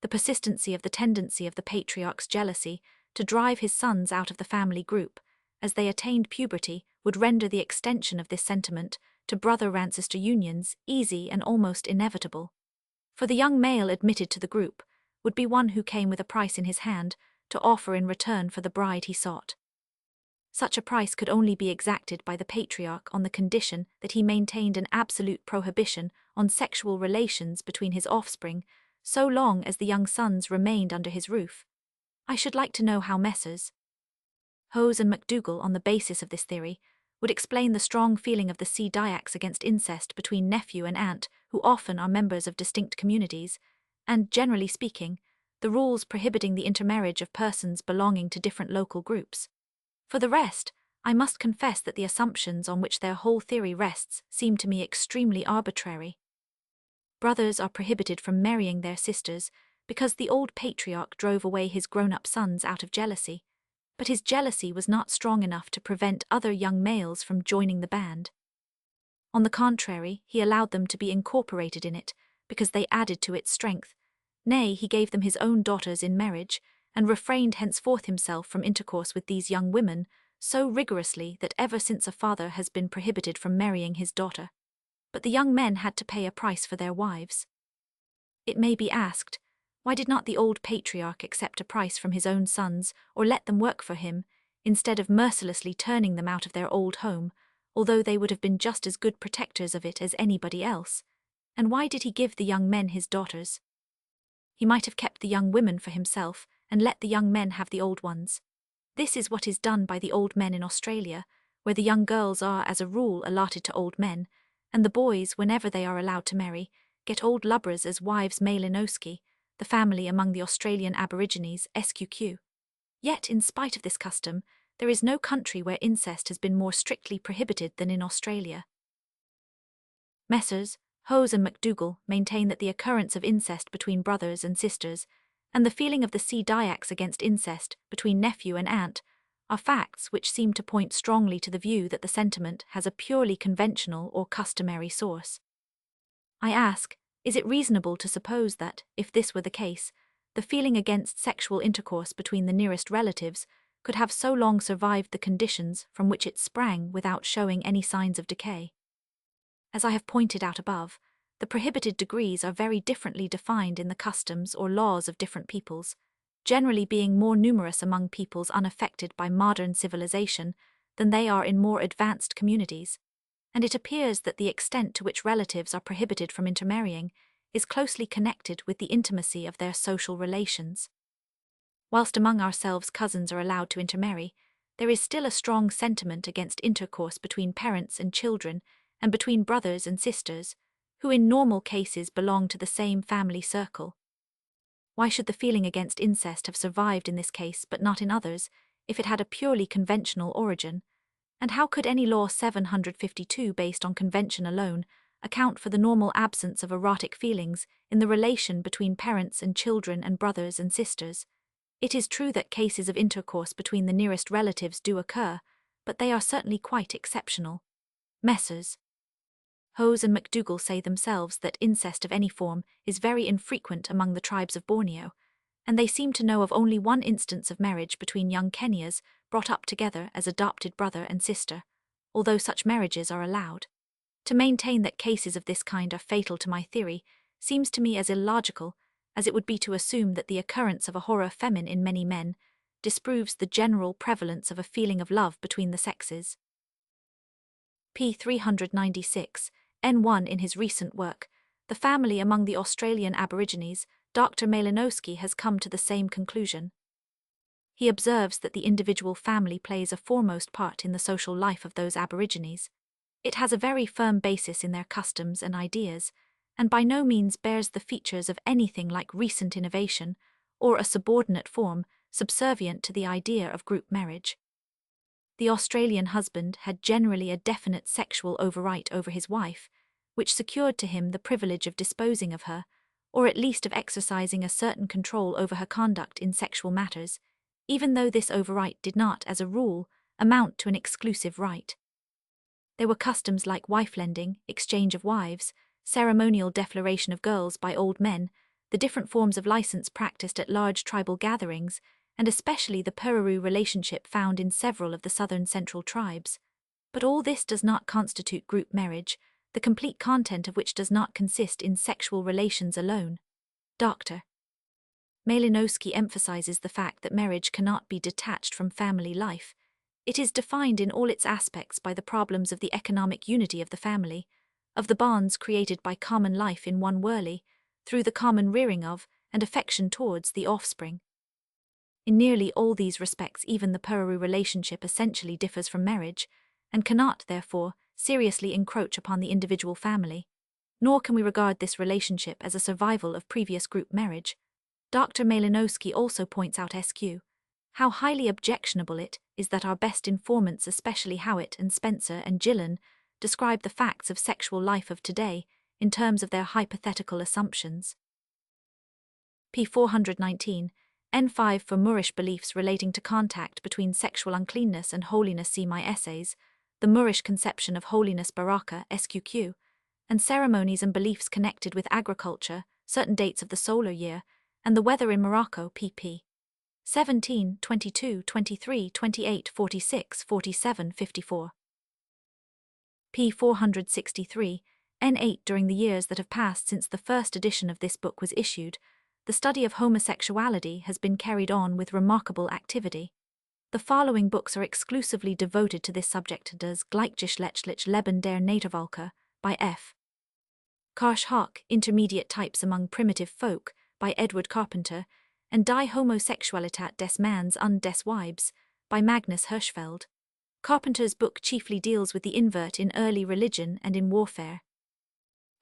the persistency of the tendency of the patriarch's jealousy to drive his sons out of the family group as they attained puberty would render the extension of this sentiment to brother-and-sister unions easy and almost inevitable. For the young male admitted to the group would be one who came with a price in his hand to offer in return for the bride he sought. Such a price could only be exacted by the patriarch on the condition that he maintained an absolute prohibition on sexual relations between his offspring so long as the young sons remained under his roof. I should like to know how Messrs. Hose and MacDougall, on the basis of this theory, would explain the strong feeling of the C. Dyax against incest between nephew and aunt, who often are members of distinct communities, and, generally speaking, the rules prohibiting the intermarriage of persons belonging to different local groups. For the rest, I must confess that the assumptions on which their whole theory rests seem to me extremely arbitrary. Brothers are prohibited from marrying their sisters because the old patriarch drove away his grown-up sons out of jealousy, but his jealousy was not strong enough to prevent other young males from joining the band. On the contrary, he allowed them to be incorporated in it because they added to its strength. Nay, he gave them his own daughters in marriage, and refrained henceforth himself from intercourse with these young women so rigorously that ever since a father has been prohibited from marrying his daughter. But the young men had to pay a price for their wives. It may be asked, why did not the old patriarch accept a price from his own sons or let them work for him, instead of mercilessly turning them out of their old home, although they would have been just as good protectors of it as anybody else? And why did he give the young men his daughters? He might have kept the young women for himself and let the young men have the old ones. This is what is done by the old men in Australia, where the young girls are, as a rule, allotted to old men, and the boys, whenever they are allowed to marry, get old lubbers as wives Malinowski, the family among the Australian Aborigines, SQQ. Yet, in spite of this custom, there is no country where incest has been more strictly prohibited than in Australia. Messrs. Hose and MacDougall maintain that the occurrence of incest between brothers and sisters, and the feeling of the C. Dyax against incest between nephew and aunt, are facts which seem to point strongly to the view that the sentiment has a purely conventional or customary source. I ask, is it reasonable to suppose that, if this were the case, the feeling against sexual intercourse between the nearest relatives could have so long survived the conditions from which it sprang without showing any signs of decay? As I have pointed out above, the prohibited degrees are very differently defined in the customs or laws of different peoples, generally being more numerous among peoples unaffected by modern civilization than they are in more advanced communities, and it appears that the extent to which relatives are prohibited from intermarrying is closely connected with the intimacy of their social relations. Whilst among ourselves cousins are allowed to intermarry, there is still a strong sentiment against intercourse between parents and children and between brothers and sisters, who in normal cases belong to the same family circle. Why should the feeling against incest have survived in this case but not in others, if it had a purely conventional origin? And how could any law 752 based on convention alone account for the normal absence of erotic feelings in the relation between parents and children and brothers and sisters? It is true that cases of intercourse between the nearest relatives do occur, but they are certainly quite exceptional. Messrs. Hose and MacDougall say themselves that incest of any form is very infrequent among the tribes of Borneo, and they seem to know of only one instance of marriage between young Kenyas brought up together as adopted brother and sister, although such marriages are allowed. To maintain that cases of this kind are fatal to my theory seems to me as illogical as it would be to assume that the occurrence of a horror femin in many men disproves the general prevalence of a feeling of love between the sexes. p. 396, N1 in his recent work, The Family Among the Australian Aborigines, Dr. Malinowski has come to the same conclusion. He observes that the individual family plays a foremost part in the social life of those Aborigines. It has a very firm basis in their customs and ideas, and by no means bears the features of anything like recent innovation, or a subordinate form subservient to the idea of group marriage. The Australian husband had generally a definite sexual overright over his wife, which secured to him the privilege of disposing of her, or at least of exercising a certain control over her conduct in sexual matters, even though this overright did not, as a rule, amount to an exclusive right. There were customs like wife-lending, exchange of wives, ceremonial defloration of girls by old men, the different forms of license practiced at large tribal gatherings, and especially the Pururu relationship found in several of the southern central tribes. But all this does not constitute group marriage, the complete content of which does not consist in sexual relations alone. Dr. Malinowski emphasizes the fact that marriage cannot be detached from family life. It is defined in all its aspects by the problems of the economic unity of the family, of the bonds created by common life in one wurley, through the common rearing of, and affection towards, the offspring. In nearly all these respects even the Pururu relationship essentially differs from marriage, and cannot, therefore, seriously encroach upon the individual family, nor can we regard this relationship as a survival of previous group marriage. Dr. Malinowski also points out how highly objectionable it is that our best informants, especially Howitt and Spencer and Gillen, describe the facts of sexual life of today in terms of their hypothetical assumptions. p. 419, N5 for Moorish beliefs relating to contact between sexual uncleanness and holiness. See my essays, The Moorish Conception of Holiness Baraka, SQQ, and Ceremonies and Beliefs Connected with Agriculture, Certain Dates of the Solar Year, and the Weather in Morocco, pp. 17, 22, 23, 28, 46, 47, 54. p. 463, N8 During the years that have passed since the first edition of this book was issued, the study of homosexuality has been carried on with remarkable activity. The following books are exclusively devoted to this subject: Das gleichgeschlechtliche Leben der Naturvölker, by F. Karsh Hock, Intermediate Types Among Primitive Folk, by Edward Carpenter, and Die Homosexualität des Manns und des Weibes, by Magnus Hirschfeld. Carpenter's book chiefly deals with the invert in early religion and in warfare.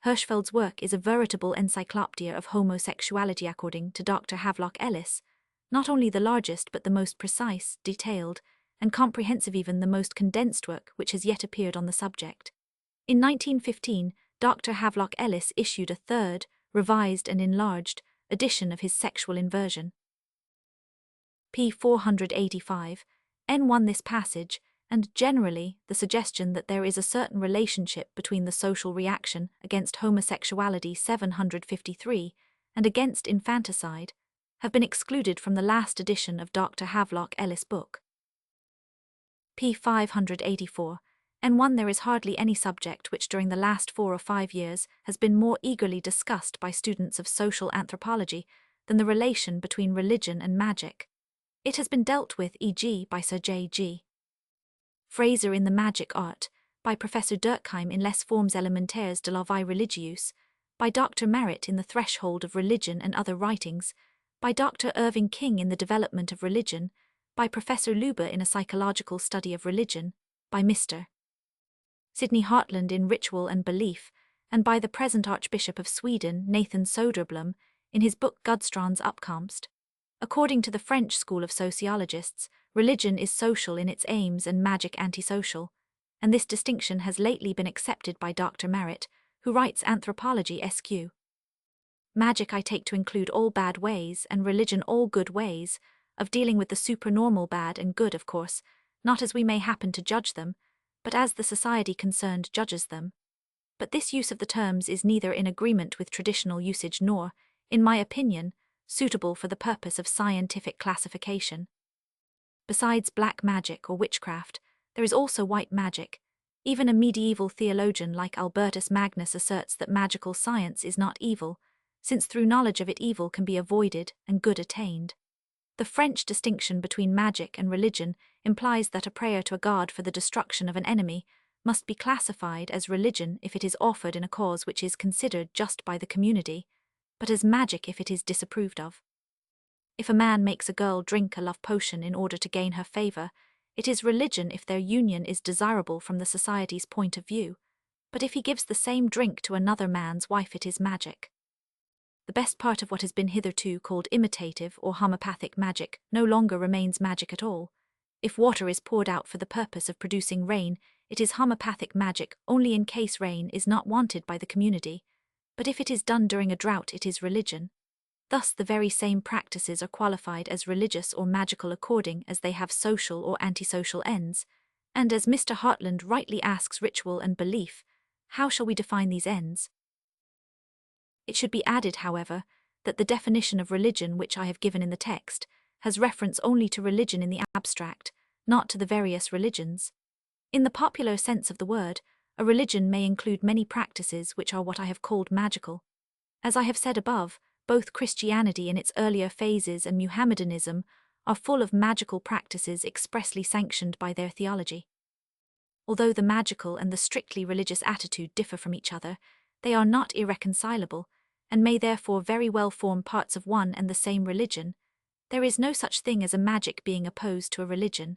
Hirschfeld's work is a veritable encyclopedia of homosexuality according to Dr. Havelock Ellis, not only the largest but the most precise, detailed, and comprehensive, even the most condensed work which has yet appeared on the subject. In 1915, Dr. Havelock Ellis issued a third, revised and enlarged, edition of his Sexual Inversion. p. 485, N1 This passage, and generally the suggestion that there is a certain relationship between the social reaction against homosexuality 753 and against infanticide, have been excluded from the last edition of Dr. Havelock Ellis' book. p. 584, N1 There is hardly any subject which during the last 4 or 5 years has been more eagerly discussed by students of social anthropology than the relation between religion and magic. It has been dealt with, e.g., by Sir J.G. Fraser in The Magic Art, by Professor Durkheim in Les Formes élémentaires de la vie religieuse, by Dr. Merritt in The Threshold of Religion and Other Writings, by Dr. Irving King in The Development of Religion, by Professor Luber in A Psychological Study of Religion, by Mr. Sidney Hartland in Ritual and Belief, and by the present Archbishop of Sweden, Nathan Soderblom, in his book Gudstrand's Uppkomst. According to the French school of sociologists, religion is social in its aims and magic antisocial, and this distinction has lately been accepted by Dr. Merritt, who writes Anthropology SQ. Magic I take to include all bad ways, and religion all good ways, of dealing with the supernormal bad and good, of course, not as we may happen to judge them, but as the society concerned judges them. But this use of the terms is neither in agreement with traditional usage nor, in my opinion, suitable for the purpose of scientific classification. Besides black magic or witchcraft, there is also white magic. Even a medieval theologian like Albertus Magnus asserts that magical science is not evil, since through knowledge of it evil can be avoided and good attained. The French distinction between magic and religion implies that a prayer to a god for the destruction of an enemy must be classified as religion if it is offered in a cause which is considered just by the community, but as magic if it is disapproved of. If a man makes a girl drink a love potion in order to gain her favor, it is religion if their union is desirable from the society's point of view, but if he gives the same drink to another man's wife, it is magic. The best part of what has been hitherto called imitative or homeopathic magic no longer remains magic at all. If water is poured out for the purpose of producing rain, it is homeopathic magic only in case rain is not wanted by the community, but if it is done during a drought, it is religion. Thus the very same practices are qualified as religious or magical according as they have social or antisocial ends, and as Mr. Hartland rightly asks ritual and belief, how shall we define these ends? It should be added, however, that the definition of religion which I have given in the text has reference only to religion in the abstract, not to the various religions. In the popular sense of the word, a religion may include many practices which are what I have called magical. As I have said above, both Christianity in its earlier phases and Muhammadanism are full of magical practices expressly sanctioned by their theology. Although the magical and the strictly religious attitude differ from each other, they are not irreconcilable, and may therefore very well form parts of one and the same religion. There is no such thing as a magic being opposed to a religion.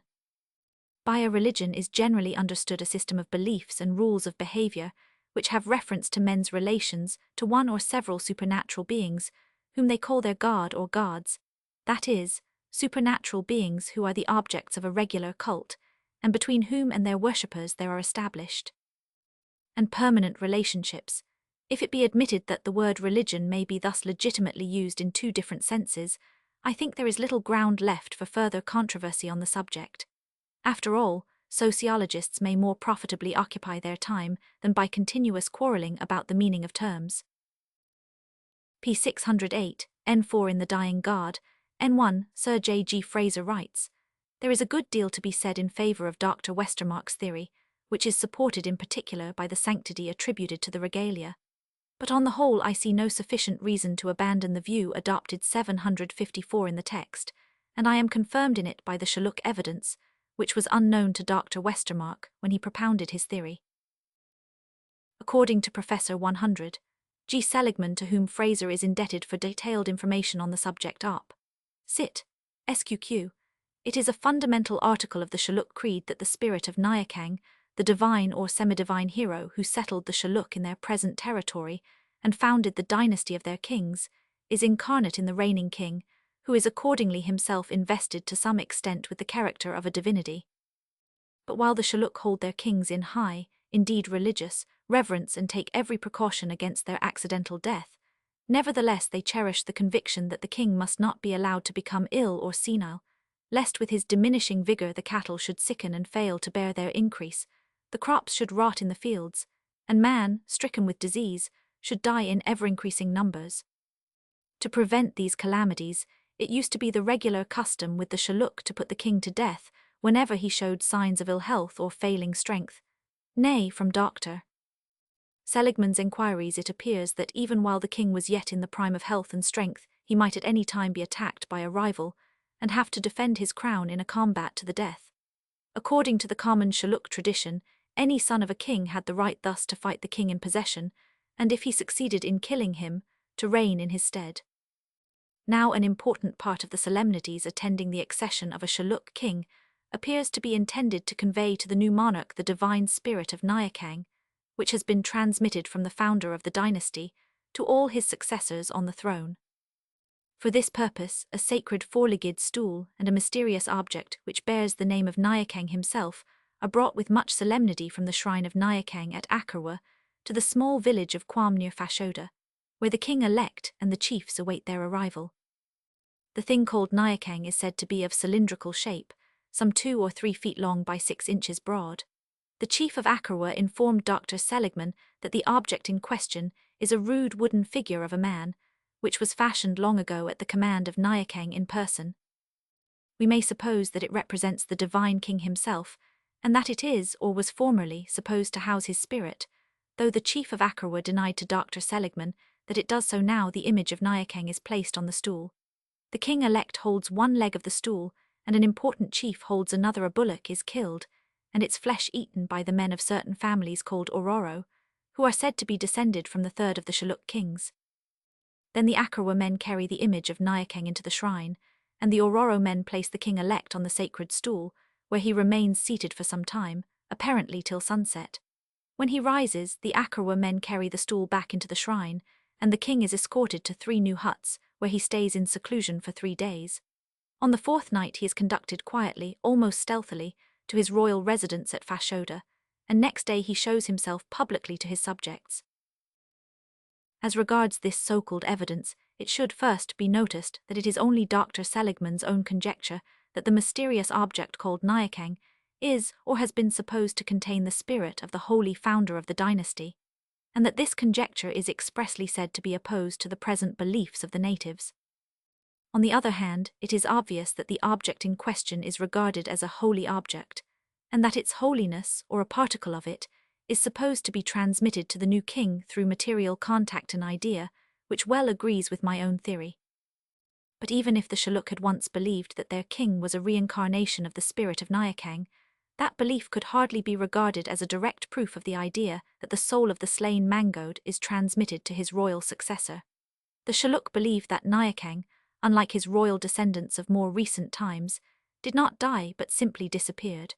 By a religion is generally understood a system of beliefs and rules of behavior which have reference to men's relations to one or several supernatural beings, whom they call their god or gods, that is, supernatural beings who are the objects of a regular cult, and between whom and their worshippers there are established and permanent relationships. If it be admitted that the word religion may be thus legitimately used in two different senses, I think there is little ground left for further controversy on the subject. After all, sociologists may more profitably occupy their time than by continuous quarreling about the meaning of terms. p. 608, N4 in The Dying God, N1, Sir J. G. Fraser writes, "There is a good deal to be said in favor of Dr. Westermarck's theory, which is supported in particular by the sanctity attributed to the regalia. But on the whole I see no sufficient reason to abandon the view adopted 754 in the text, and I am confirmed in it by the Shalluk evidence, which was unknown to Dr. Westermarck when he propounded his theory." According to Professor 100, G. Seligman, to whom Fraser is indebted for detailed information on the subject op. Cit. SQQ, it is a fundamental article of the Shalluk Creed that the spirit of Nyakang, the divine or semi-divine hero who settled the Shalluk in their present territory and founded the dynasty of their kings, is incarnate in the reigning king, who is accordingly himself invested to some extent with the character of a divinity. But while the Shalluk hold their kings in high, indeed religious, reverence and take every precaution against their accidental death, nevertheless they cherish the conviction that the king must not be allowed to become ill or senile, lest with his diminishing vigor the cattle should sicken and fail to bear their increase, the crops should rot in the fields, and man, stricken with disease, should die in ever-increasing numbers. To prevent these calamities, it used to be the regular custom with the Shalluk to put the king to death whenever he showed signs of ill health or failing strength. Nay, from Dr. Seligman's enquiries it appears that even while the king was yet in the prime of health and strength, he might at any time be attacked by a rival, and have to defend his crown in a combat to the death. According to the common Shalluk tradition, any son of a king had the right thus to fight the king in possession, and if he succeeded in killing him, to reign in his stead. Now an important part of the solemnities attending the accession of a Shalluk king appears to be intended to convey to the new monarch the divine spirit of Nyakang, which has been transmitted from the founder of the dynasty to all his successors on the throne. For this purpose, a sacred four-legged stool and a mysterious object which bears the name of Nyakang himself are brought with much solemnity from the shrine of Nyakang at Akarwa to the small village of Quam near Fashoda, where the king-elect and the chiefs await their arrival. The thing called Nyakang is said to be of cylindrical shape, some 2 or 3 feet long by 6 inches broad. The chief of Akarwa informed Dr. Seligman that the object in question is a rude wooden figure of a man, which was fashioned long ago at the command of Nyakang in person. We may suppose that it represents the divine king himself, and that it is, or was formerly, supposed to house his spirit, though the chief of Akarwa denied to Dr. Seligman that it does so now. The image of Nyakang is placed on the stool. The king-elect holds one leg of the stool, and an important chief holds another. A bullock is killed, and its flesh eaten by the men of certain families called Ororo, who are said to be descended from the third of the Shalluk kings. Then the Akarwa men carry the image of Nyakang into the shrine, and the Ororo men place the king-elect on the sacred stool, where he remains seated for some time, apparently till sunset. When he rises, the Akarwa men carry the stool back into the shrine, and the king is escorted to 3 new huts, where he stays in seclusion for 3 days. On the 4th night he is conducted quietly, almost stealthily, to his royal residence at Fashoda, and next day he shows himself publicly to his subjects. As regards this so-called evidence, it should first be noticed that it is only Dr. Seligman's own conjecture that the mysterious object called Nyakang is or has been supposed to contain the spirit of the holy founder of the dynasty, and that this conjecture is expressly said to be opposed to the present beliefs of the natives. On the other hand, it is obvious that the object in question is regarded as a holy object, and that its holiness, or a particle of it, is supposed to be transmitted to the new king through material contact and idea, which well agrees with my own theory. But even if the Shilluk had once believed that their king was a reincarnation of the spirit of Nyakang, that belief could hardly be regarded as a direct proof of the idea that the soul of the slain Mangode is transmitted to his royal successor. The Shilluk believed that Nyakang, unlike his royal descendants of more recent times, did not die but simply disappeared.